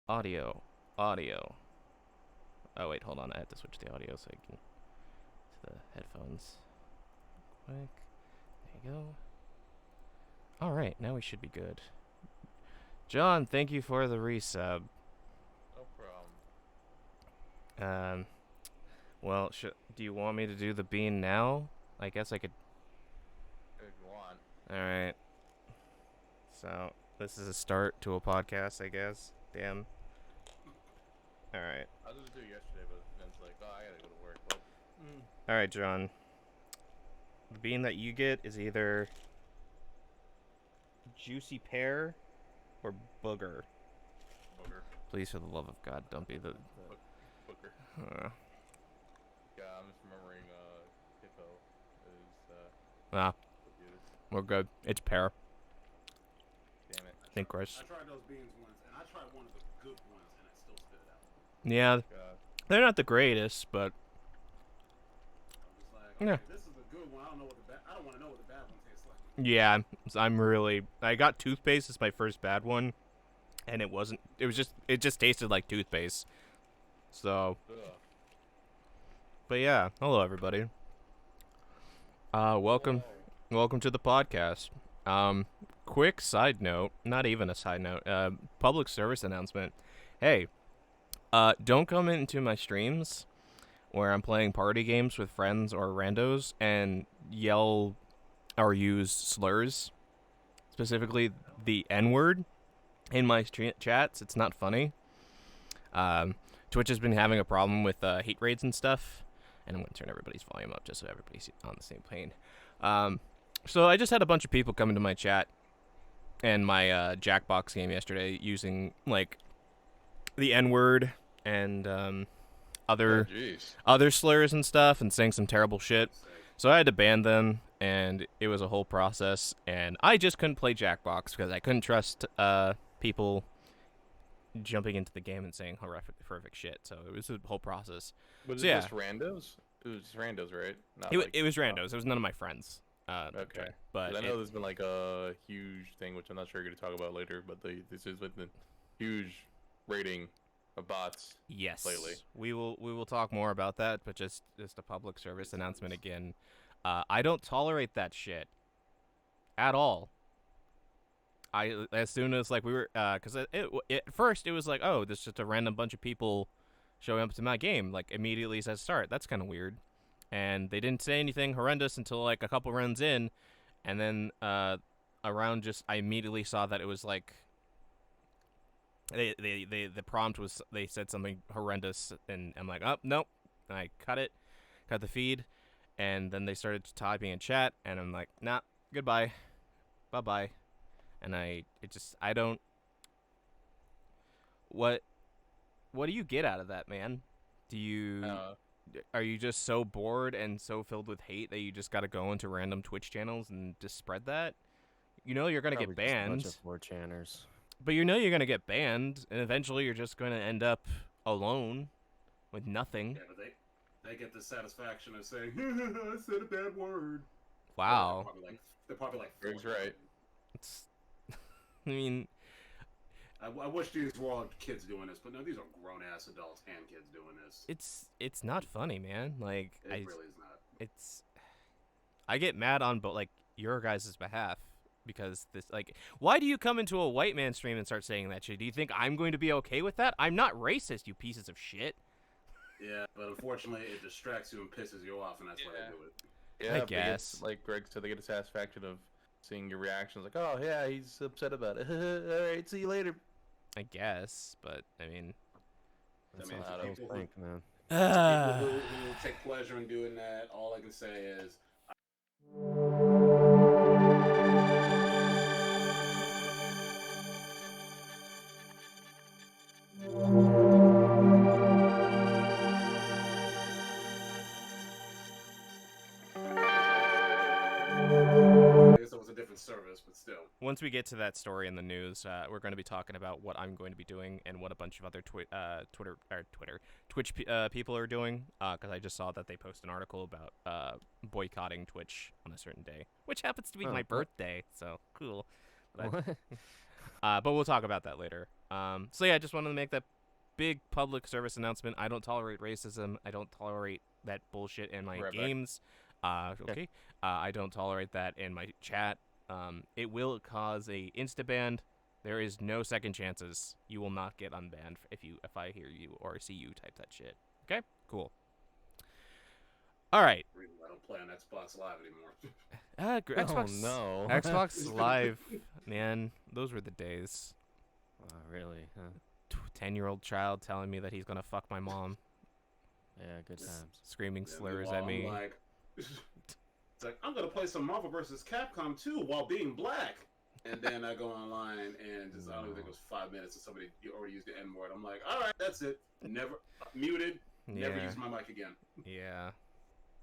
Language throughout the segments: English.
Audio. Audio. Oh, wait, hold on. I have to switch the audio so I can... to the headphones. Quick. There you go. Alright, now we should be good. John, thank you for the resub. No problem. Well, do you want me to do the bean now? I guess I could... If you want. Alright. So, this is a start to a podcast, I guess. Damn. Alright. I was going to do it yesterday, but then it's like, oh, I gotta go to work. But, Alright, John. The bean that you get is either juicy pear or booger. Booger. Please, for the love of God, don't be the... Booger. Yeah, I'm just remembering, Hippo is, we're good. It's pear. Damn it. I think Chris. I tried those beans once, and I tried one of the good ones, and I still spit it out. Yeah, God. they're not the greatest, but... I'm just like, okay, Yeah. this is a good one. I don't want to know what the bad one tastes like. Yeah, I'm really... I got toothpaste as my first bad one, and it wasn't... It just tasted like toothpaste. So... Ugh. But yeah, hello everybody. Welcome to the podcast. Quick side note, not even a side note, public service announcement. Hey, don't come into my streams where I'm playing party games with friends or randos and yell or use slurs, specifically the N-word, in my chats. It's not funny. Twitch has been having a problem with hate raids and stuff, and I'm going to turn everybody's volume up just so everybody's on the same plane. So I just had a bunch of people come into my chat and my Jackbox game yesterday using, like, the N-word and other slurs and stuff and saying some terrible shit. So I had to ban them, and it was a whole process, and I just couldn't play Jackbox because I couldn't trust people jumping into the game and saying horrific shit. So it was a whole process. Was So it yeah. just randos? It was randos, right? Not It was randos. It was none of my friends. Okay. But I know there's been like a huge thing, which I'm not sure you're going to talk about later, but this is with the huge rating of bots. yes, lately. we will talk more about that. But just a public service announcement again. I don't tolerate that shit at all. As soon as like we were, because at first it was like, oh, this is just a random bunch of people showing up to my game, like immediately says start. That's kind of weird. And they didn't say anything horrendous until like a couple runs in, and then around just I immediately saw that it was like the prompt was they said something horrendous, and I'm like, oh nope, and I cut the feed, and then they started typing in chat, and I'm like, nah, goodbye, bye bye, and I don't. What do you get out of that, man? Do you? Are you just so bored and so filled with hate that you just gotta go into random Twitch channels and just spread that? You know you're gonna get banned. Just a bunch of 4chaners. But you know you're gonna get banned, and eventually you're just gonna end up alone with nothing. Yeah, but they get the satisfaction of saying, I said a bad word. Wow. They're probably like Greg's right. It's, I mean, I wish these were all kids doing this, but no, these are grown-ass adults and kids doing this. it's not funny, man. Like It really is not. I get mad on like your guys' behalf because this, like, why do you come into a white man stream and start saying that shit? Do you think I'm going to be okay with that? I'm not racist, you pieces of shit. Yeah, but unfortunately, it distracts you and pisses you off, and that's why they do it. Yeah, I guess. like Greg said, they get the satisfaction of seeing your reactions. Like, oh yeah, he's upset about it. All right, see you later. I guess, but I mean, That's mean, what people I think, man. People who take pleasure in doing that, all I can say is, I guess it was a different service, but still. once we get to that story in the news, we're going to be talking about what I'm going to be doing and what a bunch of other Twitch people are doing. Because I just saw that they posted an article about boycotting Twitch on a certain day, which happens to be my birthday. So cool. But But we'll talk about that later. So yeah, I just wanted to make that big public service announcement. I don't tolerate racism. I don't tolerate that bullshit in my Right back. games. Okay. I don't tolerate that in my chat. It will cause a insta ban. There is no second chances. You will not get unbanned if I hear you or see you type that shit. Okay? Cool. All right. I don't play on Xbox Live anymore. Xbox. Oh, no. Xbox Live, man, those were the days. Oh, really? Huh? 10-year-old child telling me that he's gonna fuck my mom, Yeah, good times. screaming Yeah, slurs meanwhile, at me. I'm like, it's like, I'm gonna play some Marvel vs. Capcom 2 while being black. And then I go online and just, I don't even think it was 5 minutes and somebody already used the N word. I'm like, all right, that's it. Never muted. Never Yeah, use my mic again. yeah.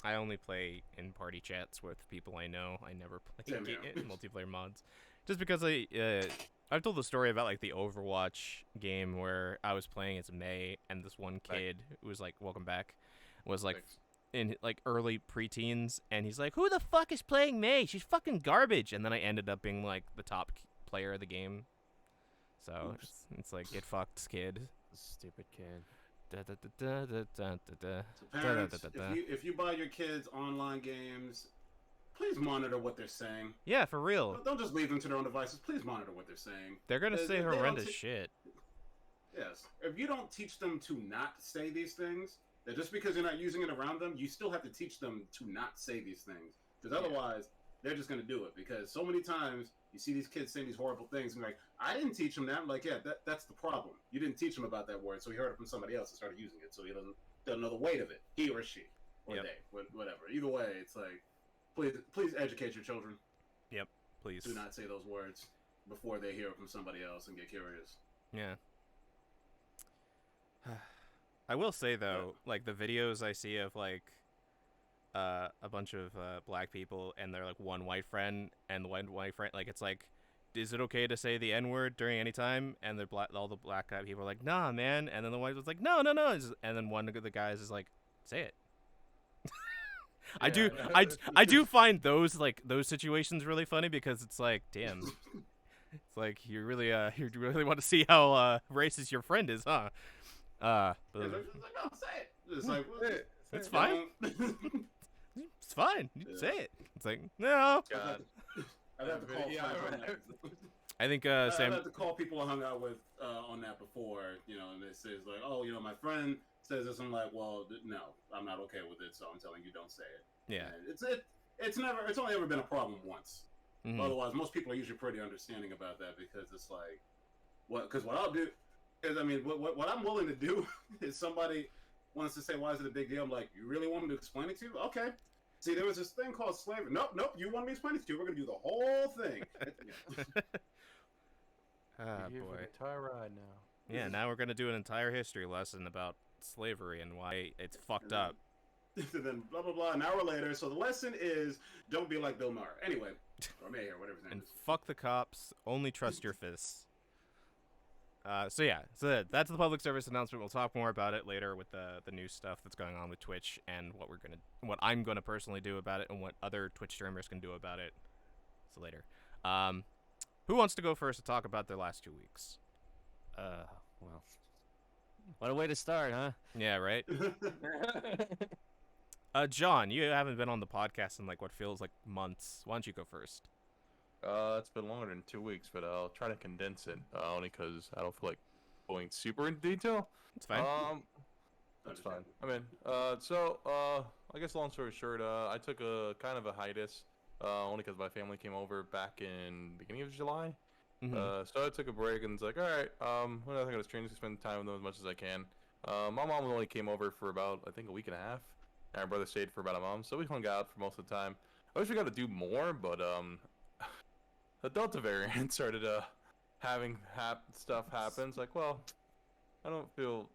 I only play in party chats with people I know. I never play Same here. multiplayer mods, just because I've told the story about like the Overwatch game where I was playing as May and this one kid who was like, welcome back, was like Thanks. in like early preteens, and he's like, who the fuck is playing May? She's fucking garbage. And then I ended up being like the top player of the game. So Oops. it's like, get fucked, kid. Stupid kid. So parents, if you buy your kids online games, please monitor what they're saying. Yeah, for real. Don't just leave them to their own devices. Please monitor what they're saying. They're gonna say They don't horrendous t- shit. Yes. If you don't teach them to not say these things, that just because you're not using it around them, you still have to teach them to not say these things. Because otherwise, they're just going to do it. Because so many times you see these kids saying these horrible things, and you're like, I didn't teach him that. I'm like, yeah, that's the problem. You didn't teach him about that word, so he heard it from somebody else and started using it, so he doesn't know the weight of it. He or she, or Yep. they, whatever. Either way, it's like, please educate your children. Please. Do not say those words before they hear it from somebody else and get curious. Yeah. I will say though, like the videos I see of like a bunch of black people and they're like one white friend and the one white friend, like it's like, is it okay to say the N word during any time? And all the black guy people are like, nah, man. And then the white was like, no. And then one of the guys is like, say it. I do find those situations really funny because it's like, damn, it's like you really want to see how racist your friend is, huh? It's like, no, say it. It's like, well, It's fine. don't. It's fine. You Yeah. say it. It's like, no. God. I'd have to call Yeah, friends on right. that. I think I'd Sam. have to call people I hung out with on that before, and it says like, oh, my friend says this. I'm like, well, no, I'm not okay with it, so I'm telling you, don't say it. Yeah. And it's only ever been a problem once. Mhm. Otherwise, most people are usually pretty understanding about that because it's like, what I'll do is, I mean, what I'm willing to do is somebody wants to say, why is it a big deal? I'm like, you really want me to explain it to you? Okay. See, there was this thing called slavery. Nope, you want me to explain it to you? We're gonna do the whole thing. Ah, You're here for boy. the entire ride now. Yeah. Now we're gonna do an entire history lesson about slavery and why it's fucked up. And then blah blah blah. An hour later, so the lesson is don't be like Bill Maher. Anyway, or Mayer, whatever his name And is. fuck the cops. Only trust your fists. So that's the public service announcement. We'll talk more about it later with the new stuff that's going on with Twitch and what I'm gonna personally do about it and what other Twitch streamers can do about it. So later. Who wants to go first to talk about their last 2 weeks? Well, what a way to start, huh? Yeah, right. John, you haven't been on the podcast in like what feels like months. Why don't you go first? It's been longer than 2 weeks, but I'll try to condense it. Only because I don't feel like going super into detail. It's fine. That's fine. I mean, I guess long story short, I took a kind of a hiatus, only because my family came over back in beginning of July. Mhm. So I took a break and it's like, all right, when I think of streams, to spend time with them as much as I can. My mom only came over for about, I think, a week and a half. And our brother stayed for about a month, so we hung out for most of the time. I wish we got to do more, but the Delta variant started having stuff happen. It's like, well, I don't feel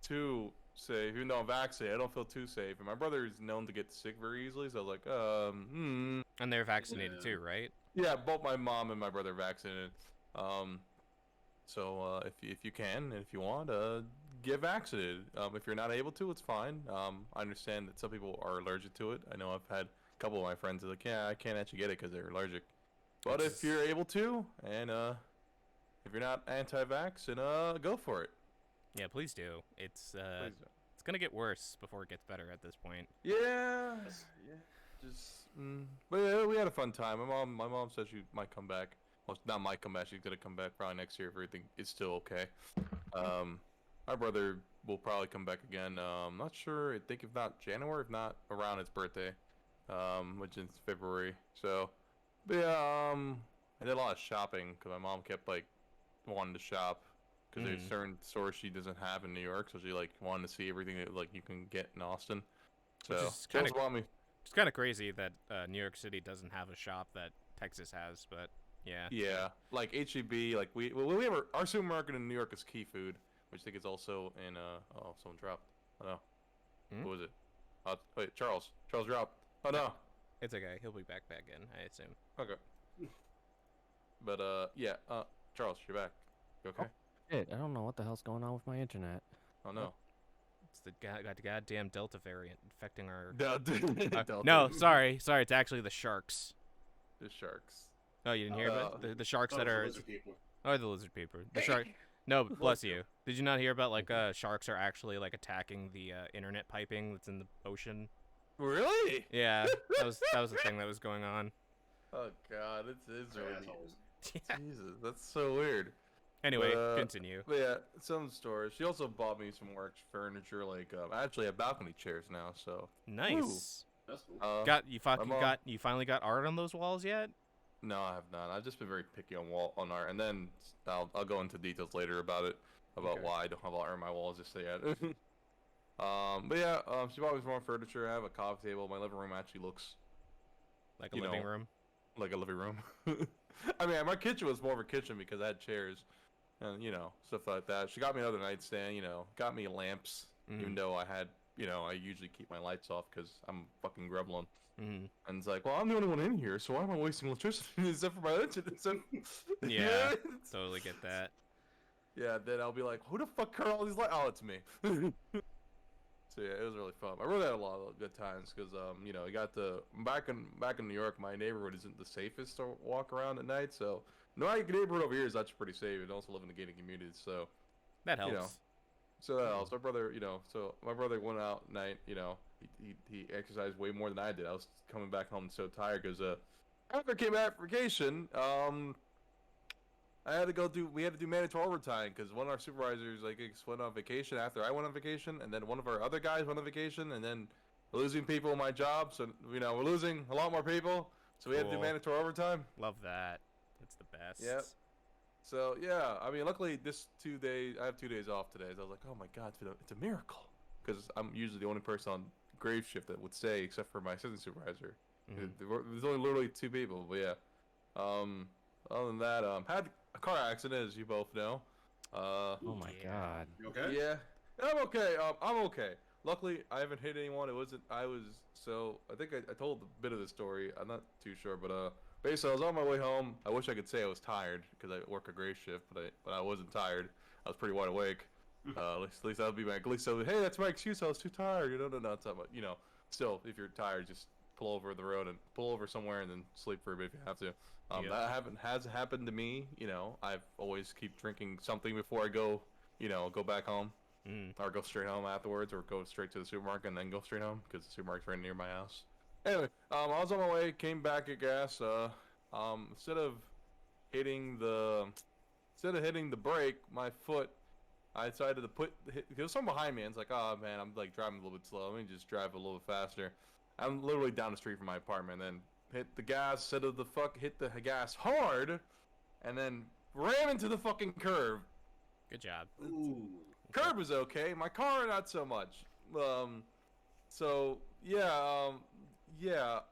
too safe, even though I'm vaccinated. I don't feel too safe, and my brother is known to get sick very easily. So I was like, And they're vaccinated Yeah. too, right? yeah, both my mom and my brother are vaccinated. So if you can and if you want, get vaccinated. If you're not able to, it's fine. I understand that some people are allergic to it. I know I've had a couple of my friends are like, yeah, I can't actually get it because they're allergic. But if you're able to, and if you're not anti-vax, then go for it. Yeah, please do. It's Please do. it's gonna get worse before it gets better at this point. Yeah, yeah. Just, but yeah, we had a fun time. My mom said she might come back. Well, not might come back. She's gonna come back probably next year if everything is still okay. My brother will probably come back again. Not sure. I think if not January, if not around his birthday, which is February. So, but yeah, I did a lot of shopping because my mom kept like wanting to shop because there's certain stores she doesn't have in New York, so she like wanted to see everything that like you can get in Austin. So Which is she also bought me. It's kind of crazy that New York City doesn't have a shop that Texas has, but yeah. Yeah, like HEB, like we have our supermarket in New York is Key Food, which I think is also in oh, someone dropped. Oh no, Hmm? who was it? Wait, Charles dropped. Oh no. It's okay. He'll be back in, I assume. Okay. But yeah, Charles, you're back. You okay? Shit, I don't know what the hell's going on with my internet. Oh no. It's the goddamn Delta variant infecting our. Delta. No, sorry. It's actually the sharks. The sharks. Oh, you didn't hear about the sharks that Those are. lizard people. Oh, the lizard people. The shark. No, bless you. Did you not hear about like sharks are actually like attacking the internet piping that's in the ocean? Really? Yeah, that was the thing that was going on. Oh god, it's really. Assholes. Yeah. Jesus, that's so weird. Anyway, But, continue. But yeah, some stores. She also bought me some work furniture, like I actually have balcony chairs now. So Nice. That's cool. You finally got art on those walls yet? no, I have not. I've just been very picky on art, and then I'll go into details later about it, about Okay. why I don't have art on my walls just yet. But yeah, she bought me some more furniture. I have a coffee table. My living room actually looks Like a You living know. room? like a living room. I mean, my kitchen was more of a kitchen because I had chairs, and stuff like that. She got me another nightstand. Got me lamps, even though I had. I usually keep my lights off because I'm fucking grumbling. Mm-hmm. And it's like, well, I'm the only one in here, so why am I wasting electricity except for my electricity? Yeah. Totally get that. Yeah, then I'll be like, who the fuck are all these lights? Oh, it's me. So yeah, it was really fun. I really had a lot of good times because I got to back in New York. My neighborhood isn't the safest to walk around at night, so my neighborhood over here is actually pretty safe, and also live in a gated community. So That helps. so that helps. My brother, my brother went out at night. He exercised way more than I did. I was coming back home so tired because after I came back from vacation, we had to do mandatory overtime because one of our supervisors went on vacation after I went on vacation, and then one of our other guys went on vacation, and then we're losing people in my job, so we're losing a lot more people, so we had to do Cool. mandatory overtime. Love that. It's the best. Yep. So yeah, I mean, luckily I have 2 days off today. So I was like, oh my god, it's a miracle because I'm usually the only person on grave shift that would stay except for my assistant supervisor. Mhm. There's only literally 2 people, but yeah. Other than that, had a car accident, as you both know. Oh my Yeah. god. You okay? Yeah, I'm okay. I'm okay. Luckily, I haven't hit anyone. I think I told a bit of the story. I'm not too sure, but basically, I was on my way home. I wish I could say I was tired because I work a grave shift, but I wasn't tired. I was pretty wide awake. At least that would be my. At least hey, that's my excuse. I was too tired. No, it's not. Still, if you're tired, just pull over the road and pull over somewhere and then sleep for a bit if you have to. Yep. That has happened to me. I've always keep drinking something before I go. Go back home. Mm. Or go straight home afterwards, or go straight to the supermarket and then go straight home because the supermarket's right near my house. Anyway, I was on my way, came back at gas. Instead of hitting the brake, my foot, I decided to there was someone behind me. And it's like, oh man, I'm like driving a little bit slow. Let me just drive a little bit faster. I'm literally down the street from my apartment, and then hit the gas. Hit the gas hard, and then ran into the fucking curb. Good job. Ooh. Curb was okay. My car, not so much. So yeah,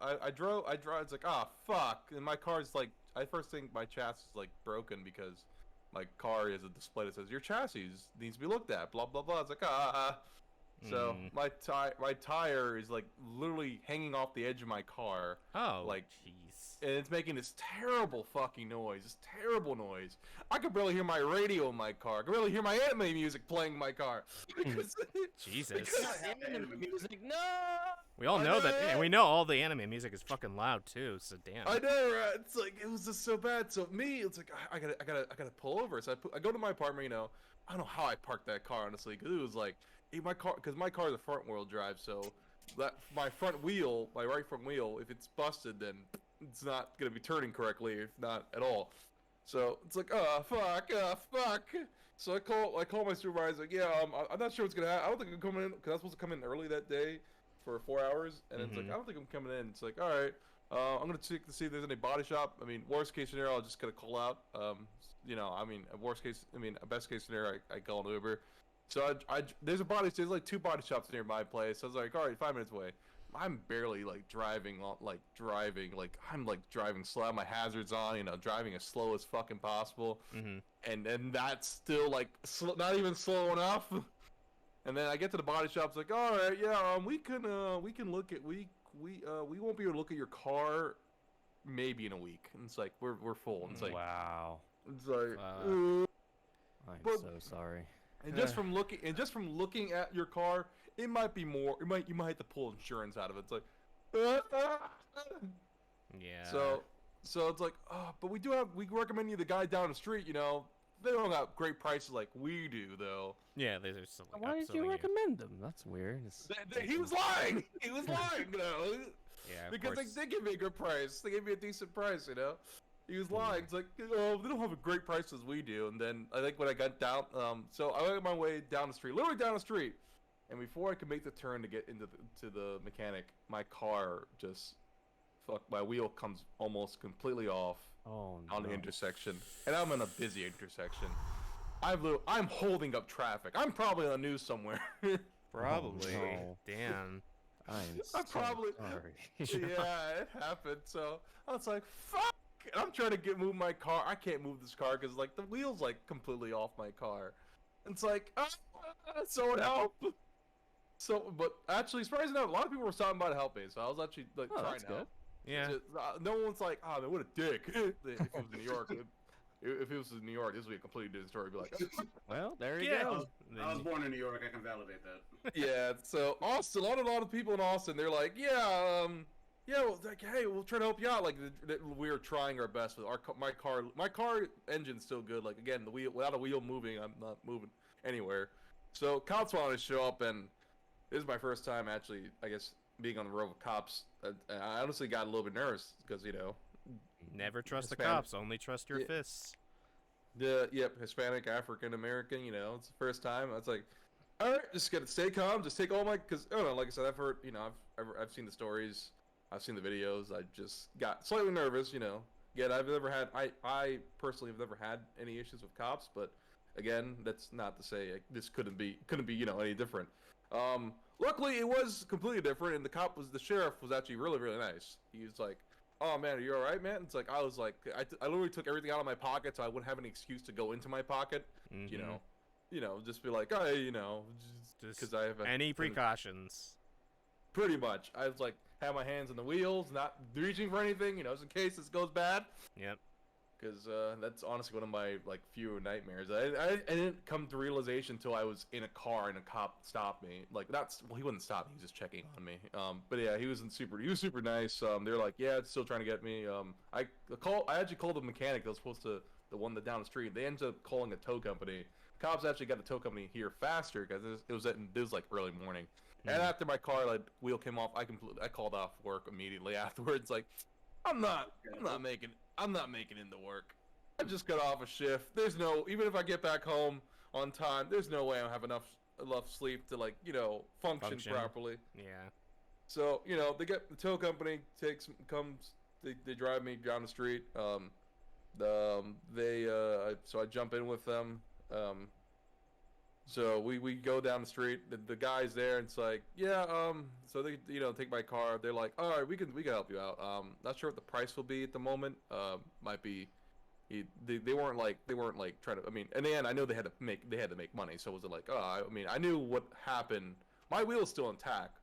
I drove. It's like, ah, fuck. And my car's like, I first think my chassis is like broken because my car has a display that says your chassis needs to be looked at. Blah blah blah. It's like, So my tire is like literally hanging off the edge of my car. Oh, like, jeez. and it's making this terrible fucking noise. This terrible noise. I could barely hear my radio in my car. I could barely hear my anime music playing in my car. Because, Jesus. because- Anime music, no. We all I know know, that, right? and we know all the anime music is fucking loud too. So damn. I know, right? It's like it was just so bad. So me, it's like I gotta pull over. So I go to my apartment. You know, I don't know how I parked that car honestly, because it was like my car is a front wheel drive. So that my right front wheel, if it's busted, then it's not gonna be turning correctly, if not at all. So it's like, fuck. So I call my supervisor. Like, yeah, I'm not sure what's gonna happen. I don't think I'm coming in because I was supposed to come in early that day for 4 hours, and it's like I don't think I'm coming in. It's like, all right, I'm gonna check to see if there's any body shop. I mean, worst case scenario, I'll just get a call out. A best case scenario, I call an Uber. So there's like 2 body shops near my place. So I was like, all right, 5 minutes away. I'm barely like driving. I'm like driving slow. I have my hazards on, driving as slow as fucking possible. And that's still like not even slow enough. And then I get to the body shop. It's like, all right, yeah, we can look at we won't be able to look at your car maybe in a week. And it's like we're full. And it's like Wow. it's like I'm But- so sorry. and just from looking at your car, it might be more. You might have to pull insurance out of it. It's like, Yeah. so it's like, but we recommend you the guy down the street. They don't have great prices like we do though. Yeah, there's still like Why did upselling you recommend them? That's weird. He was lying. He was lying, Yeah, of because course. they give me a good price. They gave me a decent price, He was lying. It's like, they don't have a great price as we do. And then I think when I got down, so I went my way down the street, literally down the street. And before I could make the turn to get into the mechanic, my car just, my wheel comes almost completely off on the intersection. And I'm in a busy intersection. I'm holding up traffic. I'm probably on the news somewhere. Probably. no. Damn. I'm I'm probably sorry. yeah, it happened. So I was like, "Fuck!" And I'm trying to move my car. I can't move this car because like the wheels like completely off my car. And it's like, someone help! So, but actually, surprisingly enough, a lot of people were stopping by to help me. So I was actually like trying that's to help. Yeah. No one's like, "Oh man, what a dick!" If it was in New York. If it was in New York, this would be a completely different story. Be like, Well, there you Yeah. go. I was born in New York. I can validate that. yeah. So Austin, a lot of people in Austin, they're like, yeah, well, like, hey, we'll try to help you out. Like, we are trying our best with my car engine's still good. Like, again, the wheel without a wheel moving, I'm not moving anywhere. So cops wanted to show up, and this is my first time actually, I guess, being on the road with cops. I honestly got a little bit nervous because Never trust the Hispanic. cops. Only trust your Yeah. fists. Hispanic, African American, it's the first time. I was like, all right, just gotta stay calm, just take all my, because I don't know, like I said, I've heard, I've seen the stories, I've seen the videos, I just got slightly nervous, Again, I personally have never had any issues with cops, but again, that's not to say this couldn't be any different. Luckily it was completely different, and the sheriff was actually really, really nice. He was like, "Oh man, are you all right, man?" It's like I was like, I literally took everything out of my pocket, so I wouldn't have any excuse to go into my pocket. Just be like, "Hey, Just because I have any precautions. Pretty much, I was like, have my hands on the wheels, not reaching for anything, just in case this goes bad. Yep. Because that's honestly one of my few nightmares. I didn't come to realization until I was in a car and a cop stopped me. He wouldn't stop me. He was just checking on me. But yeah, he was super nice. They're like, yeah, it's still trying to get me. I actually called the mechanic that was supposed to, the one that down the street. They ended up calling a tow company. Cops actually got the tow company here faster because it was like early morning. And after my car wheel came off, I called off work immediately afterwards. Like, I'm not making it to work. I just got off a shift. Even if I get back home on time, there's no way I'll have enough sleep to function properly. Yeah. So they get the tow company they drive me down the street. So I jump in with them. So we go down the street. The guy's there, and it's like, yeah. So they take my car. They're like, all right, we can help you out. Not sure what the price will be at the moment. Might be. They weren't trying to. I mean, in the end, I know they had to make money. So was it like, I knew what happened my wheel's still intact.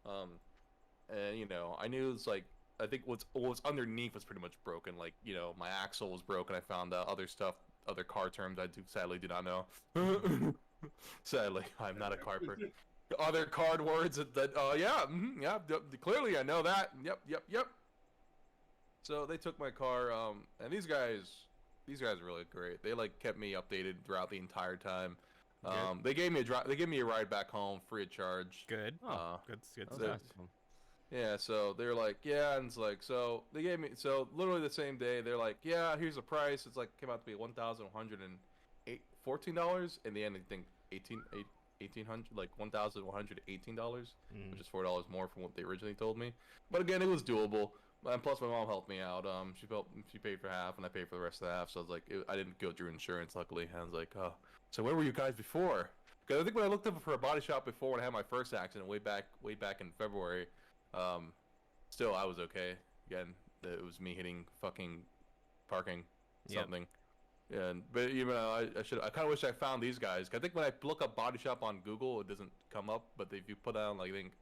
And you know, I knew it's like I think what's underneath was pretty much broken. Like, you know, my axle was broken. I found out other stuff, other car terms sadly do not know. Sadly, I'm not a car person. Other card words that yeah, clearly I know that. Yep. So they took my car, and these guys are really great. They like kept me updated throughout the entire time. They gave me a ride back home free of charge. Good. Good That's stuff. awesome. Yeah, so they're like, yeah, and it's like, so they gave me, so literally the same day, they're like, yeah, here's the price. It's like came out to be $1,114. In the end, I think $1,800, like $1,118, which is $4 more from what they originally told me. But again, it was doable. And plus, my mom helped me out. She paid for half, and I paid for the rest of the half. So I was like, I didn't go through insurance, luckily. And I was like, oh, so where were you guys before? Because I think when I looked up for a body shop before when I had my first accident way back in February, still I was okay. Again, it was me hitting fucking parking something. And but you know, I kind of wish I found these guys. 'Cause I think when I look up body shop on Google, it doesn't come up. But if you put down like I think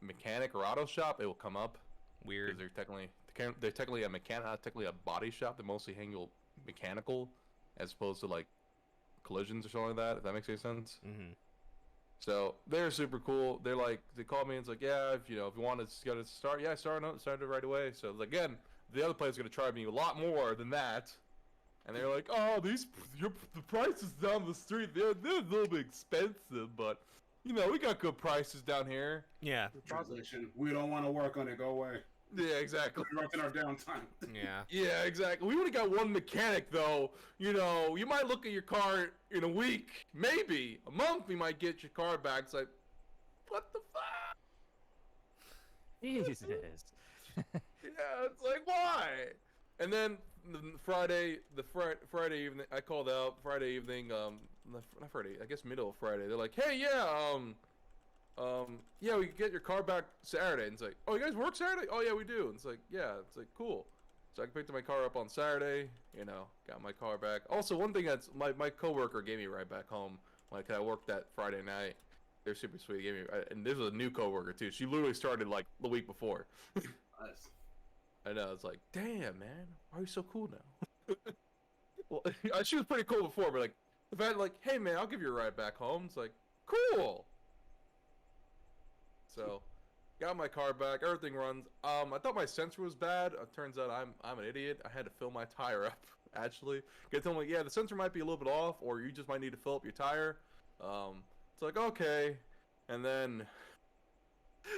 mechanic or auto shop, it will come up. Weird. Because they're technically a mechanic, not technically a body shop. They mostly handle mechanical, as opposed to like collisions or something like that. If that makes any sense. Mm-hmm. So they're super cool. They're like, they called me and it's like, yeah, if you want to get it start, yeah, started it right away. So again, the other place is gonna charge me a lot more than that. And they're like, oh, the prices down the street, they're a little bit expensive, but you know, we got good prices down here. Yeah. Translation: we don't want to work on it. Go away. Yeah, exactly. We're working our downtime. Yeah. Yeah, exactly. We only got one mechanic, though. You know, you might look at your car in a week, maybe a month. We might get your car back. It's like, what the fuck? Jesus. Yeah, it's like why? And then Friday evening, I called out. Friday evening, not Friday, I guess middle of Friday. They're like, hey, yeah, we can get your car back Saturday. And it's like, oh, you guys work Saturday? Oh, yeah, we do. And it's like, yeah. It's like, cool. So I picked my car up on Saturday, you know, got my car back. Also, one thing that's, my coworker gave me a ride back home. Like, I worked that Friday night. They're super sweet. They gave me, and this was a new coworker, too. She literally started, like, the week before. Nice. I know. It's like, damn, man. Why are you so cool now? Well, she was pretty cool before, but, like, the fact, like, hey, man, I'll give you a ride back home. It's like, cool. So, got my car back. Everything runs. I thought my sensor was bad. Turns out I'm an idiot. I had to fill my tire up. Actually, they told me, yeah, the sensor might be a little bit off, or you just might need to fill up your tire. It's like okay, and then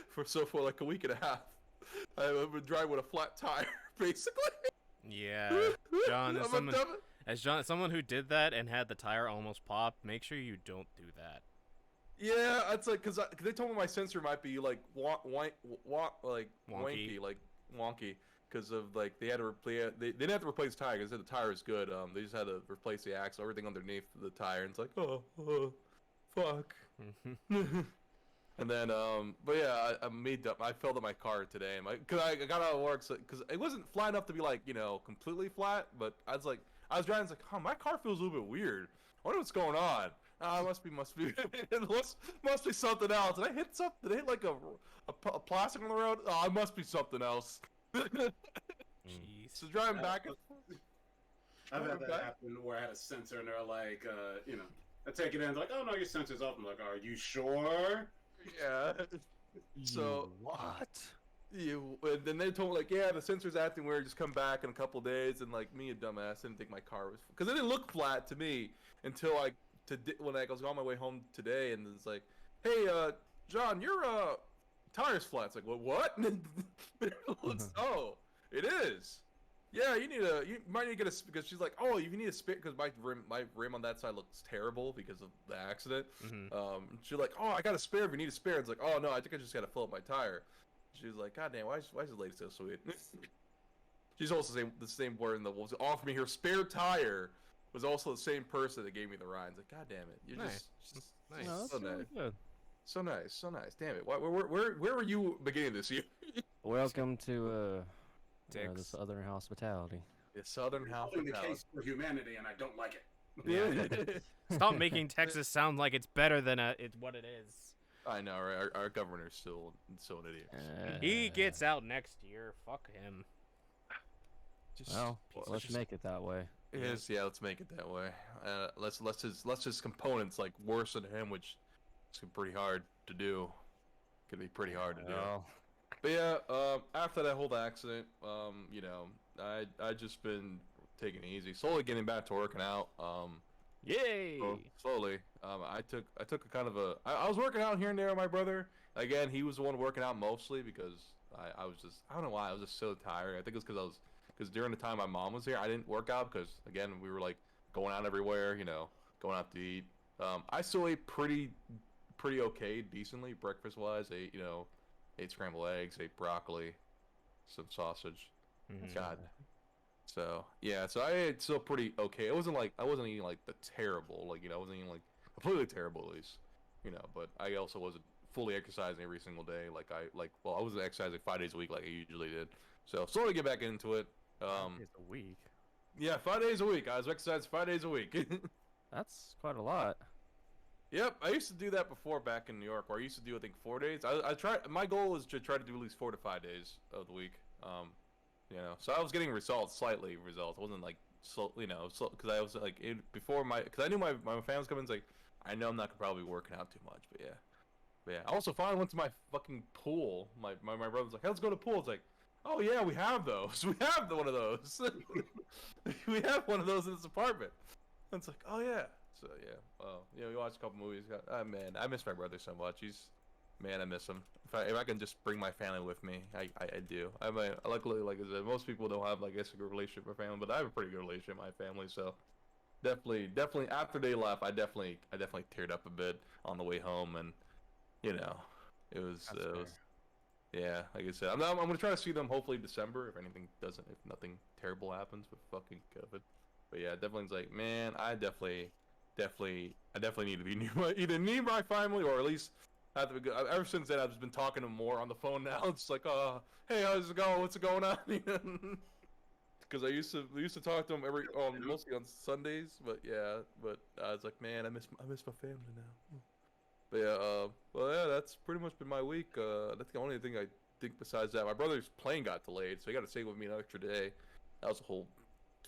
for like a week and a half, I would drive with a flat tire, basically. Yeah, John, as someone who did that and had the tire almost pop, make sure you don't do that. Yeah, it's like cause they told me my sensor might be like wonky, because of like they had to they didn't have to replace the tire because the tire is good. They just had to replace the axle, everything underneath the tire, and it's like oh fuck. And then but yeah, I filled up my car today, and cause I got out of work, cause it wasn't flat enough to be like completely flat, but I was driving, it's like, oh, my car feels a little bit weird. I wonder what's going on. Must be must be something else. Did I hit something? Did I hit like a plastic on the road? Oh, it must be something else. Jeez. So driving back. I've had that happen where I had a sensor and they're like, I take it in, they're like, oh no, your sensor's off. I'm like, are you sure? Yeah. So what? And then they told me like, yeah, the sensor's acting weird. Just come back in a couple days. And like me, a dumbass, didn't think my car was because it didn't look flat to me until when I was on my way home today, and it's like, hey, John, your tire's flat. It's like, what? Oh, it is. Yeah, you might need to get because she's like, oh, you need a spare because my rim on that side looks terrible because of the accident. Mm-hmm. She's like, oh, I got a spare if you need a spare. It's like, oh no, I think I just gotta fill up my tire. She's like, god damn, why is the lady so sweet? She's also the same word in the was offered me her spare tire. Was also the same person that gave me the ride. It's like, god damn it, you're nice. just Nice. No, that's so really nice, good. so nice. Damn it, where were you beginning of this year? Welcome to the Dicks. Southern hospitality. The Southern Only the hospitality. case for humanity, and I don't like it. Yeah. Stop making Texas sound like it's better than it's what it is. I know, right? Our governor's still an idiot. He gets out next year. Fuck him. Well, piece of let's shit. make it that way. It is, yeah. Let's make it that way. Let's his components like worse than him, which is pretty hard to do. Could be pretty hard to do. Well, But yeah, after that whole accident, you know, I just been taking it easy, slowly getting back to working out. yay! Slowly. I took a kind of a. I was working out here and there with my brother. Again, he was the one working out mostly because I was just, I don't know why, I was just so tired. I think it's because during the time my mom was here, I didn't work out because again we were like going out everywhere, you know, going out to eat. I still ate pretty okay, decently breakfast wise. Ate scrambled eggs, ate broccoli, some sausage. God. So yeah, so I ate still pretty okay. It wasn't like I wasn't eating like the terrible, like, you know, I wasn't eating like completely terrible at least, you know. But I also wasn't fully exercising every single day. I wasn't exercising 5 days a week like I usually did. So slowly get back into it. Days a week. Yeah, 5 days a week. I was exercising 5 days a week. That's quite a lot. Yep, I used to do that before back in New York, where I used to do I think 4 days. I try. My goal is to try to do at least 4 to 5 days of the week. You know, so I was getting slightly results. It wasn't like because I was like because I knew my family was coming. It's like I know I'm not gonna probably be working out too much, but yeah. I also finally went to my fucking pool. My brother's like, hey, let's go to the pool. It's like, oh yeah, we have those. We have one of those. We have one of those in this apartment. And it's like, oh yeah. So yeah, we watched a couple movies. Man, I miss my brother so much. Man, I miss him. If I can just bring my family with me, I do. Luckily, like I said, most people don't have like a good relationship with family, but I have a pretty good relationship with my family. So definitely after they left, I definitely teared up a bit on the way home, and you know, it was yeah. Like I said, I'm gonna try to see them hopefully December if nothing terrible happens with fucking COVID. But yeah, definitely it's like, man, I definitely need to be either near my family or at least have to be good. Ever since then, I've just been talking to them more on the phone now. It's like, hey, how's it going? What's going on? Because I used to talk to them mostly on Sundays. But yeah, I was like, man, I miss my family now. But yeah, well, yeah, that's pretty much been my week. That's the only thing I think besides that. My brother's plane got delayed, so he got to stay with me an extra day. That was a whole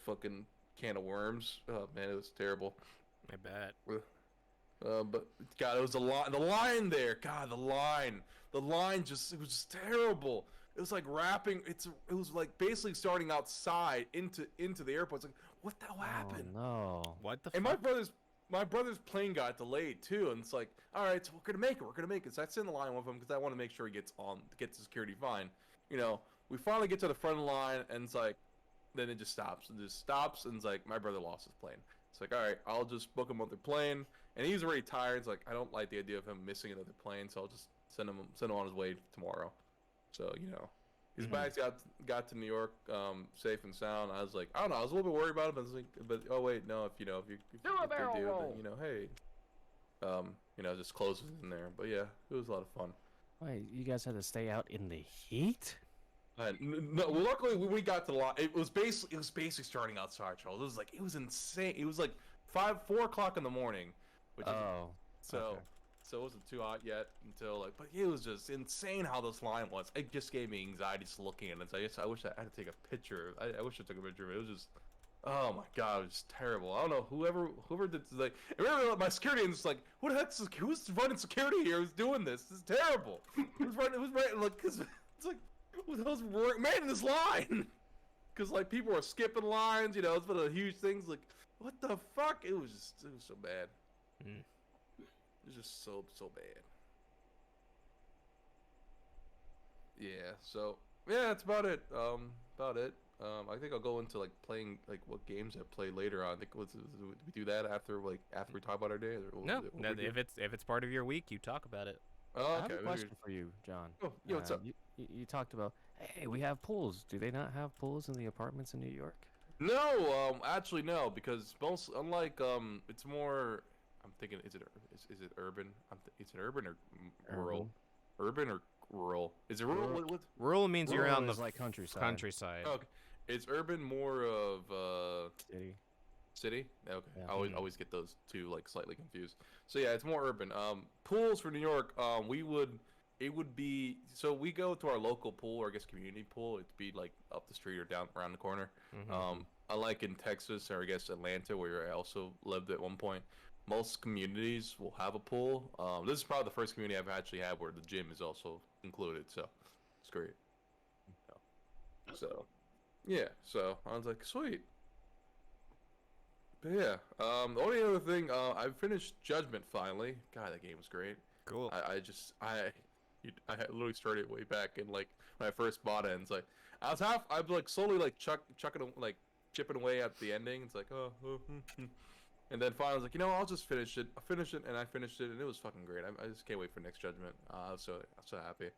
fucking can of worms. Oh man, it was terrible. I bet. But God, it was the line there. God, the line it was just terrible. It was like wrapping. It was like basically starting outside into the airport. It's like, what the hell happened? Oh no. What the And fuck? my brother's plane got delayed too, and it's like, all right, so we're gonna make it. So I sit in the line with him because I want to make sure he gets to security fine. You know, we finally get to the front of the line, and it's like, then it just stops, and it's like, my brother lost his plane. It's like, all right, I'll just book him another plane, and he's already tired. It's like, I don't like the idea of him missing another plane, so I'll just send him on his way tomorrow. So you know, his bags got to New York safe and sound. I was like, I don't know, I was a little bit worried about him, but oh wait, no, if they do, then you know, hey, just close it in there. But yeah, it was a lot of fun. Wait, you guys had to stay out in the heat? No, well, luckily we got to the lot. It was basically starting outside, Charles. It was insane. It was like 4 o'clock in the morning, which is, okay. so it wasn't too hot yet until like. But it was just insane how this line was. It just gave me anxiety just looking at it. So I wish I had to take a picture. I wish I took a picture of it. It was just, oh my god, it was terrible. I don't know whoever did, like. I remember my security and just like, what the heck? Who's running security here? Who's doing this? This is terrible. Who's running? Like, cause it's like. With those man in this line, because like people are skipping lines, you know, it's been a huge thing. Like, what the fuck? It was so bad. It was just so bad. Yeah. So yeah, that's about it. I think I'll go into like playing like what games I play later on. I think we do that after we talk about our day. Or No, if it's part of your week, you talk about it. Oh, I have a question for you, John. Oh, yeah, what's up? You talked about, hey, we have pools. Do they not have pools in the apartments in New York? No, actually no, because it's more. I'm thinking, is it urban? Is it urban or rural? Urban or rural? Is it rural? What? Rural means you're Rural on the is like countryside. countryside. Okay, is urban more of City. City? Okay. Yeah. I always get those two like slightly confused. So yeah, it's more urban. Pools for New York. It would be so we go to our local pool or I guess community pool. It'd be like up the street or down around the corner. Mm-hmm. Unlike in Texas or I guess Atlanta where I also lived at one point, most communities will have a pool. This is probably the first community I've actually had where the gym is also included. So it's great. So yeah, so I was like, sweet. But yeah, the only other thing, I finished Judgment finally. God, that game was great. Cool. I had literally started way back in like when I first bought it. And it's like I'm like slowly like chucking like chipping away at the ending. It's like and then finally I was like, I'll just finish it. I finished it and I finished it and it was fucking great. I just can't wait for next Judgment. I'm so happy.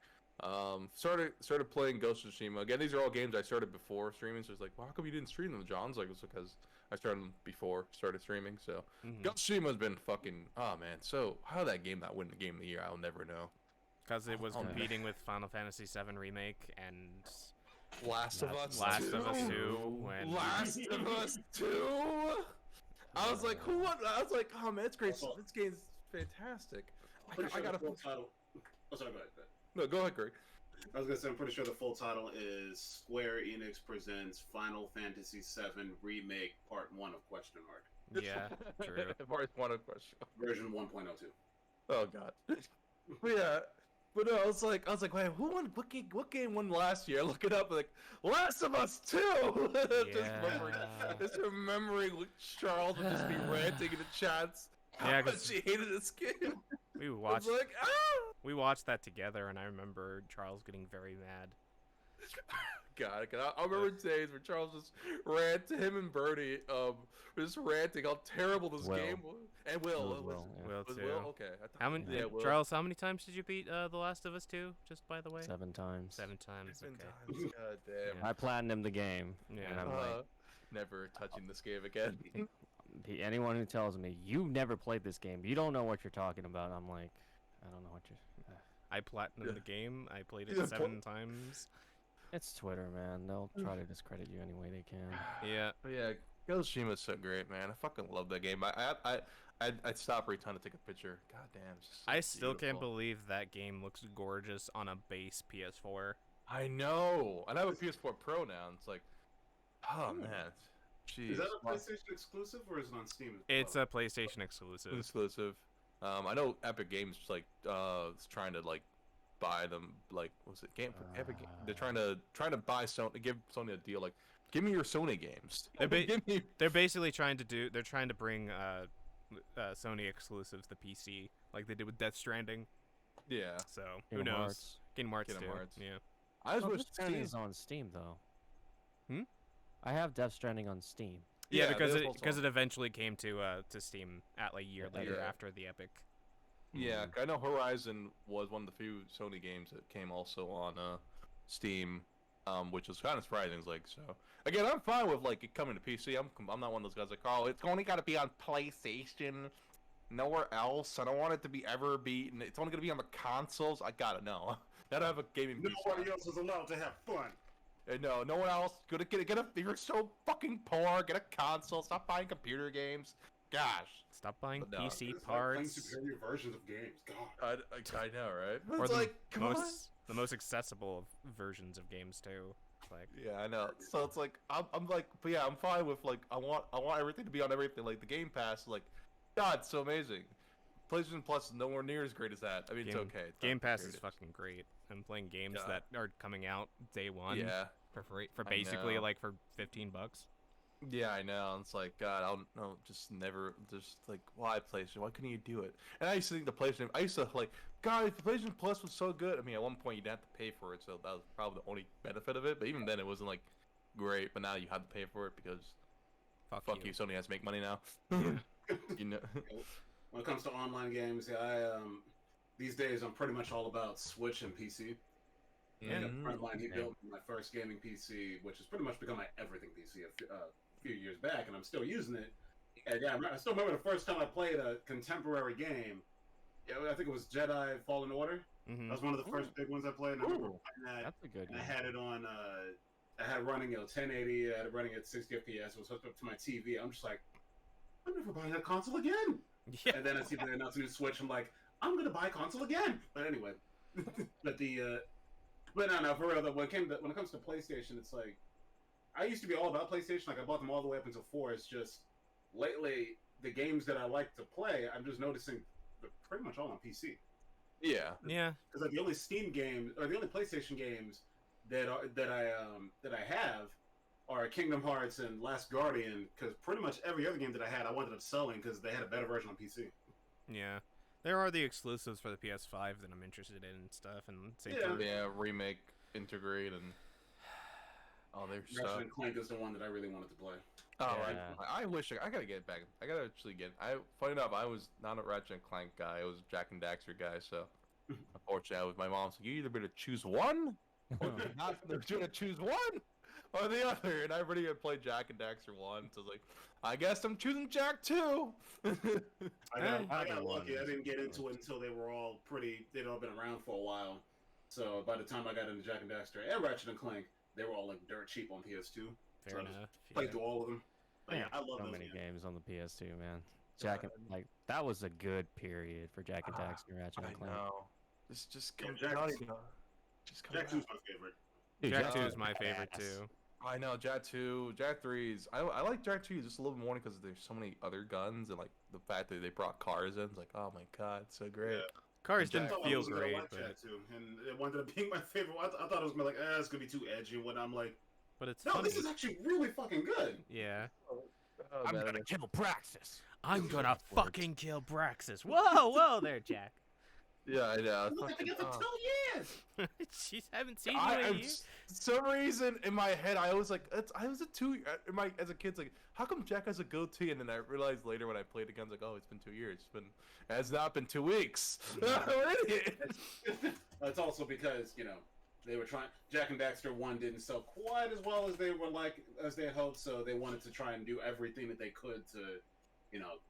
Started playing Ghost of Tsushima again. These are all games I started before streaming. So it's like, well, how come you didn't stream them, John? It's like it's because I started them before started streaming. So Ghost of Tsushima's been fucking man. So how that game not win the game of the year, I'll never know. Because it was Oh, competing with Final Fantasy VII Remake and Last of Us Last 2. of Us 2. When Last of Us 2. I was like, who won? I was like, oh man, it's great. This game's fantastic. I got a full title. Oh, sorry, go ahead. No, go ahead, Greg. I was gonna say, I'm pretty sure the full title is Square Enix presents Final Fantasy VII Remake Part 1 of question mark. yeah, true. Part 1 of question. Version 1.02. Oh god. But yeah. But no, I was like, wait, who won? What game won last year? I look it up, like, Last of Us 2. Just remembering Charles would just be ranting in the chats. How Yeah, much he hated this game. We I was watched like, we watched that together, and I remember Charles getting very mad. God, I remember days where Charles just ran to him and Bertie, just ranting how terrible this Will. game was. And Will. It was Will, yeah. Will Was too. Will? Okay. How many? Yeah, Will. Charles, how many times did you beat The Last of Us 2? Just by the way. 7 times. 7 times. 7 Okay. times. God damn. I platinumed the game. Yeah. And I'm like, Never touching this game again. anyone who tells me you never played this game, you don't know what you're talking about. I'm like, I don't know what you're. I platinumed the game. I played Yeah, it 7 times. It's Twitter, man. They'll try to discredit you any way they can. Yeah. But yeah, Ghost of Tsushima's so great, man. I fucking love that game. I'd stop every time to take a picture. God damn. It's just so I still can't beautiful. believe that game looks gorgeous on a base PS4. I know. And I have a PS4 Pro now. And it's like, oh man. Jeez. Is that a PlayStation exclusive or is it on Steam? as It's well? a PlayStation exclusive. exclusive. I know Epic Games like is trying to like buy them. Like, what's it? Epic. They're trying to buy Sony, give Sony a deal. Like, give me your Sony games. Give me. They're basically trying to bring Sony exclusives to PC, like they did with Death Stranding. Yeah. So who Kingdom knows? Hearts. Kingdom Hearts Kingdom too. Hearts. Yeah. I just Oh, wish Death Stranding Steam. is on Steam though. Hmm? I have Death Stranding on Steam. Yeah, Yeah, because they're it both because on. it eventually came to Steam at like a year later Yeah. after the Epic. Yeah, I know Horizon was one of the few Sony games that came also on Steam, which was kind of surprising. It's like, so again, I'm fine with like it coming to PC. I'm not one of those guys like, oh, it's only got to be on PlayStation, nowhere else. I don't want it to be ever beaten. It's only gonna be on the consoles. I gotta know. Gotta have a gaming PC. Nobody else is allowed to have fun. No, no one else. Get a. You're so fucking poor. Get a console. Stop buying computer games. Gosh. Stop buying But no, PC It's like playing parts. superior versions of games. God. I know, right? Or It's the like, come on. the most accessible versions of games too. It's like Yeah, I know. So it's like I'm like, but yeah, I'm fine with like I want everything to be on everything. Like the Game Pass, like, God, it's so amazing. PlayStation Plus is nowhere near as great as that. I mean, it's okay. It's not Game Pass great. is fucking great. I'm playing games Yeah. that are coming out day one Yeah, for free, for I basically know. like for $15. yeah, I know. It's like God, I don't know, just never, just like why PlayStation? Why couldn't you do it? And I used to think the PlayStation. I used to like, God, if the PlayStation Plus was so good. I mean, at one point you didn't have to pay for it, so that was probably the only benefit of it. But even then, it wasn't like great. But now you have to pay for it because fuck you, Sony has to make money now. You know. When it comes to online games, yeah, these days I'm pretty much all about Switch and PC. Yeah. A friend of mine, he Yeah. built my first gaming PC, which has pretty much become my everything PC a few years back, and I'm still using it. And yeah, I still remember the first time I played a contemporary game. Yeah, I think it was Jedi Fallen Order. Mm-hmm. That was one of the first big ones I played. And I remember playing that. That's a good And I game. had it on. I had it running 1080. I had it running at 60 FPS. It was hooked up to my TV. I'm just like, I'm never buying a console again. Yeah. And then I see they announce a new Switch. I'm like, I'm gonna buy a console again. But anyway, but no, for real though. When it comes to PlayStation, it's like I used to be all about PlayStation. Like I bought them all the way up until 4. It's just lately the games that I like to play, I'm just noticing they're pretty much all on PC. Yeah. Yeah. Because like the only Steam games or the only PlayStation games that I have are Kingdom Hearts and Last Guardian. Because pretty much every other game that I had, I wound up selling because they had a better version on PC. Yeah. There are the exclusives for the PS5 that I'm interested in and stuff, and same for Yeah, remake, integrate, and all their Ratchet stuff. and Clank is the one that I really wanted to play. Oh, Yeah. I wish I gotta get back. I gotta actually get. Funny enough, I was not a Ratchet and Clank guy. I was a Jack and Daxter guy. So unfortunately, with my mom's like, you either better choose one, or you're not gonna choose one or the other. And I already had played Jack and Daxter 1, so I was like, I guess I'm choosing Jack 2. I got lucky. I ones. didn't get into it until they'd all been around for a while. So by the time I got into Jack and Daxter and Ratchet and Clank, they were all like dirt cheap on PS2. fair So I enough. just played through all of them. But yeah, I love so those many games. games on the PS2, man. Jack and like that was a good period for Jack and Daxter and Ratchet I and Clank. know. Just Yeah, come Jack- out, you know. Just come Jack out. 2's my favorite. Dude, Jack 2 2 is my favorite too. I know Jack 2, Jack 3's. I like Jack 2 just a little more because there's so many other guns and like the fact that they brought cars in. It's like, oh my god, it's so great. Yeah. Cars Jack- didn't I thought I feel wasn't gonna great, like but Jack 2, and it wound up being my favorite. I thought it was gonna be like, it's gonna be too edgy and whatnot. I'm like, it's no, funny. this is actually really fucking good. Yeah. Oh, I'm man, gonna kill Praxis. I'm gonna Words. fucking kill Braxis. Whoa, there, Jack. Yeah, I know. Look, I Fucking- think it's for 2 years. Jeez, haven't seen you in a I'm year. for some reason in my head I was like, I was a 2 as a kid. It's like, how come Jack has a goatee? And then I realized later when I played again, I was like, oh, it's been 2 years. It has not been 2 weeks. I'm an idiot. It's also because they were trying. Jack and Daxter 1 didn't sell quite as well as they had hoped, so they wanted to try and do everything that they could to,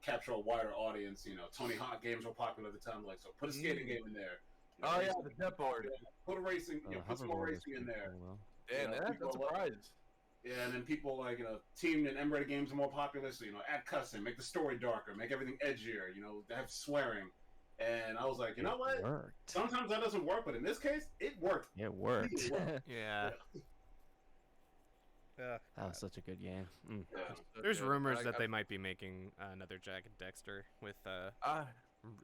capture a wider audience. Tony Hawk games were popular at the time, like so put a skating game in there. Oh yeah, the Death Board. Put a racing, put some more Hoverboard was racing in pretty there. cool, Damn, Yeah, that's people a love- surprise. Yeah, and then people like team and M-rated games are more popular, so add cussing, make the story darker, make everything edgier. They have swearing, and I was like, you know what? It worked. Sometimes that doesn't work, but in this case, it worked. It worked. Really well. Yeah. That was such a good game. Mm. Yeah. There's rumors I- that they might be making another Jack and Dexter with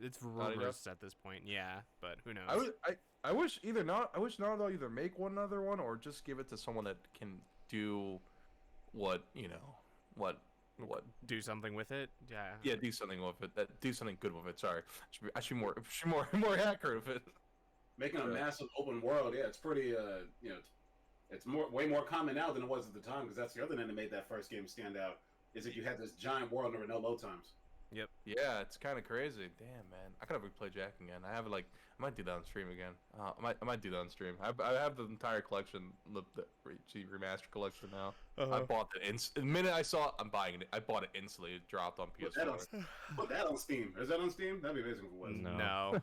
it's Naughty Dog? rumors at this point. Yeah, but who knows? I wish Naughty Dog either make another one or just give it to someone that can do what Do something with it. Yeah. do something with it. Do something good with it. Sorry, I should be more accurate with it. Making a Right. massive open world, yeah, it's pretty, it's way more common now than it was at the time, because that's the other thing that made that first game stand out, is that you had this giant world and there were no load times. Yeah, it's kind of crazy. Damn, man, I gotta replay Jack again. I have I might do that on stream again. I might do that on stream. I have the entire collection, the remastered collection now. I bought it the minute I saw it, I'm buying it. I bought it instantly. It dropped on Put that PS4. Put that on Steam. Is that on Steam? That'd be amazing if it was. No. No.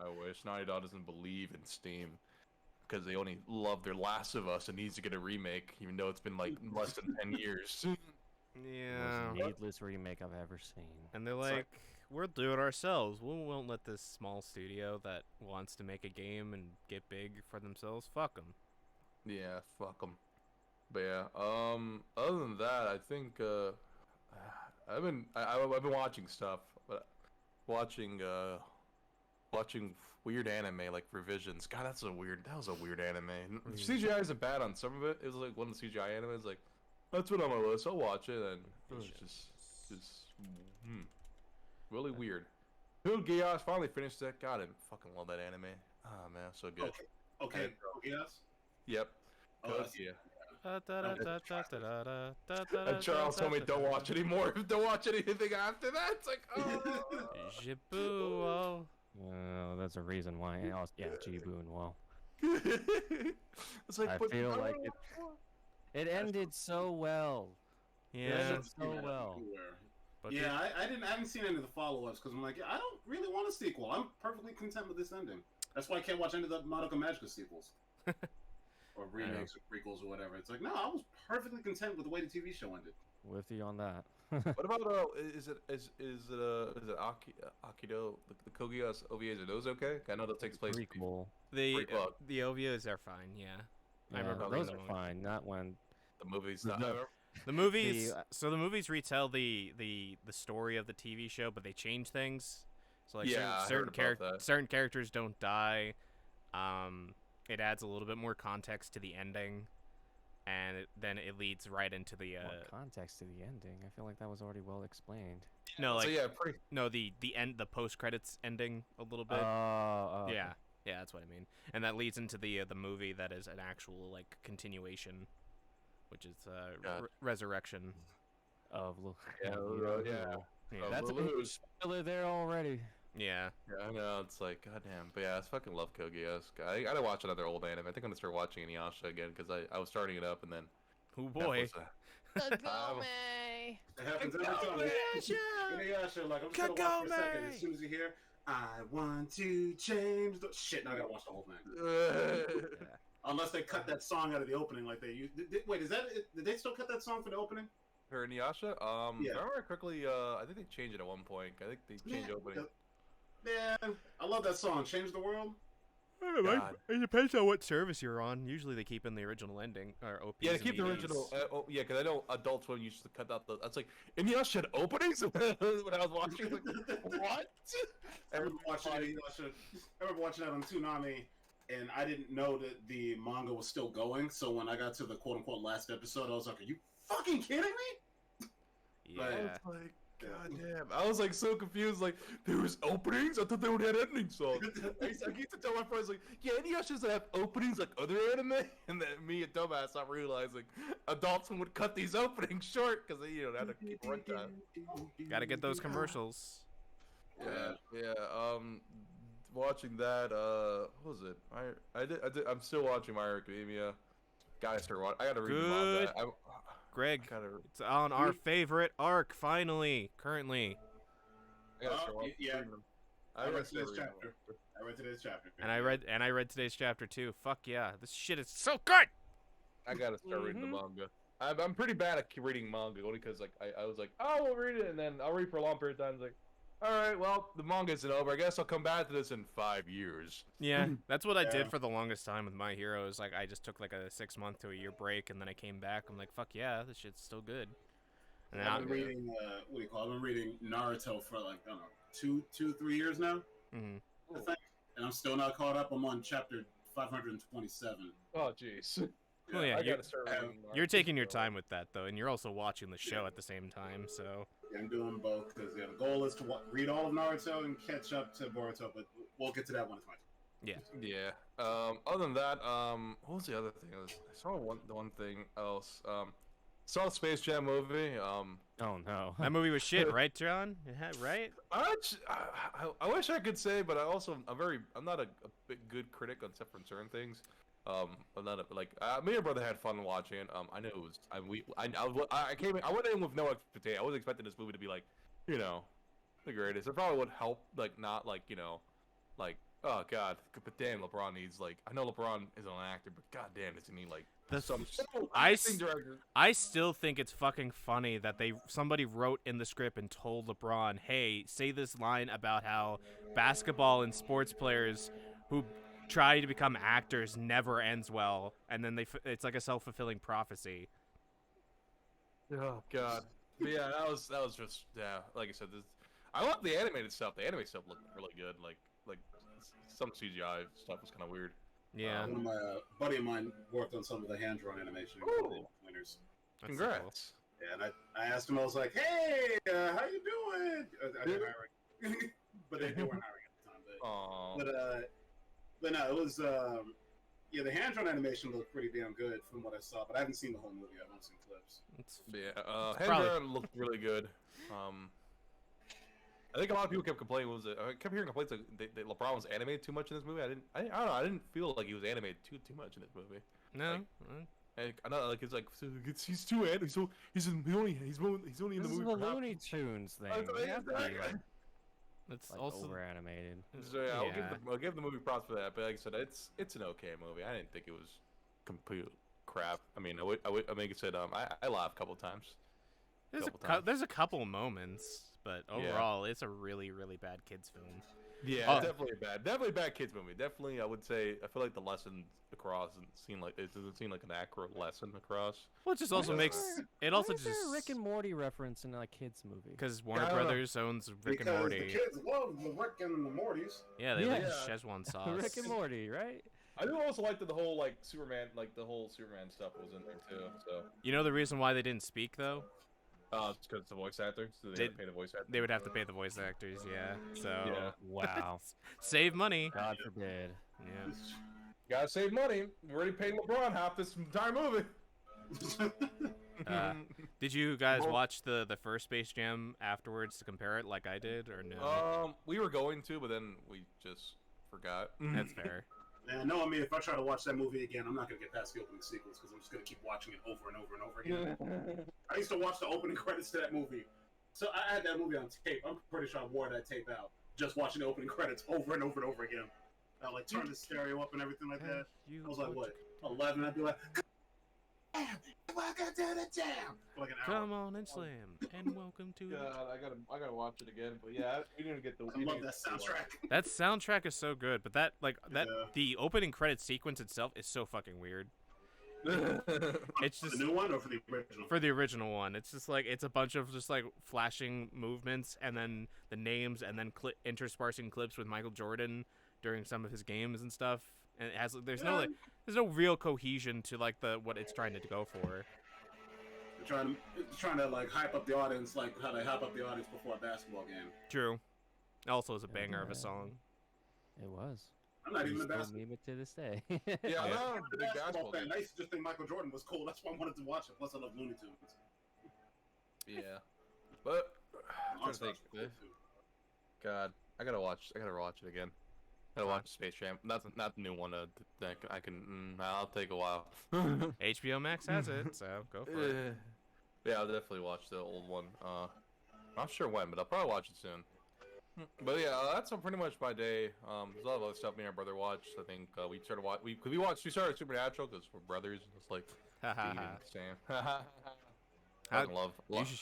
I wish. Naughty Dog doesn't believe in Steam because they only love their Last of Us and needs to get a remake, even though it's been like less than 10 years. Yeah. Most needless remake I've ever seen. And they're Sorry. like, we'll do it ourselves. We won't let this small studio that wants to make a game and get big for themselves. Fuck them. Yeah, fuck them. But yeah, other than that, I think I've been watching stuff, but watching weird anime like Revisions. God, that was a weird anime. CGI isn't bad on some of it. It was like one of the CGI animes. Like that's what on my list. I'll watch it, and it was just really weird. Dude, Geass finally finished that. God, I fucking love that anime. Oh man, so good. Okay, yes. Yep. Oh, Good, that's- yeah. And Charles told me don't watch anymore. Don't watch anything after that. It's like, oh. Jibu. Oh, that's a reason why. Yeah, Jibu and well. It's like, I but feel I like don't it- know. It ended so well. Yeah. ended so Yeah, well. everywhere. But Yeah, I haven't seen any of the follow-ups because I'm like, I don't really want a sequel. I'm perfectly content with this ending. That's why I can't watch any of the Madoka Magica sequels. Or remakes or prequels or whatever. It's like, no, I was perfectly content with the way the TV show ended. With you on that. What about Akido the Kogias OVAs? Are those okay? I know that takes place. Pretty cool. The Pretty cool. the OVAs are fine. Yeah, I Yeah, remember those reading are them. fine. Not when The movies. The- I remember- The movies. The, So the movies retell the story of the TV show, but they change things. So like Yeah, I heard about that. certain characters don't die. It adds a little bit more context to the ending, and then it leads right into the what context to the ending? I feel like that was already well explained. no, like so yeah, pretty. no the end, the post credits ending a little bit. Okay. Yeah, yeah, that's what I mean. And that leads into the movie that is an actual like continuation, which is God. Resurrection. Of Yeah, yeah. Yeah, That's a Lose. spoiler there already. yeah. Yeah, I know. It's like, goddamn. But yeah, I fucking love Kogias. I gotta watch another old anime. I think I'm gonna start watching Inuyasha again because I was starting it up and then. Oh that boy. was, It happens every time. Inuyasha, like, I'm just gonna watch for a second. As soon as you hear, I want to change the shit, now I gotta watch the whole thing. Unless they cut that song out of the opening, like they used. Wait, is that? Did they still cut that song for the opening? For Inuyasha, Yeah. if I remember quickly, I think they changed it at one point. I think they changed the opening. Man, I love that song. Change the world. God. It depends on what service you're on. Usually they keep in the original ending or OPs. Yeah, they and keep the EDs. original. Yeah, because I know Adult Swim used to cut out the. That's like Inuyasha had openings when I was watching. Like, what? I remember watching that on Toonami, and I didn't know that the manga was still going. So when I got to the quote unquote last episode, I was like, "Are you fucking kidding me?" Yeah. I was like, God damn. I was like so confused. Like, there was openings? I thought they would have endings. So I used to tell my friends, like, yeah, Inuyasha doesn't have openings like other anime. And then me, a dumbass, not realizing Adult Swim would cut these openings short because they, they had to keep runtime. Gotta get those commercials. Yeah. Watching that, what was it? I'm still watching My Hero Academia. Gotta start watching. I gotta read Good. the manga. Greg, Gotta, it's on our favorite arc finally, currently. I gotta start watching. yeah. I read gotta start today's reading chapter. I read today's chapter. And I read today's chapter too. Fuck yeah, this shit is so good. I gotta start reading the manga. I'm pretty bad at reading manga only because like I was like, oh, we'll read it and then I'll read for a long period of time. It's like, all right, well the manga isn't over. I guess I'll come back to this in 5 years. Yeah, that's what I Yeah. did for the longest time with My Hero. Is like I just took like a 6 month to a year break, and then I came back. I'm like, fuck yeah, this shit's still good. And then I've been reading what do you call it? I've been reading Naruto for like I don't know 3 years now. Mhm. I think, and I'm still not caught up. I'm on chapter 527. Oh jeez. Well, yeah, I you're- gotta start reading. You're Naruto, taking your so- time with that though, and you're also watching the show at the same time. So Yeah, I'm doing both because the goal is to read all of Naruto and catch up to Boruto, but we'll get to that when it's my turn. Yeah. Other than that, what was the other thing? I saw the one thing else. Saw the Space Jam movie. Oh no. that movie was shit, right, John? Yeah, right? I wish I could say, but I'm not a big good critic on except for certain things. I'm not me and my brother had fun watching it. I knew it was. I went in with no expectation. I wasn't expecting this movie to be like, the greatest. It probably would help, not oh god, but damn, LeBron needs I know LeBron isn't an actor, but god damn, does he need some acting director? I still think it's fucking funny that somebody wrote in the script and told LeBron, "Hey, say this line about how basketball and sports players who try to become actors never ends well," and then it's like a self-fulfilling prophecy. Oh god, but yeah, that was just like I said, I love the animated stuff. The animated stuff looked really good. Like some CGI stuff was kind of weird. Yeah. One of my buddy of mine worked on some of the hand-drawn animation. Ooh. Winners. That's Congrats. Yeah, and I asked him, I was like, "Hey, how you doing?" I didn't hire, but they weren't hiring at the time. Aww. But no, it was the hand-drawn animation looked pretty damn good from what I saw. But I haven't seen the whole movie. I've only seen clips. Hand probably- drawn looked really good. I think a lot of people kept complaining. I kept hearing complaints that LeBron was animated too much in this movie. I don't know. I didn't feel like he was animated too much in this movie. No. I know, he's too animated. He's only in This the is movie. the for half- Looney Tunes thing. That's They have to be, exactly. It's like, also over animated. So yeah, Yeah. I'll give the movie props for that. But like I said, it's an okay movie. I didn't think it was complete crap. I mean, I like I said, I laughed a couple times. times. There's a couple moments, but Yeah. overall, it's a really, really bad kids film. Yeah, Oh. definitely a bad kids movie. Definitely, I would say I feel like the lesson across doesn't seem like an accurate lesson across. Well, it just also Yeah. makes it also Why is there a just Rick and Morty reference in a kids movie? because Warner I don't know. Brothers owns Rick and because Morty. the kids love the Rick and the Mortys. Yeah, they like Yeah. Szechuan sauce. Rick and Morty, right? I do also like that the whole Superman, the whole Superman stuff was in there too. So, You know the reason why they didn't speak though? it's because the voice actor, so they had to pay the voice actor. They would have to pay the voice actors, yeah. So Yeah. Wow. save money. God forbid. Yeah. Gotta save money. We already paid LeBron half this entire movie. Did you guys watch the first Space Jam afterwards to compare it like I did, or no? We were going to, but then we just forgot. That's fair. And knowing me, if I try to watch that movie again, I'm not gonna get past the opening sequence because I'm just gonna keep watching it over and over and over again. I used to watch the opening credits to that movie, so I had that movie on tape. I'm pretty sure I wore that tape out just watching the opening credits over and over and over again. I like turn the stereo up and everything like that. I was like, what, 11? I'd be like, welcome to the jam. For like an hour. Come on and slam, and welcome to. God, I gotta watch it again. But yeah, we didn't get the. I love that soundtrack. That soundtrack is so good, but Yeah. the opening credit sequence itself is so fucking weird. It's For just the new one or for the original? for the original one. It's just like it's a bunch of just like flashing movements and then the names and then interspersing clips with Michael Jordan during some of his games and stuff. And it has there's no real cohesion to like what it's trying to go for. Trying to like hype up the audience, like how they hype up the audience before a basketball game. True. Also, is a banger of a song. It was. I'm not We even a still basketball. meme it to this day. Yeah, I'm not a big Basketball basketball fan. fan. I used to just think Michael Jordan was cool. That's why I wanted to watch it. Plus, I love Looney Tunes. Yeah, but I'm trying to think. Monsters were cool, too. God, I gotta watch it again. Gotta watch Space Jam. Not the new one. I can. I'll take a while. HBO Max has it, so go for it. Yeah, I'll definitely watch the old one. Not sure when, but I'll probably watch it soon. But yeah, that's pretty much my day. There's a lot of other stuff me and our brother watched. I think we started we started Supernatural because we're brothers. It's like being the same. I love.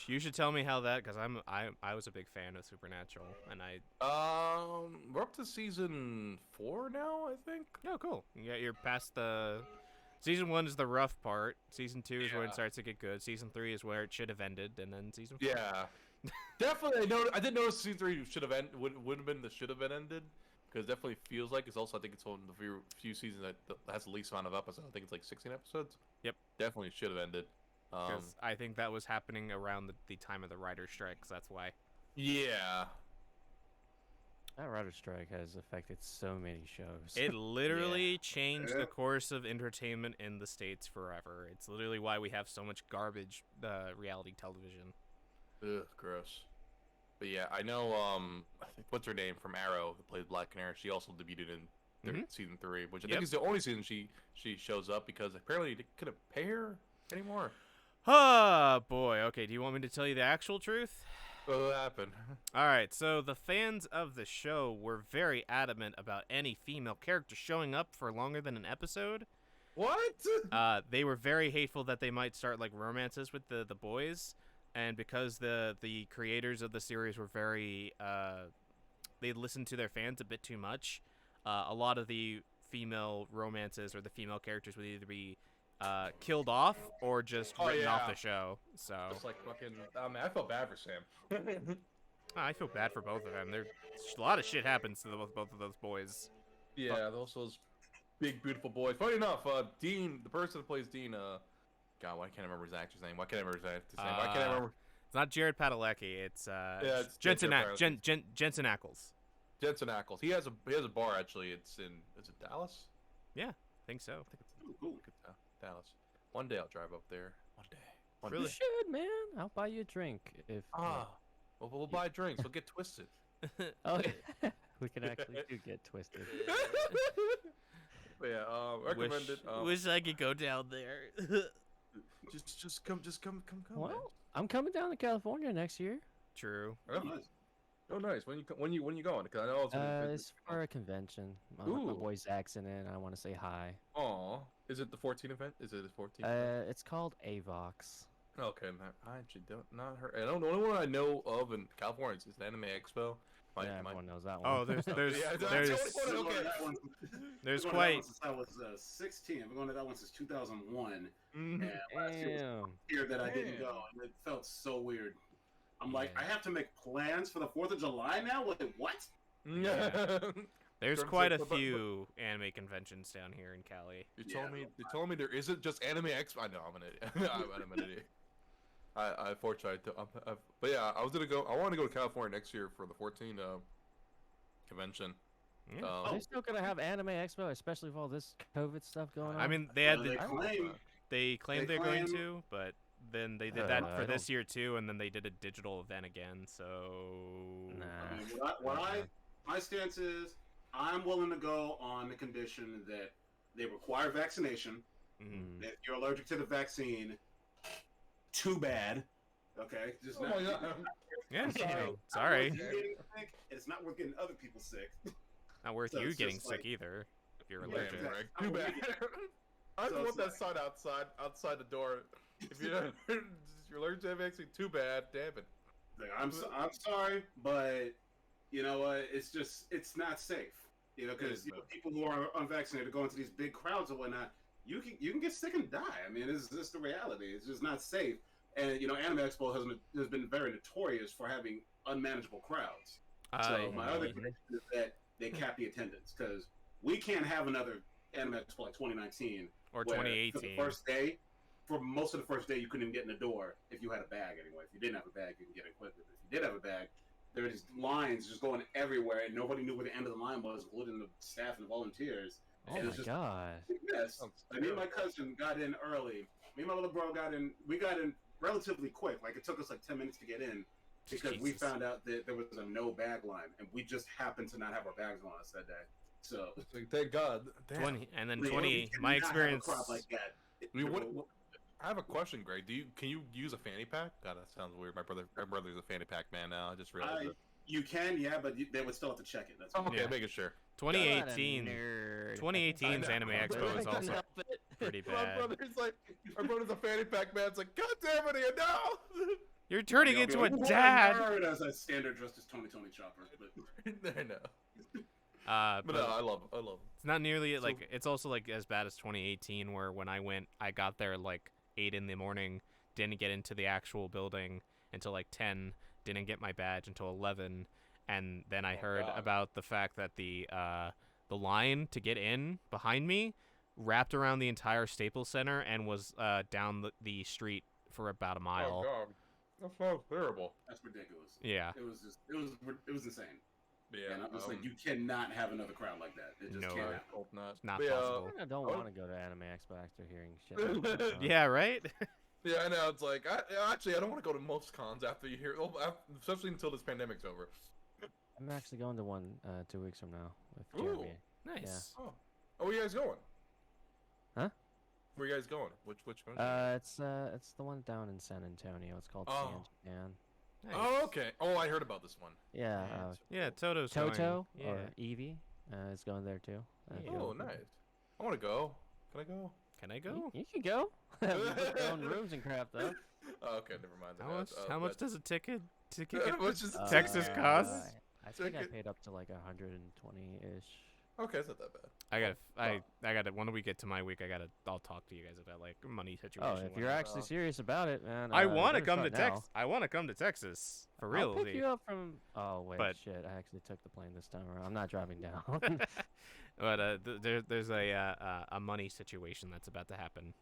You should tell me how that because I was a big fan of Supernatural and I. We're up to season 4 now, I think. Oh, cool. Yeah, you're past the. Season 1 is the rough part. Season 2 is when it starts to get good. Season 3 is where it should have ended, and then season 4. Yeah, definitely. I did notice season 3 should have would have been the should have been ended because it definitely feels like it's also I think it's one of the few seasons that has the least amount of episodes. I think it's like 16 episodes. Yep. Definitely should have ended. Because I think that was happening around the time of the writer's strike, so that's why. Yeah. That writer's strike has affected so many shows. It literally changed the course of entertainment in the States forever. It's literally why we have so much garbage reality television. Ugh, gross. But yeah, I know. I think what's her name from Arrow who played Black Canary. She also debuted in season 3, which I think is the only season she shows up because apparently they couldn't pay her anymore. Oh, boy. Okay, do you want me to tell you the actual truth? What happened? All right, so the fans of the show were very adamant about any female character showing up for longer than an episode. What? They were very hateful that they might start like romances with the boys, and because the creators of the series were very they listened to their fans a bit too much. A lot of the female romances or the female characters would either be killed off or just written off the show. So It's like fucking. I felt bad for Sam. I feel bad for both of them. A lot of shit happens to both of those boys. Yeah, those big beautiful boys. Funny enough, Dean, the person that plays Dean, God, why can't I remember his actor's name? Why can't I remember his actor's name? Why can't I remember? It's not Jared Padalecki. It's it's Jensen Jared Padalecki. Jensen Ackles. Jensen Ackles. He has a bar actually. Is it Dallas? Yeah, I think so. I think it's Dallas. One day I'll drive up there. One You day. should, man. I'll buy you a drink if. Well, we'll buy drinks. We'll get twisted. Oh, we can actually do get twisted. But yeah, recommend it. Wish I could go down there. Just come. Man. Well, I'm coming down to California next year. True. Oh, nice. Oh, nice. When you going? Because I know It's for a convention. My boy Zach's in it, and I want to say hi. Aw. Is it the 14 event? Is it the 14? It's called Avox. Okay, I actually don't not heard. I don't. The only one I know of in California is Anime Expo. Yeah, everyone knows that one. Oh, there's Yeah, that's there's the only one. We've been going to Okay. that one. there's We've been going to that one quite since I was 16. I've been going to that one since 2001. Mhm. And last year was Damn. the year that I didn't Damn. go, and it felt so weird. I'm like, Yeah. I have to make plans for the 4th of July now? Wait, what? there's Terms quite of- a but- few anime conventions down here in Cali. You Yeah, told me there isn't just Anime Expo. I know I'm an idiot. I'm an idiot. I fortunately, but yeah, I was gonna go. I want to go to California next year for the 14 convention. Yeah. Are they still gonna have Anime Expo, especially with all this COVID stuff going on? I mean, they Yeah, had they the, claim. they claimed they they're going claim- to, but then they did that I for this don't- year too, and then they did a digital event again. So Nah. I mean, my stance is, I'm willing to go on the condition that they require vaccination. mhm. If you're allergic to the vaccine, too bad. Okay, just Oh not. my God. yeah, I'm sorry. no, sorry, Not worth you getting sick, and it's not worth getting other people sick. not worth So you it's getting just sick like- either if you're Yeah, allergic. exactly. Too bad. I So want it's that like- sign outside the door. If you're allergic to vaccine, too bad. Damn it. Like, I'm sorry, but you know what? It's not safe. You know, It because is, you know, though. people who are unvaccinated go into these big crowds or whatnot. You can get sick and die. I mean, it's just the reality. It's just not safe. And you know, Anime Expo has been very notorious for having unmanageable crowds. So my other prediction is that they cap the attendance because we can't have another Anime Expo like 2019 or where 2018. For the first day, for most of the first day, you couldn't even get in the door if you had a bag anyway. If you didn't have a bag, you can get in quickly. But if you did have a bag, there were these lines just going everywhere, and nobody knew where the end of the line was, including the staff and the volunteers. Oh And my it's just- god. Yes. Sounds Me and my terrible. cousin got in early. Me and my little bro got in. We got in relatively quick. Like it took us like 10 minutes to get in because we Jesus. found out that there was a no bag line, and we just happened to not have our bags on us that day. So Like, thank God. Damn. 20 and then we 20. cannot My have a experience. crowd like that. I mean, I have a question, Greg. Can you use a fanny pack? God, that sounds weird. My brother's a fanny pack man now. I just realized it. You can, yeah, but they would still have to check it. That's Oh, okay, Yeah. making sure. 2018. What a nerd. 2018's I know. Anime I Expo is couldn't also help it. pretty My bad. brother's like, my brother's a fanny pack man. It's like, God damn it, Ian, no! You're turning I'll be into like, a "What dad. nerd," as a standard dressed as Tony Chopper. But I know. But But no, I love him. it's not nearly So- like it's also like as bad as 2018, where when I went, I got there like 8 in the morning, didn't get into the actual building until like 10, didn't get my badge until 11, and then I Oh, heard God. about the fact that the line to get in behind me wrapped around the entire Staples Center and was down the street for about a Oh, mile. God. That sounds terrible. that's ridiculous. Yeah. It was insane. Yeah, And I'm just like, you cannot have another crowd like that. It just No. can't I happen. hope not. Not But, possible. I don't Oh. want to go to Anime Expo after hearing shit. Like that, so. Yeah, right? Yeah, I know. It's like, actually, I don't want to go to most cons after you hear, especially until this pandemic's over. I'm actually going to one 2 weeks from now with Ooh. Jeremy. Nice. Oh, where you guys going? Huh? Where you guys going? Which country? It's the one down in San Antonio. It's called Oh. San Japan. Nice. Oh, okay. Oh, I heard about this one. Yeah, Yeah, Toto's going. Toto Yeah. or Evie is going there too. if you Oh, want to. nice. I want to go. Can I go? Can I You, go? you can go. We book our own rooms and crap though. Oh, okay, never mind. How much? How much does a ticket How much is Texas ticket? costs? I think I Ticket. paid up to like 120-ish. Okay, it's not that bad. I gotta. When we get to my week, I'll talk to you guys about like money situation. Oh, if you're whatnot. actually serious about it, man. I you want to better come to start now. Texas. I want to come to Texas for real. I'll pick you up from. Oh wait, But- shit! I actually took the plane this time around. I'm not driving down. But there's a money situation that's about to happen.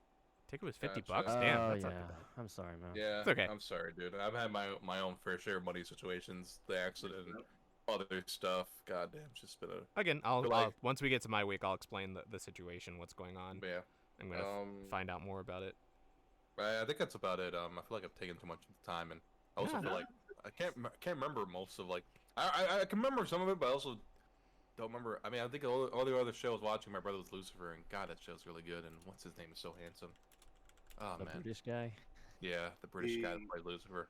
Ticket was $50. Gotcha. Damn, oh that's yeah. not too bad. I'm sorry, man. Yeah, It's okay. I'm sorry, dude. I've had my own fair share of money situations, the accident, and other stuff. God damn, it's just been a. Again, But, like- once we get to my week, I'll explain the situation, what's going on. Yeah. I'm gonna find out more about it. I think that's about it. I feel like I've taken too much time, and I also Yeah. feel like I can't remember most of like I can remember some of it, but I also don't remember. I mean, I think all the other shows watching my brother was Lucifer, and God, that show's really good. And what's his name is so handsome. Oh The man, British guy. yeah, the British guy The- that played Lucifer.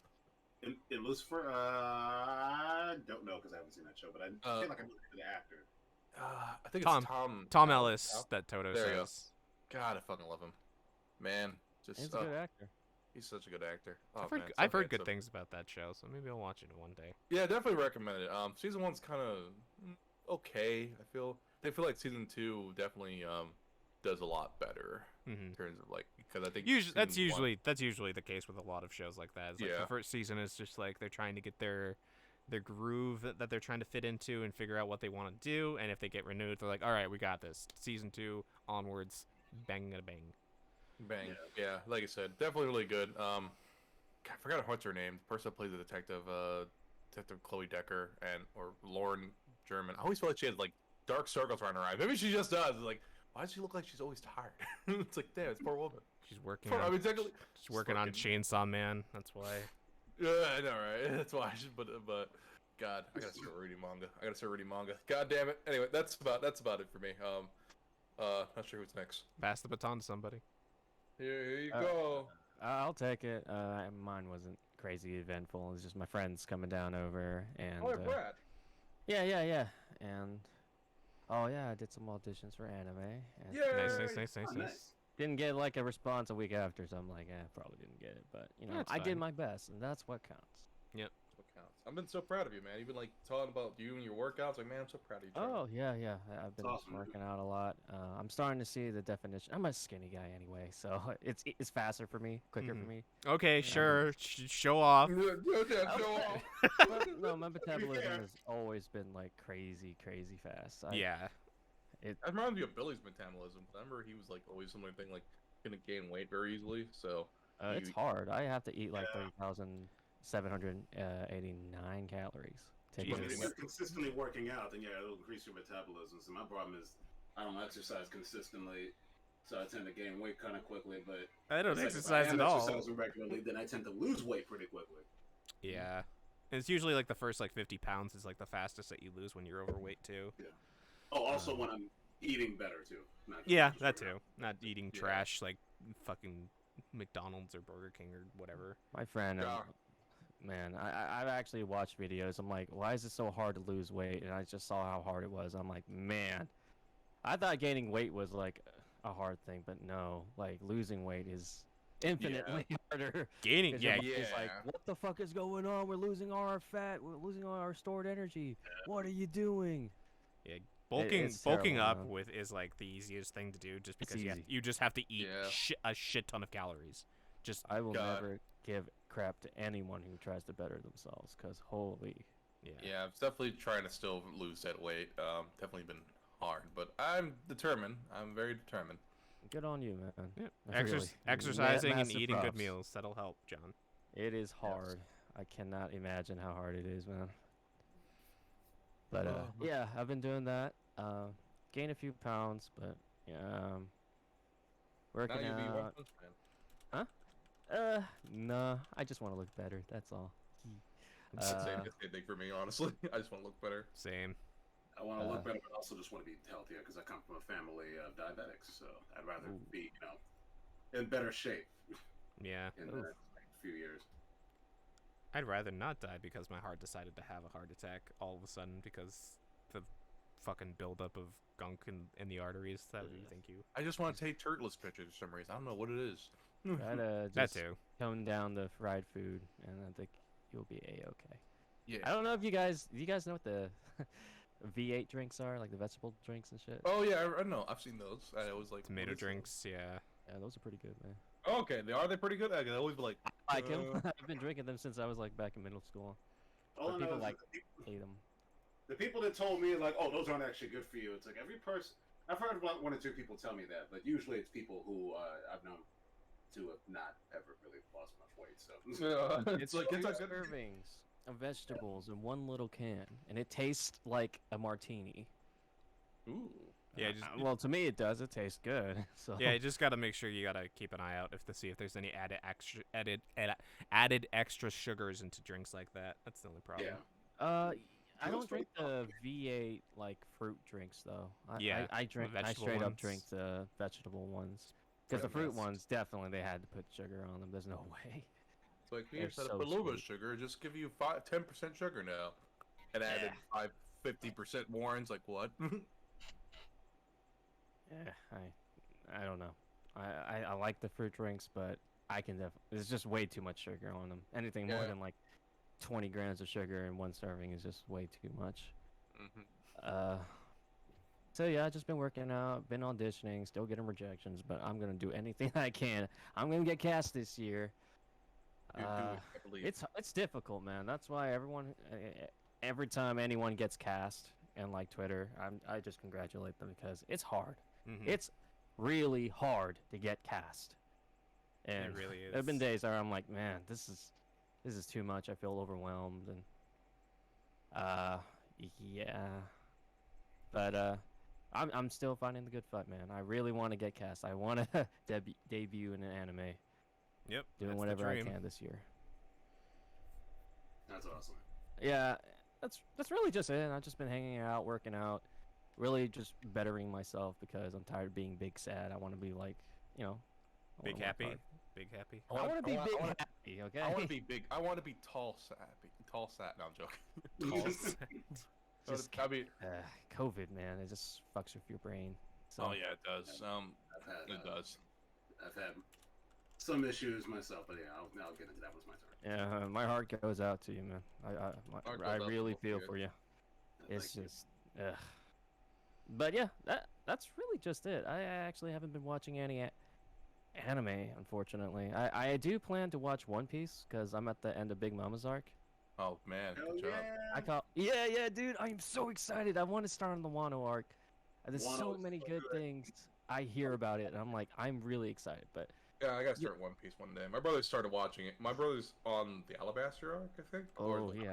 In Lucifer, I don't know because I haven't seen that show, but I feel like I know the actor. I think Tom. it's Tom. Tom Ellis, that Toto There you go. says. God, I fucking love him, man. Just He's a good actor. He's such a good actor. Oh, I've heard, man, so I've heard good handsome. things about that show, so maybe I'll watch it one day. Yeah, definitely recommend it. Season 1's kind of okay. I feel like season 2 definitely does a lot better in terms of like because I think Usually, that's season one- usually the case with a lot of shows like that. It's like Yeah. the first season is just like they're trying to get their groove that they're trying to fit into and figure out what they want to do, and if they get renewed, they're like, all right, we got this. Season 2 onwards, bang a bang. bang. Yeah, like I said, definitely really good. God, I forgot what's her name. The person that plays the detective, Detective Chloe Decker or Lauren German. I always feel like she has like dark circles around her eyes. Maybe she just does. It's like, why does she look like she's always tired? It's like, damn, it's poor woman. She's working Poor, on I mean, technically, she's working on Chainsaw Man. That's why. yeah, I know, right? That's why. But God, I gotta start reading manga. God damn it. Anyway, that's about it for me. Not sure who's next. Pass the baton to somebody. Here you go. I'll take it. Mine wasn't crazy eventful. It was just my friends coming down over, and Oh, Brad. yeah, and oh yeah, I did some auditions for anime. And Yeah. Nice. Didn't get like a response a week after, so I'm like, probably didn't get it. But you know, That's I did fine. my best, and that's what counts. Yep. That's what counts. I've been so proud of you, man. You've been like talking about you and your workouts. Like, man, I'm so proud of you. Trevor. Oh yeah. I've been awesome. working out a lot. I'm starting to see the definition. I'm a skinny guy anyway, so it's faster for me, quicker for me. Okay, sure. Show off. Yeah, show off. No, my metabolism has always been like crazy fast. Yeah. That reminds me of Billy's metabolism. I remember he was like always something like gonna gain weight very easily. So It's hard. I have to eat like 30,789 calories. But Jesus. if you're consistently working out, then yeah, it'll increase your metabolism. So my problem is I don't exercise consistently, so I tend to gain weight kind of quickly. But I don't it's like exercise if I am at all. exercising regularly, then I tend to lose weight pretty quickly. Yeah. And it's usually like the first like 50 pounds is like the fastest that you lose when you're overweight too. Yeah. Oh, also when I'm eating better too. Not just- Yeah, just that working too. Not eating Yeah. trash like fucking McDonald's or Burger King or whatever. My friend, Yeah. man, I've actually watched videos. I'm like, why is it so hard to lose weight? And I just saw how hard it was. I'm like, man, I thought gaining weight was like a hard thing, but no, like losing weight is infinitely harder. Gaining, 'Cause your yeah, body's like, Yeah. what the fuck is going on? We're losing all our fat. We're losing all our stored energy. What are you doing? bulking it's bulking terrible, up man. with is like the easiest thing to do, just It's because easy. you just have to eat Yeah. a shit ton of calories. Just I will God. never give crap to anyone who tries to better themselves, because holy. Yeah, I'm definitely trying to still lose that weight. Definitely been hard, but I'm determined. I'm very determined. Good on you, man. yeah. Really. Exercising and Massive eating good props. meals, that'll help, John. It is hard. I cannot imagine how hard it is, man. But yeah, I've been doing that. Gained a few pounds, but yeah, Now working you'll be One out. Punch Man. No, I just want to look better. That's all. Same thing for me, honestly. I just want to look better. Same. I want to look better, but also just want to be healthier because I come from a family of diabetics. So I'd rather be, in better shape Yeah. in the next few years. I'd rather not die because my heart decided to have a heart attack all of a sudden because the fucking buildup of gunk in the arteries. That would thank you. I just want to take turtless pictures for some reason. I don't know what it is. Gotta That just too. tone down the fried food, and I think you'll be a-okay. Yeah. I don't know if you guys know what the V8 drinks are, like the vegetable drinks and shit. Oh yeah, I know. I've seen those. I always like Tomato what is it? drinks, yeah. Yeah, those are pretty good, man. Okay, they pretty good. I always be like, I like them. Uh, I've been drinking them since I was like back in middle school. All I But know people is like that hate them. the people that told me like, oh, those aren't actually good for you. It's like every person. I've heard about one or two people tell me that, but usually it's people who I've known to have not ever really lost much weight. So It's like two it's like servings of vegetables in one little can, and it tastes like a martini. Ooh. Yeah, just Well, to me it does. It tastes good. So yeah, you just gotta make sure you gotta keep an eye out to see if there's any added extra sugars into drinks like that. That's the only problem. yeah. I Looks don't drink pretty the V8 like fruit drinks though. Yeah, I the drink. I vegetable straight up ones. drink the vegetable ones. Because Yeah, the fruit that's- ones definitely they had to put sugar on them. There's no way. It's like we They're instead so of put a little bit of sweet. sugar, just give you 10% sugar now, and added 50% more. And it's like what? Yeah, I don't know. I like the fruit drinks, but I can there's just way too much sugar on them. Anything more Yeah. than like 20 grams of sugar in one serving is just way too much. Mhm. So yeah, I've just been working out, been auditioning, still getting rejections, but I'm gonna do anything I can. I'm gonna get cast this year. You do it, I believe. It's difficult, man. That's why every time anyone gets cast and like Twitter, I just congratulate them because it's hard. Mhm. It's really hard to get cast. And It really is. there've been days where I'm like, man, this is too much. I feel overwhelmed and yeah. But I'm still finding the good fight, man. I really want to get cast. I want to debut in an anime. Yep. Doing that's whatever the I dream. can this year. That's awesome. Yeah, that's really just it. I've just been hanging out, working out, really just bettering myself because I'm tired of being big sad. I want to be like, I wanna Big work happy. hard. Big happy. I want to be big wanna- happy, okay? I want to be big. I want to be tall, sappy. Tall, sat. No, I'm joking. Tall Just- I mean, COVID, man, it just fucks with your brain. So, oh yeah, it does. I've It does. had some issues myself, but yeah, I'll get into that when it's my turn. Yeah, my heart goes out to you, man. Heart I goes out really to both of feel you. for you. Thank It's you. just, ugh. But yeah, that's really just it. I actually haven't been watching any anime, unfortunately. I do plan to watch One Piece because I'm at the end of Big Mama's arc. Oh man, Hell good job. yeah! Yeah, dude. I'm so excited. I want to start on the Wano arc. There's so Wano is many so good good. things I hear about it, and I'm like, I'm really excited. But Yeah, I gotta start One Piece one day. My brother started watching it. My brother's on the Alabaster arc, I think. oh, he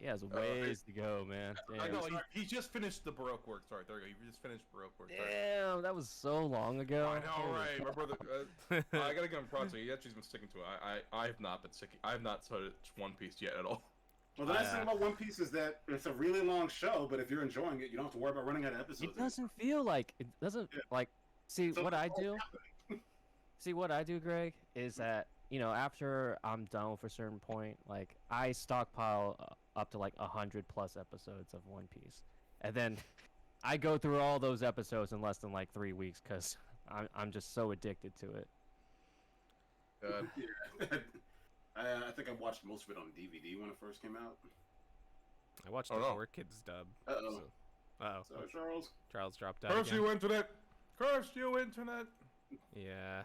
has ways to go, man. I Damn. know. He just finished the Baroque work. Sorry, there you go. He just finished Baroque work. Sorry. Damn, that was so long ago. I know, Holy right? cow. My brother. I gotta give him props. He actually's been sticking to it. I have not been sticking. I have not started One Piece yet at all. Well, the nice thing about One Piece is that it's a really long show, but if you're enjoying it, you don't have to worry about running out of episodes. It doesn't feel like it doesn't Yeah. like. See So what I it's do. See what I do, Greg, is that after I'm done with a certain point, like I stockpile up to like 100+ episodes of One Piece, and then I go through all those episodes in less than like 3 weeks because I'm just so addicted to it. Yeah. I think I watched most of it on DVD when it first came out. I watched Oh, the no. 4Kids dub. Uh-oh. Oh, Sorry, Charles. Charles dropped out Curse again. you, internet! Curse you, internet! Yeah.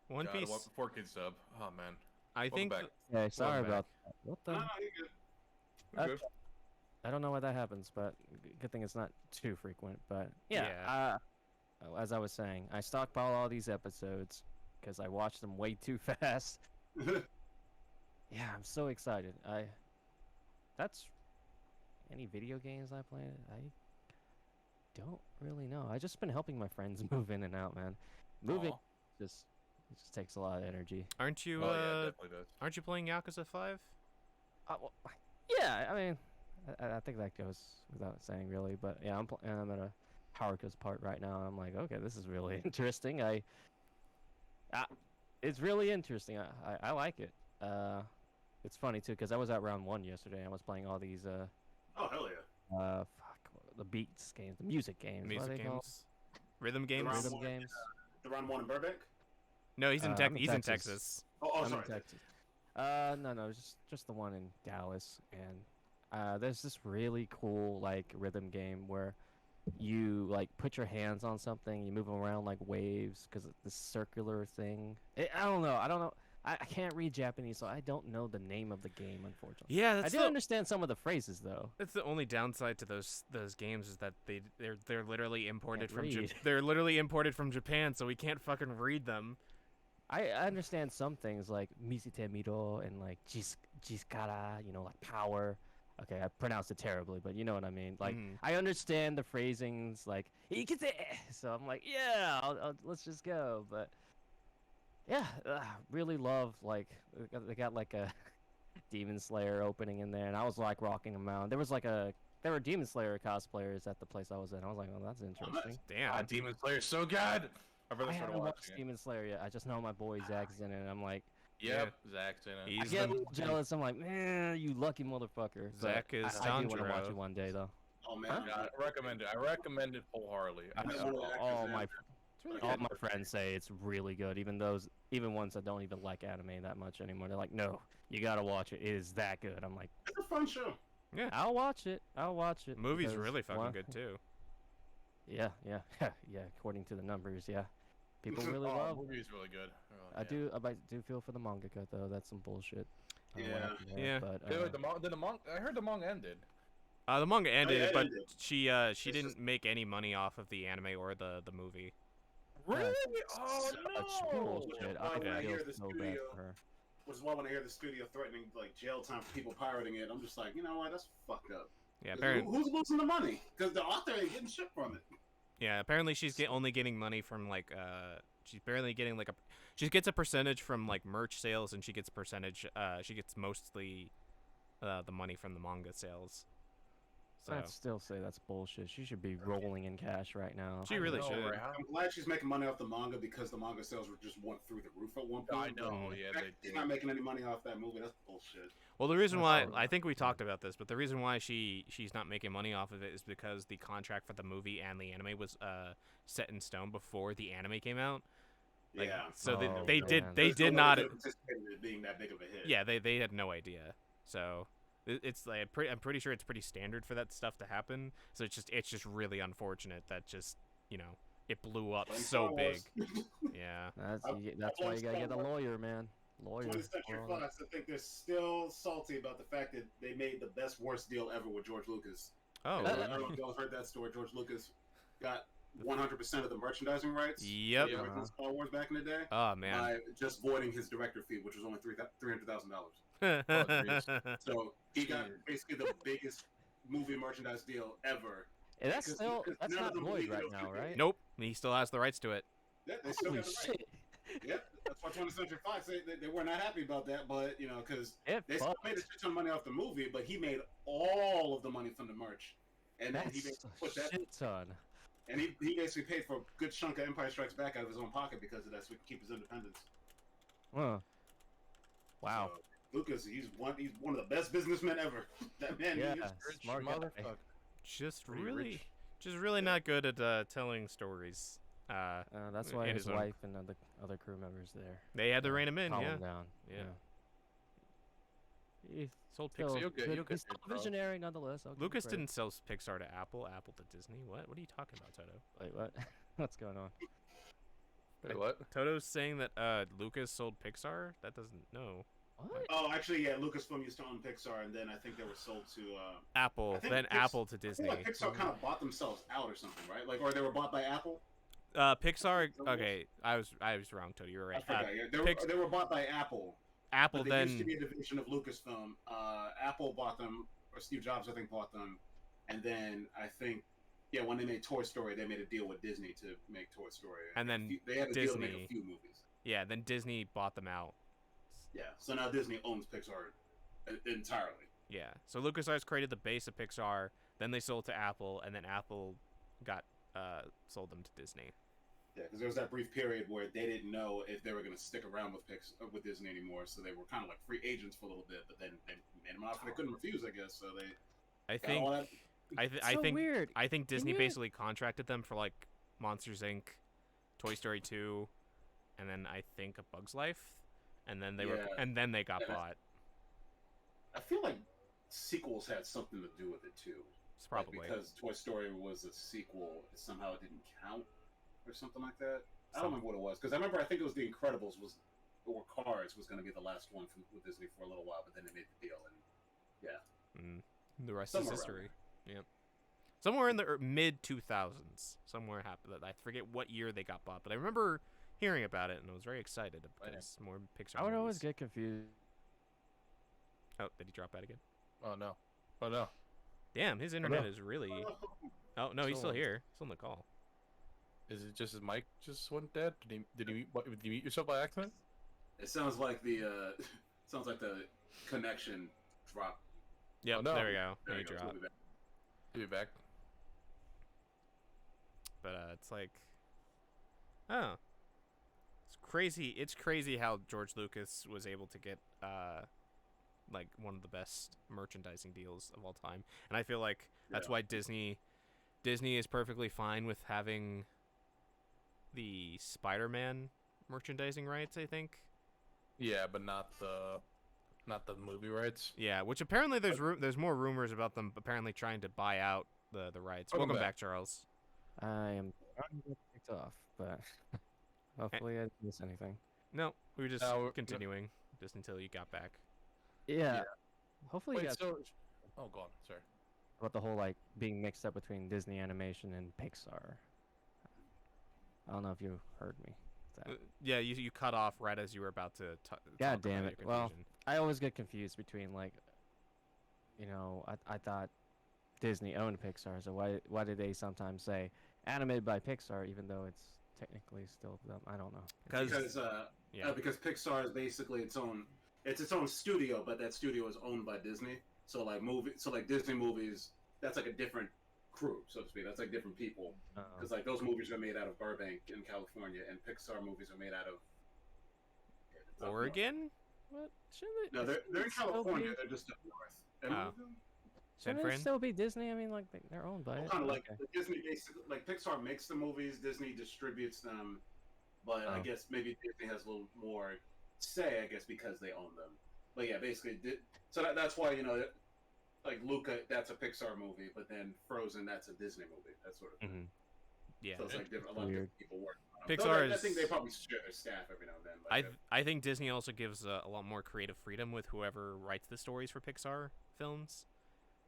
One God, Piece. what, 4 Kids sub. Oh man. I Welcome think. back. Yeah, sorry back. about that. What the? No, you're good. We're good. I don't know why that happens, but good thing it's not too frequent. But yeah, Yeah. as I was saying, I stockpile all these episodes because I watch them way too fast. Yeah, I'm so excited. That's any video games I play. I don't really know. I just been helping my friends move in and out, man. Moving Aw. it just takes a lot of energy. Aren't you? Oh yeah, it definitely does. Aren't you playing Yakuza 5? Well, yeah, I mean, I think that goes without saying, really. But yeah, I'm at a Haruka's part right now. I'm like, okay, this is really interesting. It's really interesting. I like it. It's funny too because I was at round 1 yesterday. I was playing all these Oh, hell yeah. the beats games, the music games. What are Music they called? games. Rhythm games. Round Rhythm one, games. The round 1 in Burbank? No, he's in I'm in He's in Texas. Texas. Oh, I'm in sorry. Texas. No, just the one in Dallas, and there's this really cool like rhythm game where you like put your hands on something, you move them around like waves because it's this circular thing. I don't know. I can't read Japanese, so I don't know the name of the game, unfortunately. Yeah, I that's did understand some of the phrases though. That's the only downside to those games is that they're literally imported from read. they're literally imported from Japan, so we can't fucking read them. I understand some things like Misite Miro and like Jiskara, like power. Okay, I pronounced it terribly, but you know what I mean. Like, Mhm. I understand the phrasings, like, Ikite! So I'm like, yeah, let's just go. But, yeah, really love, like, they got like a Demon Slayer opening in there, and I was like rocking them out. There were Demon Slayer cosplayers at the place I was in. I was like, oh, that's interesting. Damn. God, Demon Slayer's so good. My brother I started haven't watched watching it. Demon Slayer yet. I just know my boy Zach's in it, and I'm like, Yep, Zach's in it. I He's get a the- little jealous. I'm like, man, you lucky motherfucker. But Zach is I do want to watch Tanjiro. it one day, though. Oh, man. Huh? Yeah, I recommend it. I recommend it wholeheartedly. I know It's one of so the awesome. actors Oh in my, it. It's really All good. my friends say it's really good, even ones that don't even like anime that much anymore. They're like, no, you gotta watch it. It is that good. I'm like, It's a fun show. I'll watch it. I'll watch it. Movie's because, really fucking one, good too. Yeah, yeah. According to the numbers, yeah, people really Oh, love. the movie is really good. Oh, I do feel for the mangaka though. That's some bullshit. I don't know what Yeah. happened there, Yeah. But I heard the manga ended. The manga ended, yeah, it but ended. she It's didn't just- make any money off of the anime or the movie. Really? Oh such no! bullshit. Why I when I feel hear the so bad studio, for her. which is why when I hear the studio threatening like jail time for people pirating it, I'm just like, you know what? That's fucked up. Yeah, 'Cause apparently. who's losing the money? Because the author ain't getting shit from it. Yeah, apparently she's only getting money from like she's barely getting like she gets a percentage from like merch sales, and she gets she gets mostly the money from the manga sales. So I'd still say that's bullshit. She should be rolling in cash right now. she really I know, should. right? I'm glad she's making money off the manga because the manga sales were just went through the roof at one point. I know. but Yeah, the fact they she's did. not making any money off that movie. That's bullshit. Well, the reason That's why all I think we right. talked about this, but the reason why she's not making money off of it is because the contract for the movie and the anime was set in stone before the anime came out. Like, Yeah. So Oh, they did man. they There's no did way not. they could've anticipated it being that big of a hit. Yeah, they had no idea. So it's like I'm pretty sure it's pretty standard for that stuff to happen. So it's just really unfortunate that just it blew up Blame so Star big. Wars. Yeah. That's I- that's I why blame you gotta get a Star Wars. lawyer, man. Lawyer. 20th Century Well, Fox, I think they're still salty about the fact that they made the best worst deal ever with George Lucas. Oh. And I don't know if y'all heard that story. George Lucas got 100% of the merchandising rights. Yep. For the original Star Wars back in the day. Oh man. By just voiding his director fee, which was only $300,000. So he got basically the biggest movie merchandise deal ever. and that's Because- still because that's none not of them void believe right it. now, right? Nope. He still has the rights to it. Yeah, they still Holy got the right. shit! Yep, that's why 20th Century Fox they were not happy about that, but because It they still fucked. made a shit ton of money off the movie, but he made all of the money from the merch, and then he That's basically a put that, shit ton. and he basically paid for a good chunk of Empire Strikes Back out of his own pocket because of that, so he could keep his independence. Huh. Wow. So, Lucas, he's one of the best businessmen ever. That man, Yeah. he is, Rich Smart guy. motherfucker. Just Pretty really, rich. just really not good at telling stories. That's why in his his own- wife and other crew members there. They had to rein him in. calm Yeah. him down. Yeah. He's Sold still Pixar. You'll get- good- you'll get he's still it, bro. visionary nonetheless. I'll give him Lucas credit. didn't sell Pixar to Apple. Apple to Disney. What? What are you talking about, Toto? Wait, what? What's going on? Wait, what? Toto's saying that Lucas sold Pixar. That doesn't no. What? oh, actually, yeah, Lucasfilm used to own Pixar, and then I think they were sold to. Apple, I think then Apple to I feel Disney. like Pixar kind of bought themselves out or something, right? Like, or they were bought by Apple. Pixar. Okay, I was wrong, Toto. You were I right. forgot. Yeah, Pix- they were bought by Apple. Apple But they used to then. be a division of Lucasfilm. Apple bought them, or Steve Jobs, I think, bought them, and then I think, yeah, when they made Toy Story, they made a deal with Disney to make Toy Story. And then they had a deal to make Disney- a few movies. Yeah, then Disney bought them out. Yeah, so now Disney owns Pixar entirely. Yeah. So LucasArts created the base of Pixar, then they sold to Apple, and then Apple got sold them to Disney. Yeah, because there was that brief period where they didn't know if they were going to stick around with Disney anymore, so they were kind of like free agents for a little bit. But then they made them an offer they couldn't refuse, I guess. So they I got think all that. I So think weird. I think Disney you- basically contracted them for like Monsters Inc., Toy Story 2, and then I think A Bug's Life, and then they Yeah. they got Yeah. bought. I feel like sequels had something to do with it too. It's Like, probably because Toy Story was a sequel, somehow it didn't count or something like that. I Some- don't remember what it was because I think it was The Incredibles or Cars was going to be the last one with Disney for a little while, but then they made the deal and the rest somewhere is around history. Yep. Somewhere in the mid 2000s, somewhere happened. I forget what year they got bought, but I remember hearing about it and I was very excited because more Pixar. I would always movies. get confused. Oh, did he drop out again? Oh no. Oh no. Damn, his internet is really. Oh no, he's still So- here. Still on the call. Is it just his mic just went dead? Did you mute yourself by accident? it sounds like the connection dropped. Yep, Oh, no. there we go. There He you go, dropped. totally back. He'll be back. But it's like, oh, it's crazy. It's crazy how George Lucas was able to get like one of the best merchandising deals of all time, and I feel like that's Yeah. why Disney is perfectly fine with having the Spider-Man merchandising rights, I think. Yeah, but not the movie rights. Yeah, which apparently there's more rumors about them apparently trying to buy out the rights. Welcome Welcome back. back, Charles. I am trying to get kicked off, but hopefully I didn't miss anything. No, we were just No, we're- continuing just until you got back. Yeah. Hopefully you Wait, guys so oh, go on. Sorry. about the whole like being mixed up between Disney Animation and Pixar. I don't know if you heard me. with that. Yeah, you cut off right as you were about to talk God about damn your it. Well, confusion. I always get confused between like, I thought Disney owned Pixar, so why did they sometimes say animated by Pixar even though it's technically still them? I don't know. Because Pixar is basically its own studio, but that studio is owned by Disney. So like Disney movies, that's like a different crew, so to speak. That's like different people. Because like those movies are made out of Burbank in California, and Pixar movies are made out of Oregon? What? Shouldn't No, they're in still California. be- They're just up north. Oh. San Shouldn't it Fran? still be Disney? I mean, like they're owned by it. Kind of like Okay. Disney, basically, like Pixar makes the movies, Disney distributes them, but I Oh. guess maybe Disney has a little more say, I guess, because they own them. But yeah, basically, so that's why like Luca, that's a Pixar movie, but then Frozen, that's a Disney movie. That sort of thing. Mhm. Yeah. So it's like a lot of Weird. different people work on them. Pixar I is- think they probably share their staff every now and then. Like I think Disney also gives a lot more creative freedom with whoever writes the stories for Pixar films.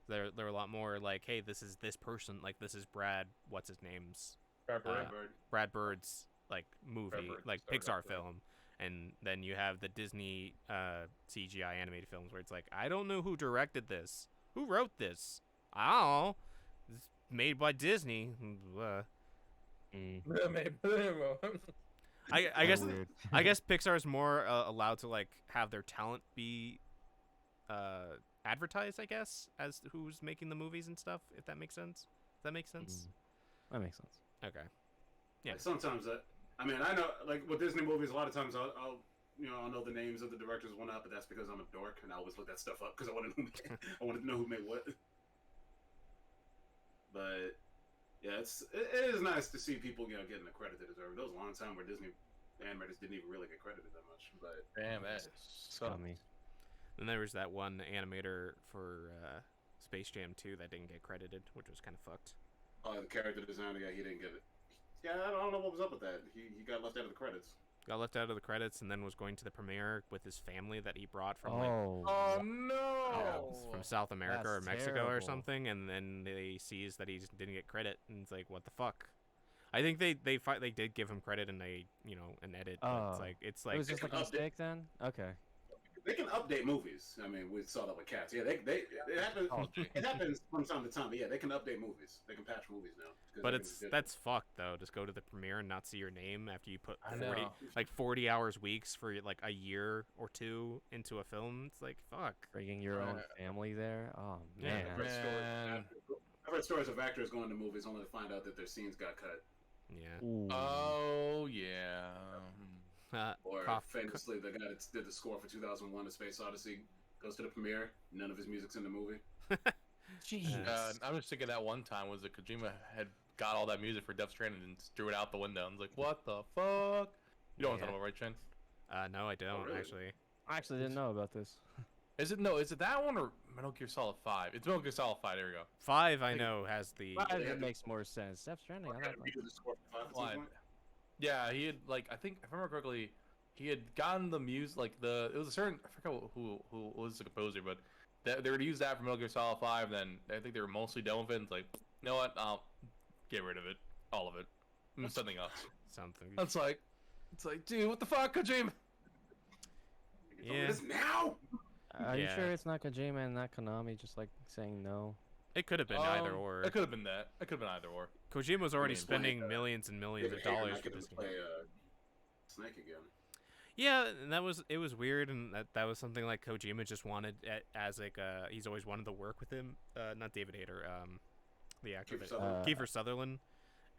They're a lot more like, hey, this is this person, like this is Brad, what's his name's Brad uh, Bird. Brad Bird's like movie, Bird like started Pixar off, yeah. film, and then you have the Disney CGI animated films where it's like, I don't know who directed this, who wrote this, oh, it's made by Disney. I guess Weird. I guess Pixar is more allowed to like have their talent be advertised, I guess, as who's making the movies and stuff. If that makes sense. Does that make sense? That makes sense. Okay. Yeah. Sometimes I mean, I know, like with Disney movies, a lot of times I'll know the names of the directors one up, but that's because I'm a dork and I always look that stuff up because I want to know who made what. But yeah, it is nice to see people getting the credit they deserve. There was a long time where Disney animators didn't even really get credited that much, but Damn, that Scummy. And there was that one animator for Space Jam 2 that didn't get credited, which was kind of fucked. the character designer guy, he didn't get it. Yeah, I don't know what was up with that. He got left out of the credits. Got left out of the credits and then was going to the premiere with his family that he brought from like Oh no! from South America or That's Mexico or terrible. something, and then they sees that he just didn't get credit, and it's like, what the fuck? I think they did give him credit in an edit. But Oh. it's It like was just like a mistake then. Okay. They can update movies. I mean, we saw that with Cats. Yeah, it happens. It happens from time to time. But yeah, they can update movies. They can patch movies now. 'cause But everything's digital. that's fucked though. Just go to the premiere and not see your name after you put I 40 know. like 40 hours weeks for like a year or two into a film. It's like fuck. Bringing your own family there. Oh Yeah, man. I've read stories of actors going to movies only to find out that their scenes got cut. Yeah. Ooh. Oh yeah. Or Cough- famously, the guy that did the score for 2001: A Space Odyssey goes to the premiere. None of his music's in the movie. Jeez. I'm just thinking that one time was that Kojima had got all that music for Death Stranding and threw it out the window. And was like, what the fuck? You know what I'm talking about, right, Chen? No, I don't really? actually. I actually didn't know about this. Is it that one or Metal Gear Solid 5? It's Metal Gear Solid 5. There we go. 5 I know has the That makes more sense. Death Stranding. I Had like to redo the score for 5 at some Why? point. Yeah, he had like I think if I remember correctly, he had gotten the music like it was a certain I forgot who was the composer, but they were to use that for Metal Gear Solid 5. Then I think they were mostly done with it. And it's like, you know what? I'll get rid of it, all of it, something else. something. It's like, dude, what the fuck, Kojima? You can Yeah. do this now. Are you Yeah. sure it's not Kojima and not Konami just like saying no? It could have been either or. It could have been that. It could have been either or. Kojima was already I mean, spending like, millions and millions of David Hayter dollars might for get this to game. play Snake again. Yeah, and it was weird, and that was something like Kojima just wanted as like he's always wanted to work with him. Not David Hayter, the actor, Kiefer that- Sutherland. Kiefer Sutherland,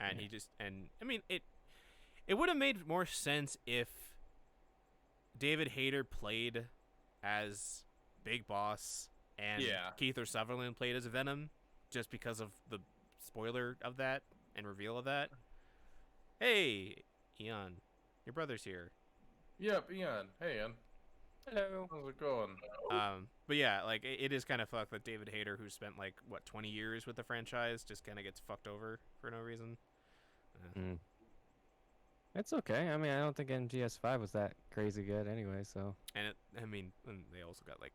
and he just I mean it would have made more sense if David Hayter played as Big Boss and Yeah. Kiefer Sutherland played as Venom, just because of the spoiler of that and reveal of that. Hey, Eon, your brother's here. Yep, Ian. Hey, Ian. Hello. How's it going? But yeah, like it is kind of fucked that David Hayter, who spent like what 20 years with the franchise, just kind of gets fucked over for no reason. It's okay. I mean, I don't think MGS5 was that crazy good anyway. So. And and they also got like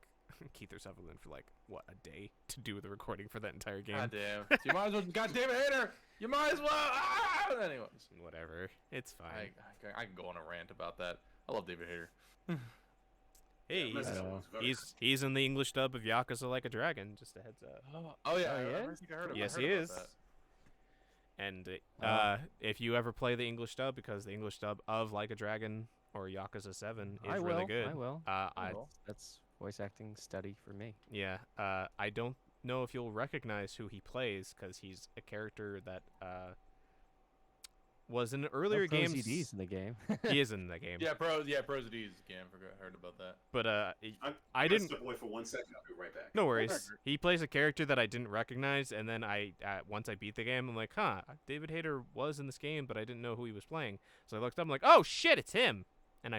Keith Sutherland for like what, a day to do the recording for that entire game. God damn. You might as well got David Hayter. You might as well. Ah! Anyways, Whatever, it's fine. I can go on a rant about that. I love David Hayter. Hey, Yeah, he's in the English dub of Yakuza Like a Dragon. Just a heads up. Oh yeah, Oh, he I is? think I heard. Yes, I he heard about is. that. And if you ever play the English dub, because the English dub of Like a Dragon or Yakuza 7 is really good. I will. I That's voice acting study for me. Yeah, I don't know if you'll recognize who he plays, because he's a character that was in earlier games. CDs in the game. He is in the game. Yeah, Pros Disease game. I heard about that. But I didn't. Step away for 1 second. I'll be right back. No worries. He plays a character that I didn't recognize, and then once I beat the game, I'm like, huh, David Hayter was in this game, but I didn't know who he was playing. So I looked up, I'm like, oh shit, it's him. And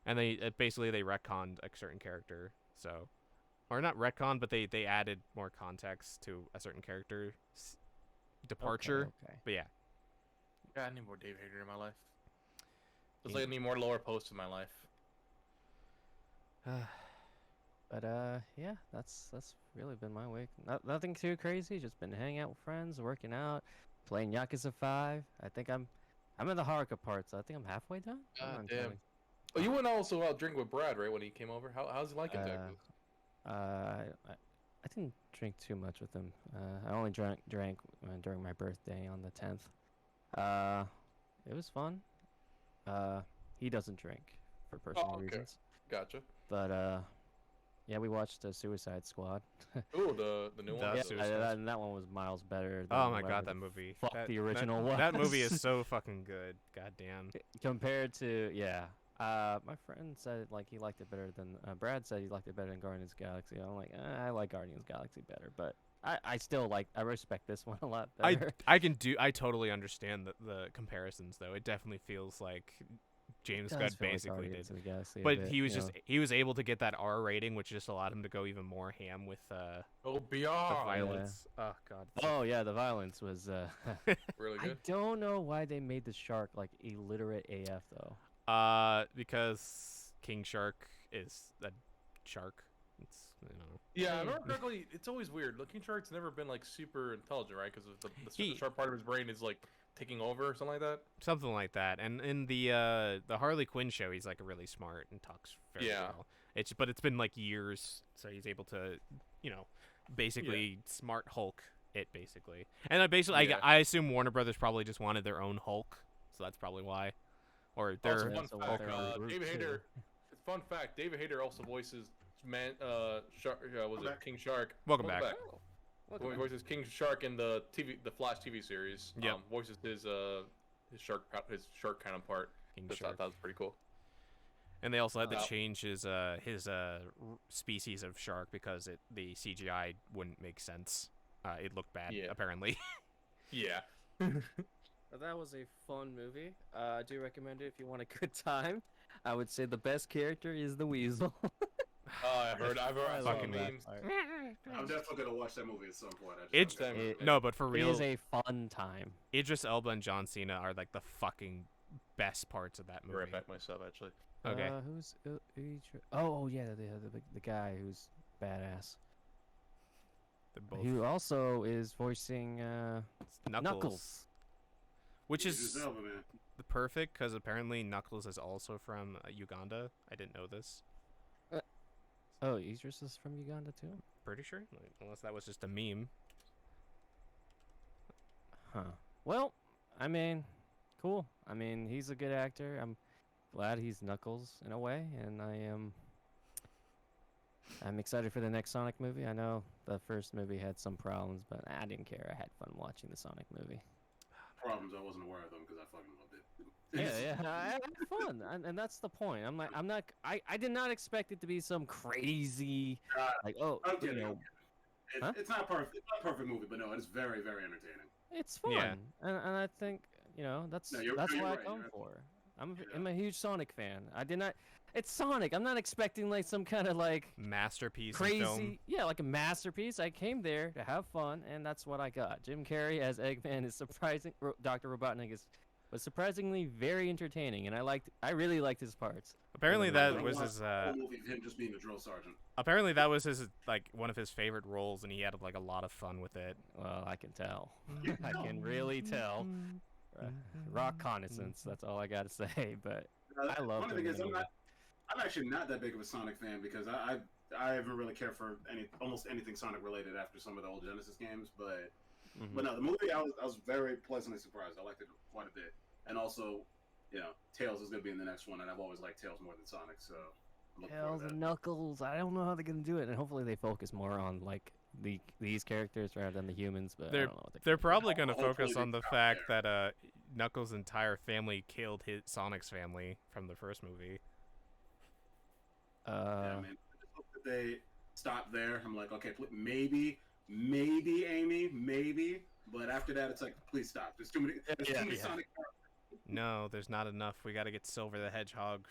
and they basically they retconned a certain character. So, or not retcon, but they added more context to a certain character's departure. Okay. But yeah. God, I need more David Hayter in my life. It's like I need more lower posts in my life. But yeah, that's really been my week. Nothing too crazy. Just been hanging out with friends, working out, playing Yakuza 5. I think I'm in the Haruka part, so I think I'm halfway done. God I'm damn. counting. Oh, you went also out drink with Brad, right? When he came over. How's he like in Texas? I didn't drink too much with him. I only drank during my birthday on the 10th. It was fun. He doesn't drink for personal okay. reasons. Gotcha. But yeah, we watched Suicide Squad. Ooh, the new one. The Yeah, Suicide and that one was miles better. Than Oh my whatever god, the that movie. Fuck That- the original that, one. That movie is so fucking good. God damn. Compared to my friend said like he liked it better than Brad said he liked it better than Guardians of the Galaxy. I'm like I like Guardians of the Galaxy better, but I still I respect this one a lot better. I totally understand the comparisons though. It definitely feels like James It Gunn does feel like basically Guardians did. of the Galaxy a But bit, he was you just know. he was able to get that R rating, which just allowed him to go even more ham with Oh, the Beyond. violence. Oh god. Oh yeah, the violence was. Really I good. don't know why they made the shark like illiterate AF though. Because King Shark is a shark. It's Yeah, I Hey. remember correctly. It's always weird. King Shark's never been like super intelligent, right? Because the He- sharp part of his brain is like taking over or something like that. something like that. And in the Harley Quinn show, he's like really smart and talks very Yeah. well. But it's been like years, so he's able to, basically smart Hulk it basically. And Yeah. I assume Warner Brothers probably just wanted their own Hulk, so that's probably why. Or Also, their fun so fact, what they're David too. Hayter. Fun fact: David Hayter also voices Shark. Was it back. King Shark? Welcome back. He voices King Shark in the Flash TV series. Yep. Voices his shark counterpart. King Just Shark. thought that was pretty cool. And they also had to Wow. change his species of shark because the CGI wouldn't make sense. It looked bad, Yeah. apparently. Yeah. That was a fun movie. I do recommend it if you want a good time. I would say the best character is the Weasel. I've heard I saw love that memes. part. I'm definitely gonna watch that movie at some point. It's Same. no, but for It real, is a fun time. Idris Elba and John Cena are like the fucking best parts of that I'll be movie. right back myself, actually. Okay. Who's oh yeah, the guy who's badass. They're both Who also is voicing Knuckles. Which is man. the perfect because apparently Knuckles is also from Uganda. I didn't know this. Oh, Idris is from Uganda too. Pretty sure, unless that was just a meme. Huh. Well, I mean, cool. I mean, he's a good actor. I'm glad he's Knuckles in a way, and I'm excited for the next Sonic movie. I know the first movie had some problems, but I didn't care. I had fun watching the Sonic movie. Problems, I wasn't aware of them because I fucking loved it. Yeah, I had fun, and that's the point. I did not expect it to be some crazy, like, I'm you kidding. know, It's, Huh? it's not perfect. It's not a perfect movie, but no, it's very, very entertaining. it's fun. Yeah. And I think You know, that's No, you're what I right, come you're right. for. I'm Yeah. I'm a huge Sonic fan. I did not. It's Sonic. I'm not expecting like some kind of like Masterpiece in crazy, film. yeah, like a masterpiece. I came there to have fun, and that's what I got. Jim Carrey as Eggman is surprising. Dr. Robotnik was surprisingly very entertaining, and I really liked his parts. Apparently I that like was watched his the whole movie of him just being a drill sergeant. apparently that was his like one of his favorite roles, and he had like a lot of fun with it. Well, I can tell. You I know. can really tell. Rock connaissance. That's all I gotta say. But I love Funny thing is, I'm actually not that big of a Sonic fan because I haven't really cared for almost anything Sonic related after some of the old Genesis games. But no, the movie I was very pleasantly surprised. I liked it quite a bit, and also, you know, Tails is gonna be in the next one, and I've always liked Tails more than Sonic, so I'm looking forward Tails to that. and Knuckles. I don't know how they're gonna do it, and hopefully they focus more on like these characters rather than the humans. But I don't know what They're probably gonna going to do. focus Hopefully on they the stop fact that Knuckles' entire family killed Sonic's family from the first movie. Yeah, I mean, I just hope that they stop there. I'm like, okay, maybe Amy, maybe, but after that, it's like, please stop. There's too many. There's too many Sonic. No, there's not enough. We got to get Silver the Hedgehog.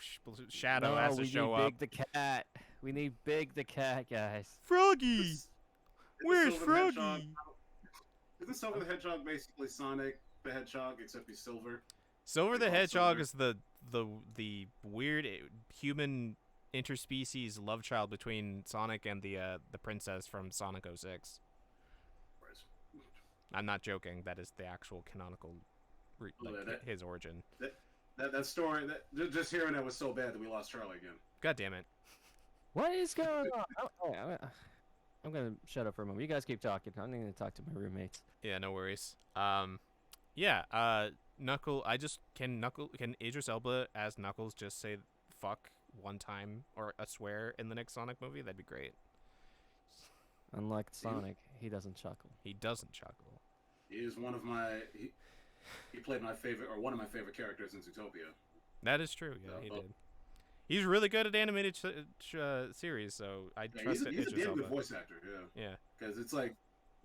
Shadow no, has to we show need up. Big the Cat. We need Big the Cat, guys. Froggy! Where's Silver the Hedgehog- Froggy? Isn't Silver the Hedgehog basically Sonic the Hedgehog, except he's silver? Silver the Like all Hedgehog silver. is the weird human interspecies love child between Sonic and the princess from Sonic 06. I'm not joking. That is the actual canonical, his origin. That story, just hearing that was so bad that we lost Charlie again. God damn it. What is going on? I'm gonna shut up for a moment. You guys keep talking. I'm gonna talk to my roommates. Yeah, no worries. Knuckle. Can Idris Elba as Knuckles just say fuck one time or a swear in the next Sonic movie? That'd be great. Unlike Sonic, he doesn't chuckle. He doesn't chuckle. He is one of my. He played my favorite, or one of my favorite characters in Zootopia. That is true. Yeah, So, he did. He's really good at animated series, so I trust he's a Idris damn good Elba. voice actor. Yeah. Yeah. Because it's like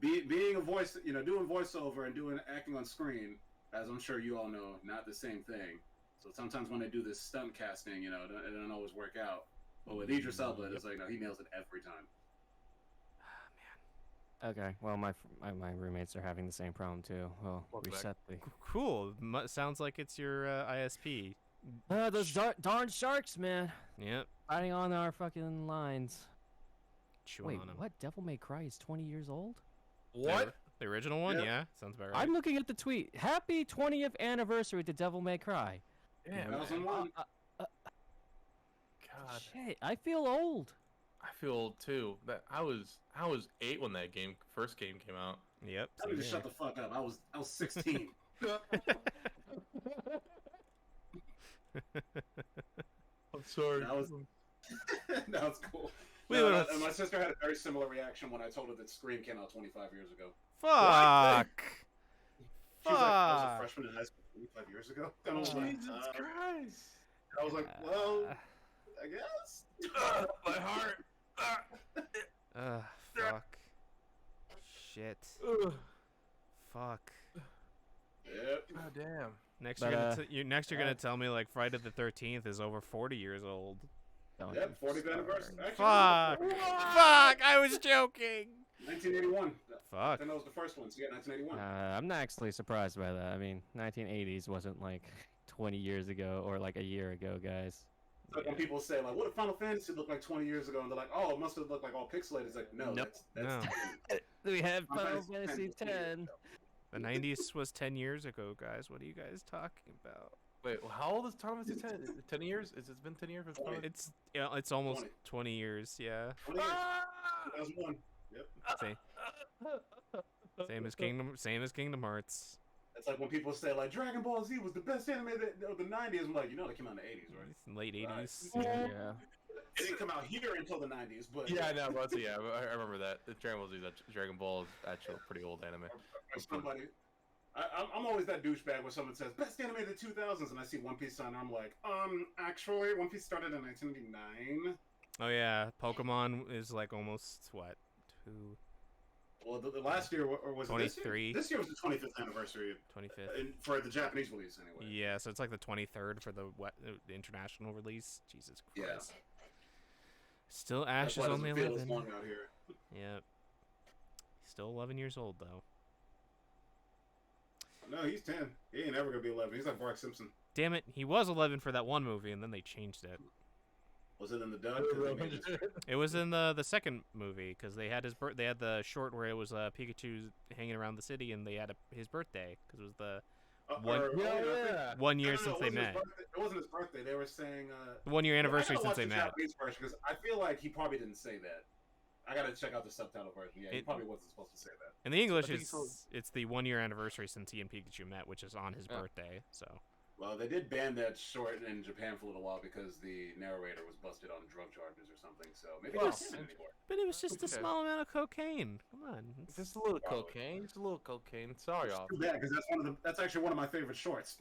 being a voice, doing voiceover and acting on screen, as I'm sure you all know, not the same thing. So sometimes when they do this stunt casting, it doesn't always work out. But with Idris Elba, it's like, no, he nails it every time. Okay, well, my roommates are having the same problem too. Well, Welcome back. reset the. Cool. Sounds like it's your ISP. Those darn sharks, man, Yep. fighting on our fucking lines. Chewing Wait, on him. what? Devil May Cry is 20 years old? What? The original one? Yeah. Yeah. Sounds about right. I'm looking at the tweet. Happy 20th anniversary to Devil May Cry. Damn, 2001. God, Shit, I feel old. I feel old too. That I was 8 when that first game came out. Yep. I need to shut the fuck up. I was 16. I'm sorry. That was cool. Wait, No, wait, and my sister had a very similar reaction when I told her that Scream came out 25 years ago. Fuck. She was like, I was a Fuck. freshman in high school 25 years ago. And I was like, Jesus Christ! I was like, well, I guess. My heart. Fuck. Shit. Fuck. Yep. God damn. Next, But, you're gonna tell me like Friday the 13th is over 40 years old. Don't Yep, you 40th start. anniversary. Actually, Fuck. Fuck. I was joking. 1981. Fuck. And that was the first one, so yeah, 1981. I'm not actually surprised by that. I mean, 1980s wasn't like 20 years ago or like a year ago, guys. It's like when people say, like, what did Final Fantasy look like 20 years ago? And they're like, oh, it must have looked like all pixelated. It's like, no, Nope. that's No. We have Final Final Fantasy Fantasy 10 was 10 years 10. ago. The 90s was 10 years ago, guys. What are you guys talking about? Wait, how old is Thomas? 10 years? It's been 10 years. It's almost 20 years. Yeah. 20 years. 2001. Yep. Same as Kingdom Hearts. It's like when people say, like, Dragon Ball Z was the best anime of the 90s. I'm like, they came out in the 80s, right? It's late 80s. Yeah. It didn't come out here until the 90s, but Yeah, I know. But yeah, I remember that. Dragon Ball Z, Dragon Ball is actually a pretty old anime. or somebody. I'm always that douchebag when someone says best anime of the 2000s, and I see One Piece on there. I'm like, actually, One Piece started in 1989. Oh yeah, Pokemon is like almost what, Well, the last year, or was it this year? 23. This year was the 25th anniversary 25th. for the Japanese release, anyway. Yeah, so it's like the 23rd for the international release. Jesus Yeah. Christ. Still, That's Ash why is it only doesn't feel as 11. long out here. Yep. Still 11 years old, though. No, he's 10. He ain't ever gonna be 11. He's like Bart Simpson. Damn it, he was 11 for that one movie, and then they changed it. Was it in the dub? 'Cause they made it- It was in the second movie, because they had they had the short where it was Pikachu hanging around the city, and they had his birthday, because it was the One- or- Yeah, I think- yeah. 1 year no, since it they wasn't his met. birthday. It wasn't his birthday. They were saying. 1 year anniversary I gotta since they watch the met. Japanese version because I feel like he probably didn't say that. I gotta check out the subtitle version. Yeah, he It- probably wasn't supposed to say that. In the English, I think it's the 1 year anniversary since he and Pikachu met, which is on his Yeah. birthday. So Well, they did ban that short in Japan for a little while because the narrator was busted on drug charges or something. So maybe Wow. they don't say it anymore. But it was just a Okay. small amount of cocaine. Come on. It's- Just a little Probably. cocaine. Just a little cocaine. Sorry, It's off. too bad because that's actually one of my favorite shorts.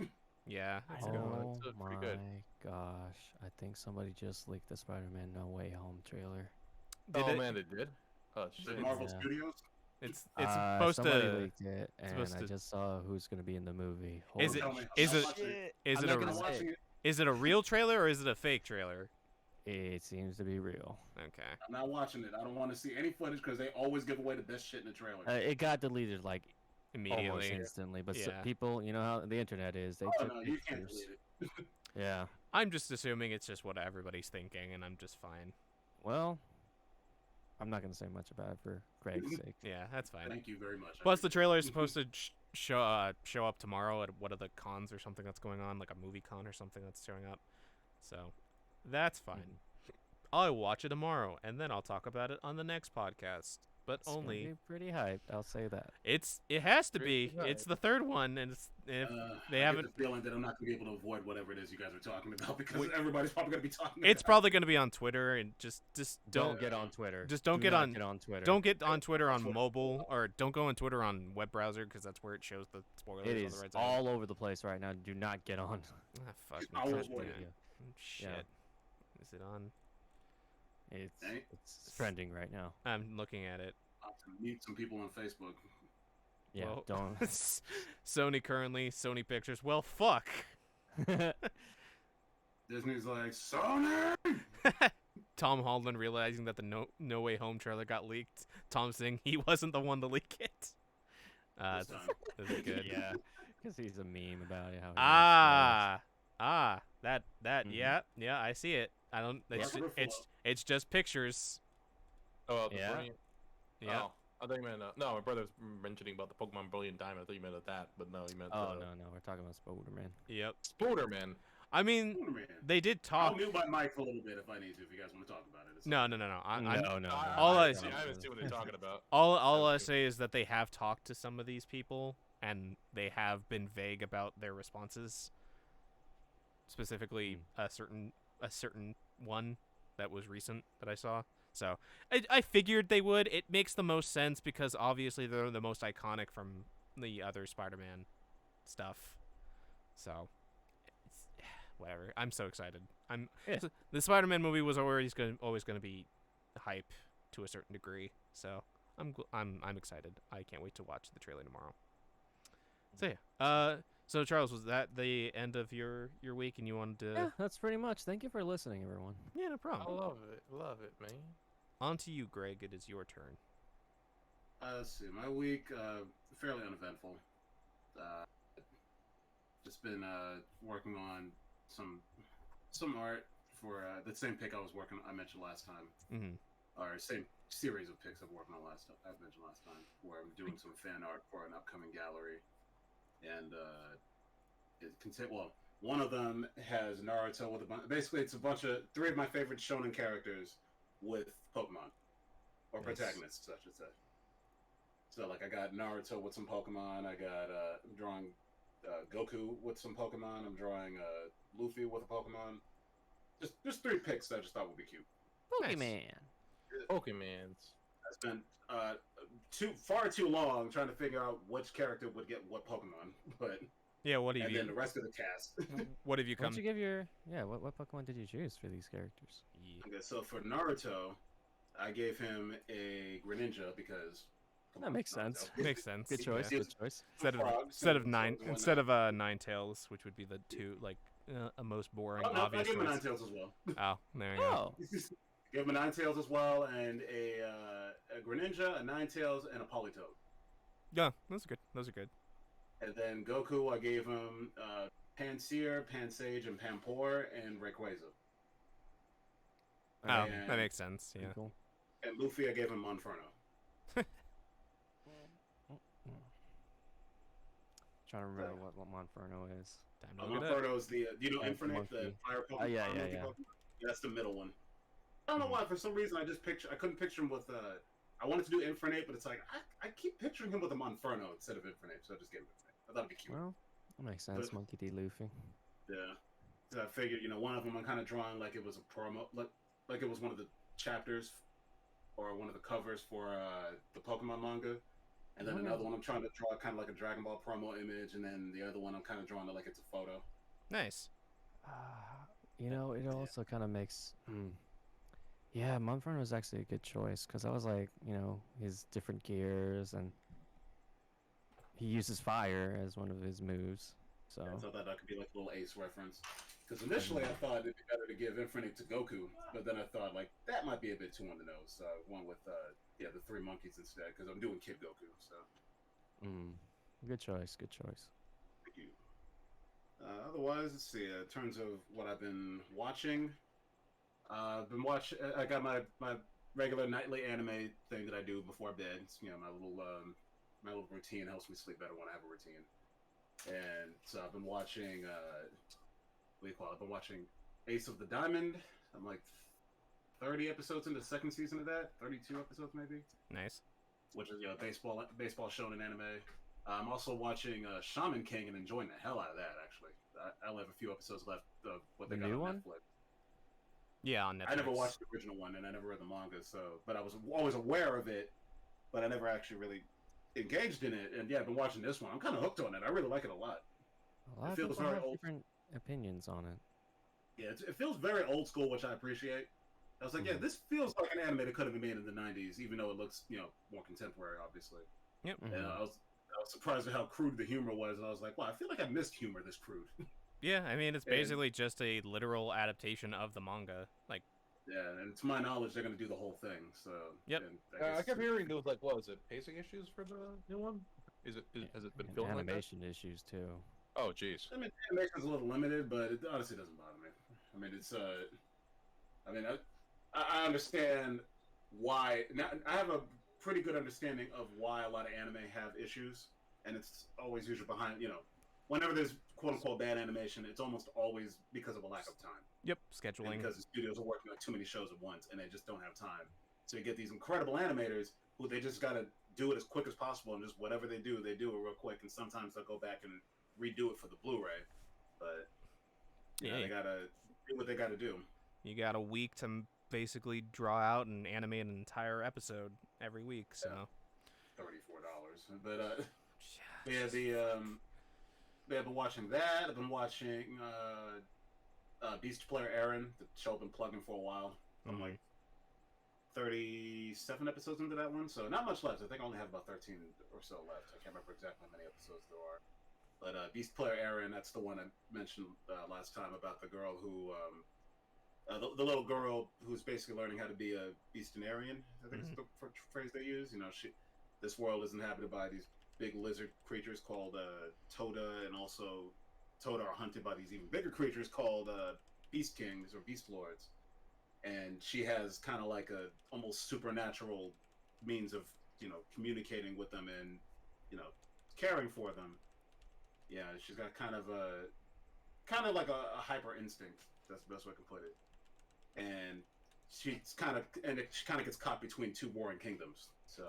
Yeah. That's it's a good. good one. Oh It's pretty my good. gosh! I think somebody just leaked the Spider-Man No Way Home trailer. Did Oh it- man, they did. Oh Is it shit. Marvel Yeah. Studios. It's supposed somebody to. leaked it, and supposed I to- just saw who's gonna be in the movie. Is Holy it- Tell me, is I'm it- watching it. Is I'm it not a gonna I'm say watching it. is it a real trailer or is it a fake trailer? It seems to be real. Okay. I'm not watching it. I don't want to see any footage because they always give away the best shit in the trailer. It got deleted like almost Immediately. instantly, but Yeah. people, you know how the internet is. They Oh took no, you can't pictures. delete it. Yeah. I'm just assuming it's just what everybody's thinking, and I'm just fine. Well, I'm not gonna say much about it for Greg's sake. Yeah, that's fine. Thank you very much. I Plus, the appreciate trailer it. is supposed to show up tomorrow at one of the cons or something that's going on, like a movie con or something that's showing up. So, that's fine. I'll watch it tomorrow, and then I'll talk about it on the next podcast. But It's gonna only be pretty hyped. I'll say that. it has to be. Pretty It's the third one, and if they I haven't, get the feeling that I'm not gonna be able to avoid whatever it is you guys are talking about because Wait. everybody's probably gonna be talking. it's about probably going to be on Twitter, and just Don't don't get on Twitter. just don't Do get not on- get on Twitter. don't get on Twitter on Twitter. mobile, or don't go on Twitter on web browser because that's where it shows the spoilers. It on is the right side. all over the place right now. Do not get on. Ah, fuck. I'll me. avoid Yeah. it. Shit. Is it on? Dang. It's trending right now. I'm looking at it. I'll have to meet some people on Facebook. Yeah, Well, don't. Sony currently, Sony Pictures. Well, fuck. Disney's like Sony. Tom Holland realizing that the No Way Home trailer got leaked. Tom saying he wasn't the one to leak it. This That's, time. that's good. Yeah, because he's a meme about it. How he That Mhm. yeah, I see it. I don't. It's Yeah. it's just pictures. Oh, the Yeah. Brilliant. Yeah. Oh, I think you meant no. My brother was mentioning about the Pokemon Brilliant Diamond. I thought you meant that, but no, you meant Oh no, we're talking about Spider-Man. Yep. Spooderman. I mean, Spider-Man. they did I'll talk. mute my mic for a little bit if I need to. If you guys want to talk about it. It's No. No, All I- I haven't seen what they're talking about. All I Okay. say is that they have talked to some of these people, and they have been vague about their responses. Specifically, a certain one that was recent that I saw. So I figured they would. It makes the most sense because obviously they're the most iconic from the other Spider-Man stuff. So it's, whatever. I'm so excited. Yeah. The Spider-Man movie was always gonna be hype to a certain degree. So I'm excited. I can't wait to watch the trailer tomorrow. So yeah. So Charles, was that the end of your week, and you wanted to? Yeah, that's pretty much. Thank you for listening, everyone. Yeah, no I problem. love it, man. On to you, Greg. It is your turn. Let's see. My week, fairly uneventful. Just been working on some art for the same pick I mentioned last time, Mm-hmm. or same series of picks I've working on I've mentioned last time, where I'm doing some fan art for an upcoming gallery, and one of them has Naruto with a bunch. Basically, it's three of my favorite shonen characters with Pokemon, or Nice. protagonists, I should say. So, like, I got Naruto with some Pokemon. I got I'm drawing Goku with some Pokemon. I'm drawing Luffy with a Pokemon. Just three picks that I just thought would be cute. Nice. Pokemon. Pokemans. I spent far too long trying to figure out which character would get what Pokemon, but Yeah. What have and then you? the rest of the cast. What have you come? What'd you give your? Yeah, what Pokemon did you choose for these characters? Yeah. Okay, so for Naruto, I gave him a Greninja because Come That on, makes Nine sense. Tails. Makes sense. Good choice. Yeah. Good choice. Frogs, Instead of so nine why not? instead of nine tails, which would be the two like a most boring Oh, no, I obvious gave him a choice. Nine Tails as well. Oh, there you go. Oh. Gave him a Nine Tails as well, and a Greninja, a Nine Tails, and a Politoed. Yeah, those are good. Those are good. And then Goku, I gave him Panseer, Pansage, and Pampor, and Rayquaza. Oh, And- that makes sense. Pretty Yeah. cool. And Luffy, I gave him Monferno. Trying to remember what Monferno is. Time to look it up. Monferno is the, do you know Monkey. Infinite, the fire Pokemon? Yeah, fire yeah, monkey yeah. Pokemon? Yeah, that's the middle one. I don't know why, for some reason, I couldn't picture him with, I wanted to do Infinite, but it's like, I keep picturing him with a Monferno instead of Infinite, so I just gave him Infinite. I thought it'd be cute. Well, that makes sense. But- Monkey D. Luffy. Yeah. So I figured, one of them I'm kind of drawing like it was a promo, like it was one of the chapters or one of the covers for the Pokemon manga. And then another one I'm trying to draw kind of like a Dragon Ball promo image, and then the other one I'm kind of drawing it like it's a photo. Nice. It also kind of makes. Yeah, Monferno was actually a good choice because I was like, his different gears and he uses fire as one of his moves. So I thought that could be like a little Ace reference. Because initially I thought it'd be better to give Infinite to Goku, but then I thought like that might be a bit too on the nose. So I went with the three monkeys instead because I'm doing Kid Goku. So good choice. Good choice. thank you. Otherwise, let's see. In terms of what I've been watching, I got my regular nightly anime thing that I do before bed. It's, my little routine helps me sleep better when I have a routine. And so I've been watching. I've been watching Ace of the Diamond. I'm like 30 episodes into the second season of that. 32 episodes maybe. Nice. Which is baseball shonen anime. I'm also watching Shaman King and enjoying the hell out of that. Actually, I only have a few episodes left of what they The got new on one? Netflix. Yeah, on Netflix. I never watched the original one, and I never read the manga. But I was always aware of it, but I never actually really engaged in it. And yeah, I've been watching this one. I'm kind of hooked on it. I really like it a lot. A lot of feels people very have old. different opinions on it. Yeah, it feels very old school, which I appreciate. I was like, yeah, this feels like an anime that could have been made in the '90s, even though it looks, more contemporary, obviously. Yep. And I was surprised at how crude the humor was, and I was like, wow, I feel like I missed humor this crude. Yeah, I mean it's And- basically just a literal adaptation of the manga. Like, Yeah, and to my knowledge, they're going to do the whole thing. So Yep. and I guess- kept hearing there was like, what is it, pacing issues for the new one? Has it been And feeling like that? animation issues too. Oh, jeez. I mean, the animation's a little limited, but it honestly doesn't bother me. I mean, it's I understand why. Now, I have a pretty good understanding of why a lot of anime have issues, and it's always usually behind. Whenever there's quote unquote bad animation, it's almost always because of a lack of time. yep, And scheduling. because the studios are working on too many shows at once, and they just don't have time. So you get these incredible animators who they just got to do it as quick as possible, and just whatever they do it real quick. And sometimes they'll go back and redo it for the Blu-ray, but Yeah, they gotta do what they gotta do. You got a week to basically draw out and animate an entire episode every week. So, $34, but I've been watching that. I've been watching Beast Player Aaron, the show I've been plugging for a while. I'm like 37 episodes into that one, so not much left. I think I only have about 13 or so left. I can't remember exactly how many episodes there are. But Beast Player Aaron, that's the one I mentioned last time about the girl who, the little girl who's basically learning how to be a Beastinarian. I think is the phrase they use. This world is inhabited by these big lizard creatures called Toda, and also Toda are hunted by these even bigger creatures called Beast Kings or Beast Lords. And she has kind of like a almost supernatural means of communicating with them and caring for them. Yeah, she's got kind of like a hyper instinct. That's the best way I can put it. And she kind of gets caught between two warring kingdoms. So,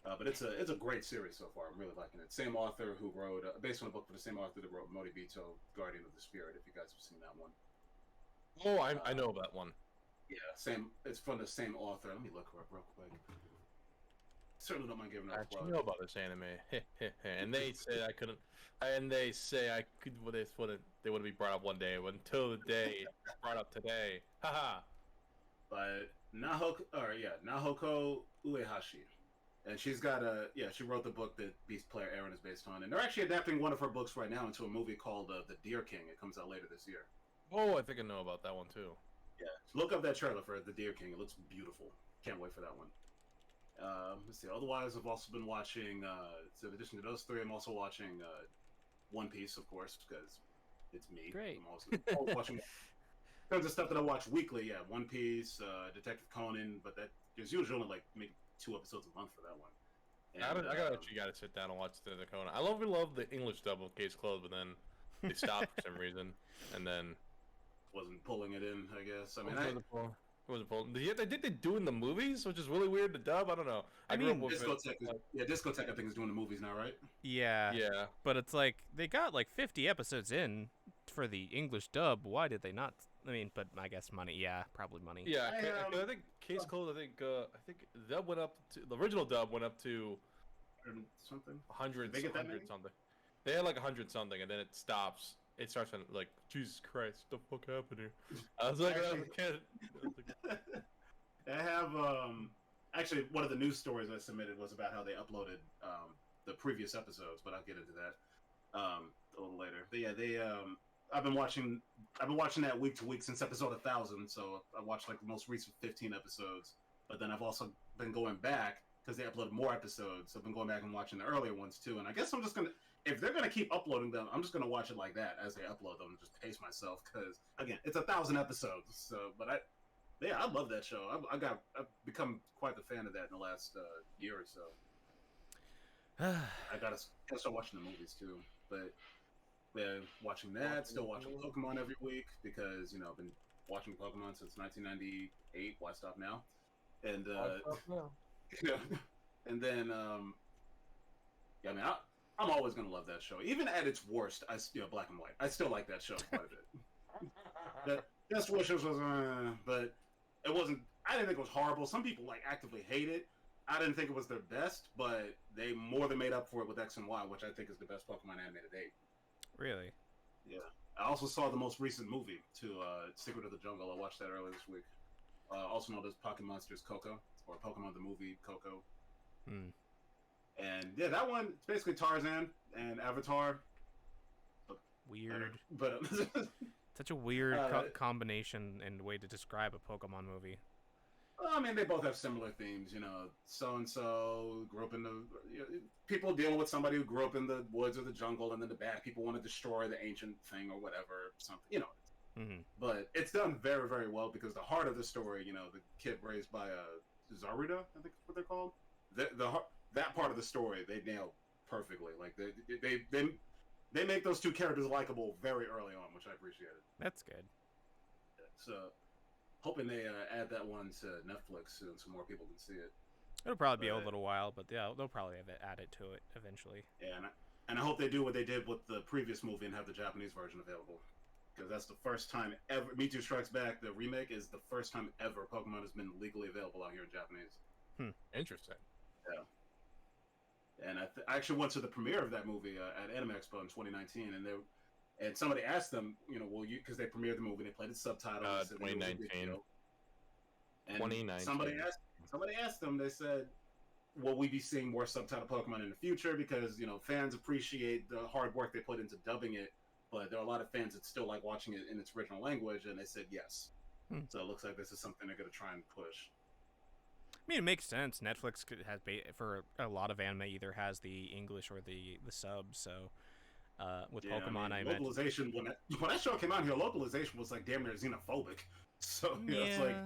but it's a great series so far. I'm really liking it. Same author who wrote based on a book for the same author that wrote Moribito, Guardian of the Spirit. If you guys have seen that one. Oh, I know that one. Yeah, same. It's from the same author. Let me look her up real quick. Certainly don't mind giving I her actually know about this anime, and they say I couldn't, and they say I could. Well, they wouldn't be brought up one day until the day it's brought up today. Haha. But Nahoko Uehashi. And she's got she wrote the book that Beast Player Aaron is based on, and they're actually adapting one of her books right now into a movie called The Deer King. It comes out later this year. Oh, I think I know about that one too. Yeah, look up that trailer for The Deer King. It looks beautiful. Can't wait for that one. Let's see. Otherwise, I've also been watching. So in addition to those three, I'm also watching One Piece, of course, because it's me. Great. I'm also always watching tons of stuff that I watch weekly. Yeah, One Piece, Detective Conan, but there's usually only like maybe 2 episodes a month for that one. And, I gotta sit down and watch the Dakota. I love the English dub of Case Closed, but then they stopped for some reason, and then wasn't pulling it in. I guess. I mean, it wasn't pulled. They did they do in the movies, which is really weird to dub. I don't know. I grew up mean, with Discotheque I think is doing the movies now, right? Yeah. Yeah. But it's like they got like 50 episodes in for the English dub. Why did they not? I mean, but I guess money. Yeah, probably money. Yeah, I think Case Closed. I think that went up to the original dub went up to something 100 They get that something. They had like 100 something, and then it stops. It starts on like Jesus Christ, what the fuck happened here? I was like, Actually- I can't. I have actually one of the news stories I submitted was about how they uploaded the previous episodes, but I'll get into that a little later. But yeah, I've been watching that week to week since episode 1000. So I watched like the most recent 15 episodes, but then I've also been going back because they uploaded more episodes. So I've been going back and watching the earlier ones too. And I guess I'm just gonna, if they're gonna keep uploading them, I'm just gonna watch it like that as they upload them, and just pace myself because again, it's 1000 episodes. So, but I love that show. I've become quite the fan of that in the last year or so. I gotta start watching the movies too, but yeah, watching that, still watching Pokemon every week because I've been watching Pokemon since 1998. Why stop now? And and then yeah, I mean, I'm always gonna love that show, even at its worst. Black and White. I still like that show quite a bit. The Best Wishes was, but it wasn't. I didn't think it was horrible. Some people like actively hate it. I didn't think it was their best, but they more than made up for it with X and Y, which I think is the best Pokemon anime to date. Really? Yeah. I also saw the most recent movie, Secret of the Jungle. I watched that earlier this week. Also known as Pocket Monsters Coco, or Pokemon the movie Coco. And yeah, that one, it's basically Tarzan and Avatar. Weird. But Such a weird combination and way to describe a Pokemon movie. I mean, they both have similar themes. So-and-so grew up in the... people dealing with somebody who grew up in the woods or the jungle, and then the bad people want to destroy the ancient thing or whatever, something, But it's done very, very well because the heart of the story, the kid raised by Zaruda, I think is what they're called. That part of the story, they nailed perfectly. Like, they make those two characters likable very early on, which I appreciated. That's good. So... hoping they add that one to Netflix soon so more people can see it. It'll probably be a little while, but yeah, they'll probably have it added to it eventually. Yeah, and I hope they do what they did with the previous movie and have the Japanese version available. Because that's the first time ever. Mewtwo Strikes Back, the remake, is the first time ever Pokemon has been legally available out here in Japanese. Interesting. Yeah. And I actually went to the premiere of that movie at Anime Expo in 2019, and somebody asked them, will you, because they premiered the movie, they played its subtitles. 2019. And 2019. Somebody asked them, they said, will we be seeing more subtitle Pokemon in the future? Because, fans appreciate the hard work they put into dubbing it, but there are a lot of fans that still like watching it in its original language, and they said yes. So it looks like this is something they're going to try and push. I mean, it makes sense. Netflix has, for a lot of anime, either has the English or the sub, so... with Pokemon, I imagine. Localization, when that show came out here, localization was like damn near xenophobic. So, it's like,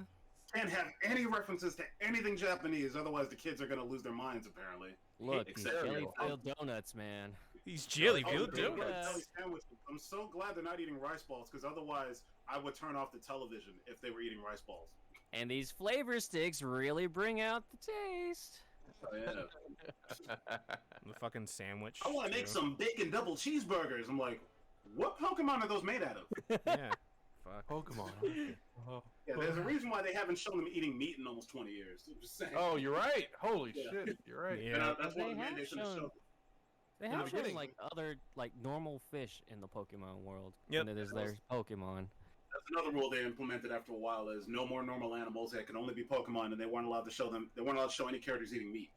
can't have any references to anything Japanese, otherwise the kids are going to lose their minds, apparently. Look, these jelly-filled donuts, man. These jelly-filled donuts. donuts. I'm so glad they're not eating rice balls, because otherwise I would turn off the television if they were eating rice balls. And these flavor sticks really bring out the taste. Oh, yeah. The fucking sandwich. I want to make some bacon double cheeseburgers. I'm like, what Pokemon are those made out of? Yeah. Fuck. Pokemon. Yeah, there's a reason why they haven't shown them eating meat in almost 20 years. I'm just saying. Oh, you're right. Holy shit, you're right. Yeah. That's They one of the have mandates of the shown- show. They In have the shown beginning. like other normal fish in the Pokemon world. Yep. And it is their Pokemon. That's another rule they implemented after a while: is no more normal animals. They can only be Pokemon, and they weren't allowed to show them. They weren't allowed to show any characters eating meat.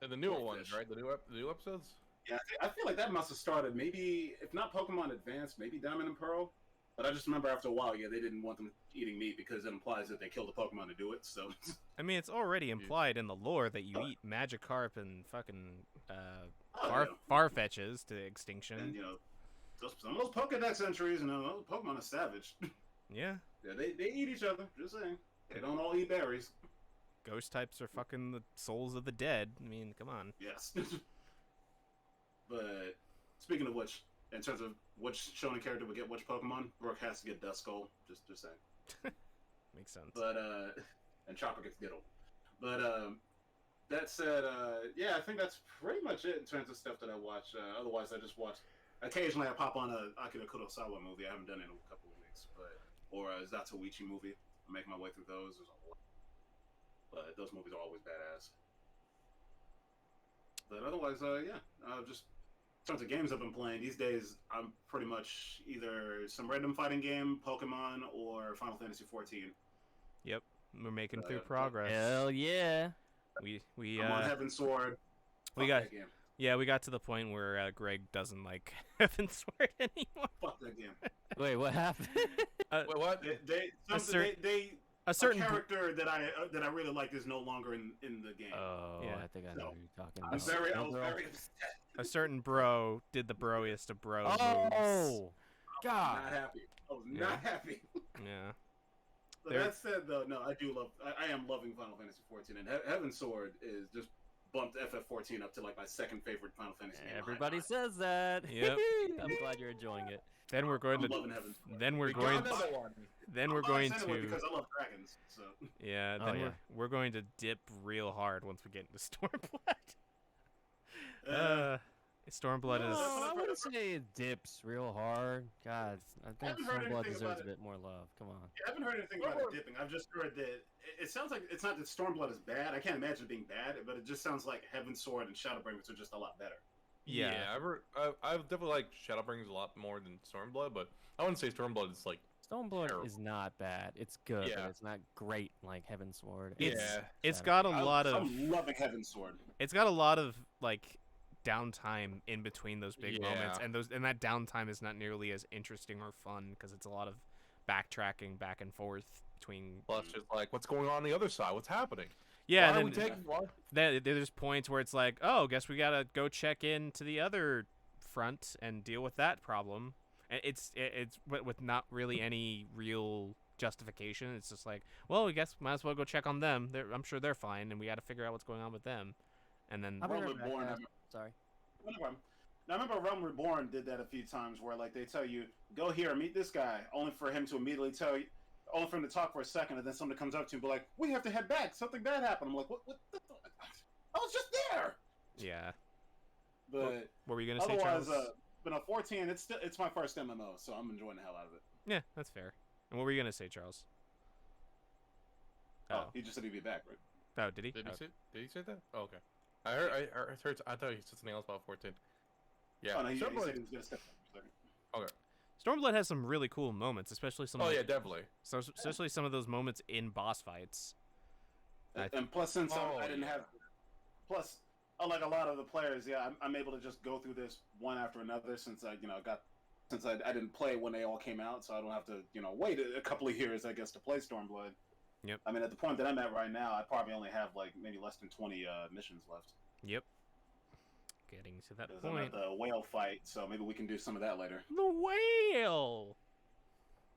And the newer Or ones, fish. right? The new episodes. Yeah, I feel like that must have started maybe, if not Pokemon Advance, maybe Diamond and Pearl. But I just remember after a while, yeah, they didn't want them eating meat because it implies that they killed the Pokemon to do it. So, I mean, it's already implied in the lore that you eat Magikarp and fucking yeah. Farfetches to extinction. And some of those Pokedex entries, those Pokemon are savage. Yeah. Yeah, they eat each other. Just saying, they don't all eat berries. Ghost types are fucking the souls of the dead. I mean, come on. Yes. But speaking of which, in terms of which shonen character would get which Pokemon, Brook has to get Duskull. Just saying. Makes sense. But and Chopper gets Diddle. But that said, yeah, I think that's pretty much it in terms of stuff that I watch. Otherwise, I just watch. Occasionally, I pop on a Akira Kurosawa movie. I haven't done it in a couple of weeks, or a Zatoichi movie. I'm making my way through those. But those movies are always badass. But otherwise, yeah, just in terms of games I've been playing these days, I'm pretty much either some random fighting game, Pokemon, or Final Fantasy 14. Yep, we're making through progress. Hell yeah. We I'm on Heaven's Sword. we Fuck got that game. yeah, we got to the point where Greg doesn't like Heaven's Sword anymore. Fuck that game. Wait, what happened? Wait, what? A certain character that I really liked is no longer in the game. Oh, Yeah. I think I know who you're talking I about. was very Overall? upset. a certain bro did the broiest of bros moves. Oh, God. Not happy. I was Yeah. not happy. Yeah. But There- that said, though, no, I am loving Final Fantasy 14, and Heaven's Sword is just bumped FF14 up to like my second favorite Final Fantasy game. Everybody says that. Yep. I'm glad you're enjoying it. Then we're going I'm to loving Heaven's Sword. then we're We going got another one. then we're I'm going biased anyway to because I love dragons. So yeah, Oh, then yeah. we're going to dip real hard once we get into Stormblood. Stormblood No, is I wouldn't say it dips real hard. God, I think haven't heard Stormblood anything deserves about a bit more love. Come on. I haven't heard anything about it dipping. I've just heard that it sounds like it's not that Stormblood is bad. I can't imagine it being bad, but it just sounds like Heaven's Sword and Shadowbringers are just a lot better. yeah. I've definitely liked Shadowbringers a lot more than Stormblood, but I wouldn't say Stormblood is like. Stormblood Terrible. is not bad. It's good, Yeah. but it's not great like Heaven's Sword. It's got a lot of I'm loving Heaven's Sword. it's got a lot of like downtime in between those big moments, Yeah. and that downtime is not nearly as interesting or fun because it's a lot of backtracking back and forth between. Plus, just like what's going on the other side? What's happening? Yeah, Why are and we then taking what? there's points where it's like, oh, guess we gotta go check in to the other front and deal with that problem. And it's with not really any real justification. It's just like, well, I guess might as well go check on them. I'm sure they're fine, and we got to figure out what's going on with them. And then I'll be Realm right back, Reborn. guys. Sorry. No problem. Now, I remember Realm Reborn did that a few times where, like, they tell you, go here, meet this guy, only for him to immediately tell you, only for him to talk for a second, and then somebody comes up to him and be like, we have to head back. Something bad happened. I'm like, what the I was just there. yeah, But what were you gonna say, otherwise, Charles? but on 14, it's my first MMO, so I'm enjoying the hell out of it. Yeah, that's fair. And what were you gonna say, Charles? Oh, he just said he'd be back, right? Oh, did he? Did Oh. he say that? Oh, okay. I heard. I thought he said something else about 14. Yeah. Oh, no, he said he Stormblood- was going to step up for a second. Stormblood has some really cool moments, especially some. Oh like, yeah, definitely. So especially some of those moments in boss fights. And plus, since Oh, I didn't yeah. have, plus, unlike a lot of the players, yeah, I'm able to just go through this one after another since I didn't play when they all came out, so I don't have to, wait a couple of years, I guess, to play Stormblood. Yep. I mean, at the point that I'm at right now, I probably only have like maybe less than 20 missions left. Yep. Getting to that 'Cause I'm point. at the whale fight, so maybe we can do some of that later. The whale.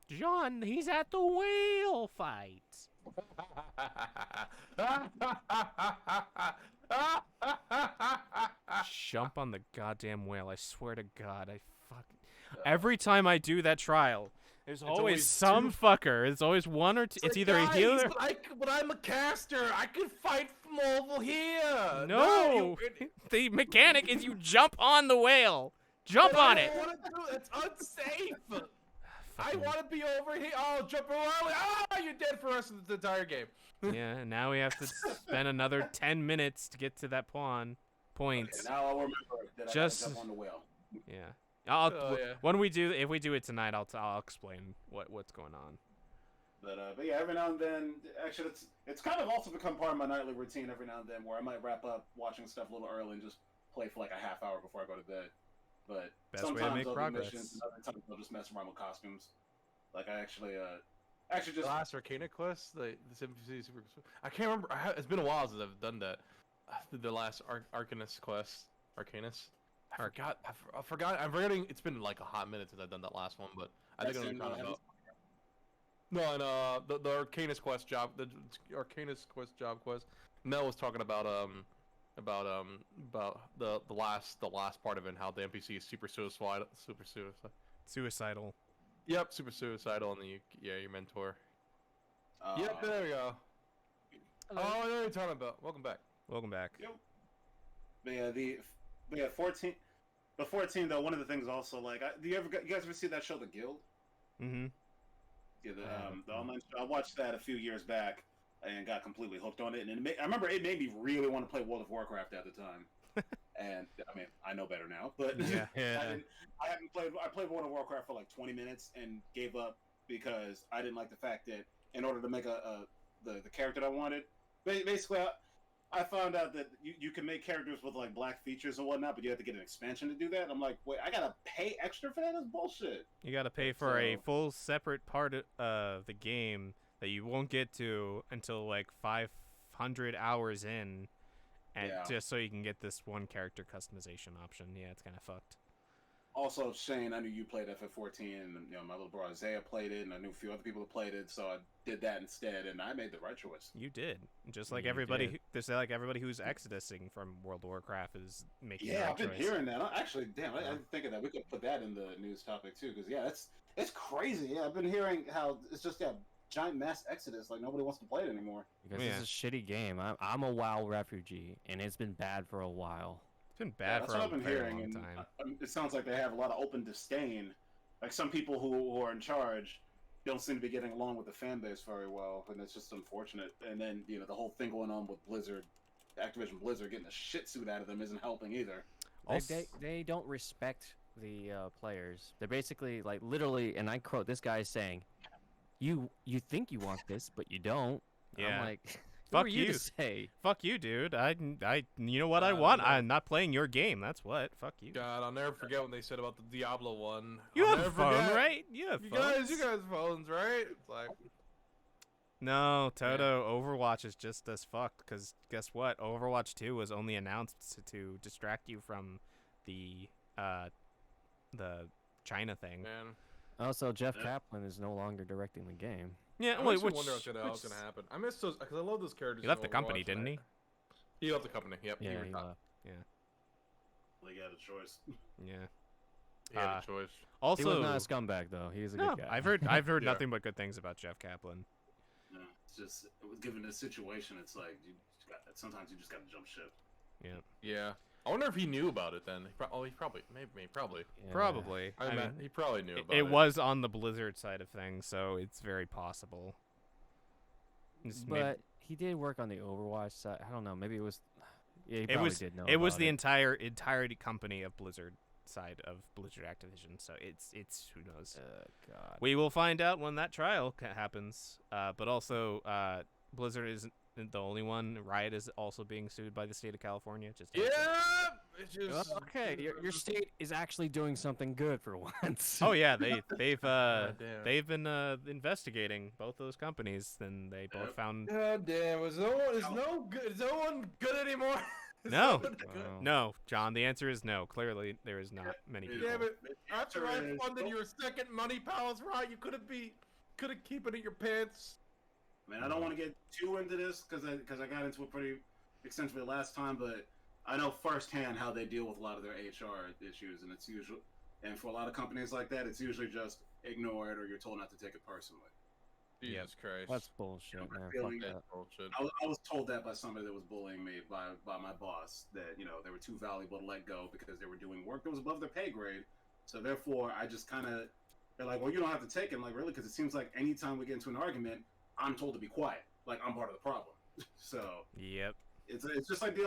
John, he's at the whale fight. Jump on the goddamn whale. I swear to God, I fucking. Every time I do that trial, there's always always some two- fucker. It's always one or two. It's either a healer. But I'm a caster. I can fight from over here. No, the mechanic is you jump on the whale. Jump on it. It's unsafe. I Fucking- want to be over here. Oh, jump around. Oh, you're dead for us the entire game. Yeah, and now we have to spend another 10 minutes to get to that point. And now I'll remember that Just- I gotta jump on the whale. Yeah. Oh, yeah. When we do, if we do it tonight, I'll explain what's going on. But yeah, every now and then, actually, it's kind of also become part of my nightly routine every now and then, where I might wrap up watching stuff a little early and just play for like a half hour before I go to bed. But Best way to sometimes make I'll do progress. missions, and other times I'll just mess around with costumes. Like I actually The just last Arcana quest, the NPC Super. I can't remember. It's been a while since I've done that. The last Arcanist quest, Arcanist. I forgot. I'm forgetting. It's been like a hot minute since I've done that last one, but I think I know what you're talking about. No, and the Arcanist quest job, the Arcanist quest. Mel was talking about the last part of it, and how the NPC is super suicidal. Suicidal. Yep, super suicidal, and then your mentor. uh, Yep, there we go. Hello. Oh, I know what you're talking about. Welcome back. Welcome back. Yep. But yeah, 14. The 14 though. One of the things also like, you guys ever see that show, The Guild? Mm-hmm. Yeah, the online show. I watched that a few years back and got completely hooked on it. And I remember it made me really want to play World of Warcraft at the time. And I mean, I know better now, but Yeah. I haven't played. I played World of Warcraft for like 20 minutes and gave up because I didn't like the fact that in order to make the character that I wanted, basically I found out that you can make characters with like black features and whatnot, but you have to get an expansion to do that. I'm like, wait, I gotta pay extra for that? That's bullshit. You got to pay for a So- full separate part of the game that you won't get to until like 500 hours in, and Yeah. just so you can get this one character customization option. Yeah, it's kind of fucked. Also, Shane, I knew you played FF14, and my little bro Isaiah played it, and I knew a few other people that played it, so I did that instead, and I made the right choice. You did, just like You everybody. did. Just like everybody who's exodusing from World of Warcraft is making the Yeah, right I've been choice. hearing that. Actually, damn, I Yeah. didn't think of that. We could put that in the news topic too, because yeah, it's crazy. Yeah, I've been hearing how it's just giant mass exodus. Like nobody wants to play it anymore. Because Yeah. it's a shitty game. I'm a WoW refugee, and it's been bad for a while. It's been Yeah, bad that's for what a I've been very hearing, long and time. it sounds like they have a lot of open disdain. Like some people who are in charge don't seem to be getting along with the fan base very well, and it's just unfortunate. And then the whole thing going on with Blizzard, Activision Blizzard getting the shit suit out of them isn't helping either. They don't respect the players. They're basically like literally, and I quote, this guy is saying, "You think you want this, but you don't." Yeah. I'm like, who Fuck are you you. to say? Fuck you, dude. You know what I God, want? no. I'm not playing your game. That's what. Fuck you. God, I'll never forget when they said about the Diablo one. You I'll have a never phone, forget. right? You have You phones. guys have phones, right? It's like, No, Toto, Overwatch is just as fucked, because guess what? Overwatch 2 was only announced to distract you from the China thing. man. Also, Jeff Yeah. Kaplan is no longer directing the game. Yeah, I wait, actually which, wonder what's gonna happen. I miss those because I love those characters. he left in the company, Overwatch, and didn't he? He left the company. Yep. Yeah, he he retired. left. They got a choice. Yeah. He had Uh, a choice. Also, He was not a scumbag though. He was a no, good guy. I've heard Yeah. nothing but good things about Jeff Kaplan. Yeah, it's just given the situation, it's like sometimes you just got to jump ship. Yeah. I wonder if he knew about it then. He probably. Maybe. Probably. Yeah. Probably. I I mean, mean, he probably knew about it it. was on the Blizzard side of things, so it's very possible. It's maybe- But he did work on the Overwatch side. I don't know. Maybe it was. Yeah, he it probably was did know. it was about the entirety company of Blizzard side of Blizzard Activision, so it's who knows. God. We will find out when that trial happens. But also, Blizzard isn't the only one. Riot is also being sued by the state of California. Just Yeah. It's just. Well, okay, your state is actually doing something good for once. Oh yeah, they've God damn. they've been investigating both those companies, and they both Yep. found God damn! Is no one good anymore? Is No. one good? Wow. no, John. The answer is no. Clearly, there is not many people. Damn it! After I Answer is funded no. your second money palace, right? You could have keep it in your pants. I mean, I don't want to get too into this because I got into it pretty extensively last time, but I know firsthand how they deal with a lot of their HR issues, and it's usually, and for a lot of companies like that, it's usually just ignored or you're told not to take it personally. Jesus Christ. That's bullshit, Yeah, man. feeling Fuck that- that. bullshit. I was told that by somebody that was bullying me by my boss that they were too valuable to let go because they were doing work that was above their pay grade. So therefore, I just kind of they're like, well, you don't have to take it. I'm like, really? Because it seems like anytime we get into an argument, I'm told to be quiet. Like I'm part of the problem. So Yep. it's just like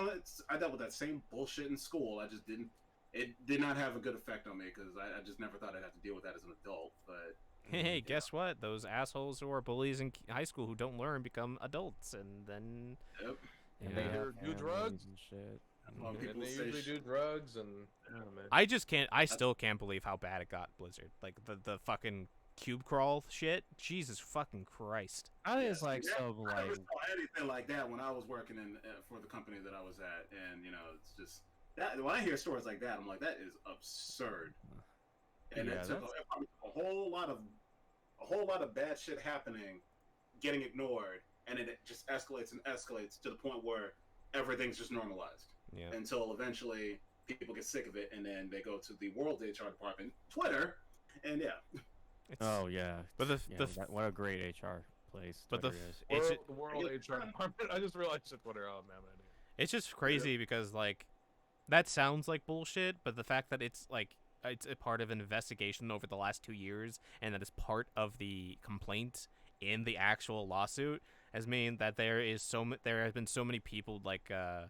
I dealt with that same bullshit in school. I just didn't. It did not have a good effect on me because I just never thought I'd have to deal with that as an adult. But Hey, guess what? Those assholes who are bullies in high school who don't learn become adults, and then Yep. And Yeah. they have Do drugs? families and shit. Well, Mhm. people And they say usually do drugs and oh, man. I just can't. I still can't believe how bad it got, Blizzard. Like the fucking cube crawl shit. Jesus fucking Christ. I think it's like Yeah, so I never like saw anything like that when I was working in for the company that I was at, and it's just that when I hear stories like that, I'm like, that is absurd. And Yeah, it took that's- a whole lot of bad shit happening, getting ignored, and then it just escalates and escalates to the point where everything's just normalized Yeah. until eventually people get sick of it, and then they go to the world HR department, Twitter, and yeah. It's, oh yeah. But the Yeah, the what a great HR place. But the Twitter f- is. it's The world HR department. I just realized it's Twitter. Oh man, it's just crazy because like that sounds like bullshit, but the fact that it's like it's a part of an investigation over the last 2 years and that is part of the complaint in the actual lawsuit has mean that there have been so many people like not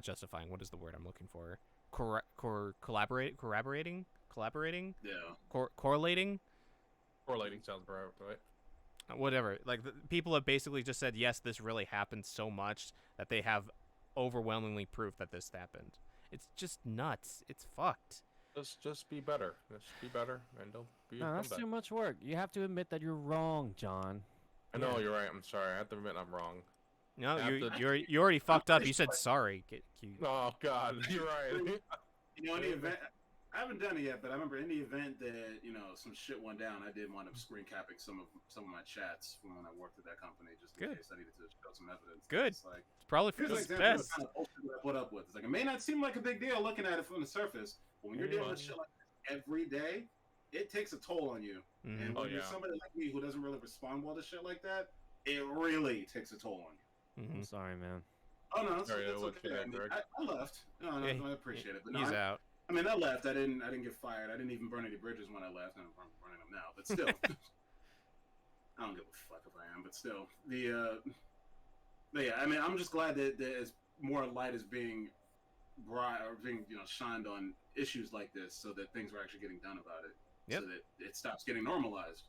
justifying, what is the word I'm looking for, corroborating, Yeah. correlating, correlating sounds right. whatever. Like people have basically just said yes, this really happened so much that they have overwhelmingly proof that this happened. It's just nuts. It's fucked. Just be better. Just be better, and don't be. No, that's bad. too much work. You have to admit that you're wrong, John. I know you're right. I'm sorry. I have to admit I'm wrong. No, After- you already fucked up. You said sorry. Oh God, you're right. In the event, I haven't done it yet, but I remember in the event that some shit went down, I did wind up screen capping some of my chats from when I worked at that company, just in Good. case I needed to show some evidence. Good. It's like, It's probably for here's an the example of the best. kind of bullshit that I put up with. It's like it may not seem like a big deal looking at it from the surface, but when you're dealing with shit like this every day, it takes a toll on you. Mhm. And when you're somebody like me who doesn't really respond well to shit like that, it really takes a toll on you. Mhm. I'm sorry, man. Oh no, it's Sorry, okay. what you got, Greg? I left. No, Yeah, I appreciate it. But no, He's out. I mean, I left. I didn't get fired. I didn't even burn any bridges when I left. I'm burning them now, but still, I don't give a fuck if I am. But still, but yeah, I mean, I'm just glad that as more light is being brought or being shined on issues like this, so that things are actually getting done about it. Yep. So that it stops getting normalized.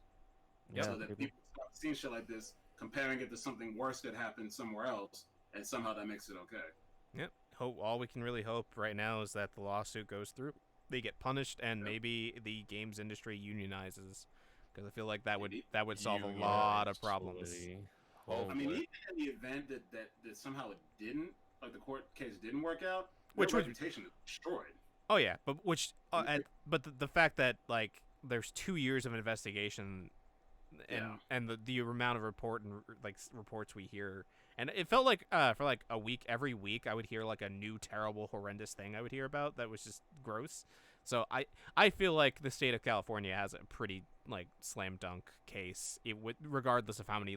Yep. So that people stop seeing shit like this, comparing it to something worse that happened somewhere else, and somehow that makes it okay. Yep. All we can really hope right now is that the lawsuit goes through. They get punished, and maybe the games industry unionizes, because I feel like that would solve a lot of problems. I mean, even in the event that somehow it didn't, like the court case didn't work out, Which their would- reputation is destroyed. Oh yeah, but the fact that like there's 2 years of investigation, and the amount of reports we hear, and it felt like for like a week, every week I would hear like a new terrible horrendous thing I would hear about that was just gross. So I feel like the state of California has a pretty like slam dunk case, regardless of how many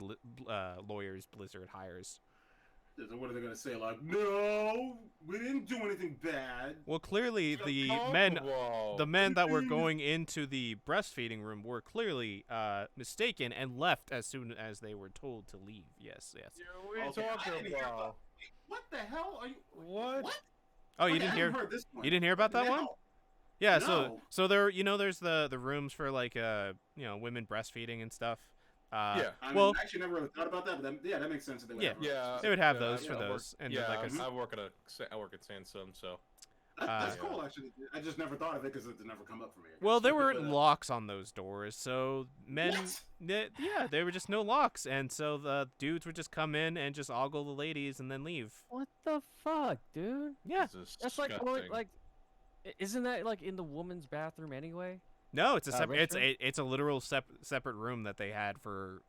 lawyers Blizzard hires. So what are they going to say? Like, no, we didn't do anything bad. Well, clearly the men that were going into the breastfeeding room were clearly mistaken and left as soon as they were told to leave. Yes. What are you talking about? What the hell are you? What? Oh, you Okay, didn't I hear? haven't heard this one. You didn't hear about that one? No. Yeah. No. So there, there's the rooms for like women breastfeeding and stuff. Yeah. I well, actually never really thought about that, but that makes sense. That they would have they would have yeah, those for I work- those, and yeah, like I work at Sansom, so That's yeah. cool, actually. I just never thought of it because it never come up for me. I well, guess. there were But, locks on those doors, so men, What? there were just no locks, and so the dudes would just come in and just ogle the ladies and then leave. What the fuck, dude? Yeah. this is That's like disgusting. isn't that like in the woman's bathroom anyway? No, it's a separate. restroom? It's a literal separate room that they had for.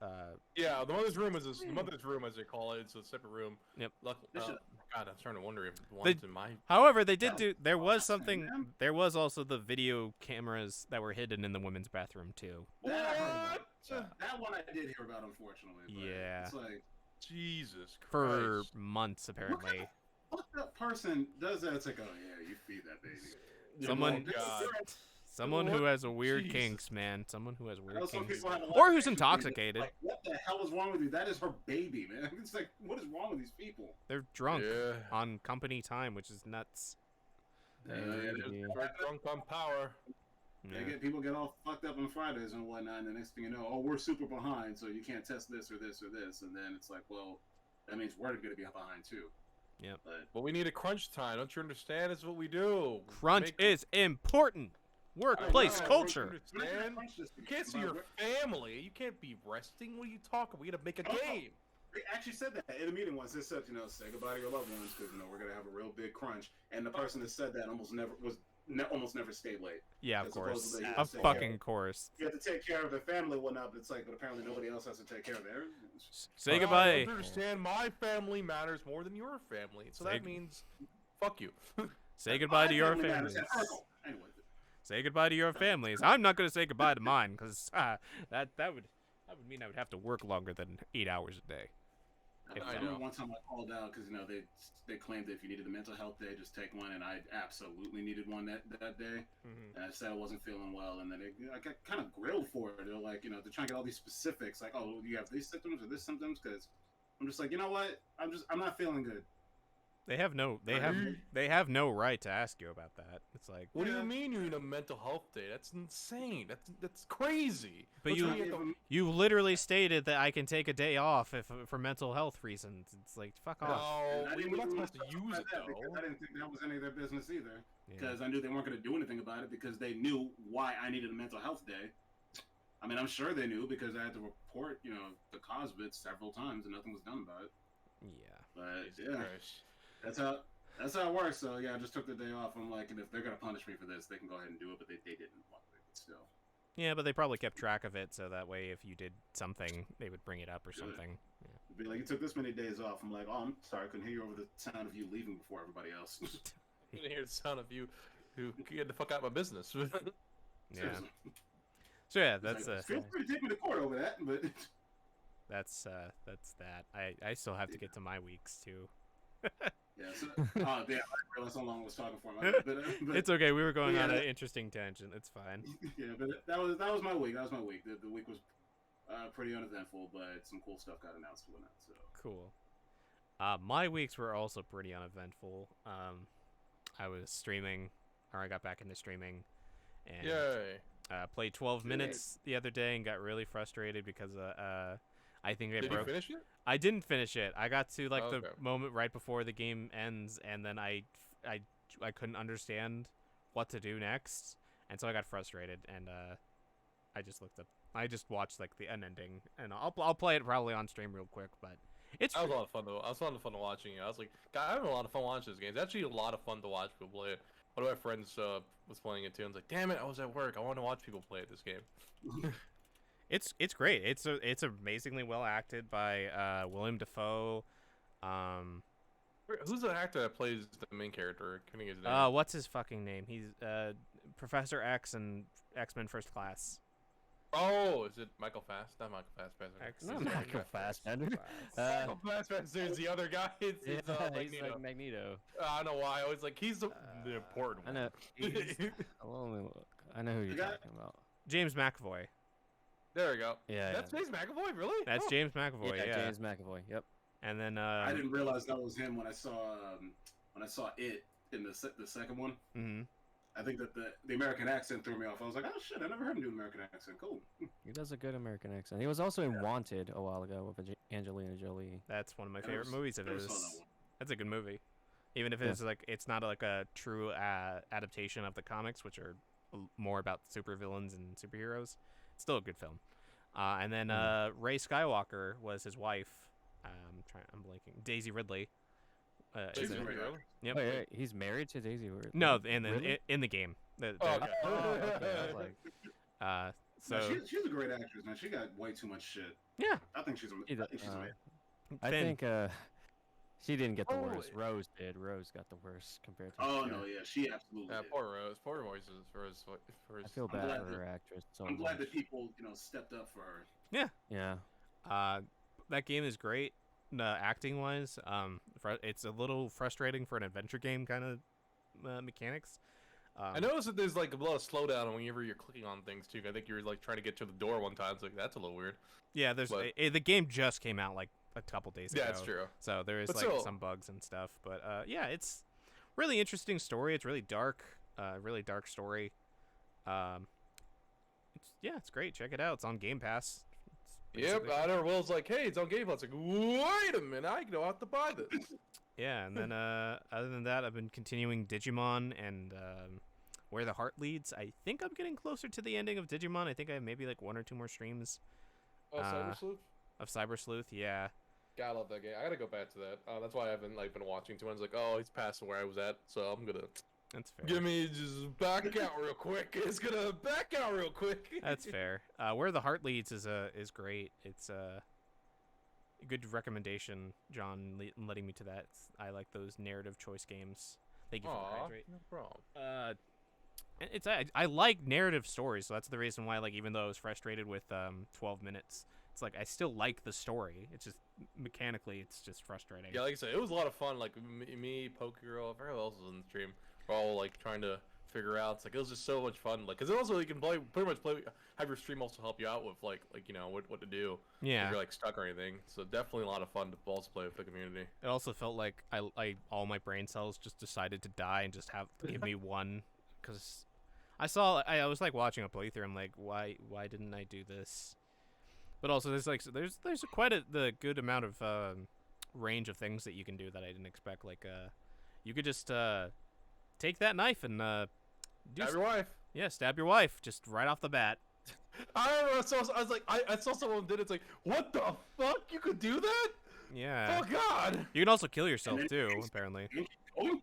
Yeah, the mother's room the mother's room, as they call it. It's a separate room. Yep. Luckily, This is- God, I'm starting to wonder if one's in my. However, they did Yeah. do. There was Awesome, something. man. There was also the video cameras that were hidden in the women's bathroom too. That I heard What? about. That one I did hear about, unfortunately. But Yeah. It's like, Jesus For Christ. months, apparently. what that person does that? It's like, oh yeah, you feed that baby. Someone- You know, God. Someone who What? has a weird Jesus. kinks, man. Someone who has I weird know some kinks, people have a lot or of who's issues with it. intoxicated. Like, what the hell is wrong with you? That is her baby, man. It's like, what is wrong with these people? They're drunk Yeah. on company time, which is nuts. They're drunk on power. Yeah. People get all fucked up on Fridays and whatnot, and the next thing you know, oh, we're super behind, so you can't test this or this or this, and then it's like, well, that means we're gonna be behind too. Yep. But we need a crunch time. Don't you understand? That's what we do. Crunch is important. Workplace I know, culture. don't you understand? You can't see your family. You can't be resting. What are you talking? We gotta make a game. They actually said that in a meeting once. They said, say goodbye to your loved ones because we're gonna have a real big crunch. And the person that said that almost never stayed late. Yeah, of course. Supposedly, Of fucking course. You have to take care of their family and whatnot, but it's like, but apparently nobody else has to take care of theirs. Say goodbye. Don't understand? My family matters more than your family, so that means, fuck you. Say goodbye to your family families. Anyway. Say goodbye to your families. I'm not gonna say goodbye to mine because that would mean I would have to work longer than 8 hours a day. I remember one time I called out because they claimed that if you needed a mental health day, just take one, and I absolutely needed one that day. Mm-hmm. And I said I wasn't feeling well, and then I got kind of grilled for it. They're like, they're trying to get all these specifics, like, oh, you have these symptoms or this symptoms, because I'm just like, you know what? I'm not feeling good. They have no right to ask you about that. It's like, what do you mean you need a mental health day? That's insane. That's crazy. But you literally stated that I can take a day off for mental health reasons. It's like, fuck off. No, we're not supposed to use it though. I didn't think that was any of their business either, because I knew they weren't going to do anything about it because they knew why I needed a mental health day. I mean, I'm sure they knew because I had to report, the cause of it several times and nothing was done about it. Yeah. But yeah. That's how it works. So yeah, I just took the day off. I'm like, and if they're gonna punish me for this, they can go ahead and do it. But they didn't want it, but still. Yeah, but they probably kept track of it, so that way, if you did something, they would bring it up or something. Yeah. It'd be like, you took this many days off. I'm like, oh, I'm sorry, I couldn't hear you over the sound of you leaving before everybody else. I can hear the sound of you who get the fuck out of my business. Yeah. So yeah, that's feel free to take me to court over that, but that's that. I still have to get to my weeks too. Yeah, I realized how long I was talking for. But it's okay. We were going on an interesting tangent. It's fine. Yeah, but that was my week. That was my week. The week was pretty uneventful, but some cool stuff got announced and whatnot. So cool. My weeks were also pretty uneventful. I was streaming, or I got back into streaming, and played 12 minutes the other day and got really frustrated because I think Did you finish it? I didn't finish it. I got to the moment right before the game ends, and then I couldn't understand what to do next, and so I got frustrated, and I just watched the ending, and I'll play it probably on stream real quick, but it's that was a lot of fun though. I was a lot of fun watching it. I was like, God, I'm having a lot of fun watching this game. It's actually a lot of fun to watch people play it. One of my friends was playing it too, and I was like, damn it, I was at work. I want to watch people play this game. It's great. It's amazingly well acted by William Dafoe. Who's the actor that plays the main character? Can I get his name? What's his fucking name? He's Professor X in X-Men First Class. Oh, is it Michael Fass? Not Michael Fassbender. Not Michael Fassbender. Michael Fassbender is the other guy. He's Magneto. Like Magneto. I don't know why. I was like, he's the important one. I know. I know who you're talking about. James McAvoy. There we go. Yeah, that's James McAvoy, really? That's James McAvoy. Yeah, James McAvoy. Yep. And then I didn't realize that was him when I saw it in the second one. Mm-hmm. I think that the American accent threw me off. I was like, oh shit, I never heard him do an American accent. Cool. He does a good American accent. He was also in Wanted a while ago with Angelina Jolie. That's one of my favorite movies of his. That's a good movie, even if it's it's not a true adaptation of the comics, which are more about supervillains and superheroes. It's still a good film. And then Rey Skywalker was his wife. I'm blanking. Daisy Ridley. She's a hero. Yep. Wait, he's married to Daisy Ridley? No, in the game. Okay. So she's a great actress, man. She got way too much shit. Yeah. I think she's amazing. I think she didn't get the worst. Rose did. Rose got the worst compared to. Oh no, yeah, she absolutely. Yeah, did. poor Rose. Poor Rose for his. I feel bad for her actress. I'm glad that people stepped up for her. Yeah. Yeah. That game is great. Acting wise, it's a little frustrating for an adventure game kind of mechanics. I noticed that there's a lot of slowdown whenever you're clicking on things too. I think you're trying to get to the door one time. It's that's a little weird. Yeah, the game just came out a couple days ago. Yeah, that's true. So there is some bugs and stuff, but yeah, it's really interesting story. It's really dark story. it's great. Check it out. It's on Game Pass. It's Yep, basically- I know Will's like, hey, it's on Game Pass. Like, wait a minute, I don't have to buy this. Yeah, and then other than that, I've been continuing Digimon and Where the Heart Leads. I think I'm getting closer to the ending of Digimon. I think I have maybe like 1 or 2 more streams Oh, Cyber Sleuth? of Cyber Sleuth. Yeah. God, I love that game. I gotta go back to that. That's why I haven't like been watching too much. Like, oh, he's passing where I was at, so I'm gonna That's fair. give me just back out real quick. It's gonna back out real quick. That's fair. Where the Heart Leads is great. It's a good recommendation, John, letting me to that. I like those narrative choice games. Thank you for the Aw, hydrate. no problem. I like narrative stories, so that's the reason why, like, even though I was frustrated with 12 minutes, it's like I still like the story. It's just mechanically, it's just frustrating. Yeah, like I said, it was a lot of fun. Like me, Pokegirl, I forgot who else was in the stream. We're all like trying to figure out. It's like it was just so much fun. Like, cause also you can pretty much have your stream also help you out with like you know what to do. Yeah. If you're like stuck or anything. So definitely a lot of fun to also play with the community. It also felt like I all my brain cells just decided to die and just give me one, because I was like watching a playthrough. I'm like, why didn't I do this? But also there's quite the good amount of range of things that you can do that I didn't expect. Like you could just take that knife and Have your wife. stab your wife just right off the bat. I was like, I saw someone did it. It's like, what the fuck? You could do that? Yeah. Oh god. You can also kill yourself too, apparently. Oh,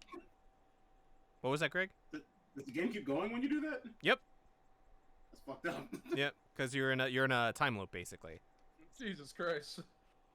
What was that, Greg? does the game keep going when you do that? Yep. That's fucked up. Yep. Because you're in a time loop basically. Jesus Christ.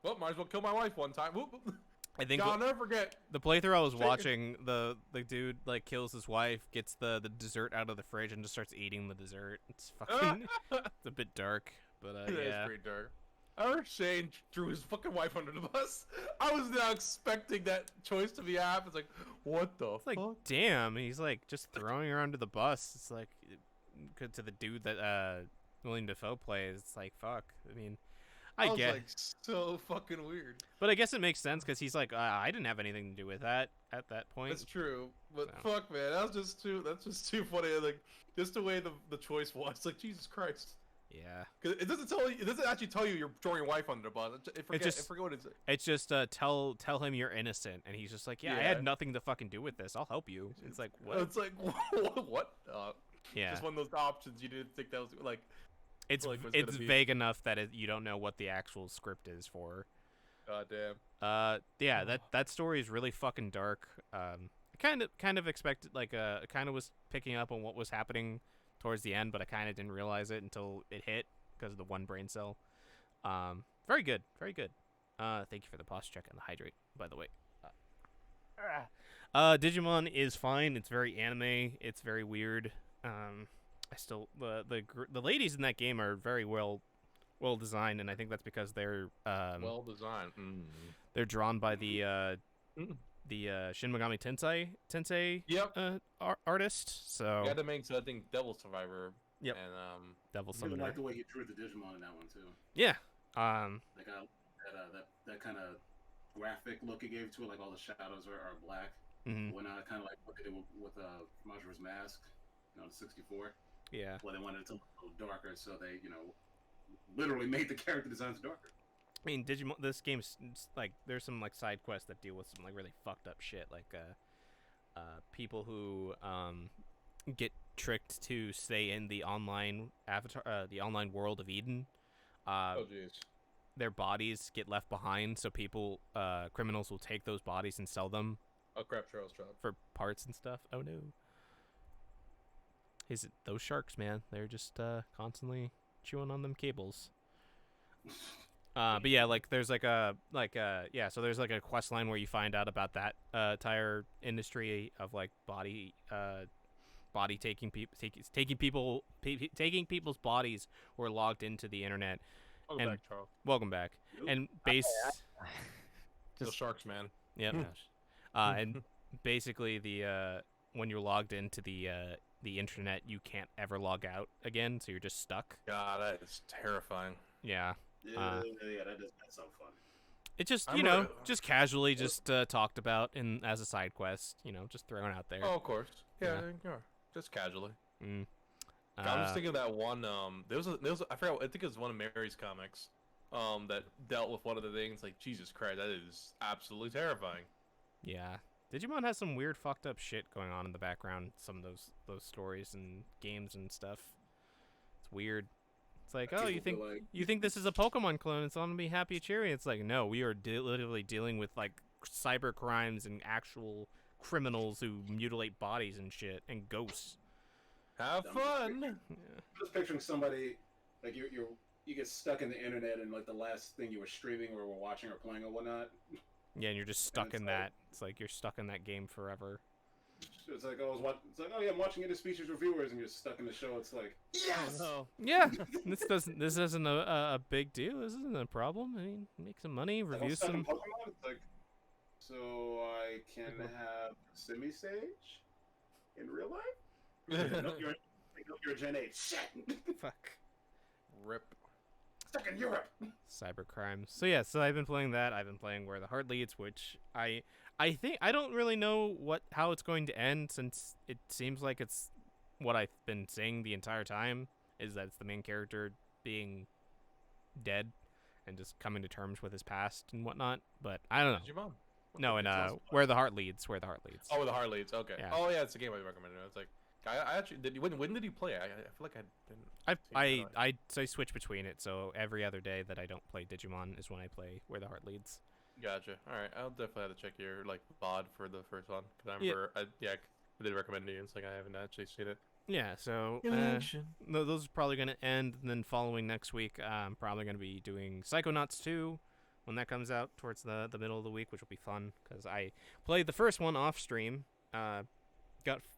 Well, might as well kill my wife one time. Whoop, whoop. I think I'll never forget. the playthrough I was Take it. watching, the dude like kills his wife, gets the dessert out of the fridge, and just starts eating the dessert. It's fucking it's a bit dark, but It is yeah. pretty dark. I heard Shane threw his fucking wife under the bus. I was now expecting that choice to be happening. It's like, what the It's like, fuck? damn, he's like just throwing her under the bus. It's like to the dude that William Dafoe plays. It's like, fuck. I mean, I was get, like so fucking weird. but I guess it makes sense because he's like, I didn't have anything to do with that at that point. That's true, but So. fuck, man, that's just too funny. Like, just the way the choice was. Like, Jesus Christ. Yeah. Cause it doesn't actually tell you you're throwing your wife under the bus. I forget what it's. It's just tell him you're innocent, and he's just like, yeah, I Yeah. had nothing to fucking do with this. I'll help you. It's like, what? It's like what? Yeah. Just one of those options you didn't think that was like. It's like, was it's gonna be- vague enough that you don't know what the actual script is for. God damn. Yeah, that story is really fucking dark. I kind of expected, like, I kind of was picking up on what was happening towards the end, but I kind of didn't realize it until it hit because of the one brain cell. Very good, very good. Thank you for the posture check and the hydrate, by the way. Digimon is fine. It's very anime. It's very weird. I still the ladies in that game are very well designed, and I think that's because they're Well designed. they're drawn by the Mm. Shin Megami Tensei Yep. artist. So You had to make, I think, Devil Survivor. Yep. And Devil I really Summoner. like the way he drew the Digimon in that one too. Yeah. Like that kind of graphic look he gave to it, like all the shadows are black. mhm, When I kind of like what they did with Majora's Mask, the 64. yeah. Well, they wanted it to look a little darker, so they literally made the character designs darker. I mean, Digimon. This game's like there's some like side quests that deal with some like really fucked up shit, like people who get tricked to stay in the online the online world of Eden. oh jeez. Their bodies get left behind, so criminals will take those bodies and sell them Oh crap, Charles Trump. for parts and stuff. Oh no. Those sharks, man? They're just constantly chewing on them cables. But yeah, like there's so there's like a quest line where you find out about that entire industry of like body taking taking people's bodies who are logged into the internet. Welcome And- back, Charles. Welcome back. Yep. And The sharks, man. yep. And basically when you're logged into the internet, you can't ever log out again, so you're just stuck. God, that is terrifying. Yeah. Yeah, that's so fun. It just, I remember- just casually just talked about as a side quest, just thrown out there. Oh, of course. Yeah, Yeah. yeah. Just casually. Mm. I'm just thinking of that one. There was I forgot. I think it was one of Mary's comics. That dealt with one of the things. Like Jesus Christ, that is absolutely terrifying. Yeah. Digimon has some weird fucked up shit going on in the background. Some of those stories and games and stuff. It's weird. It's like, oh, you think this is a Pokemon clone? It's all gonna be happy cheery. It's like, no, we are literally dealing with like cyber crimes and actual criminals who mutilate bodies and shit and ghosts. Have fun. Yeah. Just picturing somebody like you get stuck in the internet and like the last thing you were streaming or were watching or playing or whatnot. Yeah, and you're just stuck it's in like- that. It's like you're stuck in that game forever. It's like oh yeah, I'm watching Interspecies reviewers and you're stuck in the show. It's like yes. Oh, Yeah, this isn't a big deal. This isn't a problem. I mean, make some money, Like, I'm review stuck in some. Pokemon. It's like so I can have semi-stage in real life. No, you're Gen 8. Shit. Fuck. Rip. Stuck in Europe. Cyber crimes. So yeah, so I've been playing that. I've been playing Where the Heart Leads, which I think I don't really know how it's going to end, since it seems like it's what I've been saying the entire time, is that it's the main character being dead and just coming to terms with his past and whatnot. But I don't know. Digimon. No, and Sounds fun. Where the Heart Leads. Where the Heart Leads. Oh, the Heart Leads. Okay. Yeah. Oh yeah, it's a game I recommended. It's like I actually did. When did you play it? I feel like I didn't. I switch between it, so every other day that I don't play Digimon is when I play Where the Heart Leads. Gotcha. All right, I'll definitely have to check your like VOD for the first one, because I Yeah. remember I did recommend it. It's like I haven't actually seen it. Yeah, so those are probably going to end, and then following next week, I'm probably going to be doing Psychonauts 2 when that comes out towards the middle of the week, which will be fun, because I played the first one off stream,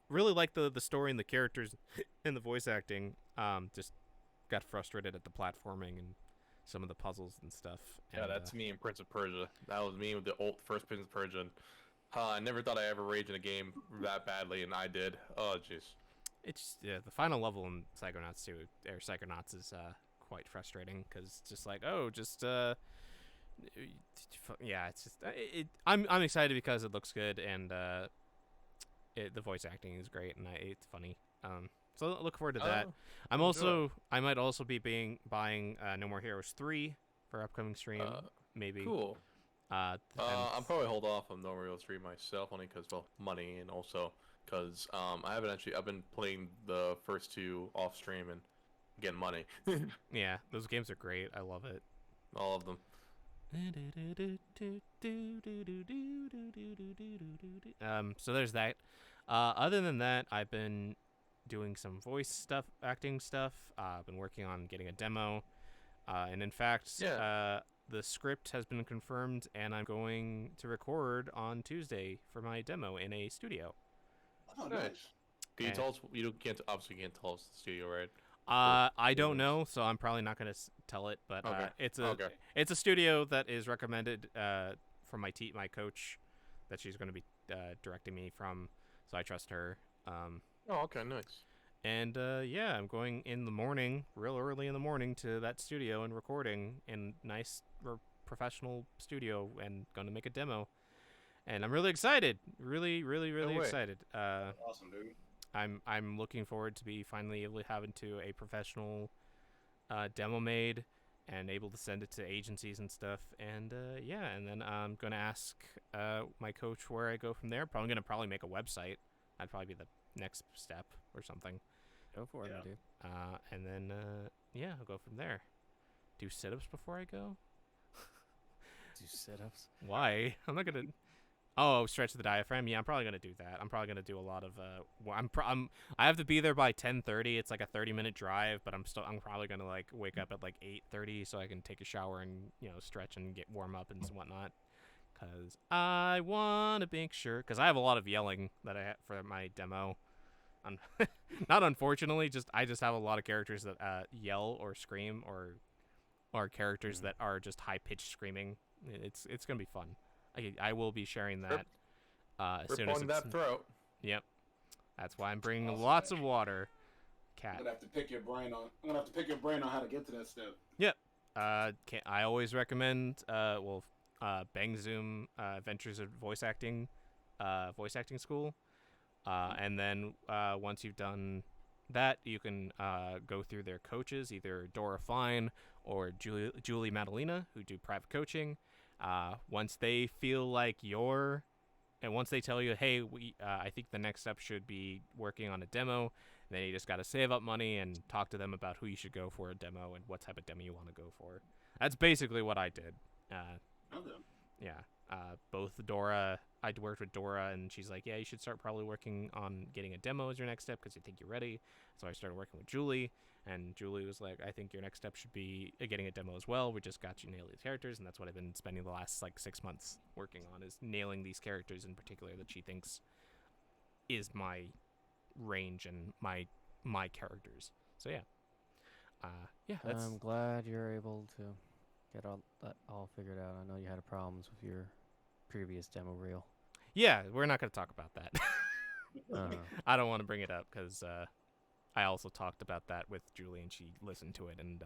really liked the story and the characters and the voice acting, just got frustrated at the platforming and some of the puzzles and stuff. Yeah, and, that's me in Prince of Persia. That was me with the old first Prince of Persia. And, I never thought I ever raged in a game that badly, and I did. Oh, jeez. It's the final level in Psychonauts 2 or Psychonauts is quite frustrating, because it's just like, yeah, it's just I'm excited because it looks good, and the voice acting is great, and it's funny. So look forward to that. I might also be buying No More Heroes 3 for upcoming stream, maybe. Cool. Depends. I'm probably hold off on No Real Stream myself, only because, well, money, and also because I've been playing the first two off stream and getting money. Yeah, those games are great. I love it. All of them. So there's that. Other than that, I've been doing some voice stuff, acting stuff. I've been working on getting a demo, and in fact, the script has been confirmed, and I'm going to record on Tuesday for my demo in a studio. Oh, Nice. nice. Can you tell us? Obviously can't tell us the studio, right? I don't know, so I'm probably not going to tell it. But Okay. it's a studio that is recommended from my coach, that she's going to be directing me from. So I trust her. Oh, okay, nice. And yeah, I'm going in the morning, real early in the morning, to that studio and recording in nice professional studio, and going to make a demo. And I'm really excited. Really, really, really No way. excited. Awesome, dude. I'm looking forward to be finally able to have into a professional demo made and able to send it to agencies and stuff. And yeah, and then I'm gonna ask my coach where I go from there. Probably gonna make a website. That'd probably be the next step or something. go for it, Yeah. dude. And then yeah, I'll go from there. Do sit-ups before I go? Do sit-ups. Why? I'm not gonna. Oh, stretch the diaphragm. Yeah, I'm probably gonna do that. I'm probably gonna do a lot of. I have to be there by 10:30. It's like a 30-minute drive, but I'm probably gonna like wake up at like 8:30 so I can take a shower and stretch and get warm up and whatnot. Cause I want to make sure. Cause I have a lot of yelling that I have for my demo. Not unfortunately, I just have a lot of characters that yell or scream, or characters that are just high-pitched screaming. It's gonna be fun. I will be sharing that as soon as Rip on that throat. Yep. That's why I'm bringing Awesome, lots man. of water. I'm Cat. gonna have to pick your brain on. I'm gonna have to pick your brain on how to get to that step. I always recommend Bang Zoom Adventures of Voice Acting School. And then once you've done that, you can go through their coaches, either Dora Fine or Julie Madalena, who do private coaching. Once they feel like and once they tell you, hey, I think the next step should be working on a demo, then you just got to save up money and talk to them about who you should go for a demo and what type of demo you want to go for. That's basically what I did. Okay. Yeah. Both Dora, I worked with Dora, and she's like, yeah, you should start probably working on getting a demo as your next step because you think you're ready. So I started working with Julie, and Julie was like, I think your next step should be getting a demo as well. We just got you nail these characters, and that's what I've been spending the last 6 months working on, is nailing these characters in particular that she thinks is my range and my characters. So yeah. I'm glad you're able to get all that all figured out. I know you had problems with your previous demo reel. Yeah, we're not going to talk about that. Uh, I don't want to bring it up because I also talked about that with Julie, and she listened to it, and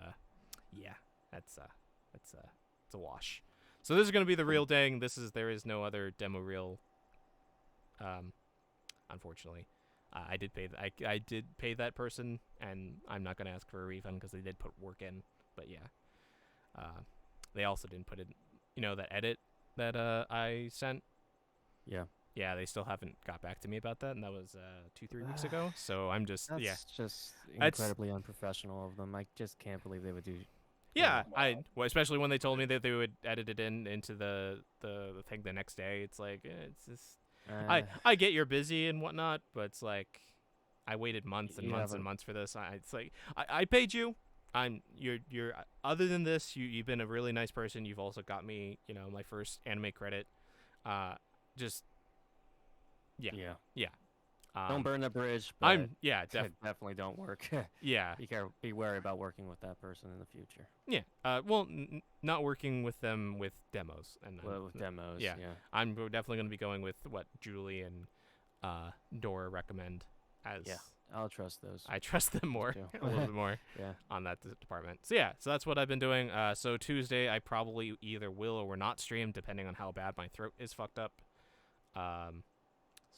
yeah, it's a wash. So this is going to be the real thing. There is no other demo reel. Unfortunately, I did pay that person, and I'm not going to ask for a refund because they did put work in. But yeah, they also didn't put in, that edit that I sent. yeah. Yeah, they still haven't got back to me about that, and that was 2-3 weeks ago. So I'm just That's just incredibly unprofessional of them. I just can't believe they would do. Yeah, Wow. especially when they told me that they would edit it into the thing the next day. It's like it's just I get you're busy and whatnot, but it's like I waited months and You months and haven't- months for this. It's like I paid you. You're other than this, you've been a really nice person. You've also got me, my first anime credit. Just yeah. Don't burn the bridge. But definitely don't work. yeah. Be wary about working with that person in the future. Yeah. Well, not working with them with demos and With demos. yeah. I'm definitely going to be going with what Julie and Dora recommend. Yeah. I'll trust those. I trust them more, too. a little bit more Yeah. on that department. So yeah, so that's what I've been doing. So Tuesday I probably either will or will not stream, depending on how bad my throat is fucked up.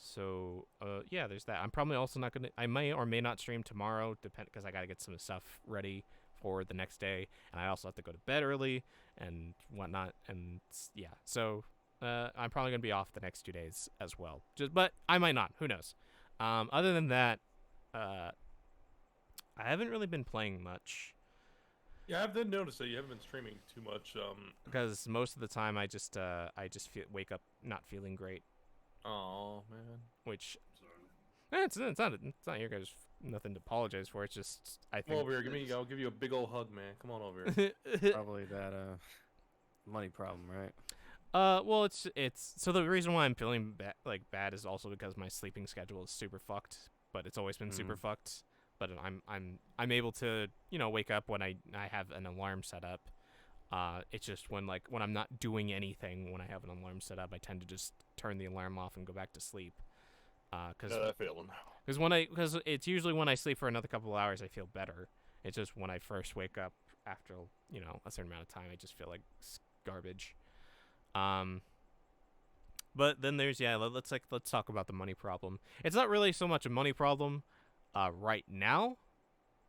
So yeah, there's that. I'm probably also not gonna. I may or may not stream tomorrow, because I gotta get some stuff ready for the next day, and I also have to go to bed early and whatnot. And yeah, so I'm probably gonna be off the next 2 days as well. But I might not. Who knows? Other than that, I haven't really been playing much. Yeah, I've noticed that you haven't been streaming too much. Because most of the time I just wake up not feeling great, Oh man. which Sorry. it's not your guys' nothing to apologize for. It's just I Come think over here. I'll give you a big old hug, man. Come on over here. Probably that money problem, right? Well, it's so the reason why I'm feeling bad is also because my sleeping schedule is super fucked, but it's always been super fucked. But I'm able to wake up when I have an alarm set up. It's just when I'm not doing anything, when I have an alarm set up, I tend to just turn the alarm off and go back to sleep. Because I feel because it's usually when I sleep for another couple of hours I feel better. It's just when I first wake up after a certain amount of time, I just feel like garbage. But then there's let's talk about the money problem. It's not really so much a money problem right now.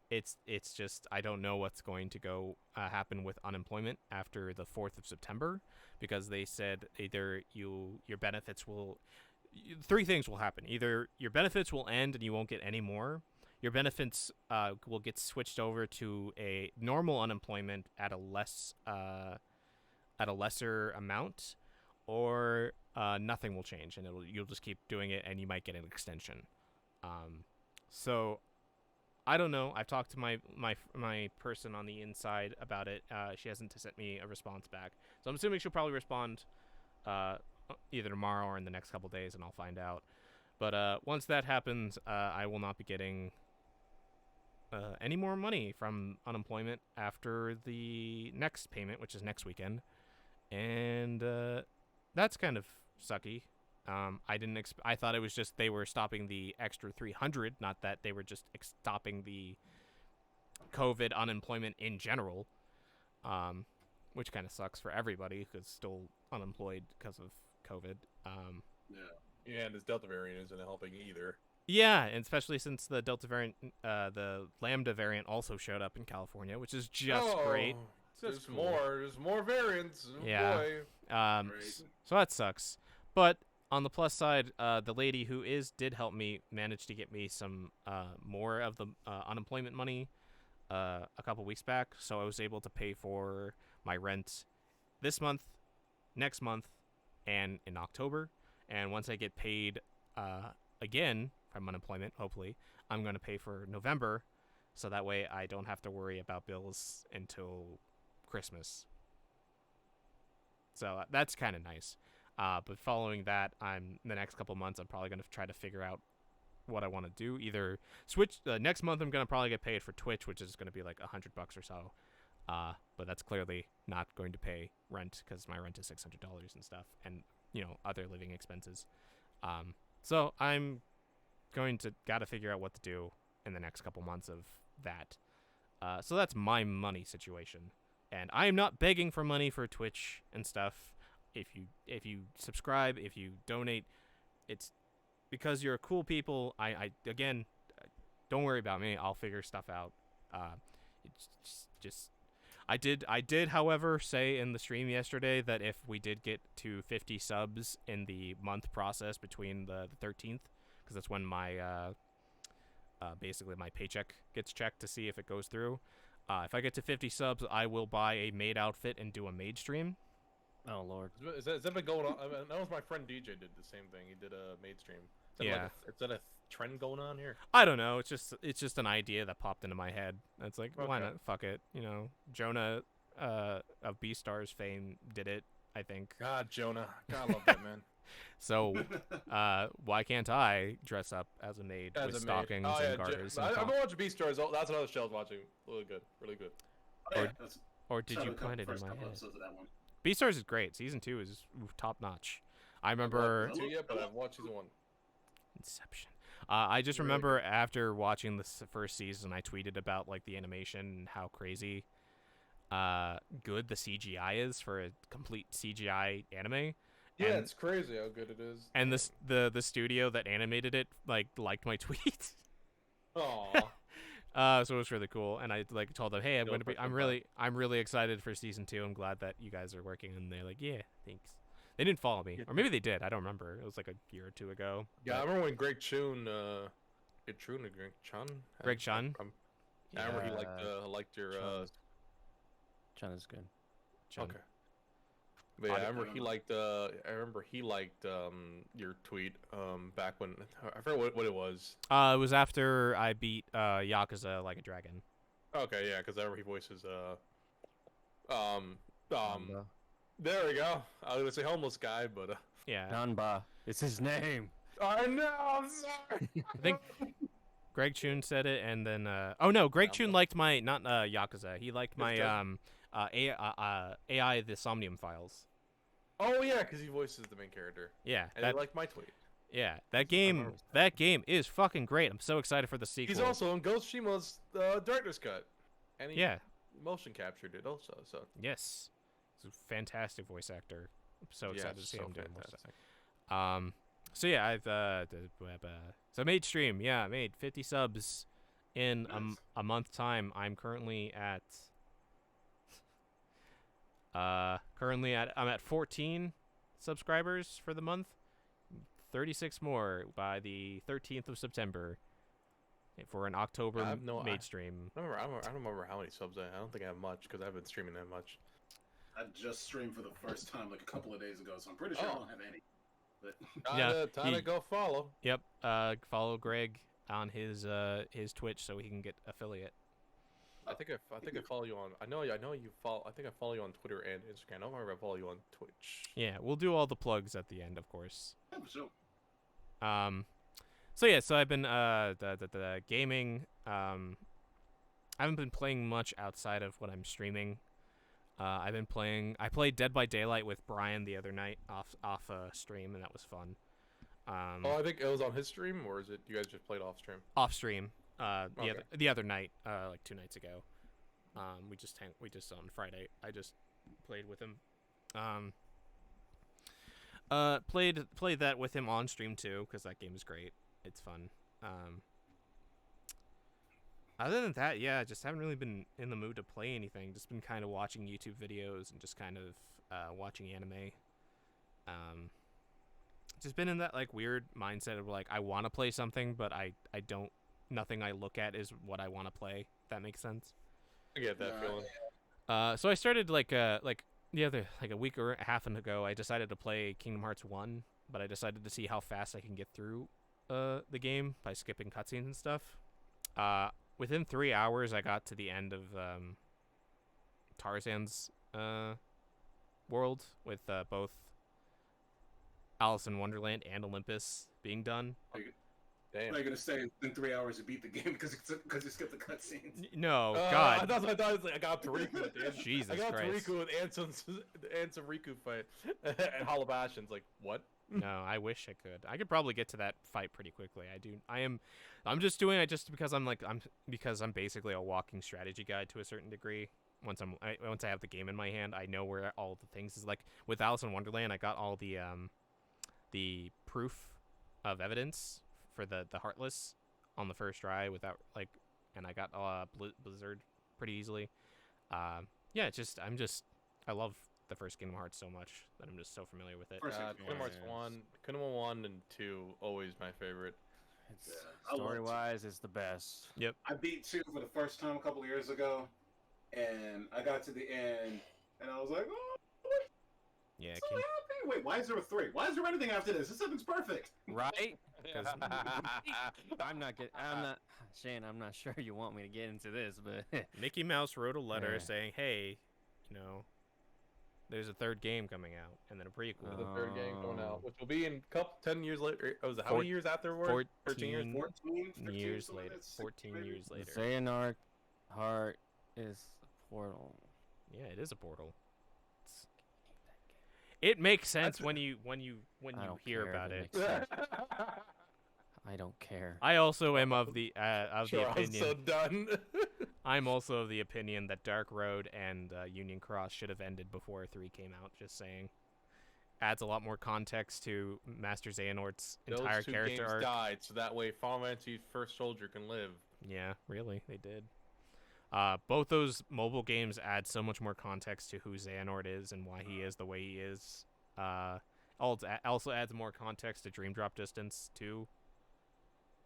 It's just I don't know what's going to go happen with unemployment after the 4th of September, because they said either your benefits will 3 things will happen. Either your benefits will end and you won't get any more. Your benefits will get switched over to a normal unemployment at a lesser amount, or nothing will change and you'll just keep doing it and you might get an extension. So I don't know. I've talked to my person on the inside about it. She hasn't sent me a response back, so I'm assuming she'll probably respond either tomorrow or in the next couple days, and I'll find out. But once that happens, I will not be getting any more money from unemployment after the next payment, which is next weekend, and that's kind of sucky. I thought it was just they were stopping the extra 300, not that they were just stopping the COVID unemployment in general, which kind of sucks for everybody who's still unemployed because of COVID. Yeah. Yeah, and this Delta variant isn't helping either. Yeah, and especially since the Delta variant, the Lambda variant also showed up in California, which is just great. There's cool. more. There's more variants. Oh, Yeah. boy. Right. So that sucks. But on the plus side, the lady who did help me managed to get me some more of the unemployment money a couple weeks back, so I was able to pay for my rent this month, next month, and in October. And once I get paid again from unemployment, hopefully, I'm going to pay for November, so that way I don't have to worry about bills until Christmas. So that's kind of nice. But following that, the next couple months, I'm probably going to try to figure out what I want to do. Either switch next month, I'm going to probably get paid for Twitch, which is going to be like $100 or so. But that's clearly not going to pay rent because my rent is $600 and stuff, and other living expenses. So I'm gotta figure out what to do in the next couple months of that. So that's my money situation, and I am not begging for money for Twitch and stuff. If you subscribe, if you donate, it's because you're cool people. I again, don't worry about me. I'll figure stuff out. It's just I did, however, say in the stream yesterday that if we did get to 50 subs in the month process between the 13th, because that's when my basically my paycheck gets checked to see if it goes through. If I get to 50 subs, I will buy a maid outfit and do a maid stream. Oh lord. Has that been going on? I mean, that was my friend DJ did the same thing. He did a maid stream. Is that a trend going on here? I don't know. It's just an idea that popped into my head. It's like, why Okay. not? Fuck it. Jonah of Beastars fame did it, I think. God, Jonah. God, I love that man. So why can't I dress up as a maid As with a maid. stockings Oh, and yeah, garters? I've been watching Beastars. That's another show I was watching. Really good. Really good. Oh, yeah, Or- that's- Or did saw you the couple- put it in first my couple head? episodes of that one. Beastars is great. Season 2 is top notch. I remember Two yet, but I've watched season 1. Inception. I just Really remember after watching the first season, I tweeted about like the animation and how crazy good the CGI is for a complete CGI anime. Yeah, And- it's crazy how good it is. And the studio that animated it liked my tweet. Aw. So it was really cool, and I told them, hey, Go for it, I'm really excited for season 2. I'm glad that you guys are working, and they're like, yeah, thanks. They didn't follow me, or maybe they did. I don't remember. It was like a year or two ago. Yeah, I but- remember when Greg Chun. Greg Chun? Greg Chun? I remember he liked your. China's good. Chun. Okay. But yeah, I remember he liked your tweet back when I forget what it was. It was after I beat Yakuza Like a Dragon. Okay, yeah, because I remember he voices Nanba. there we go. I was gonna say homeless guy, but Yeah, Nanba. It's his name. I know. I'm sorry. I think Greg Chun said it, and then oh no, Greg Chun liked my not Yakuza. He liked my AI the Somnium Files. Oh yeah, because he voices the main character, Yeah, and he liked my tweet. that game is fucking great. I'm so excited for the sequel. He's also in Ghost Shima's director's cut, and he motion captured it also. So Yes, he's a fantastic voice actor. I'm so excited to see him doing voice fantastic. acting. So yeah, I've so made stream. Yeah, made 50 subs in Nice. a month time. I'm currently at I'm at 14 subscribers for the month. 36 more by the 13th of September for an October I have no- made stream. I don't remember how many subs I have. I don't think I have much because I haven't been streaming that much. I just streamed for the first time like a couple of days ago, so I'm pretty sure I Oh. don't have any. But Time to go follow. Yep. Follow Greg on his Twitch so he can get affiliate. I think I follow you on. I know you follow. I think I follow you on Twitter and Instagram. I don't remember if I follow you on Twitch. Yeah, we'll do all the plugs at the end, of course. yeah, for sure. So I've been the gaming. I haven't been playing much outside of what I'm streaming. I played Dead by Daylight with Brian the other night off stream, and that was fun. I think it was on his stream, or is it you guys just played off stream? Off stream. Okay. The other night, like 2 nights ago. We just on Friday. I just played with him. Played that with him on stream too, because that game is great. It's fun. Other than that, yeah, just haven't really been in the mood to play anything. Just been kind of watching YouTube videos and just kind of watching anime. Just been in that like weird mindset of like I want to play something, but I don't. Nothing I look at is what I want to play. If that makes sense. I get that feeling. So I started like the other like a week or a half ago. I decided to play Kingdom Hearts 1, but I decided to see how fast I can get through the game by skipping cutscenes and stuff. Within 3 hours, I got to the end of Tarzan's world with both Alice in Wonderland and Olympus being done. Damn. I'm not gonna say in 3 hours to beat the game because you skipped the cutscenes. No, I God. thought it was like I got to Riku at the end. Jesus I got Christ. to Riku with Ansem Riku fight and Halabashin's like, what? No, I wish I could. I could probably get to that fight pretty quickly. I'm just doing it just because I'm basically a walking strategy guide to a certain degree. Once I have the game in my hand, I know where all the things is. Like with Alice in Wonderland, I got all the proof of evidence for the Heartless on the first try without like, and I got Blizzard pretty easily. Yeah, I love the first Kingdom Hearts so much that I'm just so familiar with it. Kingdom Hearts 1, Kingdom 1 and 2, always my favorite. Story-wise, it's the best. Yep. I beat 2 for the first time a couple of years ago, and I got to the end, and I was like, oh, Yeah, so happy. Wait, why is there a 3? Why is there anything after this? This something's perfect. Right? I'm not Shane, I'm not sure you want me to get into this, but Mickey Mouse wrote a letter Yeah. saying, "Hey, there's a third game coming out, and then a prequel." The third game coming out, which will be in 10 years later. Was it how many years afterward? 13 years? 14 years something like later. that, 14 maybe? years the later. Xehanort heart is a portal. Yeah, it is a portal. It makes sense That's- when you I don't hear care if about it it. makes sense. I don't care. I also am of the Sure, I'm opinion. so done. I'm also of the opinion that Dark Road and Union Cross should have ended before 3 came out. Just saying, adds a lot more context to Master Xehanort's entire Those two character games arc. died, so that way Final Fantasy First Soldier can live. Yeah, really, they did. Both those mobile games add so much more context to who Xehanort is and why he is the way he is. Also adds more context to Dream Drop Distance too.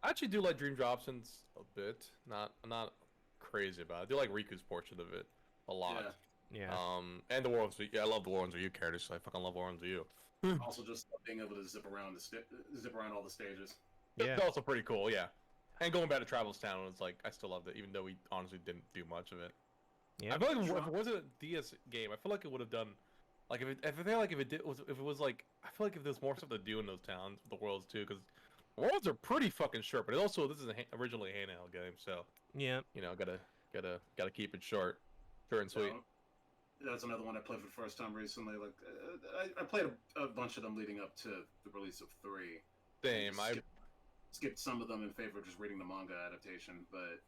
I actually do like Dream Dropsons a bit. I'm not crazy about it. I do like Riku's portrait of it a lot. Yeah. And the Worlds. I love the Worlds of You characters. So I fucking love Worlds of You. Also, just being able to zip around all the stages. Yeah. That's also pretty cool. Yeah. And going back to Travel's Town, it's like I still loved it, even though we honestly didn't do much of it. Yeah. I feel like if it wasn't a DS game, I feel like it would have done. Like if it was like I feel like if there's more stuff to do in those towns, the worlds too, because worlds are pretty fucking short. But also this is originally a handheld game, so Yeah. gotta keep it short and sweet. That's another one I played for the first time recently. Like I played a bunch of them leading up to the release of 3. Same. I skipped some of them in favor of just reading the manga adaptation, but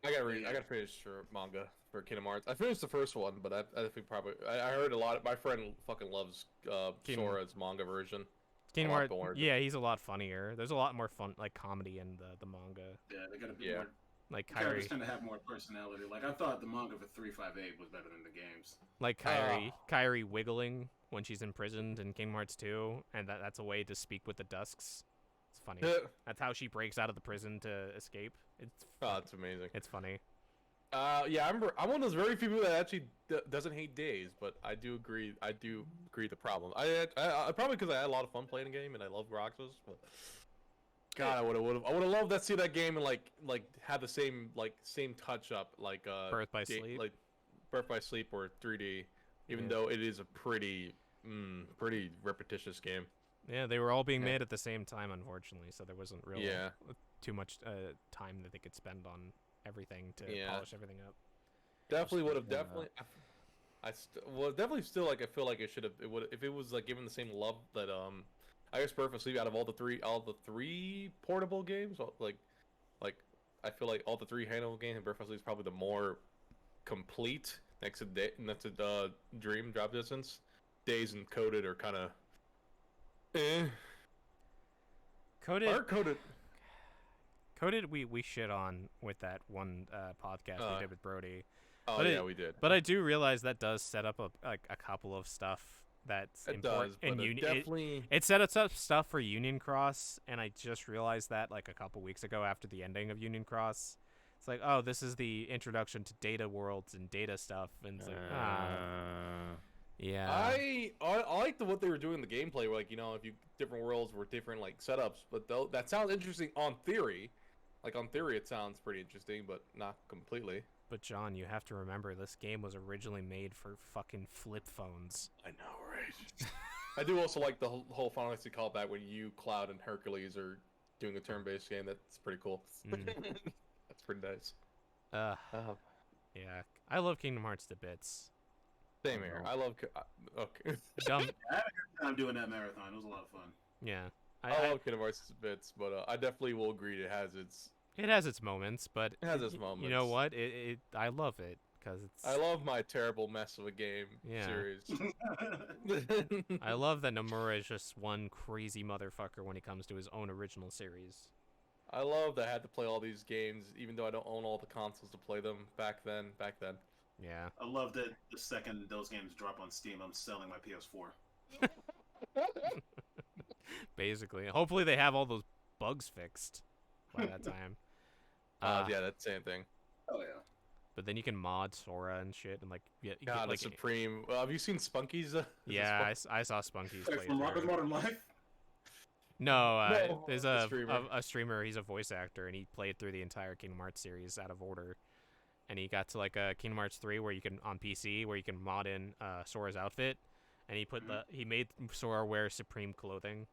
I gotta finish your manga for Kingdom Hearts. I finished the first one, but I think probably I heard a lot. My friend fucking loves Sora's manga version. Kingdom lot Hearts. more. Yeah, he's a lot funnier. There's a lot more fun, like comedy in the manga. yeah, they got a bit Yeah. more. Like Characters Kairi, tend to have more personality. Like I thought the manga for 358 was better than the games. Kairi wiggling when she's imprisoned in Kingdom Hearts 2, and that's a way to speak with the Dusks. It's funny. That's how she breaks out of the prison to escape. It's amazing. It's funny. Yeah, I'm one of those very few people that actually doesn't hate Days, but I do agree. I do agree the problem. I probably because I had a lot of fun playing the game and I love Roxas. But God, I would have loved to see that game and like have the same touch up like Birth by Sleep. like Birth by Sleep or 3D, even Yeah. though it is a pretty repetitious game. Yeah, they were all being Yeah. made at the same time, unfortunately, so there wasn't really Yeah. too much time that they could spend on everything to Yeah. polish everything up. Definitely would have Yeah. definitely. Definitely still like I feel like it should have. It would if it was like given the same love that I guess Birth by Sleep out of all the three portable games like I feel like all the 3 handheld games and Birth by Sleep is probably the more complete next to Dream Drop Distance. Days and Coded are kind of Coded. Coded. Who did we shit on with that one podcast we did with Brody? Oh But yeah, we did. But I do realize that does set up a couple of stuff that's It important. does, but it definitely. It set us up stuff for Union Cross, and I just realized that like a couple weeks ago after the ending of Union Cross. It's like, oh, this is the introduction to data worlds and data stuff, and it's like, yeah. I like what they were doing in the gameplay, where like if you different worlds were different like setups, but that sounds interesting on theory. Like on theory, it sounds pretty interesting, but not completely. But John, you have to remember this game was originally made for fucking flip phones. I know, right? I do also like the whole Final Fantasy callback when you, Cloud, and Hercules are doing a turn-based game. That's pretty cool. That's pretty nice. Yeah, I love Kingdom Hearts to bits. Same here. I love. Okay. Dumb. I had a good time doing that marathon. It was a lot of fun. Yeah, I love Kingdom Hearts to bits, but I definitely will agree it has its moments, but it has its moments. You know what? I love it because it's. I love my terrible mess of a game series. I love that Nomura is just one crazy motherfucker when it comes to his own original series. I love that I had to play all these games, even though I don't own all the consoles to play them back then. Yeah. I love that the second those games drop on Steam, I'm selling my PS4. Basically. Hopefully they have all those bugs fixed by that time. Yeah, that's the same thing. Oh, yeah. But then you can mod Sora and shit and like get like Supreme. Have you seen Spunky's? Yeah, I saw Spunky's play From Rocket Modern Life? No, there's a streamer. He's a voice actor, and he played through the entire Kingdom Hearts series out of order. And he got to like a Kingdom Hearts 3 where you can on PC where you can mod in Sora's outfit, and he made Sora wear Supreme clothing.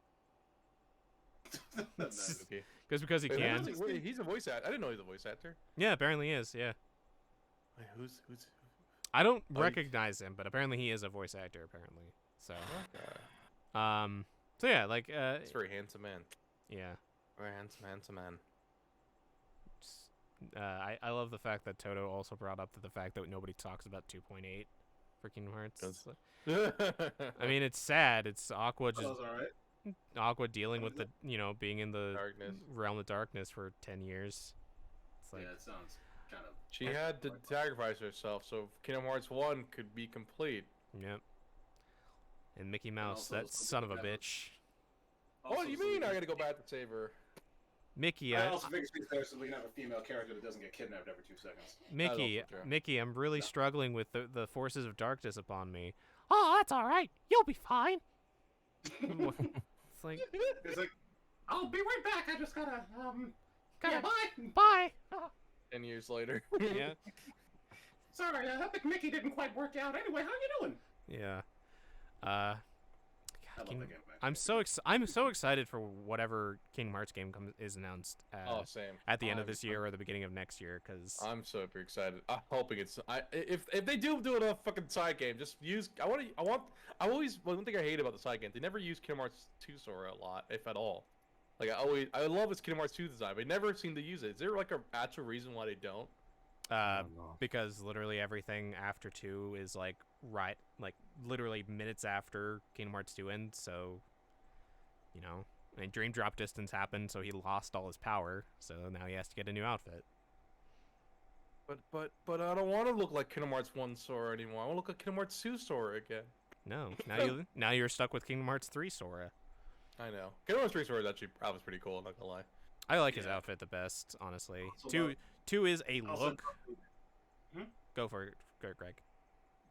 Nice. Because he can. He's a voice actor. I didn't know he was a voice actor. Yeah, apparently he is. Yeah. Wait, who's? I don't recognize him, but apparently he is a voice actor. Apparently, so. Okay. So yeah, like He's a very handsome man. Yeah. Very handsome man. I love the fact that Toto also brought up the fact that nobody talks about 2.8 for Kingdom Hearts. I mean, it's sad. It's Aqua just Aqua dealing with the being in the realm of darkness for 10 years. It's like, yeah, it sounds kind of. She had to sacrifice herself so Kingdom Hearts 1 could be complete. Yep. And Mickey Mouse, that son of a bitch. What do you mean I gotta go back to save her? Mickey, I also think it's fair so we can have a female character that doesn't get kidnapped every 2 seconds. Mickey, I'm really struggling with the forces of darkness upon me. Oh, that's all right. You'll be fine. It's like, I'll be right back. I just gotta bye. Bye. 10 years later. Yeah. Sorry, I think Mickey didn't quite work out. Anyway, how you doing? Yeah. I love that game. I'm so excited for whatever Kingdom Hearts game is announced. Same. At the end of this year or the beginning of next year, because I'm super excited. I'm hoping it's. If they do a fucking side game, just use. One thing I hate about the side game, they never use Kingdom Hearts 2 Sora a lot, if at all. Like I love its Kingdom Hearts 2 design, but I never seem to use it. Is there like a actual reason why they don't? Because literally everything after 2 is like literally minutes after Kingdom Hearts 2 ends, so and Dream Drop Distance happened, so he lost all his power, so now he has to get a new outfit. But I don't want to look like Kingdom Hearts 1 Sora anymore. I want to look like Kingdom Hearts 2 Sora again. No, now you're stuck with Kingdom Hearts 3 Sora. I know. Kingdom Hearts 3 Sora is actually was pretty cool, I'm not gonna lie. I like his outfit the best, honestly. Two is a look. Go for it, Greg.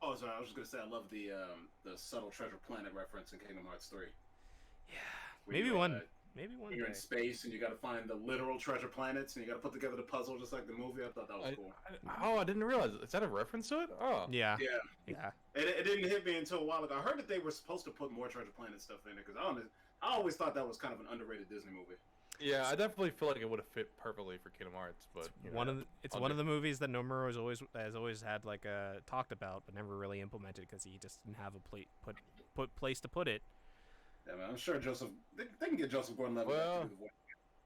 Oh, sorry. I was just gonna say I love the subtle Treasure Planet reference in Kingdom Hearts 3. Yeah, Maybe one you're day. in space and you got to find the literal treasure planets and you got to put together the puzzle just like the movie. I thought that was cool. I didn't realize. Is that a reference to it? Oh. Yeah. Yeah. It didn't hit me until a while ago. I heard that they were supposed to put more Treasure Planet stuff in it because I always thought that was kind of an underrated Disney movie. Yeah, I definitely feel like it would have fit perfectly for Kingdom Hearts, but it's one of the movies that Nomura has always had like talked about but never really implemented because he just didn't have a place to put it. Yeah, man, I'm sure Joseph. They can get Joseph Gordon-Levitt. Well,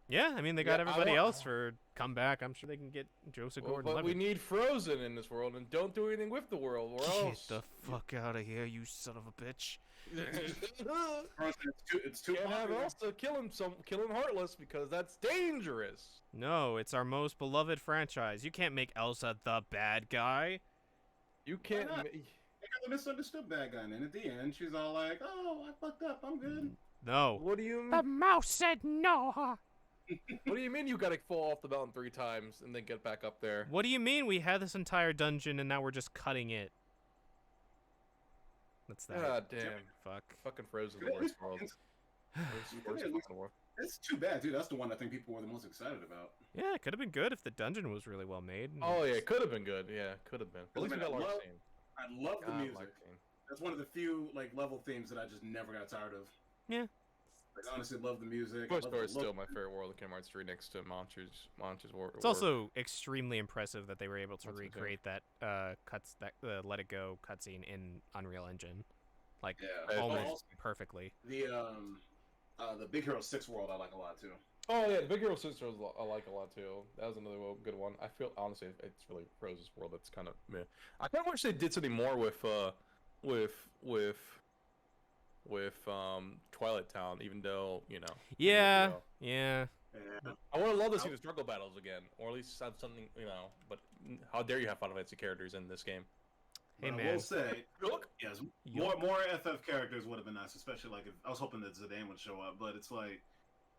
Yeah, I mean they got everybody else for come back. I'm sure they can get Joseph Well, but Gordon-Levitt. we need Frozen in this world, and don't do anything with the world, or Get else. the fuck out of here, you son of a bitch! It's too Can't have popular. Elsa kill him Heartless because that's dangerous. No, it's our most beloved franchise. You can't make Elsa the bad guy. You can't. not? They got the misunderstood bad guy, and then at the end, she's all like, "Oh, I fucked up. I'm good." No. What do you? The mouse said no. What do you mean you gotta fall off the mountain 3 times and then get back up there? What do you mean we had this entire dungeon and now we're just cutting it? That's that. God damn. Fuck. Fucking Frozen the worst world. Worst fucking world. It's too bad, dude. That's the one I think people were the most excited about. Yeah, it could have been good if the dungeon was really well made. Oh yeah, it could have been good. Yeah, could have been. At least we got Larcene. I love the God, music. Larcene. That's one of the few like level themes that I just never got tired of. Yeah. Like honestly, love the music. Toy love Story the is still look. my favorite World of Kingdom Hearts 3 next to Monsters War. It's also extremely impressive that they were able to What's the recreate that Let It Go cutscene in Unreal Engine, like Yeah. almost perfectly. The Big Hero 6 world I like a lot too. Oh yeah, the Big Hero 6 I like a lot too. That was another good one. I feel honestly it's really Rose's World that's kind of meh. I kind of wish they did something more with Twilight Town, even though Yeah, you know. yeah. Yeah. I would have loved to see the struggle battles again, or at least have something, But how dare you have Final Fantasy characters in this game? Hey But I man, will say, Look, yes, Yuck. more FF characters would have been nice, especially like if I was hoping that Zidane would show up, but it's like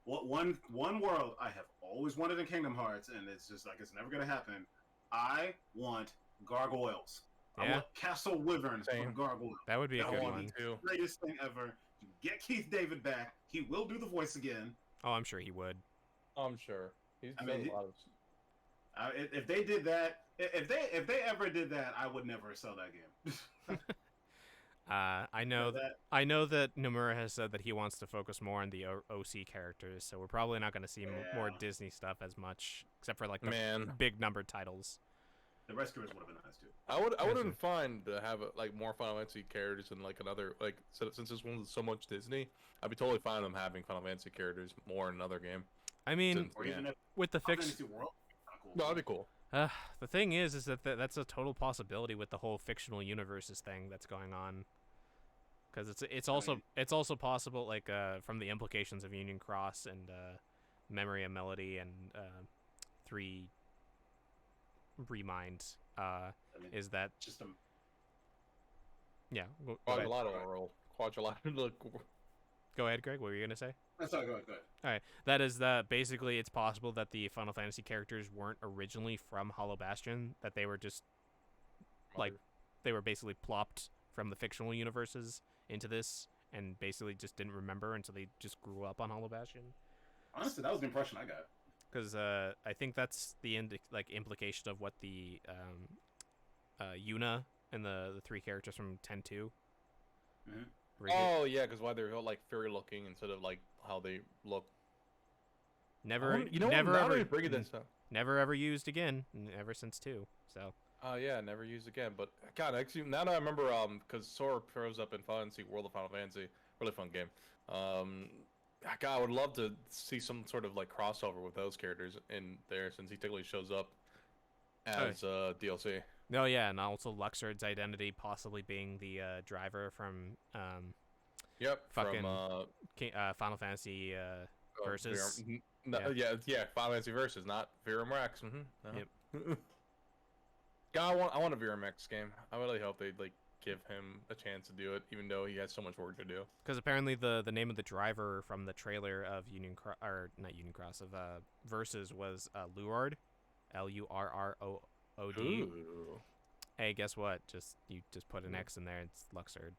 one world I have always wanted in Kingdom Hearts, and it's just like it's never gonna happen. I want gargoyles. I Yeah. want Castle Wyverns Same. from Gargoyle. that would be a That good one. one. too. Greatest thing ever. You get Keith David back. He will do the voice again. Oh, I'm sure he would. I'm sure he's I done mean, a lot of. If they did that, if they ever did that, I would never sell that game. I know that Nomura has said that he wants to focus more on the OC characters, so we're probably not going to see more Yeah. Disney stuff as much, except for like the Man, big numbered titles. The Rescuers would have been nice too. I Yes, wouldn't find to have like more Final Fantasy characters and like another since this one's so much Disney, I'd be totally fine with them having Final Fantasy characters more in another game. I mean, Since- Or Yeah. even if with the Final fiction, Fantasy World, kinda cool. No, that'd be cool. the thing is that that's a total possibility with the whole fictional universes thing that's going on. Because it's also possible, like from the implications of Union Cross and Memory and Melody and 3 Remind, I mean, is that just yeah? Go ahead. Quadrilateral. Go ahead, Greg. What were you gonna say? that's all good. All right, that is that. Basically, it's possible that the Final Fantasy characters weren't originally from Hollow Bastion; that they were just like they were basically plopped from the fictional universes into this, and basically just didn't remember until they just grew up on Hollow Bastion. Honestly, that was the impression I got. Because I think that's the implication of what the Yuna and the 3 characters from 10-2. Mhm. Oh yeah, because why they're like fairy looking instead of like how they look. never Never ever bringing this up. never ever used again ever since 2. So Oh yeah, never used again. But God, actually, now that I remember, because Sora shows up in Final Fantasy World of Final Fantasy, really fun game. God, I would love to see some sort of like crossover with those characters in there, since he technically shows up as DLC. no, yeah, and also Luxord's identity possibly being the driver from Yep. Fucking from Final Fantasy Versus. yeah, Final Fantasy Versus, not Virum Rex. Yep. God, I want a Virum Rex game. I really hope they like give him a chance to do it, even though he has so much work to do. Because apparently the name of the driver from the trailer of not Union Cross of Versus was Lurard, Lurrood. Ooh. Hey, guess what? You just put an X in there. It's Luxord.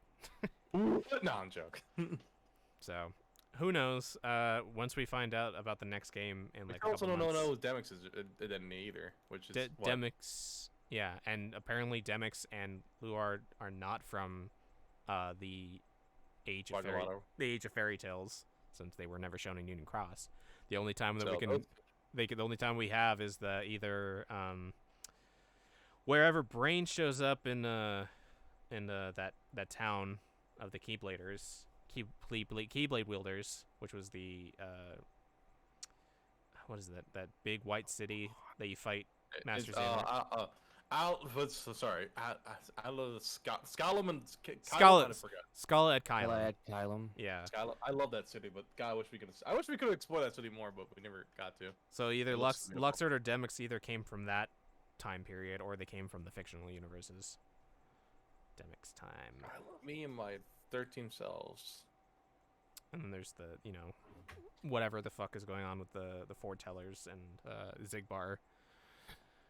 No, I'm joking. So, who knows? Once we find out about the next game in like I a also couple don't months. know Demix is identity either, which is what? Demix, yeah, and apparently Demix and Luard are not from the Age of Fairy Tales, since they were never shown in Union Cross. The only time that the only time we have is the either wherever Brain shows up in that town of the Keybladers, Keyblade wielders, which was the what is that big white city that you fight Master It's, Xehanort? sorry. I love Skylam and Scala, I forgot. Scala at Kyla Kylum. at Kylum. Yeah. Skylam. I love that city, but God, I wish we could explore that city more, but we never got to. So either It looks beautiful. Luxord or Demyx either came from that time period or they came from the fictional universes. Demyx time. I love me and my 13 selves. And then there's the, whatever the fuck is going on with the foretellers and Zigbar.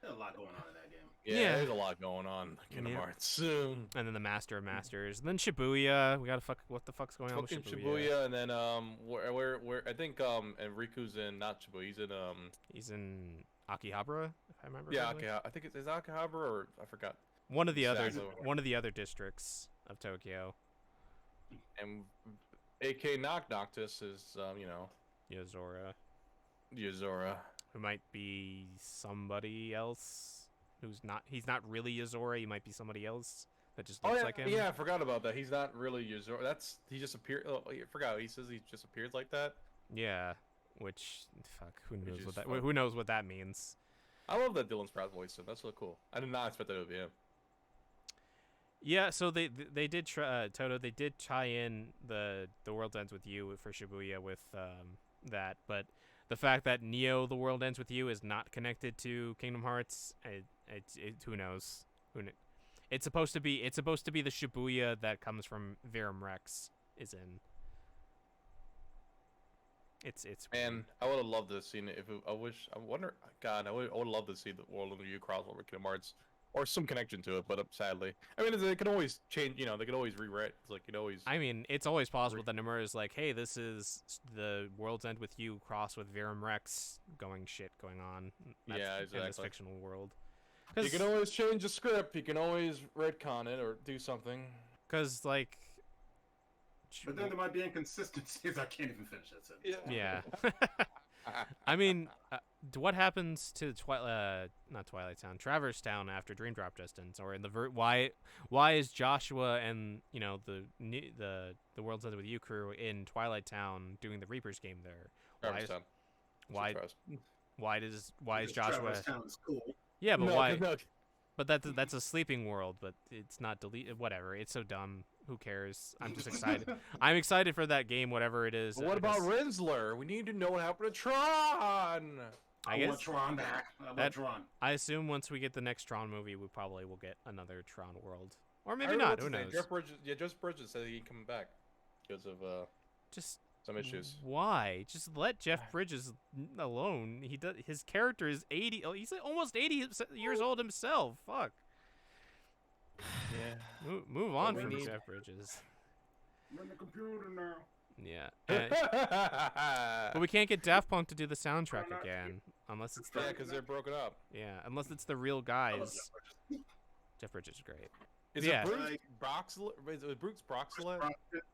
There's a lot going on in that game. Yeah, Yeah. there's a lot going on. Kingdom Yeah. Hearts. And then the Master of Masters. And then Shibuya. We gotta what the fuck's going on with Fucking Shibuya? Shibuya, and then where I think Enriku's in not Shibuya. He's in He's in Akihabara, if I remember. yeah, correctly. I think it's Akihabara or I forgot. One of the Exactly. other districts of Tokyo. And AK Noctis is Yozora, Yozora. who might be somebody else. He's not really Yozora. He might be somebody else that just looks like him. Yeah, I forgot about that. He's not really Yozora. He just appeared. Oh, I forgot. He says he just appears like that. Yeah, which fuck, who Which knows is what that fun. who knows what that means. I love that Dylan Sprout voice. That's so cool. I did not expect that it would be him. Yeah, so they did try Toto. They did tie in the World Ends with You for Shibuya with that, but the fact that Neo The World Ends with You is not connected to Kingdom Hearts, who knows? It's supposed to be the Shibuya that comes from Verum Rex is in. It's And I would have loved to see it. I would love to see the World of You crossover with Kingdom Hearts. Or some connection to it, but sadly, I mean, they can always change. They can always rewrite. It's like always. I mean, it's always possible that Nomura is like, hey, this is the World's End with You cross with Verum Rex going on. That's Yeah, in this exactly. fictional world. You can always change the script. You can always retcon it or do something. Because, like... But then there might be inconsistencies. I can't even finish that sentence. Yeah. I mean, what happens to not Twilight Town, Traverse Town after Dream Drop Distance, or in the why is Joshua and the World's End with You crew in Twilight Town doing the Reapers game there? Why is Joshua? Traverse Town is cool. Yeah, but No, why? no. But that's a sleeping world, but it's not deleted. Whatever. It's so dumb. Who cares? I'm just excited. I'm excited for that game, whatever it is. But what about Rinsler? We need to know what happened to Tron. I guess want Tron back. I love that- Tron. I assume once we get the next Tron movie, we probably will get another Tron world, or maybe I don't know not. what's Who his name. knows? Jeff Bridges said he's coming back because of Just some issues. why? Just let Jeff Bridges alone. He does. His character is 80. Oh, he's almost 80 years old himself. Fuck. Yeah. Move on we from need- Jeff Bridges. I'm in the computer now. Yeah. But we can't get Daft Punk to do the soundtrack again unless it's the because they're broken up. unless it's the real I love guys. Jeff Bridges. Jeff Bridges is great. Is Yeah. it Bruce Like- Broxler? Is it Bruce Broxler?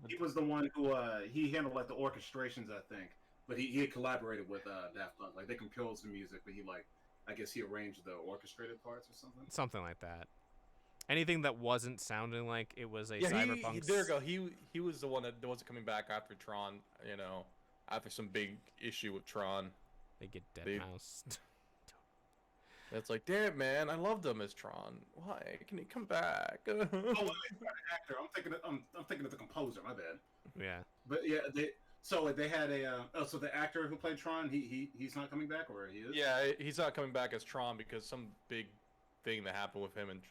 He was the one who he handled like the orchestrations, I think. But he had collaborated with Daft Punk. Like they composed the music, but I guess he arranged the orchestrated parts or something. Something like that. Anything that wasn't sounding like it was a Yeah, cyberpunk. there you go. He was the one that wasn't coming back after Tron. After some big issue with Tron. They get They- dead moused. It's like, damn man, I loved him as Tron. Why can he come back? Oh, well, it's not an actor. I'm thinking of the composer. My bad. Yeah. But yeah, they had so the actor who played Tron, he's not coming back, or he is? Yeah, he's not coming back as Tron because some big thing that happened with him and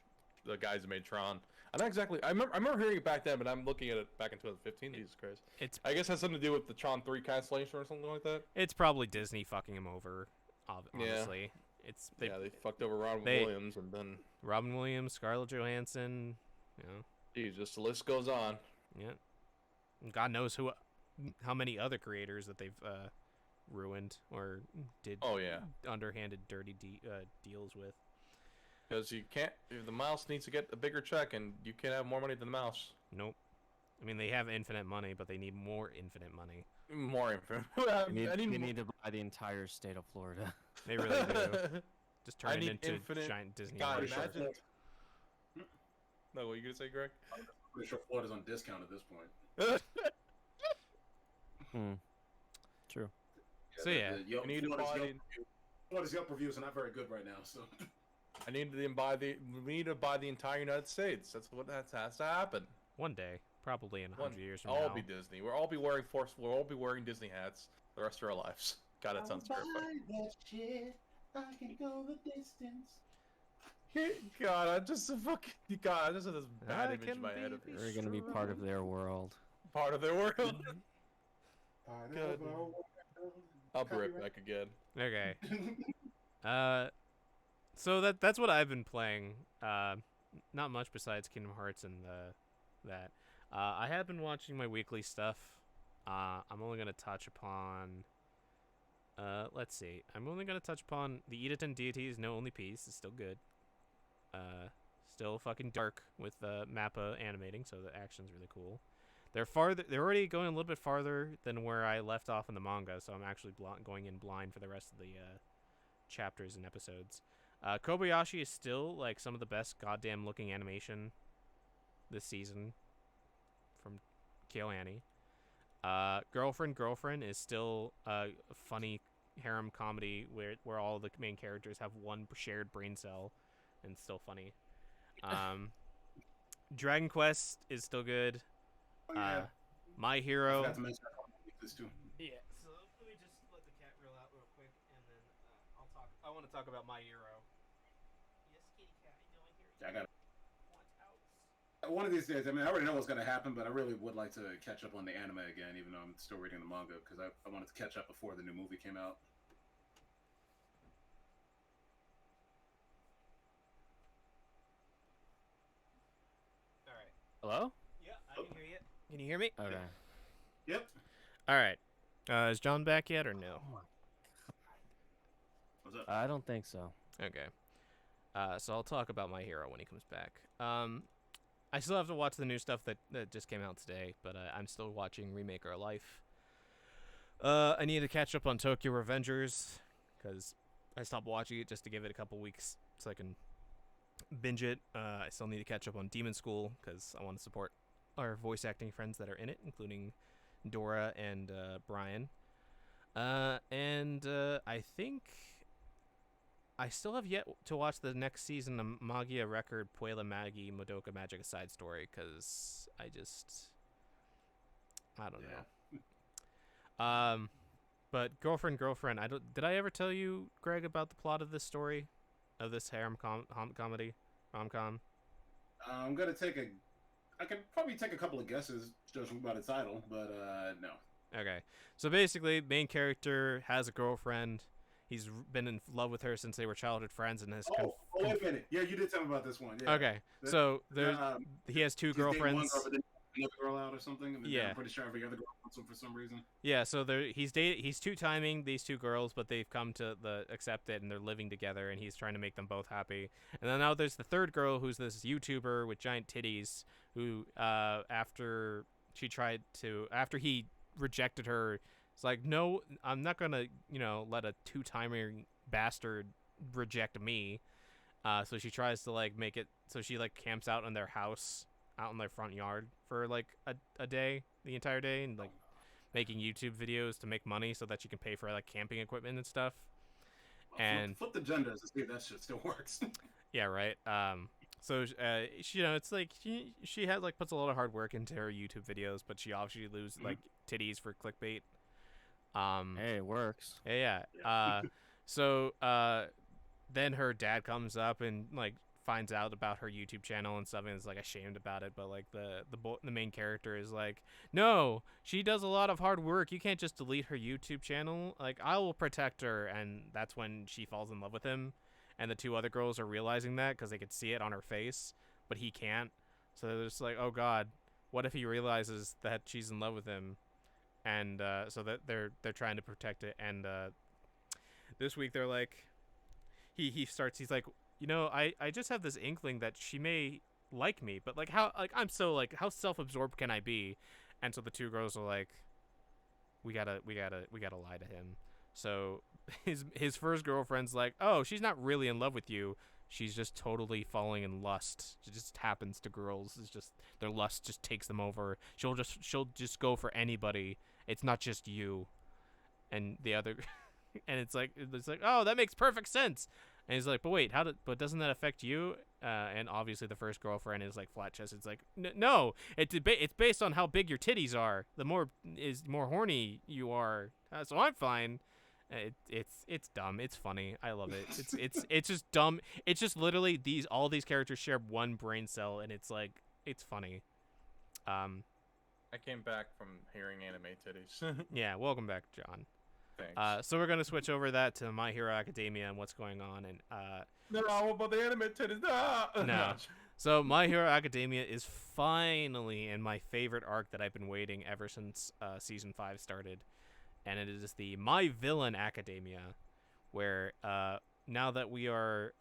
the guys that made Tron. I'm not exactly. I remember hearing it back then, but I'm looking at it back in 2015. Jesus Christ. I guess it has something to do with the Tron 3 cancellation or something like that. It's probably Disney fucking him over. Honestly, They fucked over Robin they- Williams and then Robin Williams, Scarlett Johansson. Jesus, the list goes on. Yeah. God knows how many other creators that they've ruined or did Oh yeah, underhanded, dirty deals with. because you can't. The mouse needs to get a bigger check, and you can't have more money than the mouse. Nope. I mean, they have infinite money, but they need more infinite money. More info. You need to buy the entire state of Florida. They really do. Just turn I it need into infinite- giant Disney. God, World. imagine. No, what are you gonna say, Greg? Pretty sure Florida's on discount at this point. True. So yeah, I need to buy the. Florida's Yelp reviews are not very good right now, so. I need to buy the. We need to buy the entire United States. That's what has to happen. one day, probably in 100 years from I'll now. be Disney. We'll all be wearing We'll all be wearing Disney hats the rest of our lives. God, that sounds terrifying. That shit. I can go the distance. God, I just fucking God. I just have this bad image in my head of We're gonna be part of their world. part of their world. Part Good. of our world. I'll be right back again. Okay. So that's what I've been playing. Not much besides Kingdom Hearts and that. I have been watching my weekly stuff. I'm only gonna touch upon. Let's see. I'm only gonna touch upon the Edaton Deities. No Only Peace is still good. Still fucking dark with Mappa animating, so the action's really cool. They're farther. They're already going a little bit farther than where I left off in the manga, so I'm actually going in blind for the rest of the chapters and episodes. Kobayashi is still like some of the best goddamn looking animation this season from KyoAni. Girlfriend is still a funny harem comedy where all the main characters have one shared brain cell, and it's still funny. Dragon Quest is still good. Oh, yeah. My I Hero. forgot to mention this too. Yeah, so let me just let the cat reel out real quick, and then I'll talk. I want to talk about My Hero. Yes, kitty cat. I know I hear you. I got Want out. one of these days. I mean, I already know what's going to happen, but I really would like to catch up on the anime again, even though I'm still reading the manga because I wanted to catch up before the new movie came out. All right. Hello? Yeah, I can hear you. Can you hear me? Okay. Yep. All right. Is John back yet or no? What's up? I don't think so. Okay. So I'll talk about My Hero when he comes back. I still have to watch the new stuff that just came out today, but I'm still watching Remake Our Life. I need to catch up on Tokyo Revengers because I stopped watching it just to give it a couple weeks so I can binge it. I still need to catch up on Demon School because I want to support our voice acting friends that are in it, including Dora and Brian. And I think I still have yet to watch the next season of Magia Record Puella Magi Madoka Magica Side Story because I don't know. But girlfriend, did I ever tell you, Greg, about the plot of this story, of this harem comedy, rom-com? I'm gonna I could probably take a couple of guesses judging by the title, but no. Okay, so basically, main character has a girlfriend. He's been in love with her since they were childhood friends, and has. Wait a minute. Yeah, you did tell me about this one. Yeah. Okay, so he has two girlfriends. One girl, but then another girl out or something. And Yeah. I'm pretty sure every other girl wants him for some reason. Yeah, so he's two-timing these two girls, but they've come to accept it, and they're living together, and he's trying to make them both happy. And then now there's the third girl, who's this YouTuber with giant titties, who after he rejected her, it's like, no, I'm not gonna let a two-timing bastard reject me. So she tries to make it so she camps out in their house, out in their front yard for a day, the entire day, and making YouTube videos to make money so that she can pay for camping equipment and stuff. And flip the genders and see if that shit still works. yeah, right. So she, it's she has puts a lot of hard work into her YouTube videos, but she obviously loses titties for clickbait. Hey, it works. Yeah. So then her dad comes up and finds out about her YouTube channel and stuff, and is ashamed about it. But the main character is no, she does a lot of hard work. You can't just delete her YouTube channel. I will protect her. And that's when she falls in love with him. And the two other girls are realizing that because they could see it on her face, but he can't. So they're just oh God, what if he realizes that she's in love with him? And so that they're trying to protect it. And this week they're he's I just have this inkling that she may like me, but how I'm so how self-absorbed can I be? And so the two girls are we gotta lie to him. So his first girlfriend's oh, she's not really in love with you. She's just totally falling in lust. It just happens to girls. It's just their lust just takes them over. She'll just go for anybody. It's not just you. and the other, and it's like, oh, that makes perfect sense. And he's like, but wait, but doesn't that affect you? And obviously the first girlfriend is like flat chested. It's like, no, it's based on how big your titties are. The more horny you are, so I'm fine. It's dumb. It's funny. I love it. It's just dumb. It's just literally all these characters share one brain cell, and it's like, it's funny. I came back from hearing anime titties. Yeah, welcome back, John. Thanks. So we're gonna switch over that to My Hero Academia and what's going on, and No, but the anime titties. No. So My Hero Academia is finally in my favorite arc that I've been waiting ever since season 5 started, and it is the My Villain Academia, where now that we are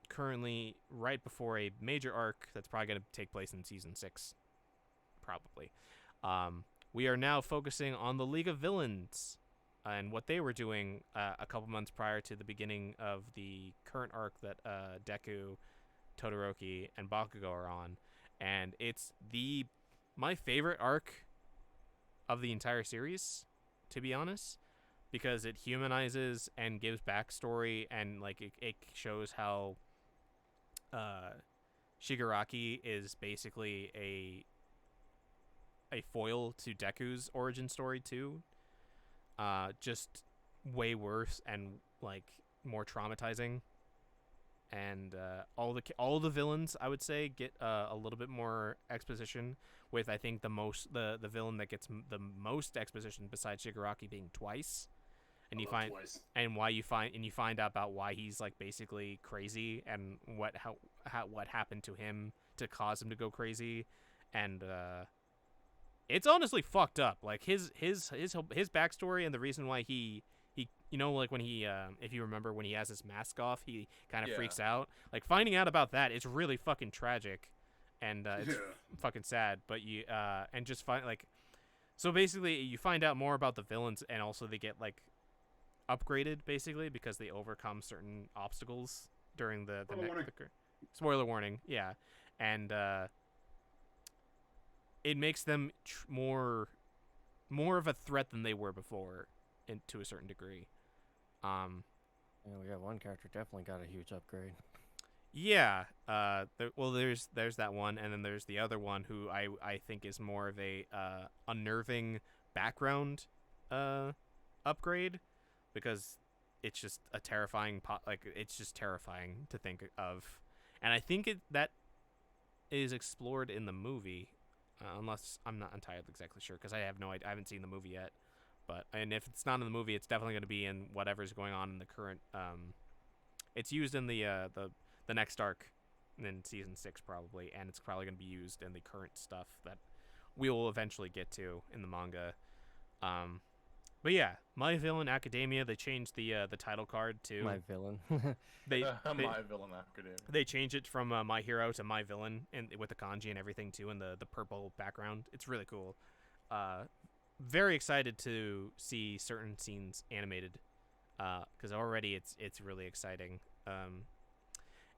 currently right before a major arc that's probably going to take place in season 6, probably, we are now focusing on the League of Villains and what they were doing a couple months prior to the beginning of the current arc that Deku, Todoroki, and Bakugo are on. And it's my favorite arc of the entire series, to be honest, because it humanizes and gives backstory, and like it shows how Shigaraki is basically a foil to Deku's origin story too. Just way worse and like more traumatizing. And all the villains, I would say, get a little bit more exposition. With I think the villain that gets the most exposition besides Shigaraki being Twice, and you find Twice. and you find out about why he's like basically crazy and what happened to him to cause him to go crazy, and it's honestly fucked up. Like his backstory and the reason why he like when he if you remember when he has his mask off, he kind of freaks out. Like finding out about that is really fucking tragic, and it's fucking sad. But you and just find like, so basically you find out more about the villains, and also they get like upgraded basically because they overcome certain obstacles during the spoiler warning, yeah, and it makes them more of a threat than they were before, to a certain degree. Yeah, we got one character definitely got a huge upgrade. Yeah. There's that one, and then there's the other one who I think is more of a unnerving background upgrade, because it's just a terrifying it's just terrifying to think of, and I think that is explored in the movie. Unless I'm not entirely exactly sure, because I have no idea. I haven't seen the movie yet. And if it's not in the movie, it's definitely going to be in whatever's going on in the current. It's used in the next arc in season 6 probably, and it's probably going to be used in the current stuff that we will eventually get to in the manga. But yeah, My Villain Academia. They changed the title card to My Villain. My Villain Academia. They changed it from My Hero to My Villain, and with the kanji and everything too, and the purple background. It's really cool. Very excited to see certain scenes animated, because already it's really exciting.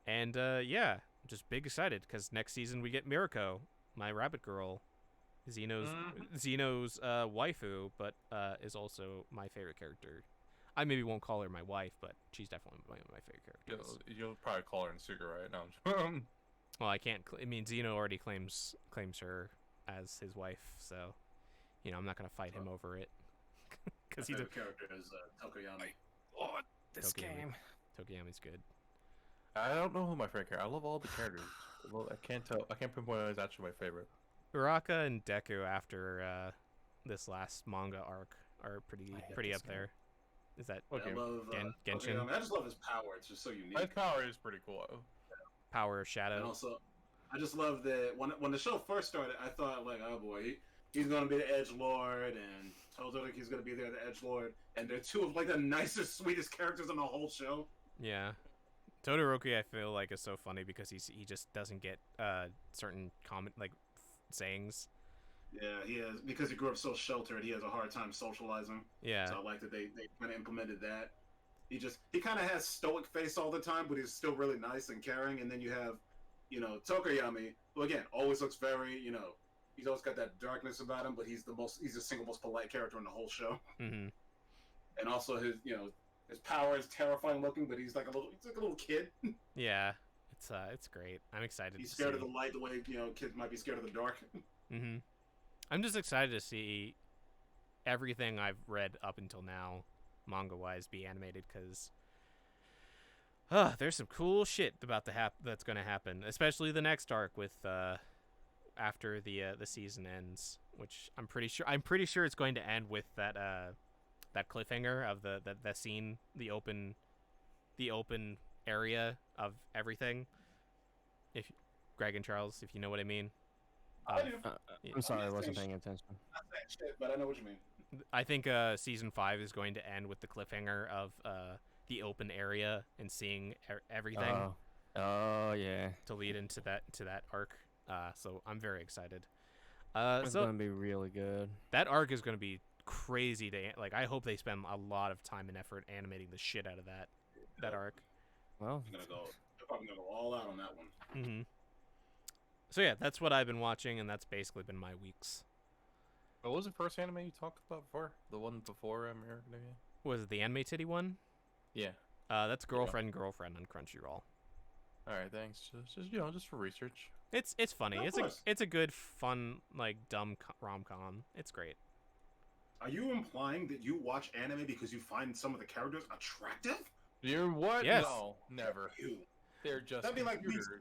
Yeah, just big excited because next season we get Mirako, my rabbit girl, Xeno's waifu, but is also my favorite character. I maybe won't call her my wife, but she's definitely one of my favorite characters. You'll probably call her in Suga, right? No. Well, I can't. I mean, Xeno already claims her as his wife, so I'm not gonna fight him over it. Because he's a character is Tokoyami. Oh, this game. Tokoyami's good. I don't know who my favorite character. I love all the characters. Well, I can't tell. I can't pinpoint who's actually my favorite. Uraka and Deku after this last manga arc are pretty up there. Is that okay? I love Genshin? I just love his power. It's just so unique. His power is pretty cool. Power of Shadow. And also, I just love that when the show first started, I thought like, oh boy, he's gonna be the Edge Lord, and Todoroki's gonna be there, the Edge Lord, and they're two of like the nicest, sweetest characters in the whole show. Yeah. Todoroki, I feel like, is so funny because he just doesn't get certain sayings. Yeah, he is, because he grew up so sheltered. He has a hard time socializing. Yeah. So I like that they kind of implemented that. He kind of has stoic face all the time, but he's still really nice and caring. And then you have, Tokoyami, who again always looks very, he's always got that darkness about him, but he's the single most polite character in the whole show. Mm-hmm. and also his power is terrifying looking, but he's like a little kid. Yeah, it's great. I'm excited He's to scared see. of the light the way kids might be scared of the dark. Mm-hmm. I'm just excited to see everything I've read up until now, manga-wise, be animated because there's some cool shit about that's gonna happen, especially the next arc with after the season ends, which I'm pretty sure it's going to end with that cliffhanger of the scene, the open area of everything. If Greg and Charles, if you know what I mean. I do. Yeah. I'm sorry, I not wasn't saying paying attention. Not saying shit, but I know what you mean. I think season 5 is going to end with the cliffhanger of the open area and seeing everything Oh yeah. to lead into that arc. So I'm very excited. It's So gonna be really good. that arc is going to be crazy to like. I hope they spend a lot of time and effort animating the shit out of that arc. Well, They're probably gonna go all out on that one. Mm-hmm. So yeah, that's what I've been watching, and that's basically been my weeks. What was the first anime you talked about before? The one before American Idol? Was it the anime titty one? Yeah. That's Girlfriend on Crunchyroll. All right, thanks. Just just for research. It's funny. Of course. It's a good fun like dumb rom com. It's great. Are you implying that you watch anime because you find some of the characters attractive? You're what? Yes. No, never. You. They're just That'd be like me. computer.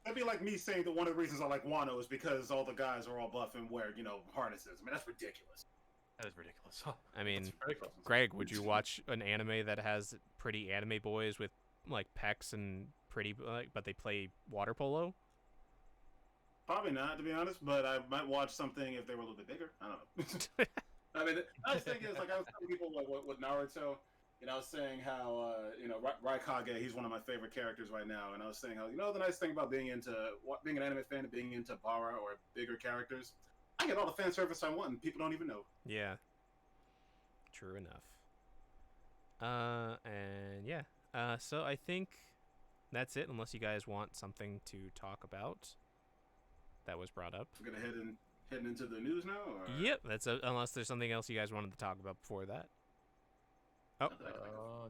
That'd be like me saying that one of the reasons I like Wano is because all the guys are all buff and wear, harnesses. I mean, that's ridiculous. That is ridiculous. I mean, That's ridiculous. Greg, would you watch an anime that has pretty anime boys with like pecs and pretty but they play water polo? Probably not, to be honest, but I might watch something if they were a little bit bigger. I don't know. I mean, I was thinking, it's like I was telling people with Naruto, I was saying how, Raikage, he's one of my favorite characters right now, and I was saying how, the nice thing about being an anime fan and being into Bara or bigger characters, I get all the fan service I want, and people don't even know. Yeah. True enough. And yeah. So I think that's it, unless you guys want something to talk about that was brought up. We're gonna heading into the news now. Or? Yep. Unless there's something else you guys wanted to talk about before that. Oh.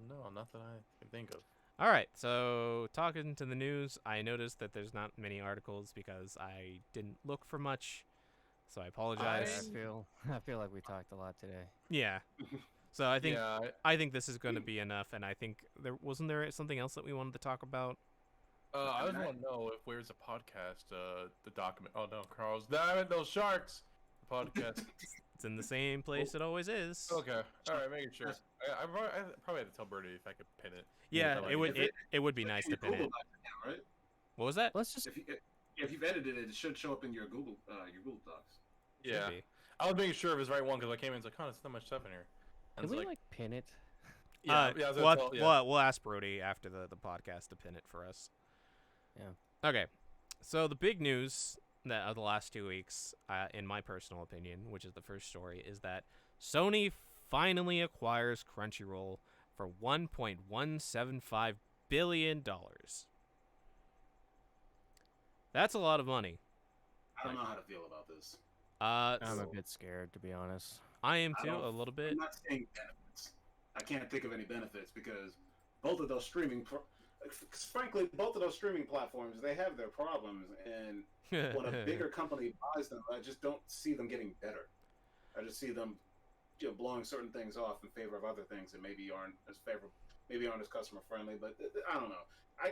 No, not that I can think of. All right. So talking to the news, I noticed that there's not many articles because I didn't look for much. So I apologize. I feel like we talked a lot today. Yeah. So I think Yeah, I think this is going to be enough, and I think there something else that we wanted to talk about. I just want to know if where's the podcast, the document. Oh no, Carl's. Damn it, those sharks. The podcast. It's in the same place it always is. Okay. All right, making sure. I probably had to tell Birdie if I could pin it. Yeah, If I it would like it would be nice to pin it. Google Docs now, right? What was that? Let's just If you've edited it, it should show up in your Google Docs. Yeah. Should be. I was making sure it was the right one because I came in and was like, oh, there's not much stuff in here. And can it's we like pin it? yeah, I was gonna We'll ask Brody after the podcast to pin it for us. Yeah. Okay. So the big news that of the last 2 weeks, in my personal opinion, which is the first story, is that Sony finally acquires Crunchyroll for $1.175 billion. That's a lot of money. I don't know how to feel about this. I'm a bit scared, to be honest. I am too, a little bit. I'm not saying benefits. I can't think of any benefits because both of those frankly, both of those streaming platforms, they have their problems, and when a bigger company buys them, I just don't see them getting better. I just see them, blowing certain things off in favor of other things that maybe aren't as favorable, maybe aren't as customer friendly. But I don't know.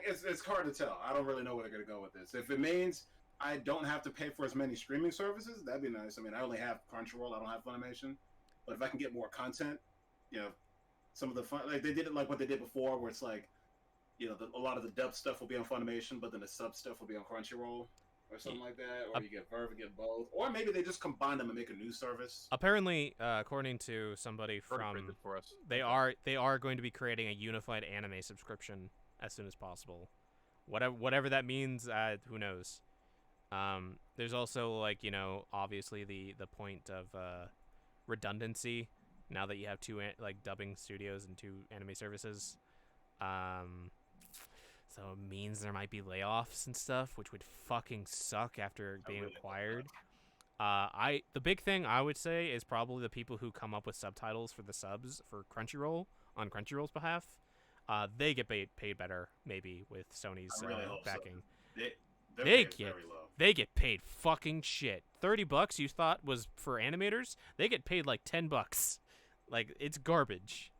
It's hard to tell. I don't really know where they're going to go with this. If it means I don't have to pay for as many streaming services, that'd be nice. I mean, I only have Crunchyroll. I don't have Funimation. But if I can get more content, some of the fun, like they did it like what they did before, where it's like, a lot of the dub stuff will be on Funimation, but then the sub stuff will be on Crunchyroll or something like that. Or you get Verve and get both. Or maybe they just combine them and make a new service. Apparently, according to somebody Birdie from, printed it for us. they are going to be creating a unified anime subscription as soon as possible. Whatever that means, who knows. There's also obviously the point of redundancy now that you have two dubbing studios and two anime services. So it means there might be layoffs and stuff, which would fucking suck after being acquired. The big thing I would say is probably the people who come up with subtitles for the subs for Crunchyroll on Crunchyroll's behalf. They get paid better maybe with Sony's I really hope backing. so. They're They paid get very low. they get paid fucking shit. $30 you thought was for animators, they get paid like $10. Like it's garbage.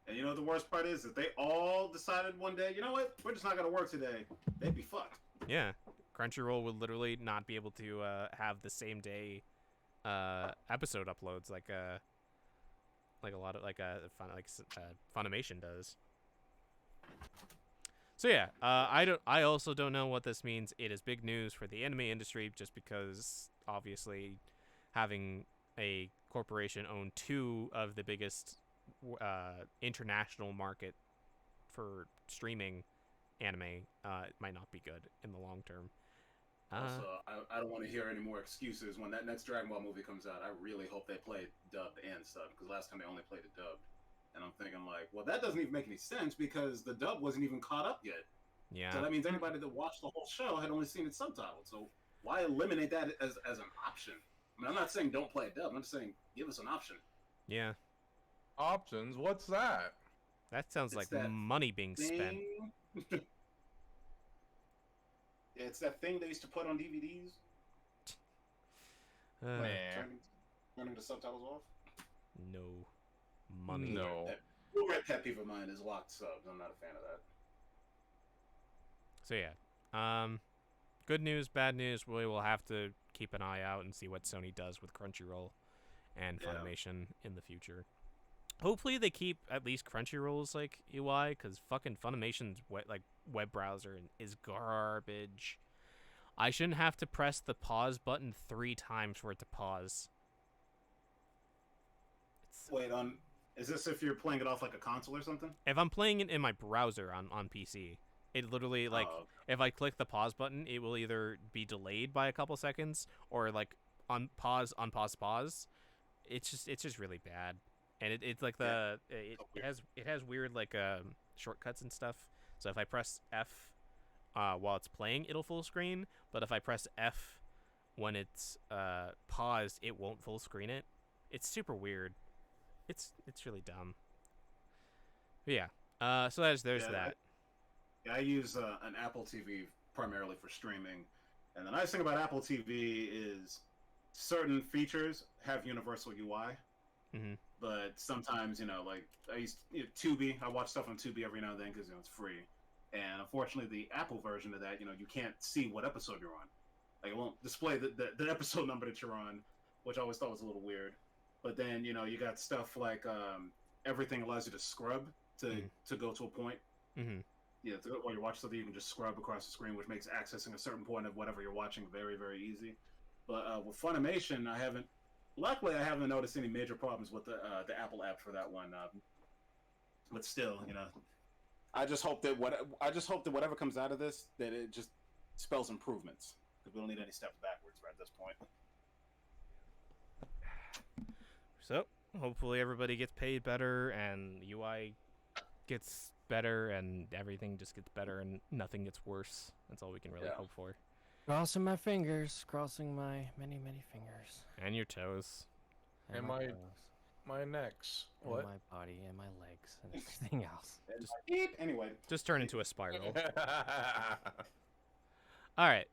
And you know the worst part is, if they all decided one day, you know what, we're just not gonna work today, they'd be fucked. Yeah, Crunchyroll would literally not be able to have the same day episode uploads like a lot of Funimation does. So yeah, I also don't know what this means. It is big news for the anime industry, just because obviously having a corporation own two of the biggest international market for streaming anime might not be good in the long term. Also, I don't want to hear any more excuses when that next Dragon Ball movie comes out. I really hope they play it dubbed and subbed, because last time they only played it dubbed. And I'm thinking like, well, that doesn't even make any sense because the dub wasn't even caught up yet. Yeah. So that means anybody that watched the whole show had only seen it subtitled. So why eliminate that as an option? I mean, I'm not saying don't play it dubbed. I'm just saying give us an option. Yeah. Options? What's that? That sounds It's like that money being spent. Yeah, it's that thing they used to put on DVDs. Man. Turning the subtitles off. No money. No. Blu-ray pet peeve of mine is locked subs. I'm not a fan of that. So yeah, good news, bad news. We will have to keep an eye out and see what Sony does with Crunchyroll and Funimation in the future. Hopefully they keep at least Crunchyroll's like UI, because fucking Funimation's web browser is garbage. I shouldn't have to press the pause button 3 times for it to pause. Wait, is this if you're playing it off like a console or something? If I'm playing it in my browser on PC, it literally Okay. if I click the pause button, it will either be delayed by a couple seconds or like on pause. It's just really bad, and it's like it has weird like shortcuts and stuff. So if I press F while it's playing, it'll full screen. But if I press F when it's paused, it won't full screen it. It's super weird. It's really dumb. But yeah. So there's that. I use an Apple TV primarily for streaming, and the nice thing about Apple TV is certain features have universal UI. Mm-hmm. But sometimes, like I use Tubi. I watch stuff on Tubi every now and then because it's free. And unfortunately, the Apple version of that, you can't see what episode you're on. Like it won't display the episode number that you're on, which I always thought was a little weird. But then you got stuff like everything allows you to scrub to go to a point. Mm-hmm. Yeah, while you watch something, you can just scrub across the screen, which makes accessing a certain point of whatever you're watching very, very easy. But with Funimation, luckily, I haven't noticed any major problems with the Apple app for that one. But still, I just hope that whatever comes out of this, that it just spells improvements, because we don't need any steps backwards right at this point. So hopefully everybody gets paid better and UI gets better and everything just gets better and nothing gets worse. That's all we can really hope for. Crossing my fingers, crossing my many, many fingers. And your toes. And my my- toes, My necks. and What? my body, and my legs, and everything else. Anyway, Just turn into a spiral. Alright,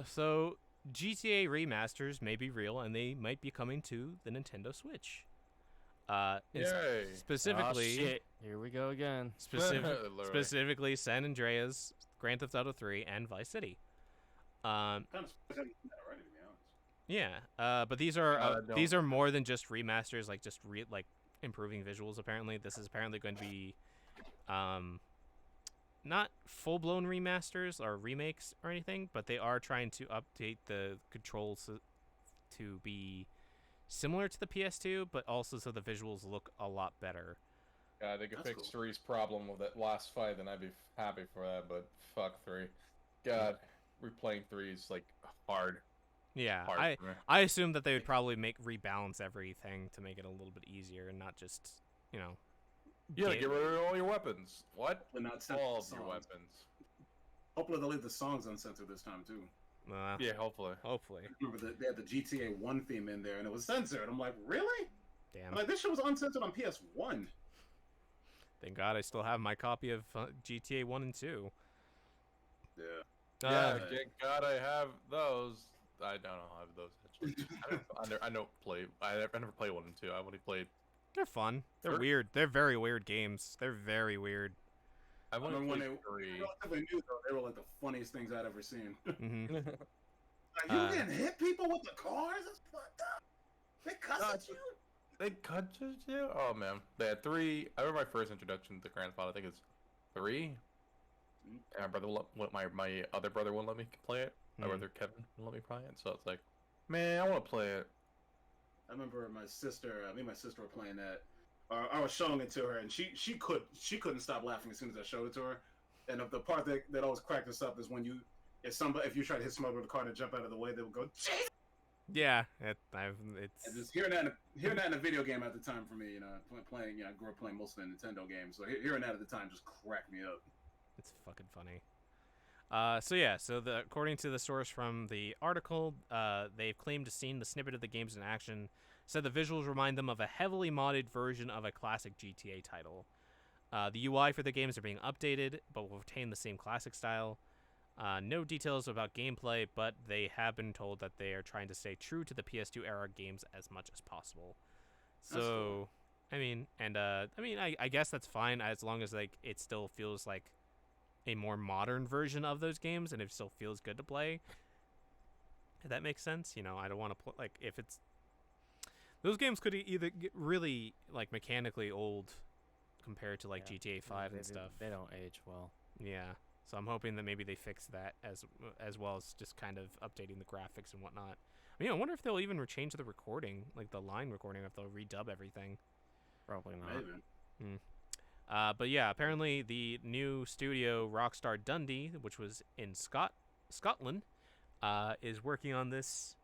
so GTA remasters may be real and they might be coming to the Nintendo Switch. Yay. Specifically, Oh, shit. Here we go again. Literally. specifically San Andreas, Grand Theft Auto 3, and Vice City. kind of already, to be honest. Yeah, but these are more than just remasters, like just improving visuals. Apparently, this is apparently going to be, not full-blown remasters or remakes or anything, but they are trying to update the controls to be similar to the PS2, but also so the visuals look a lot better. God, they could That's fix cool. 3's problem with that last fight, then I'd be happy for that, but fuck 3. God, replaying 3 is, like, hard. Yeah, Hard for me. I assume that they would probably rebalance everything to make it a little bit easier and not just, Yeah, get rid of all your weapons. What? But not censor All the of your songs. weapons. Hopefully they'll leave the songs uncensored this time too. Yeah, hopefully. Hopefully. Remember they had the GTA 1 theme in there, and it was censored. I'm like, really? Damn. I'm like, this shit was uncensored on PS1. Thank God I still have my copy of GTA 1 and 2. Yeah. Yeah, thank God I have those. I don't have those actually. I never play. I never played 1 and 2. I only played. They're fun. They're Sure. weird. They're very weird games. They're very weird. I I only remember when played they 3. were relatively new, though. They were like the funniest things I'd ever seen. Mm-hmm. Like, you can hit people with the cars? That's fucked up. They cuss at you? They cut you? Oh man, they had 3. I remember my first introduction to Grand Theft Auto. I think it's 3. And my brother, my other brother wouldn't let me play it. My brother Kevin wouldn't let me play it. So it's like, man, I want to play it. I remember my sister, me and my sister were playing that. I was showing it to her, and she couldn't stop laughing as soon as I showed it to her. And the part that always cracked us up is when if you try to hit somebody with a car to jump out of the way, they would go, Jesus! Yeah, it's. And just hearing that in a video game at the time for me, playing, I grew up playing most of the Nintendo games, so hearing that at the time just cracked me up. It's fucking funny. According to the source from the article, they've claimed to seen the snippet of the games in action. Said the visuals remind them of a heavily modded version of a classic GTA title. The UI for the games are being updated, but will retain the same classic style. No details about gameplay, but they have been told that they are trying to stay true to the PS2 era games as much as possible. That's cool. I guess that's fine as long as like it still feels like a more modern version of those games, and it still feels good to play. If that makes sense, I don't want to play like if it's those games could either get really like mechanically old compared to like GTA 5 and stuff. They don't age well. Yeah. So I'm hoping that maybe they fix that as well as just kind of updating the graphics and whatnot. I wonder if they'll even change the recording, like the line recording, if they'll redub everything. Probably not. Maybe. But yeah, apparently the new studio Rockstar Dundee, which was in Scotland, is working on this.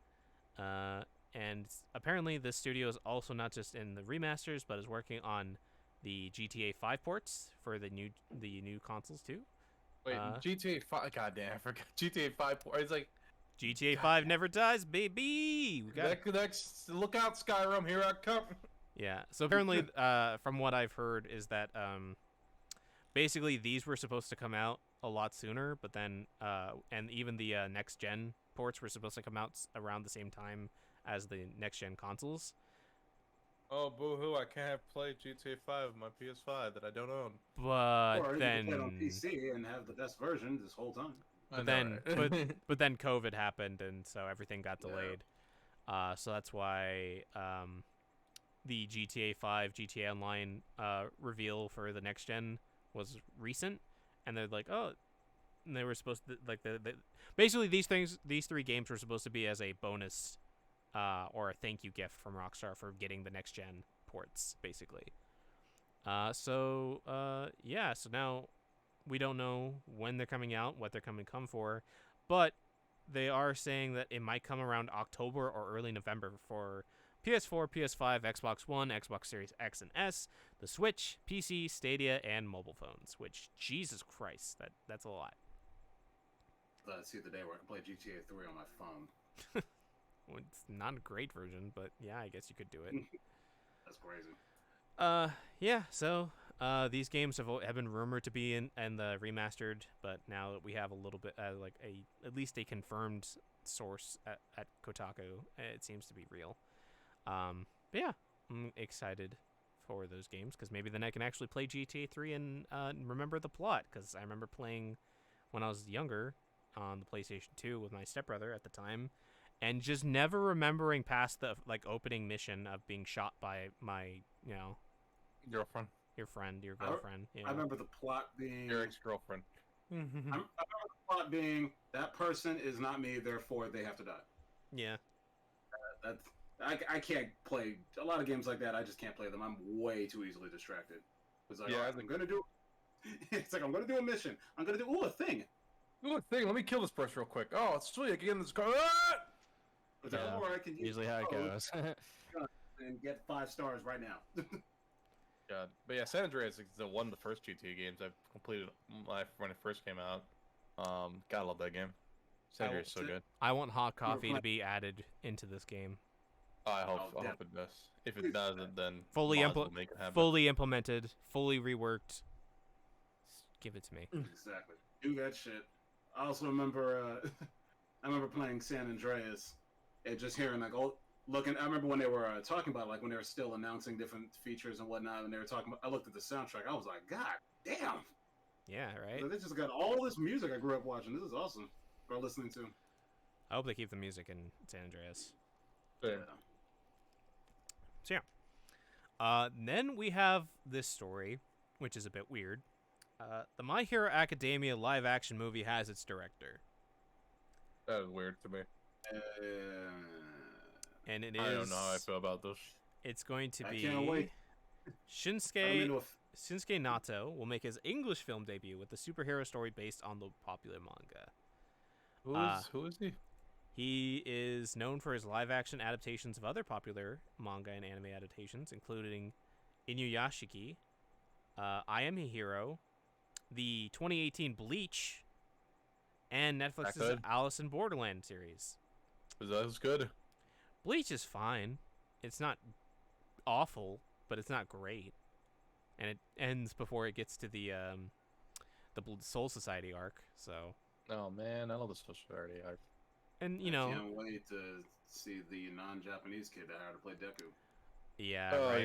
And apparently this studio is also not just in the remasters, but is working on the GTA 5 ports for the new consoles too. Wait, GTA 5. Goddamn, I forgot. GTA 5. It's like GTA 5 never dies, baby. We got next. Look out, Skyrim. Here I come. Yeah. So apparently, from what I've heard, is that basically these were supposed to come out a lot sooner, but then and even the next gen ports were supposed to come out around the same time as the next gen consoles. Oh, boo-hoo, I can't play GTA 5 on my PS5 that I don't own. But Or then you can play it on PC and have the best version this whole time. But then COVID happened, and so everything got delayed. So that's why the GTA 5 GTA Online reveal for the next gen was recent, and they're like, oh, and they were supposed to like basically these 3 games were supposed to be as a bonus or a thank you gift from Rockstar for getting the next gen ports, basically. So now we don't know when they're coming out, what they're coming to come for, but they are saying that it might come around October or early November for PS4, PS5, Xbox One, Xbox Series X and S, the Switch, PC, Stadia, and mobile phones, which, Jesus Christ, that's a lot. Let's see the day where I can play GTA 3 on my phone. Well, it's not a great version, but yeah, I guess you could do it. That's crazy. So these games have been rumored to be in the remastered, but now that we have a little bit like at least a confirmed source at Kotaku, it seems to be real. But yeah, I'm excited for those games because maybe then I can actually play GTA 3 and remember the plot, because I remember playing when I was younger on the PlayStation 2 with my stepbrother at the time, and just never remembering past the opening mission of being shot by my Girlfriend. your friend, your girlfriend. I remember the plot being Your ex-girlfriend. I remember the plot being that person is not me, therefore they have to die. Yeah. I can't play a lot of games like that. I just can't play them. I'm way too easily distracted. It's like, Yeah, I'm gonna do. It's like I'm gonna do a mission. I'm gonna do a thing. Ooh, thing. Let me kill this person real quick. Oh, it's sweet. I can get in this car. Ah! It's like, Yeah, or I can use usually how it code goes. and get 5 stars right now. God. But yeah, San Andreas is one of the first GTA games I've completed when it first came out. Gotta love that game. San Andreas is so good. I want hot coffee to playing- be added into this game. I hope Oh, I hope it does. If it doesn't, then Fully mods will make it happen. fully implemented, fully reworked. Give it to me. Exactly. Do that shit. I also remember. I remember playing San Andreas and just hearing like looking. I remember when they were talking about like when they were still announcing different features and whatnot, and they were talking about. I looked at the soundtrack. I was like, God damn! Yeah, right. Like, they just got all this music I grew up watching. This is awesome. Or listening to. I hope they keep the music in San Andreas. Yeah. Then we have this story, which is a bit weird. The My Hero Academia live-action movie has its director, That is weird to me. and it is. I don't know how I feel about this. It's going to I be can't wait. I don't Shinsuke even know if Shinsuke Nato will make his English film debut with the superhero story based on the popular manga. Who is he? He is known for his live-action adaptations of other popular manga and anime adaptations, including Inuyashiki, I Am a Hero, the 2018 Bleach, and Netflix's good? Alice in Borderland series. That was good. Bleach is fine. It's not awful, but it's not great. And it ends before it gets to the Soul Society arc, so... Oh man, I love the Society arc. And, you I know... can't wait to see the non-Japanese kid that hired to play Deku. Yeah, Oh right.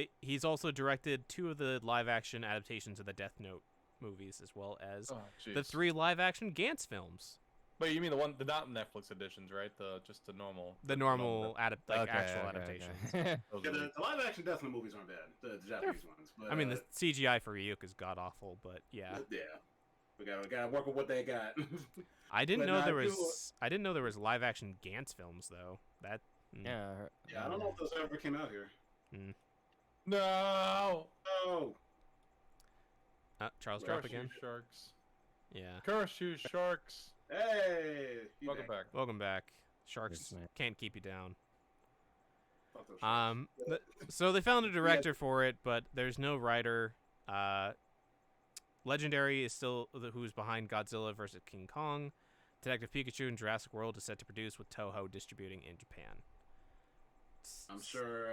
yeah. He's also directed 2 of the live-action adaptations of the Death Note movies, as well as Oh the jeez. 3 live-action Gantz films. Wait, you mean the not Netflix editions, right? Just the normal. The normal Okay, actual okay, adaptations. okay. Those Yeah, are the live-action Death Note movies aren't bad. The Japanese ones. But, I mean, the CGI for Ryuk is god awful, but yeah. yeah. We gotta work with what they got. I didn't But know no, there I do- was. I didn't know there was live-action Gantz films though. That. Yeah. Yeah, I don't know if those ever came out here. No. Oh, Charles drop Curse again. you, sharks. Yeah. Curse you, sharks. hey! you Welcome back. Welcome back. Sharks Yes, man. can't keep you down. Fuck those sharks. So they found a director for it, but there's no writer. Legendary is still who's behind Godzilla vs. King Kong. Detective Pikachu and Jurassic World is set to produce with Toho distributing in Japan. I'm sure.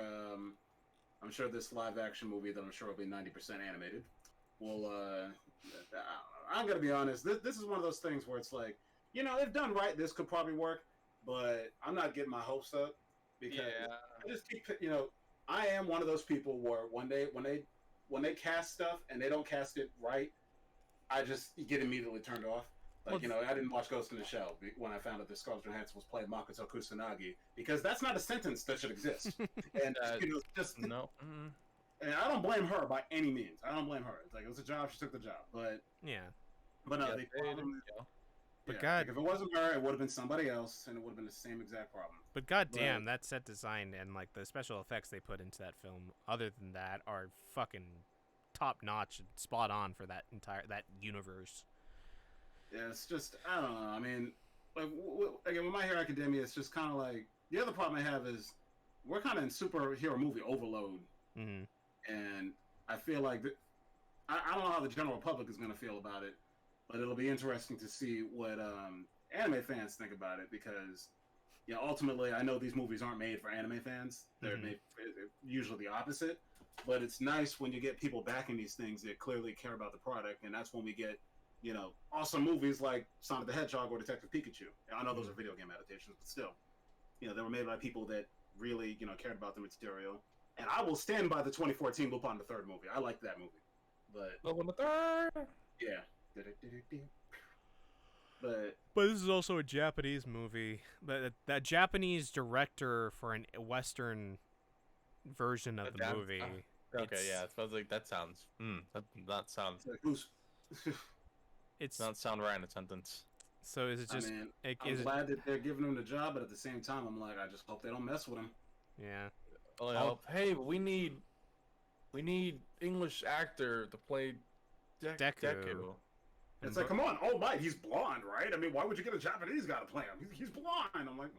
I'm sure this live-action movie that I'm sure will be 90% animated. Will. I'm gonna be honest. This is one of those things where it's like, if done right, this could probably work, but I'm not getting my hopes up because I just keep. I am one of those people where one day when they cast stuff and they don't cast it right, I just get immediately turned off. Like, I didn't watch Ghost in the Shell when I found out that Scarlett Johansson was playing Makoto Kusanagi because that's not a sentence that should exist. And just No. and I don't blame her by any means. I don't blame her. It's like it was a job; she took the job. But Yeah. no, Yeah, they they- problem, But yeah, God- like, if it wasn't her, it would have been somebody else, and it would have been the same exact problem. But goddamn, that set design and like the special effects they put into that film, other than that, are fucking top notch and spot on for that universe. Yeah, it's just I don't know. I mean, like again, with My Hero Academia, it's just kind of like the other problem I have is we're kind of in superhero movie overload, Mm-hmm. and I feel like I don't know how the general public is going to feel about it, but it'll be interesting to see what anime fans think about it because, ultimately, I know these movies aren't made for anime fans. They're made for usually the opposite. But it's nice when you get people backing these things that clearly care about the product, and that's when we get, awesome movies like Sonic the Hedgehog or Detective Pikachu. I know those are video game adaptations, but still, they were made by people that really, cared about the material. And I will stand by the 2014 Lupin the Third movie. I like that movie, but Lupin the Third. yeah. But this is also a Japanese movie. That Japanese director for a Western version of the Adapt- movie. Okay, It's- yeah, it sounds like that sounds. That sounds. like, who's? It's Doesn't sound right in a sentence. so is it just I'm is it, glad that they're giving him the job, but at the same time, I'm like, I just hope they don't mess with him. yeah. Hey, but we need English actor to play Deku. It's like, come on, All Might, he's blonde, right? I mean, why would you get a Japanese guy to play him? He's blonde. I'm like,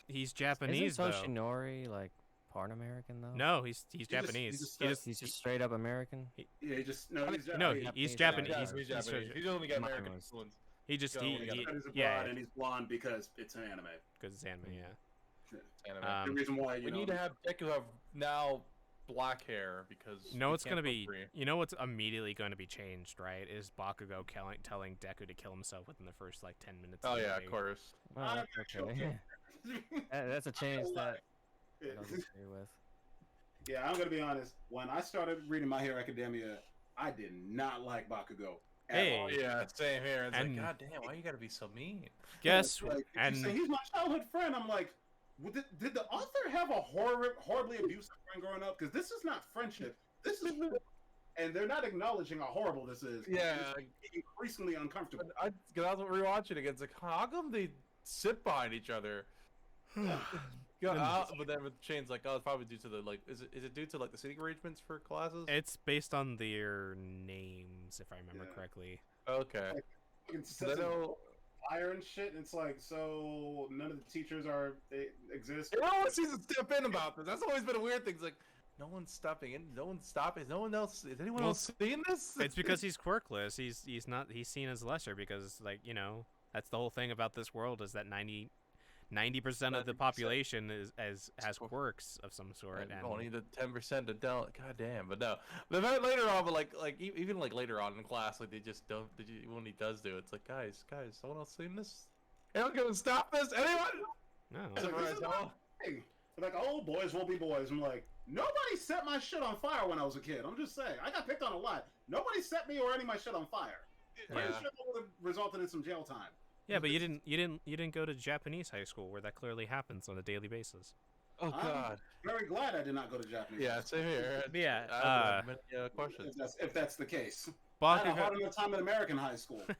He's Japanese Isn't though. Toshinori like part American though? No, he's just- Japanese. he just He's just straight up American. yeah, he just no, he's No, Japanese. he's Japanese, Japanese. He's Japanese. He's only got Mine American was- influence. He just Go, he, yeah. he Cut his yeah, abroad, and he's blonde because it's an anime. because it's anime. Yeah. Anime. The reason why We need to have Deku have now black hair because You know we what's can't gonna put be? green. You know what's immediately going to be changed, right? Is Bakugo telling Deku to kill himself within the first like 10 minutes. Oh of the yeah, movie. of course. Well, I'm that's actually okay. okay. That's a change that I Yeah. don't agree with. Yeah, I'm gonna be honest. When I started reading My Hero Academia, I did not like Bakugo. at Hey. all. Oh yeah, same here. It's And- like, God damn, why you gotta be so mean? Guess Like, and you say he's my childhood friend. I'm like, did the author have a horribly abusive friend growing up? Because this is not friendship. This is, and they're not acknowledging how horrible this is. Yeah, It's increasingly uncomfortable. I was rewatching it. It's like, how come they sit behind each other? Yeah, but then with Shane's like, oh, it's probably due to the like, is it due to like the seating arrangements for classes? it's based on their names, if I remember Yeah. correctly. Okay. Fucking So sets they of know. fire and shit. And it's like, so none of the teachers exist. Everyone seems to step in about this. That's always been a weird thing. It's like, no one's stepping in. No one's stopping. No one else. Is anyone Well, else seeing this? It's because he's quirkless. He's he's seen as lesser because like that's the whole thing about this world is that 90% of the 90%. population has quirks of some sort. And And only the 10% to don't. God damn, but no. But then later on, but like even like later on in class, like they just don't. When he does do it, it's like guys, someone else seen this? Anyone gonna stop this? Anyone? no, So this is my thing. Like, oh, boys will be boys. I'm like, nobody set my shit on fire when I was a kid. I'm just saying, I got picked on a lot. Nobody set me or any of my shit on fire. Pretty Yeah. sure that would have resulted in some jail time. yeah, but you didn't go to Japanese high school where that clearly happens on a daily basis. Oh I'm god. very glad I did not go to Japanese. Yeah, same here. But yeah, I have many questions. If that's the case. I had a Bakugo, hard enough time in American high school. but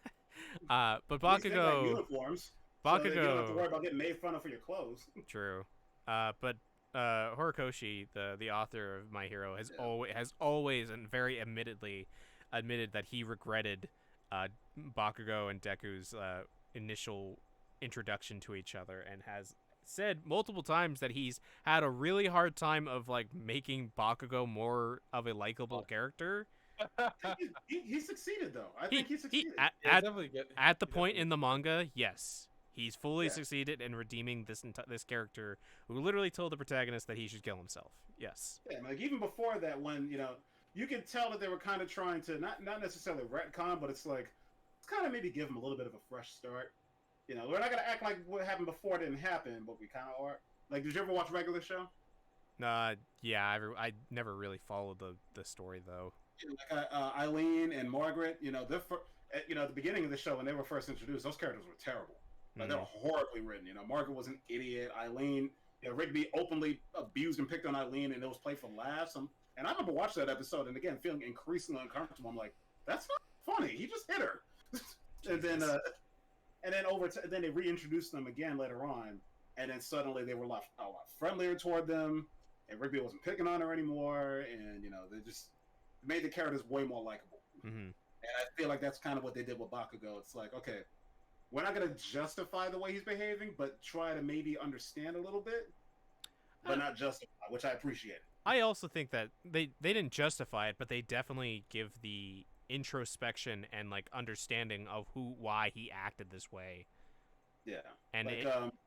At least they got Bakugo, uniforms. So that you don't have to worry Bakugo, about getting made fun of for your clothes. true. But Horikoshi, the author of My Hero, Yeah. has always and very admitted that he regretted Bakugo and Deku's initial introduction to each other, and has said multiple times that he's had a really hard time of like making Bakugo more of a likable character. He succeeded though. I think he succeeded. At the point in the manga, yes, he's fully Yeah. succeeded in redeeming this character who literally told the protagonist that he should kill himself. Yes. Yeah, like even before that, when you could tell that they were kind of trying to not necessarily retcon, but it's kind of maybe give him a little bit of a fresh start. We're not gonna act like what happened before didn't happen, but we kind of are. Like, did you ever watch Regular Show? Yeah, I never really followed the story though. Like Eileen and Margaret, at the beginning of the show when they were first introduced, those characters were terrible. Like, they were horribly written. Margaret was an idiot. Eileen, Rigby openly abused and picked on Eileen, and it was played for laughs. And I remember watching that episode, and again, feeling increasingly uncomfortable. I'm like, that's not funny. He just hit her. and then then they reintroduced them again later on, and then suddenly they were a lot friendlier toward them, and Rigby wasn't picking on her anymore, and they just made the characters way more likable. Mm-hmm. And I feel like that's kind of what they did with Bakugo. It's like, okay, we're not going to justify the way he's behaving, but try to maybe understand a little bit, but not justify, which I appreciate. I also think that they didn't justify it, but they definitely give the introspection and like understanding of why he acted this way. Yeah, and like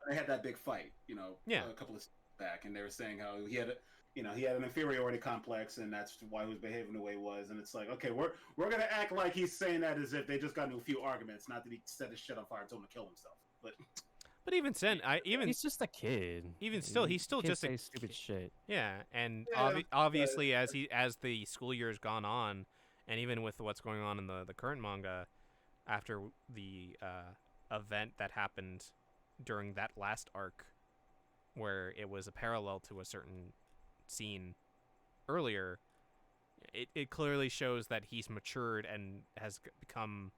they had that big fight, a couple of seasons back, and they were saying how he had an inferiority complex, and that's why he was behaving the way he was. And it's like, okay, we're gonna act like he's saying that as if they just got into a few arguments, not that he set his shit on fire and told him to kill himself. But even then, he's just a kid. Even still, he's still just a stupid shit. Yeah, and Yeah, obviously, as the school year has gone on, and even with what's going on in the current manga, after the event that happened during that last arc, where it was a parallel to a certain scene earlier, it clearly shows that he's matured and has become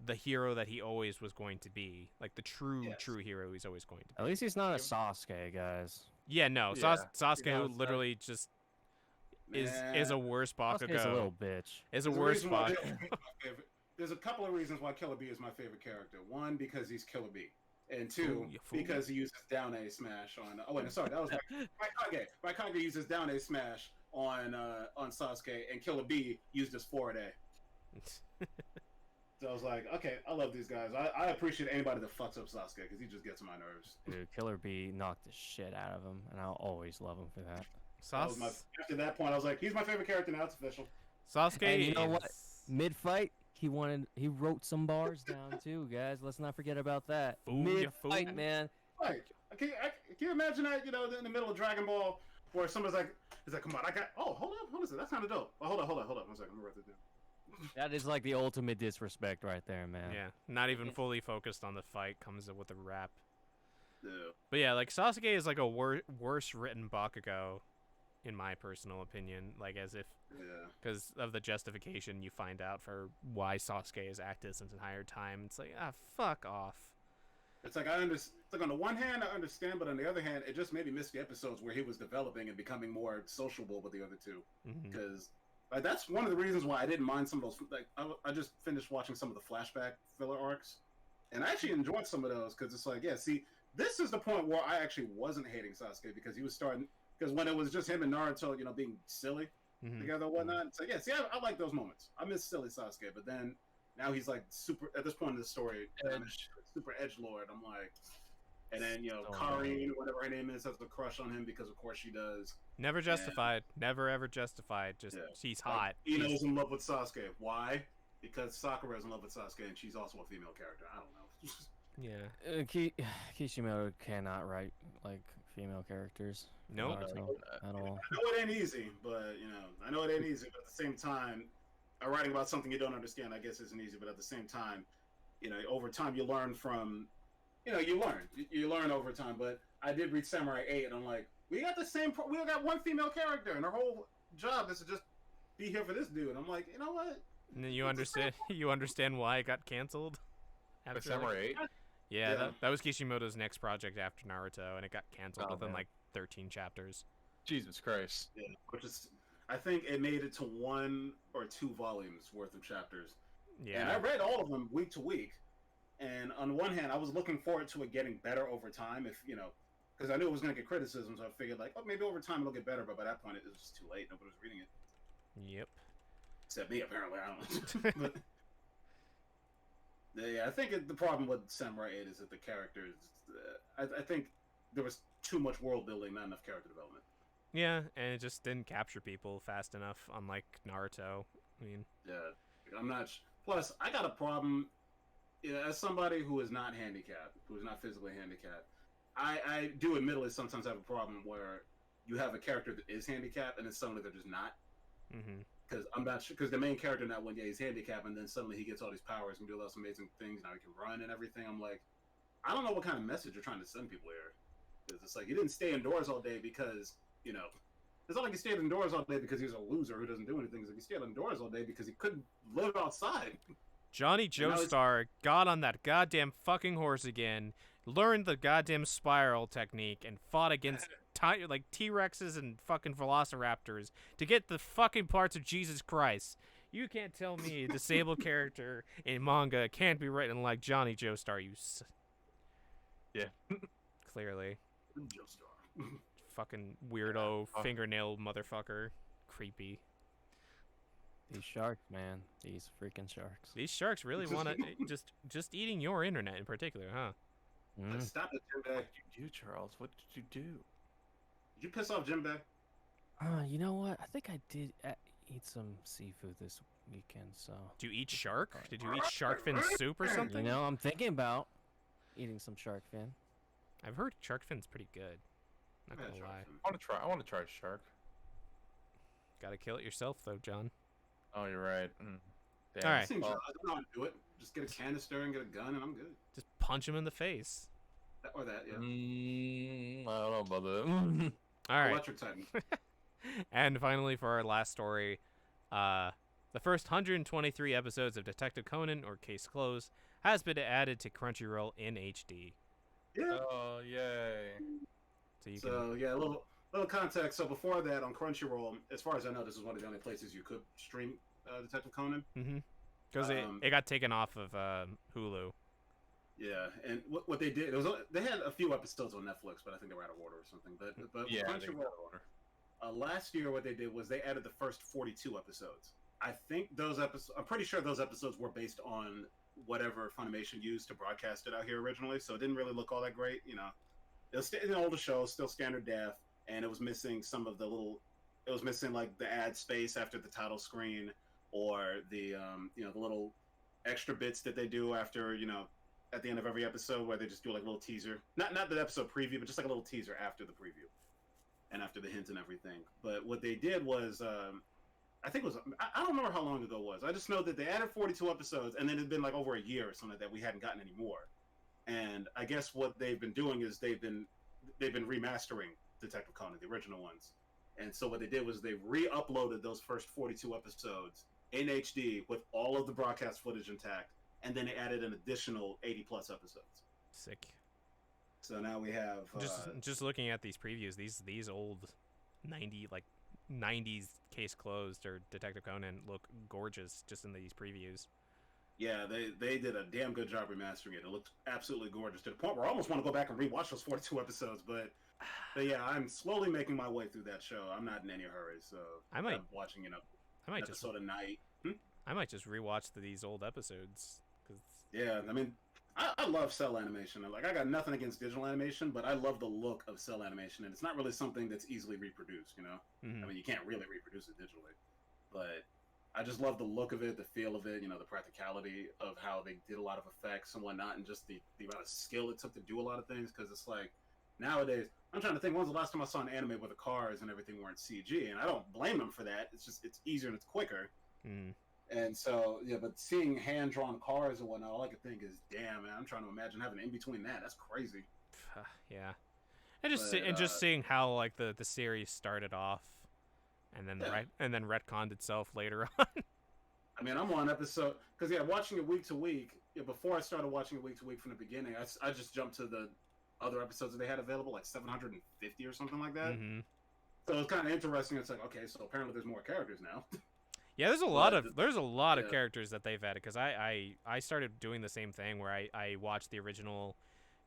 the hero that he always was going to be, like the true hero he's always going to be. At least he's not a Sasuke, guys. Yeah, no, Yeah. Sasuke literally just is a worse Bakugo. Sasuke's a little bitch. Is a There's worse reason why- Bakugo. There's a couple of reasons why Killer B is my favorite character. One, because he's Killer B. And two, Ooh, you fool. because he uses down A smash on. Oh wait, sorry, that was Raikage. Raikage uses down A smash on Sasuke, and Killer B used his forward A. So I was like, okay, I love these guys. I appreciate anybody that fucks up Sasuke because he just gets on my nerves. Dude, Killer Bee knocked the shit out of him, and I'll always love him for that. That was after that point, I was like, he's my favorite character now. It's official. Sasuke. And you know what? is- Mid fight, he wrote some bars down too, guys. Let's not forget about that. Fool, you Mid fight, fool. man. Like, can you imagine that? You know, in the middle of Dragon Ball, where someone's like, "He's like, come on, I got." Oh, hold up, hold on, that's kind of dope. Oh, hold on, 1 second, I'm gonna write this down. That is like the ultimate disrespect right there, man. Yeah, not even fully focused on the fight, comes up with a rap. Yeah. But yeah, like Sasuke is like a worse written Bakugo, in my personal opinion. Like as if Yeah. because of the justification you find out for why Sasuke has acted this entire time. It's like fuck off. It's like It's like on the one hand I understand, but on the other hand, it just made me miss the episodes where he was developing and becoming more sociable with the other two. Mhm. Because like that's one of the reasons why I didn't mind some of those. Like I just finished watching some of the flashback filler arcs, and I actually enjoyed some of those because it's like, yeah, see, this is the point where I actually wasn't hating Sasuke because he was starting. Because when it was just him and Naruto, you know, being silly Mhm. together and whatnot, it's like, yeah, see, I like those moments. I miss silly Sasuke, but then now he's like super. At this point in the story, super edgelord. I'm like, and then you know, Oh, Karine, whatever her name is, has a crush on him because of course she does. Never justified. Never ever justified. Just Yeah. she's Like, hot. Ino's She's- in love with Sasuke. Why? Because Sakura's in love with Sasuke, and she's also a female character. I don't know. yeah. Kishimoto cannot write like female characters. for Nope. Naruto at all. I know it ain't easy, but you know, I know it ain't easy. But at the same time, writing about something you don't understand, I guess, isn't easy. But at the same time, you know, over time you learn from, you know, you learn over time. But I did read Samurai 8, and I'm like, we got the same. We got one female character, and her whole job is to just be here for this dude. I'm like, you know what? And then you understand. You understand why it got canceled. The After, Samurai 8? Yeah, Yeah. That was Kishimoto's next project after Naruto, and it got canceled Oh, within man. like 13 chapters. Jesus Christ. Yeah, which is, I think it made it to 1 or 2 volumes worth of chapters. And I Yeah. read all of them week to week. And on one hand, I was looking forward to it getting better over time, if you know, because I knew it was going to get criticism. So I figured, like, oh, maybe over time it'll get better. But by that point, it was just too late. Nobody was reading it, Yep. except me, apparently. I don't know. But, yeah, I think the problem with Samurai 8 is that the characters. I think there was too much world building, not enough character development. Yeah, and it just didn't capture people fast enough, unlike Naruto. I mean, Yeah, I'm not. Plus, I got a problem. You know, as somebody who is not handicapped, who is not physically handicapped, I do admittedly sometimes have a problem where you have a character that is handicapped and then suddenly they're just not. hmm Because I'm not sure. Because the main character now, one day he's handicapped, and then suddenly he gets all these powers and do all those amazing things. Now he can run and everything. I'm like, I don't know what kind of message you're trying to send people here. Because it's like he didn't stay indoors all day because you know. It's not like he stayed indoors all day because he's a loser who doesn't do anything. It's like he stayed indoors all day because he couldn't live outside. Johnny now it's- Joestar got on that goddamn fucking horse again, learned the goddamn spiral technique, and fought against like T-Rexes and fucking Velociraptors to get the fucking parts of Jesus Christ. You can't tell me a disabled character in manga can't be written like Johnny Joestar. Yeah. Clearly. Joestar. Fucking weirdo Oh. fingernail motherfucker. Creepy. These sharks, man. These freaking sharks. These sharks really want to just eating your internet in particular, huh? Mm. Stop it, Jim Bay. What did you do, Charles? What did you do? Did you piss off Jim Bay? You know what? I think I did eat some seafood this weekend, so. Do you eat shark? Did you eat shark fin soup or something? You know, I'm thinking about eating some shark fin. I've heard shark fin's pretty good. Not Yeah, gonna sure. lie. I want to try shark. Gotta kill it yourself though, John. Oh, you're right. Damn. All right. Seems Well, I don't know how to do it. Just get a canister and get a gun, and I'm good. Just punch him in the face. Or that, yeah. I don't know about that. All right. Electric Titan. And finally, for our last story, the first 123 episodes of Detective Conan, or Case Closed, has been added to Crunchyroll in HD. Yeah. Oh, yay. So you So yeah, a little context. So before that, on Crunchyroll, as far as I know, this is one of the only places you could stream Detective Conan. can, because Um, it got taken off of Hulu. Yeah, and what they did, they had a few episodes on Netflix, but I think they were out of order or something. But Yeah, I think Crunchyroll, last year what they did was they added the first 42 episodes. I think those episodes. I'm pretty sure those episodes were based on whatever Funimation used to broadcast it out here originally, so it didn't really look all that great. It was an older show, still standard def, and it was missing some of the little. It was missing like the ad space after the title screen, or the the little extra bits that they do after at the end of every episode where they just do like a little teaser, not the episode preview, but just like a little teaser after the preview and after the hint and everything. But what they did was, I think it was, I don't remember how long ago it was. I just know that they added 42 episodes, and then it's been like over a year or something that we hadn't gotten any more. And I guess what they've been doing is they've been remastering Detective Conan, the original ones. And so what they did was they re-uploaded those first 42 episodes in HD with all of the broadcast footage intact, and then they added an additional 80 plus episodes. Sick. So now we have Just looking at these previews, these old 90s Case Closed or Detective Conan look gorgeous just in these previews. Yeah, they did a damn good job remastering it. It looked absolutely gorgeous to the point where I almost want to go back and rewatch those 42 episodes. But yeah, I'm slowly making my way through that show. I'm not in any hurry, so I'm watching I might episode a night. I might just rewatch these old episodes. Yeah, I mean, I love cell animation. Like, I got nothing against digital animation, but I love the look of cell animation, and it's not really something that's easily reproduced. Mm-hmm. I mean, you can't really reproduce it digitally, but I just love the look of it, the feel of it, the practicality of how they did a lot of effects and whatnot, and just the amount of skill it took to do a lot of things. Because it's like nowadays, I'm trying to think, when's the last time I saw an anime where the cars and everything weren't CG? And I don't blame them for that. It's just it's easier and it's quicker. Mm. And so, yeah, but seeing hand-drawn cars and whatnot, all I could think is, damn, man, I'm trying to imagine having in between that. That's crazy. Yeah. And just seeing how like the series started off, and then retconned itself later on. I mean, I'm on episode because watching it week to week. Before I started watching it week to week from the beginning, I just jumped to the other episodes that they had available, like 750 or something like that. Mm-hmm. So it's kind of interesting. It's like, okay, so apparently there's more characters now. Yeah, there's a lot of characters that they've added, because I started doing the same thing where I watched the original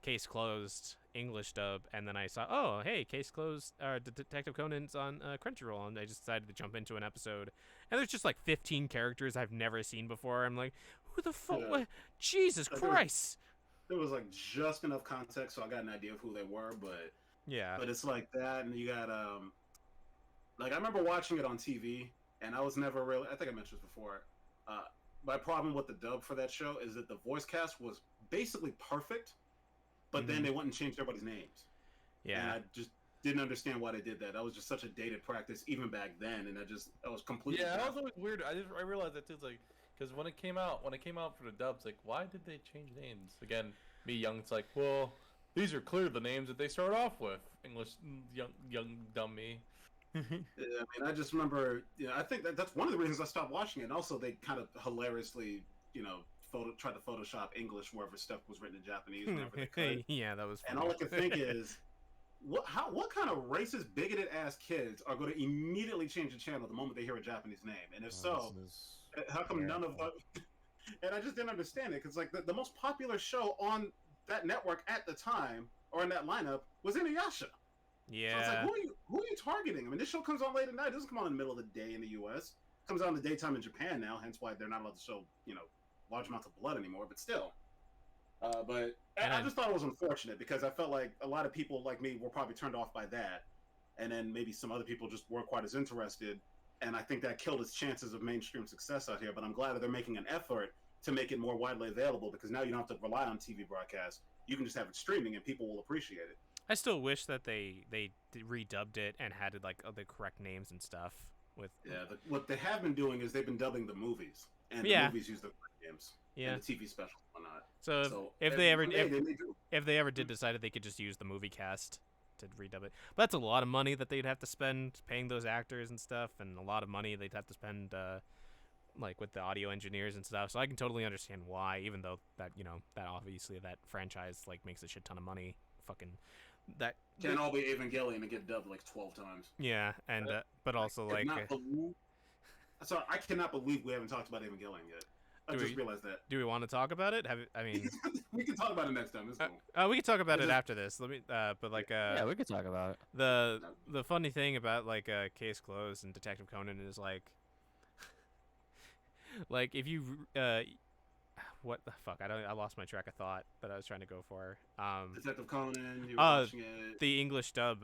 Case Closed English dub, and then I saw, oh, hey, Case Closed, Detective Conan's on Crunchyroll, and I just decided to jump into an episode, and there's just like 15 characters I've never seen before. I'm like, who the fuck? Yeah. Jesus Christ! There was like just enough context, so I got an idea of who they were, but yeah, but it's like that, and you got like I remember watching it on TV. And I was never really, I think I mentioned this before, my problem with the dub for that show is that the voice cast was basically perfect, but then they went and changed everybody's names. Yeah. And I just didn't understand why they did that. That was just such a dated practice even back then, and I was completely... Yeah, that was always weird. I realized that too. It's like, because when it came out for the dubs, like, why did they change names? Again, me young, it's like, well, these are clearly the names that they start off with. English, young dumb me. Yeah, I mean, I just remember, I think that's one of the reasons I stopped watching it. And also, they kind of hilariously, tried to Photoshop English wherever stuff was written in Japanese whenever they could. Yeah, that was funny. And all I can think is, what kind of racist, bigoted ass kids are going to immediately change the channel the moment they hear a Japanese name? And if how come none of them? And I just didn't understand it, because like the most popular show on that network at the time, or in that lineup, was Inuyasha. Yeah. So it's like, who are you targeting? I mean, this show comes on late at night. It doesn't come on in the middle of the day in the U.S. It comes out in the daytime in Japan now, hence why they're not allowed to show, large amounts of blood anymore. But still, I just thought it was unfortunate, because I felt like a lot of people like me were probably turned off by that, and then maybe some other people just weren't quite as interested, and I think that killed its chances of mainstream success out here. But I'm glad that they're making an effort to make it more widely available, because now you don't have to rely on TV broadcasts. You can just have it streaming, and people will appreciate it. I still wish that they redubbed it and had it like the correct names and stuff. What they have been doing is they've been dubbing the movies, and the movies use the correct names, and the TV specials and whatnot. So if they ever did decide they could just use the movie cast to redub it, but that's a lot of money that they'd have to spend paying those actors and stuff, and a lot of money they'd have to spend like with the audio engineers and stuff. So I can totally understand why, even though that that obviously that franchise like makes a shit ton of money. Fucking that can't all be Evangelion and get dubbed like 12 times. Yeah, and but also like I cannot believe we haven't talked about Evangelion yet. I just realized that. Do we want to talk about it? We can talk about it next time. It's cool. We can talk about it after this. Let me but like yeah, we could talk about it. The funny thing about like Case Closed and Detective Conan is like Like if you what the fuck? I lost my track of thought that I was trying to go for. Detective Conan, you were Uh, watching it. the English dub.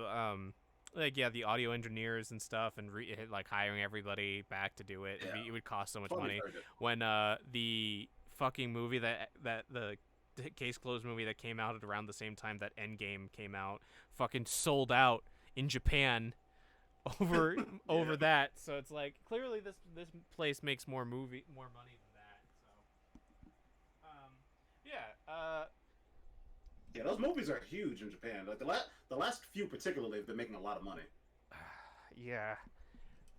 Like yeah, the audio engineers and stuff, and like hiring everybody back to do it. Yeah. It would cost so much Funny, money. very good. When the fucking movie that the Case Closed movie that came out at around the same time that Endgame came out, fucking sold out in Japan over over that. So it's like clearly this place makes more money than that. So yeah, Yeah, those movies are huge in Japan. Like the last few particularly have been making a lot of money. yeah.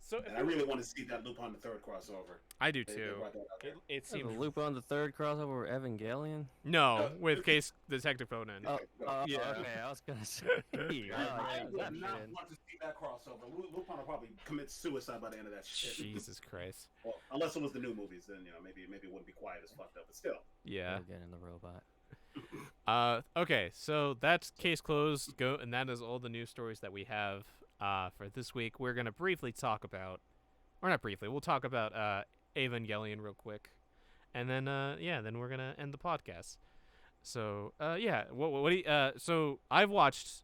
So And I really want to see that Lupin the Third crossover. I do They too. brought that out there. It The seems Loop on the third crossover with Evangelion. no with Case Detective Conan. Yeah. Okay, I was gonna say. I yeah, would that not shit. want to see that crossover. Lupin will probably commit suicide by the end of that shit. Jesus Christ. Well, unless it was the new movies, then maybe it wouldn't be quite as fucked up. But still, Yeah. Again in the robot. Okay, so that's Case Closed. Go, and that is all the news stories that we have for this week. We're gonna briefly talk about, or not briefly, we'll talk about Evangelion real quick, and then then we're gonna end the podcast. So what do you, so I've watched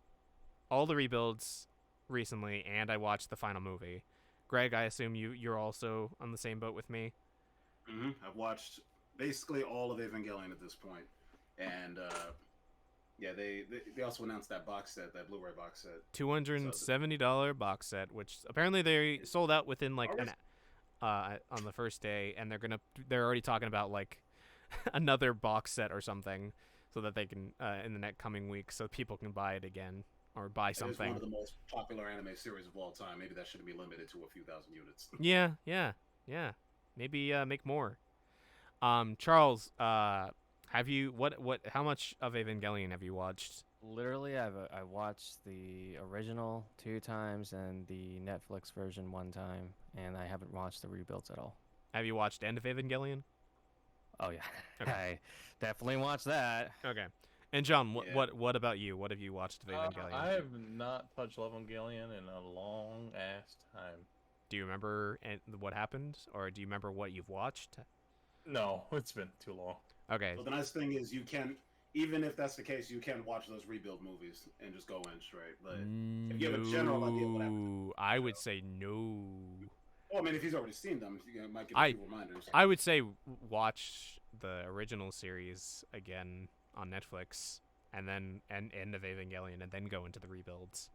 all the rebuilds recently, and I watched the final movie. Greg, I assume you're also on the same boat with me. I've watched basically all of Evangelion at this point, and yeah, they also announced that box set, that Blu-ray box set. $270 box set, which apparently they sold out within like Alright. on the first day, and they're already talking about like another box set or something, so that they can in the next coming weeks, so people can buy it again or buy It is one something. of the most popular anime series of all time. Maybe that shouldn't be limited to a few thousand units. Yeah. Maybe make more. Charles, have you how much of Evangelion have you watched? Literally, I watched the original 2 times and the Netflix version 1 time, and I haven't watched the rebuilds at all. Have you watched End of Evangelion? Oh yeah, Okay. I definitely watched that. Okay. And John, Yeah. what about you? What have you watched of Evangelion? I have not touched Evangelion in a long ass time. Do you remember what happened, or do you remember what you've watched? No, it's been too long. Okay. Well, the nice thing is you can, even if that's the case, you can watch those rebuild movies and just go in straight. But if you have a general idea of what happened, I would say no. well, I mean, if he's already seen them, you might get a few reminders. I would say watch the original series again on Netflix, and then End of Evangelion, and then go into the rebuilds.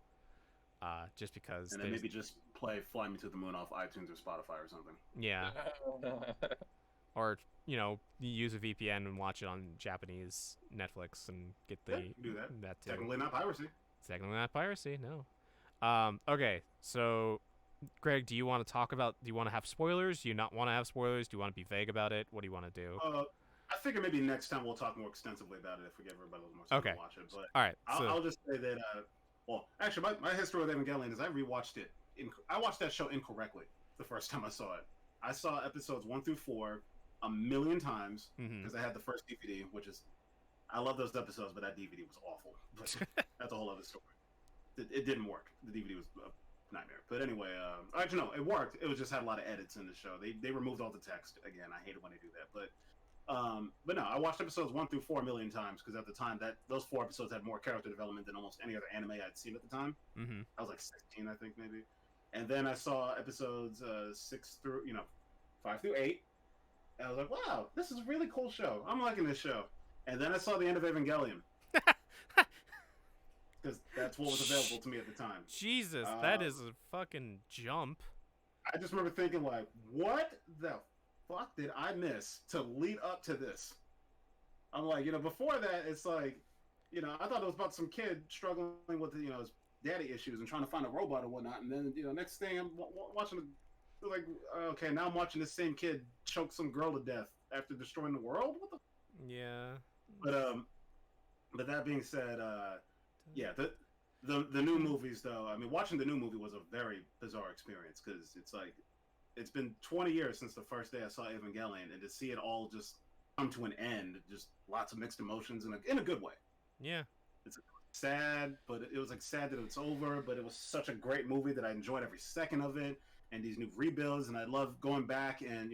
Just because. And then maybe just play "Fly Me to the Moon" off iTunes or Spotify or something. Yeah. Or you use a VPN and watch it on Japanese Netflix and get the Yeah, you can do that. that too. Technically not piracy. Technically not piracy, no. Okay, so Greg, do you want to talk about? Do you want to have spoilers? Do you not want to have spoilers? Do you want to be vague about it? What do you want to do? I figure maybe next time we'll talk more extensively about it if we give everybody a little more time Okay. to watch it. But All right, so I'll just say that. Well, actually, my history with Evangelion is I rewatched it. I watched that show incorrectly the first time I saw it. I saw episodes 1 through 4 a million times mhm. because I had the first DVD, which is I love those episodes, but that DVD was awful. But that's a whole other story. It didn't work. The DVD was a nightmare. But anyway, actually no, it worked. It was just had a lot of edits in the show. They removed all the text again. I hate it when they do that. But no, I watched episodes 1 through 4 a million times because at the time those 4 episodes had more character development than almost any other anime I'd seen at the time. Mhm. I was like 16, I think maybe. And then I saw episodes 5 through 8. And I was like, wow, this is a really cool show. I'm liking this show. And then I saw the end of Evangelion. Because that's what was available to me at the time. Jesus, that is a fucking jump. I just remember thinking, like, what the fuck did I miss to lead up to this? I'm like, before that, it's like, I thought it was about some kid struggling with, his daddy issues and trying to find a robot or whatnot. And then, next thing I'm watching, like, okay, now I'm watching this same kid choke some girl to death after destroying the world? What the? Yeah. But that being said, yeah, the new movies, though, I mean, watching the new movie was a very bizarre experience because it's like, it's been 20 years since the first day I saw Evangelion, and to see it all just come to an end, just lots of mixed emotions in a good way. Yeah. It's sad, but it was like sad that it's over, but it was such a great movie that I enjoyed every second of it, and these new rebuilds, and I love going back and,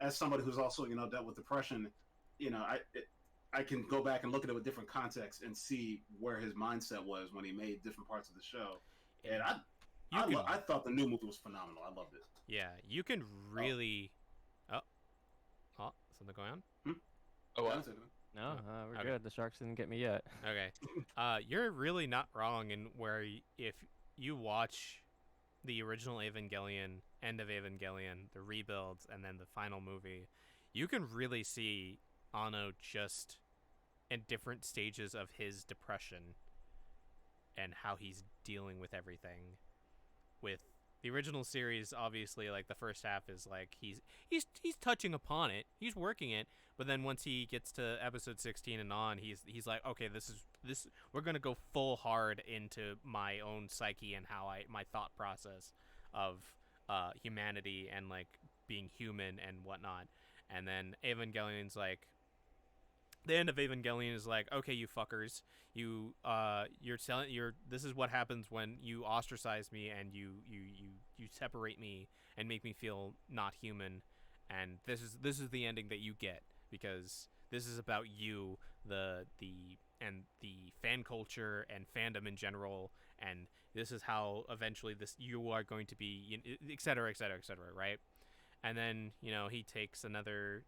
as somebody who's also dealt with depression, I can go back and look at it with different contexts and see where his mindset was when he made different parts of the show. And I thought the new movie was phenomenal. I loved it. Yeah, you can really. Oh, something going on? Oh, Yeah, wow. that's it. No, we're Okay. good. The sharks didn't get me yet. Okay. You're really not wrong in where if you watch the original Evangelion, end of Evangelion, the rebuilds, and then the final movie, you can really see Anno just in different stages of his depression and how he's dealing with everything. With the original series, obviously, like the first half is like he's touching upon it, he's working it, but then once he gets to episode 16 and on, he's like, okay, this we're gonna go full hard into my own psyche and how my thought process of humanity and like being human and whatnot. And then Evangelion's like, the end of Evangelion is like, okay, you fuckers, this is what happens when you ostracize me and you separate me and make me feel not human, and this is the ending that you get, because this is about you, the fan culture and fandom in general, and this is how eventually you are going to be, et cetera, et cetera, et cetera, right? And then he takes another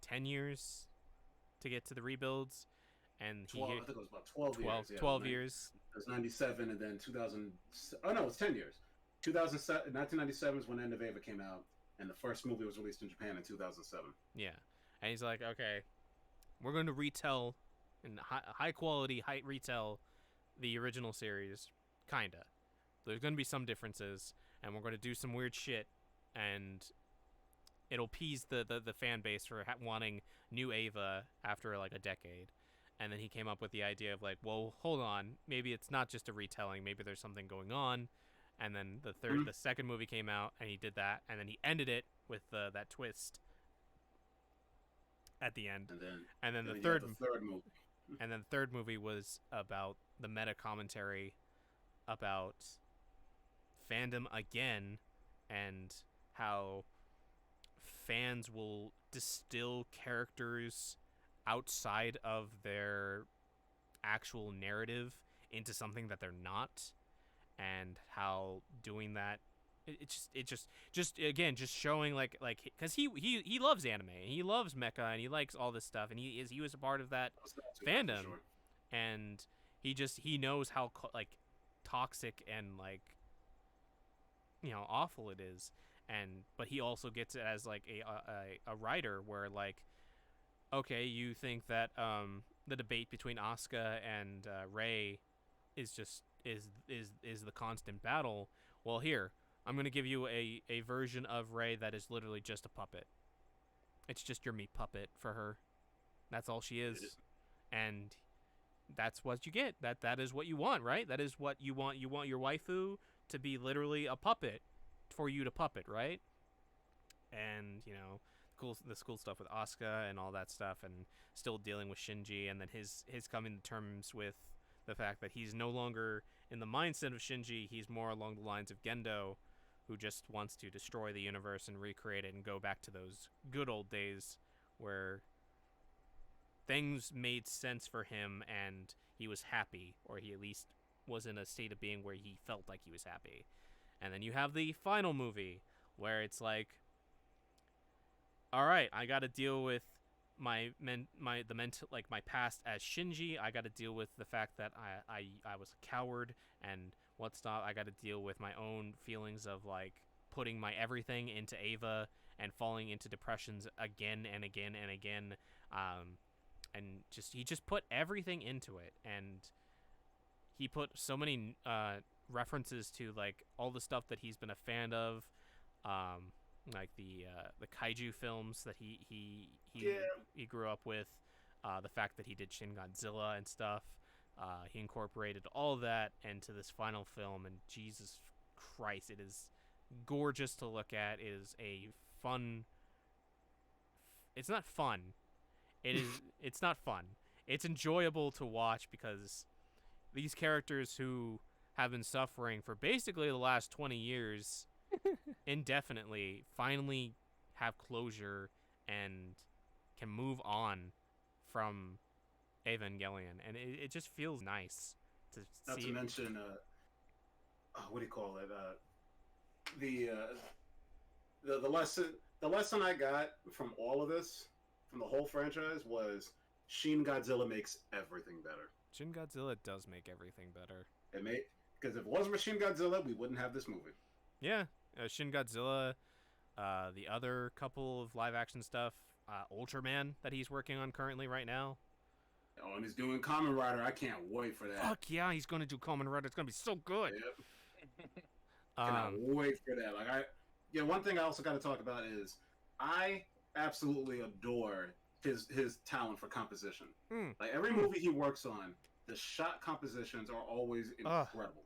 10 years to get to the rebuilds, and 12, I think it was about 12 years. Yeah, 12 years. It was 97, and then 2000. Oh no, it's 10 years. 1997 is when End of Eva came out, and the first movie was released in Japan in 2007. Yeah, and he's like, okay, we're going to retell in high quality, retell the original series, kinda. There's going to be some differences, and we're going to do some weird shit, and it'll appease the fan base for wanting new Ava after like a decade. And then he came up with the idea of like, well, hold on, maybe it's not just a retelling, maybe there's something going on. And then the second movie came out, and he did that, and then he ended it with that twist at the end. And then the third movie. And then the third movie was about the meta commentary about fandom again, and how fans will distill characters outside of their actual narrative into something that they're not, and how doing that it just again just showing like because he loves anime, he loves mecha, and he likes all this stuff, and he was a part of that fandom, Sure. and he knows how toxic and like awful it is. And but he also gets it as like a writer, where like, okay, you think that the debate between Asuka and Rei is the constant battle. Well, here, I'm gonna give you a version of Rei that is literally just a puppet. It's just your meat puppet for her. That's all she is. And that's what you get. That is what you want, right? That is what you want. You want your waifu to be literally a puppet for you to puppet, right? And this cool stuff with Asuka and all that stuff, and still dealing with Shinji, and then his coming to terms with the fact that he's no longer in the mindset of Shinji. He's more along the lines of Gendo, who just wants to destroy the universe and recreate it and go back to those good old days where things made sense for him and he was happy, or he at least was in a state of being where he felt like he was happy. And then you have the final movie where it's like, all right, I got to deal with my past as Shinji. I got to deal with the fact that I was a coward and what's not. I got to deal with my own feelings of like putting my everything into Ava and falling into depressions again and again and again. And he just put everything into it, and he put so many references to like all the stuff that he's been a fan of, like the kaiju films that he grew up with, the fact that he did Shin Godzilla and stuff. He incorporated all that into this final film, and Jesus Christ, it is gorgeous to look at. It is a fun. It's not fun. It's not fun. It's enjoyable to watch, because these characters who have been suffering for basically the last 20 years indefinitely finally have closure and can move on from Evangelion, and it just feels nice to Not see. to mention, what do you call it? The the lesson I got from all of this, from the whole franchise, was Shin Godzilla makes everything better. Shin Godzilla does make everything better. Because if it wasn't for Shin Godzilla, we wouldn't have this movie. Yeah, Shin Godzilla, the other couple of live action stuff, Ultraman that he's working on currently right now. Oh, and he's doing Kamen Rider. I can't wait for that. Fuck yeah, he's gonna do Kamen Rider. It's gonna be so good. Yep. Cannot wait for that. One thing I also got to talk about is I absolutely adore his talent for composition. Like every movie he works on, the shot compositions are always incredible.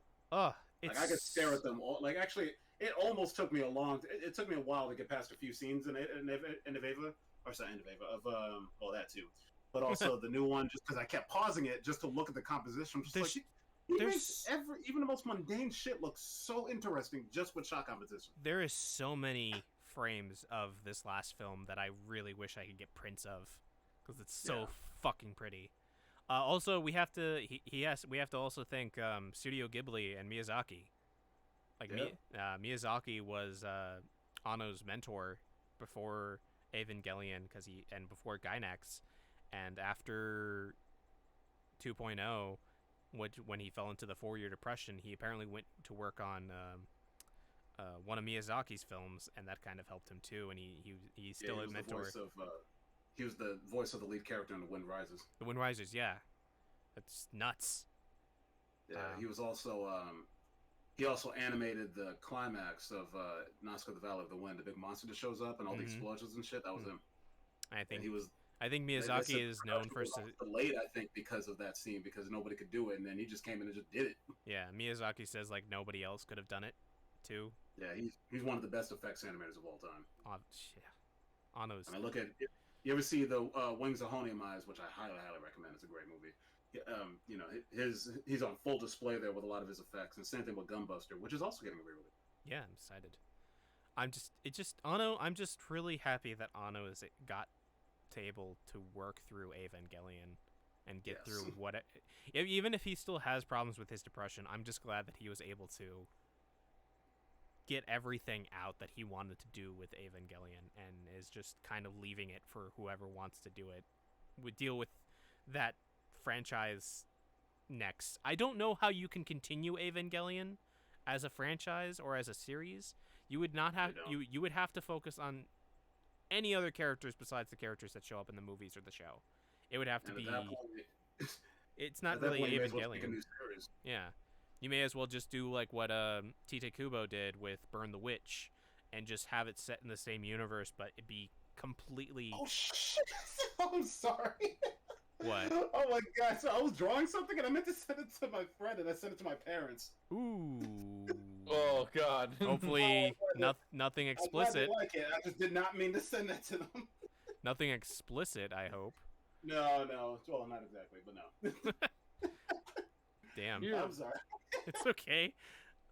It's I could stare at them all. Like actually, it almost took me it took me a while to get past a few scenes in Eva, or sorry, in Eva of that too, but also the new one just because I kept pausing it just to look at the composition. Just he makes even the most mundane shit look so interesting just with shot composition. There is so many frames of this last film that I really wish I could get prints of because it's so fucking pretty. Also, we have to we have to also thank Studio Ghibli and Miyazaki. Like Miyazaki was Anno's mentor before Evangelion and before Gainax, and after 2.0, when he fell into the 4-year depression, he apparently went to work on one of Miyazaki's films, and that kind of helped him too. And he's still a mentor. He was the voice of the lead character in The Wind Rises. The Wind Rises, yeah, that's nuts. Yeah, he was also he also animated the climax of Nazca the Valley of the Wind, the big monster that shows up and all the explosions and shit. That was him. I think he was. I think Miyazaki is known for delayed. I think because of that scene, because nobody could do it, and then he just came in and just did it. Yeah, Miyazaki says like nobody else could have done it, too. Yeah, he's one of the best effects animators of all time. Yeah, Anno's. I mean, look at you ever see the Wings of Honium Eyes, which I highly recommend. It's a great movie. He's on full display there with a lot of his effects, and same thing with Gunbuster, which is also getting a re-release. Yeah, I'm excited. I'm just really happy that Anno is able to work through Evangelion and get through even if he still has problems with his depression. I'm just glad that he was able to get everything out that he wanted to do with Evangelion and is just kind of leaving it for whoever wants to do it. Would deal with that franchise next. I don't know how you can continue Evangelion as a franchise or as a series. You would not have you would have to focus on any other characters besides the characters that show up in the movies or the show. It would have to be. It's not really Evangelion. Yeah, you may as well just do like what Tite Kubo did with Burn the Witch, and just have it set in the same universe, but it be completely. Oh shit! I'm sorry. What? Oh my god! So I was drawing something and I meant to send it to my friend, and I sent it to my parents. Ooh. Oh god. Hopefully, nothing explicit. I'm glad they like it. I just did not mean to send that to them. Nothing explicit, I hope. No. Well, not exactly, but no. Damn. I'm sorry. It's okay.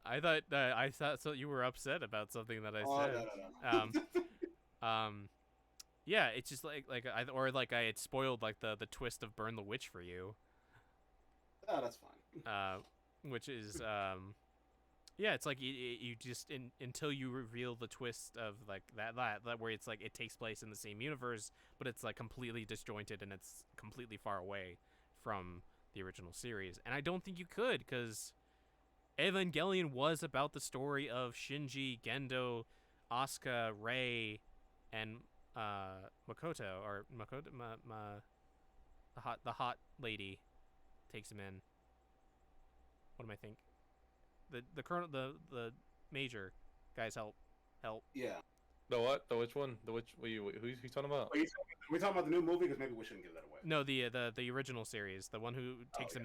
I thought so. You were upset about something that I said. No. Yeah, it's just like I had spoiled like the twist of Burn the Witch for you. Oh, that's fine. Which is yeah, it's like you just until you reveal the twist of like that where it's like it takes place in the same universe, but it's like completely disjointed and it's completely far away from the original series. And I don't think you could, because Evangelion was about the story of Shinji, Gendo, Asuka, Rei, and Makoto, the hot lady takes him in. What am I think? The colonel, the major, guys, help. Yeah. The what? The which one? The which? Who's talking about? Are we talking about the new movie? Because maybe we shouldn't give that away. No, the original series, the one who takes him.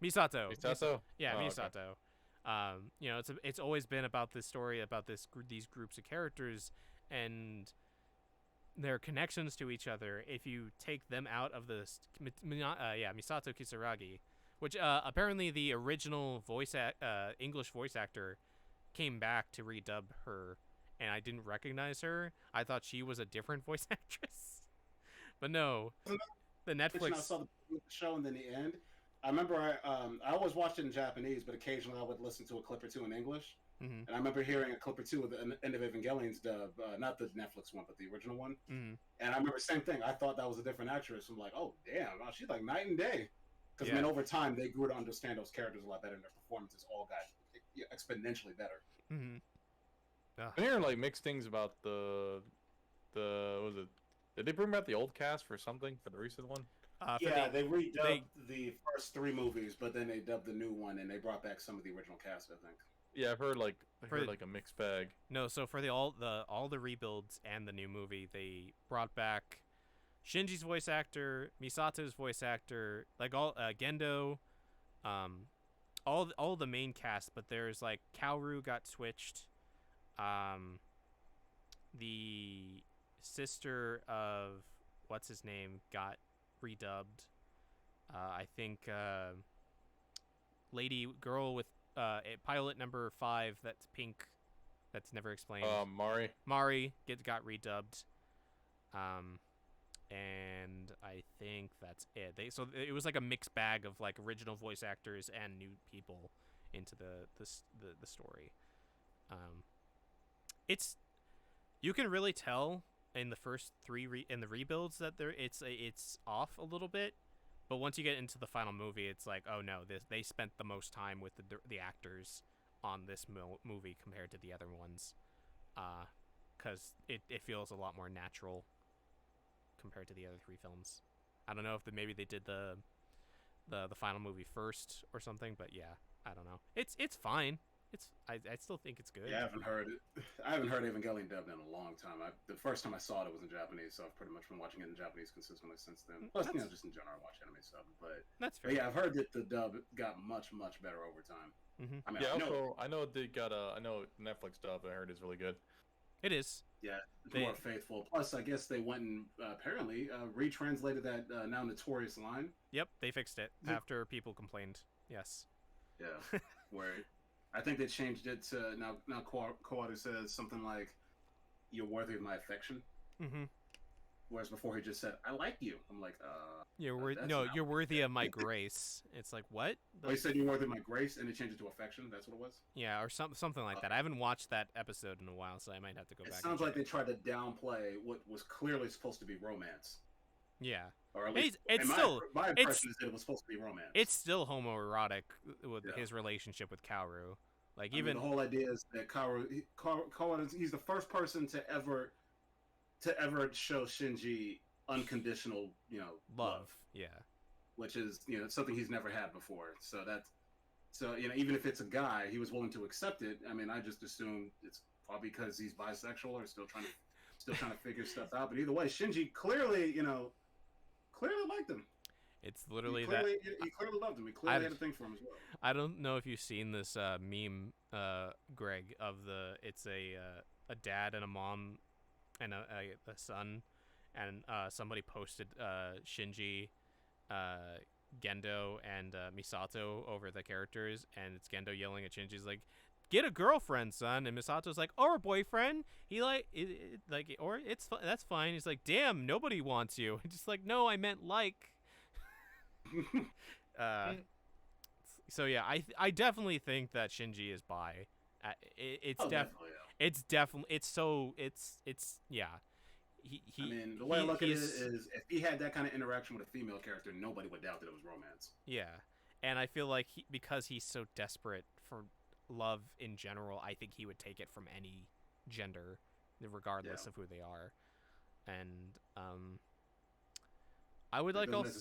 Misato. Misato. Yeah, Oh, Misato. Okay. It's always been about this story about these groups of characters and their connections to each other. If you take them out of this, Misato Kisaragi, which apparently the original English voice actor came back to redub her and I didn't recognize her. I thought she was a different voice actress, but no, the I Netflix. saw the show and then the end. I remember I always watched it in Japanese, but occasionally I would listen to a clip or two in English. Mm-hmm, And I remember hearing a clip or two of the end of Evangelion's dub, not the Netflix one, but the original one. mm-hmm. And I remember same thing. I thought that was a different actress. I'm like, oh damn, wow, she's like night and day. Because Yeah. I mean, over time they grew to understand those characters a lot better, and their performances all got exponentially better. Mm-hmm. I'm hearing like mixed things about the what was it? Did they bring back the old cast for something for the recent one? They redubbed the first 3 movies, but then they dubbed the new one, and they brought back some of the original cast, I think. Yeah, I've heard like For the- a mixed bag. No, so for all the rebuilds and the new movie, they brought back Shinji's voice actor, Misato's voice actor, like all Gendo, all the main cast. But there's like Kaoru got switched, the sister of what's his name got redubbed. I think girl with pilot number 5 that's pink, that's never explained. Mari. Got redubbed. And I think that's it. So it was like a mixed bag of like original voice actors and new people into the story. It's, you can really tell in the first 3 in the rebuilds that it's off a little bit, but once you get into the final movie, it's like, oh no, they spent the most time with the actors on this movie compared to the other ones, because it feels a lot more natural compared to the other 3 films. I don't know if maybe they did the final movie first or something, but yeah, I don't know. It's fine. I still think it's good. Yeah, I haven't heard Evangelion dubbed in a long time. The first time I saw it was in Japanese, so I've pretty much been watching it in Japanese consistently since then. Plus, just in general, I watch anime stuff. But That's fair. But yeah, I've heard that the dub got much better over time. Mm-hmm. I mean, Yeah, I I know they got I know Netflix dub I heard is really good. It is. Yeah, it's more faithful. Plus, I guess they went and apparently retranslated that now notorious line. Yep, they fixed it after people complained. Yes. Yeah, where I think they changed it to now Kawadu says something like, "You're worthy of my affection." Mm-hmm. Whereas before he just said, "I like you." I'm like, You're worthy of my grace. It's like, what? Well, he said you're worthy of my grace, and it changed it to affection. That's what it was. Yeah, or something like that. I haven't watched that episode in a while, so I might have to go back. It sounds like they tried to downplay what was clearly supposed to be romance. Yeah. Or at least it's my impression is that it was supposed to be romance. It's still homoerotic with his relationship with Kaoru. Like, I mean, the whole idea is that Kaoru, he's the first person to ever show Shinji unconditional, love. Yeah. Which is, something he's never had before. So even if it's a guy, he was willing to accept it. I mean, I just assume it's probably because he's bisexual or still trying to figure stuff out. But either way, Shinji clearly liked him. It's literally he clearly loved him. He clearly had a thing for him as well. I don't know if you've seen this meme, Greg, of it's a dad and a mom and a son, and somebody posted Shinji, Gendo, and Misato over the characters, and it's Gendo yelling at Shinji's like, "Get a girlfriend, son," and Misato's like, "Or a boyfriend." He that's fine. He's like, "Damn, nobody wants you." Just like, "No, I meant like." So yeah, I definitely think that Shinji is bi. Definitely. Yeah. I mean, the way I look at it is, if he had that kind of interaction with a female character, nobody would doubt that it was romance. Yeah, and I feel like because he's so desperate for love in general, I think he would take it from any gender, regardless of who they are. And I would like also.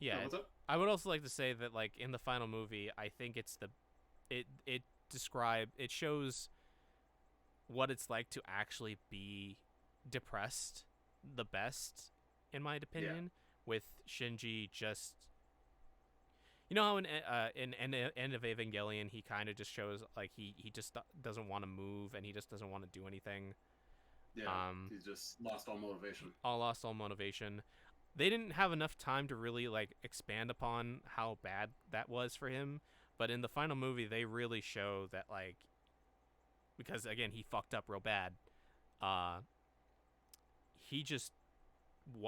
Yeah, what's up? I would also like to say that, like, in the final movie, I think it shows what it's like to actually be depressed the best, in my opinion, with Shinji just, how in End of Evangelion he kind of just shows like he just doesn't want to move and he just doesn't want to do anything. Yeah, he just lost all motivation. They didn't have enough time to really like expand upon how bad that was for him, but in the final movie they really show that like because again he fucked up real bad. He just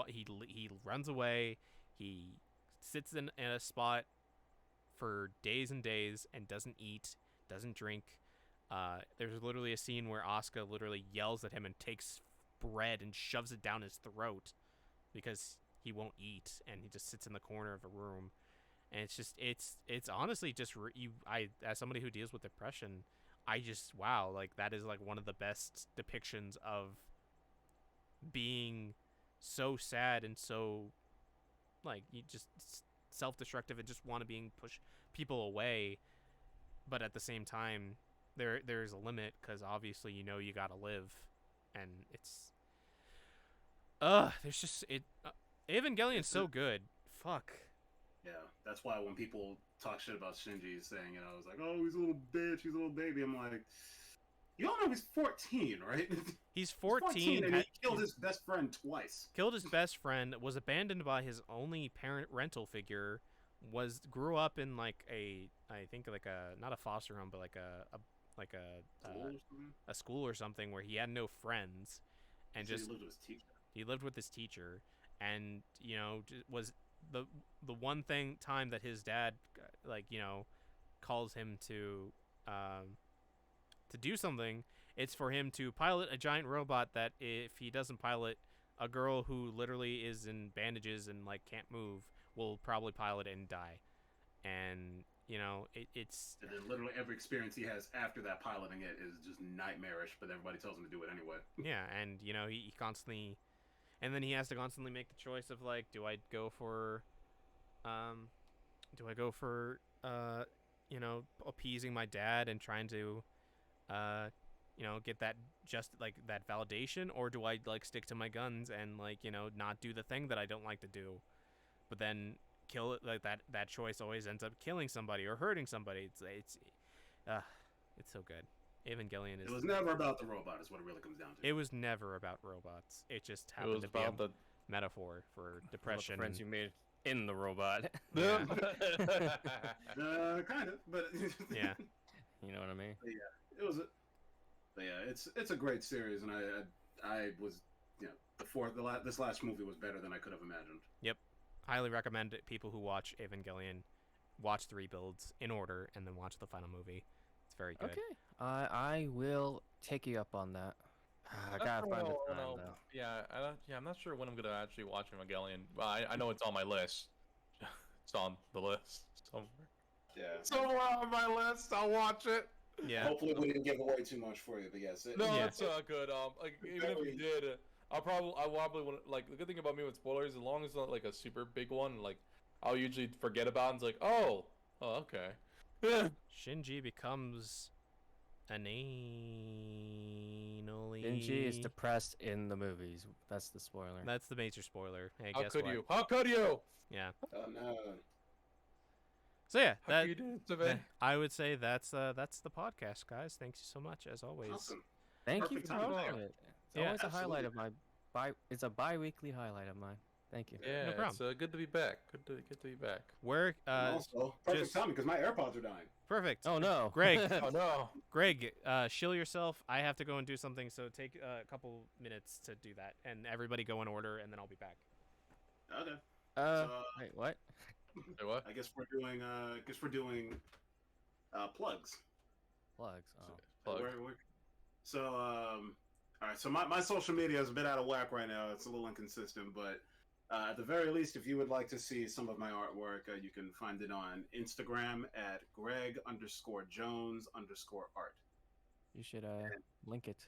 he runs away. He sits in a spot for days and days and doesn't eat, doesn't drink. There's literally a scene where Asuka literally yells at him and takes bread and shoves it down his throat because he won't eat, and he just sits in the corner of a room. And it's just it's honestly just I as somebody who deals with depression, I just wow, like that is like one of the best depictions of being so sad and so like you just self-destructive and just want to push people away, but at the same time there's a limit because obviously you gotta live, and it's there's just Evangelion's so good. Fuck. Yeah, that's why when people talk shit about Shinji saying, it's like, oh, he's a little bitch, he's a little baby, I'm like, you all know he's 14, right? He's 14 and he killed his best friend twice. Killed his best friend, was abandoned by his only parent rental figure, grew up in like I think like a not a foster home, but like a school or something where he had no friends, and So just he lived with his teacher, and was the one time that his dad calls him to do something, it's for him to pilot a giant robot that if he doesn't pilot, a girl who literally is in bandages and like can't move will probably pilot it and die. And it's and then literally every experience he has after that piloting it is just nightmarish, but everybody tells him to do it anyway. Yeah, and he constantly, and then he has to constantly make the choice of like, do I go for appeasing my dad and trying to get that just like that validation, or do I like stick to my guns and like not do the thing that I don't like to do, but then kill it? Like that choice always ends up killing somebody or hurting somebody. It's so good. Evangelion is. It was never about the robot, is what it really comes down to. It was never about robots. It just happened to be a metaphor for depression. Friends you made in the robot. Yeah. Kind of, but Yeah. You know what I mean? But yeah, it was. But yeah, it's a great series, and I was this last movie was better than I could have imagined. Yep. Highly recommend it. People who watch Evangelion watch the rebuilds in order and then watch the final movie. It's very good. Okay. I will take you up on that. I gotta find the time though. Yeah, I'm not sure when I'm gonna actually watch Evangelion. Well, I know it's on my list. It's on the list somewhere. Yeah. Somewhere on my list, I'll watch it. Yeah. Hopefully we didn't give away too much for you, but yes. It's good. Like even if we did, I'll probably want like the good thing about me with spoilers, as long as it's not like a super big one, like I'll usually forget about it and it's like, oh, okay. Shinji becomes anally. Shinji is depressed in the movies. That's the spoiler. That's the major spoiler. Hey, How guess could what? you? How could you? Yeah. Oh no. So yeah, How could you do it to me? I would say that's the podcast, guys. Thanks so much as always. Awesome. Thank Perfect you for time. hosting it. It's Yeah, always a highlight of absolutely. my it's a bi-weekly highlight of mine. Thank you. Yeah, No problem. it's good to be back. Good to be back. Where And also, perfect just- timing because my AirPods are dying. perfect. Oh no. Greg. Oh no. Greg, shill yourself. I have to go and do something, so take a couple minutes to do that, and everybody go in order, and then I'll be back. Okay. Wait, what? Say what? I guess we're doing plugs. Plugs. Oh. Plug. So all right. So my social media is a bit out of whack right now. It's a little inconsistent, but at the very least, if you would like to see some of my artwork, you can find it on Instagram at Greg_Jones_art. You should link it.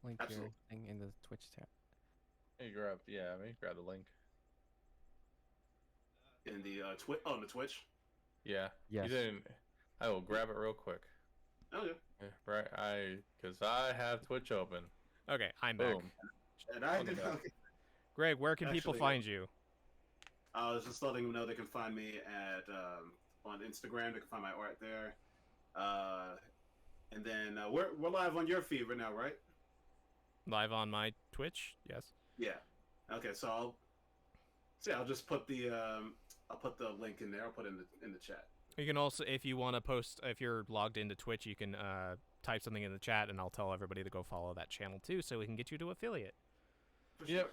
Link your Absolutely. thing in the Twitch tab. Hey, grab the link. In the the Twitch. Yeah. Yes. You didn't. I will grab it real quick. Oh yeah. Yeah, right. Because I have Twitch open. Okay, I'm back. Boom. And I On the did. back. Greg, where can people Actually, find you? I was just letting them know they can find me at on Instagram. They can find my art there. And then we're live on your feed right now, right? Live on my Twitch? Yes. Yeah. Okay, so I'll just put the link in there. I'll put it in the chat. You can also, if you want to post, if you're logged into Twitch, you can type something in the chat, and I'll tell everybody to go follow that channel too, so we can get you to affiliate. For Yep.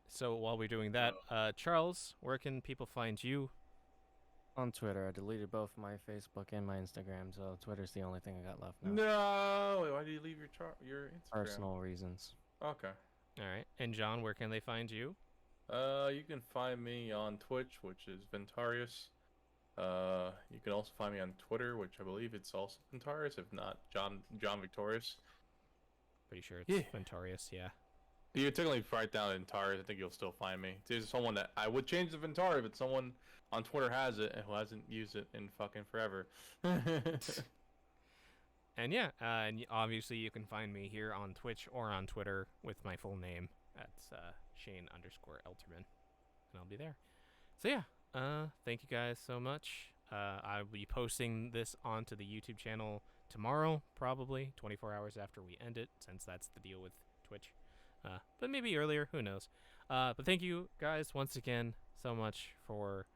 So while we're doing that, Charles, where can people find you? On Twitter, I deleted both my Facebook and my Instagram, so Twitter's the only thing I got left now. No. Wait, why did you leave your Instagram? Personal reasons. Okay. All right. And John, where can they find you? You can find me on Twitch, which is Ventarius. You can also find me on Twitter, which I believe it's also Ventarius, if not John Victorious. Pretty sure it's Yeah. Ventarius, yeah. You technically write down Ventarius, I think you'll still find me. There's someone that I would change the Ventarius, but someone on Twitter has it and who hasn't used it in fucking forever. And yeah, and obviously you can find me here on Twitch or on Twitter with my full name. That's Shane_Elterman, and I'll be there. So yeah, thank you guys so much. I'll be posting this onto the YouTube channel tomorrow, probably 24 hours after we end it, since that's the deal with Twitch. But maybe earlier, who knows. But thank you guys once again so much for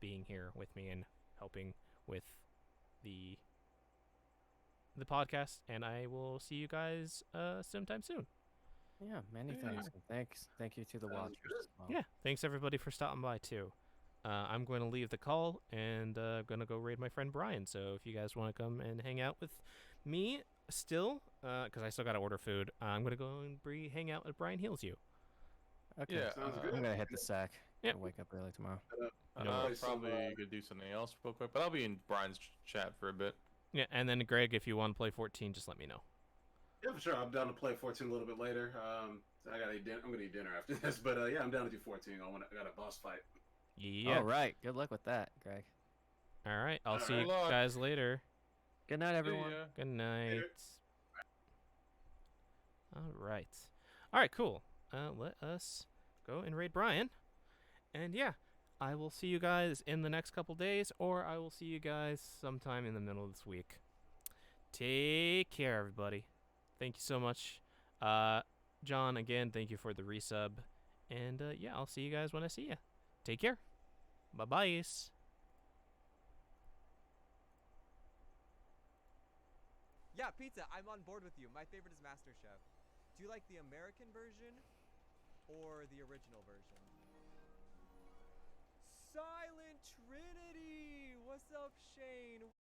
being here with me and helping with the podcast, and I will see you guys sometime soon. Yeah, many thanks. And thank you to the watchers as well. Yeah, thanks everybody for stopping by too. I'm going to leave the call and going to go raid my friend Brian. So if you guys want to come and hang out with me still, because I still got to order food, I'm going to go and hang out with Brian Heals You. Okay. Yeah, Sounds I'm good. gonna hit the sack. Yep. Wake up early tomorrow. I'm probably gonna do something else real quick, but I'll be in Brian's chat for a bit. Yeah, and then Greg, if you want to play 14, just let me know. Yeah, for sure. I'm down to play 14 a little bit later. I'm gonna eat dinner after this, but yeah, I'm down to do 14. I got a boss fight. Yeah. All right. Good luck with that, Greg. All right. I'll see Good you luck. guys later. Good night, everyone. Yeah. Good night. Later. All right. All right, cool. Let us go and raid Brian. And yeah, I will see you guys in the next couple days, or I will see you guys sometime in the middle of this week. Take care, everybody. Thank you so much. John, again, thank you for the resub. And yeah, I'll see you guys when I see you. Take care. Bye-bye. Yeah, pizza, I'm on board with you. My favorite is MasterChef. Do you like the American version or the original version? Silent Trinity! What's up, Shane?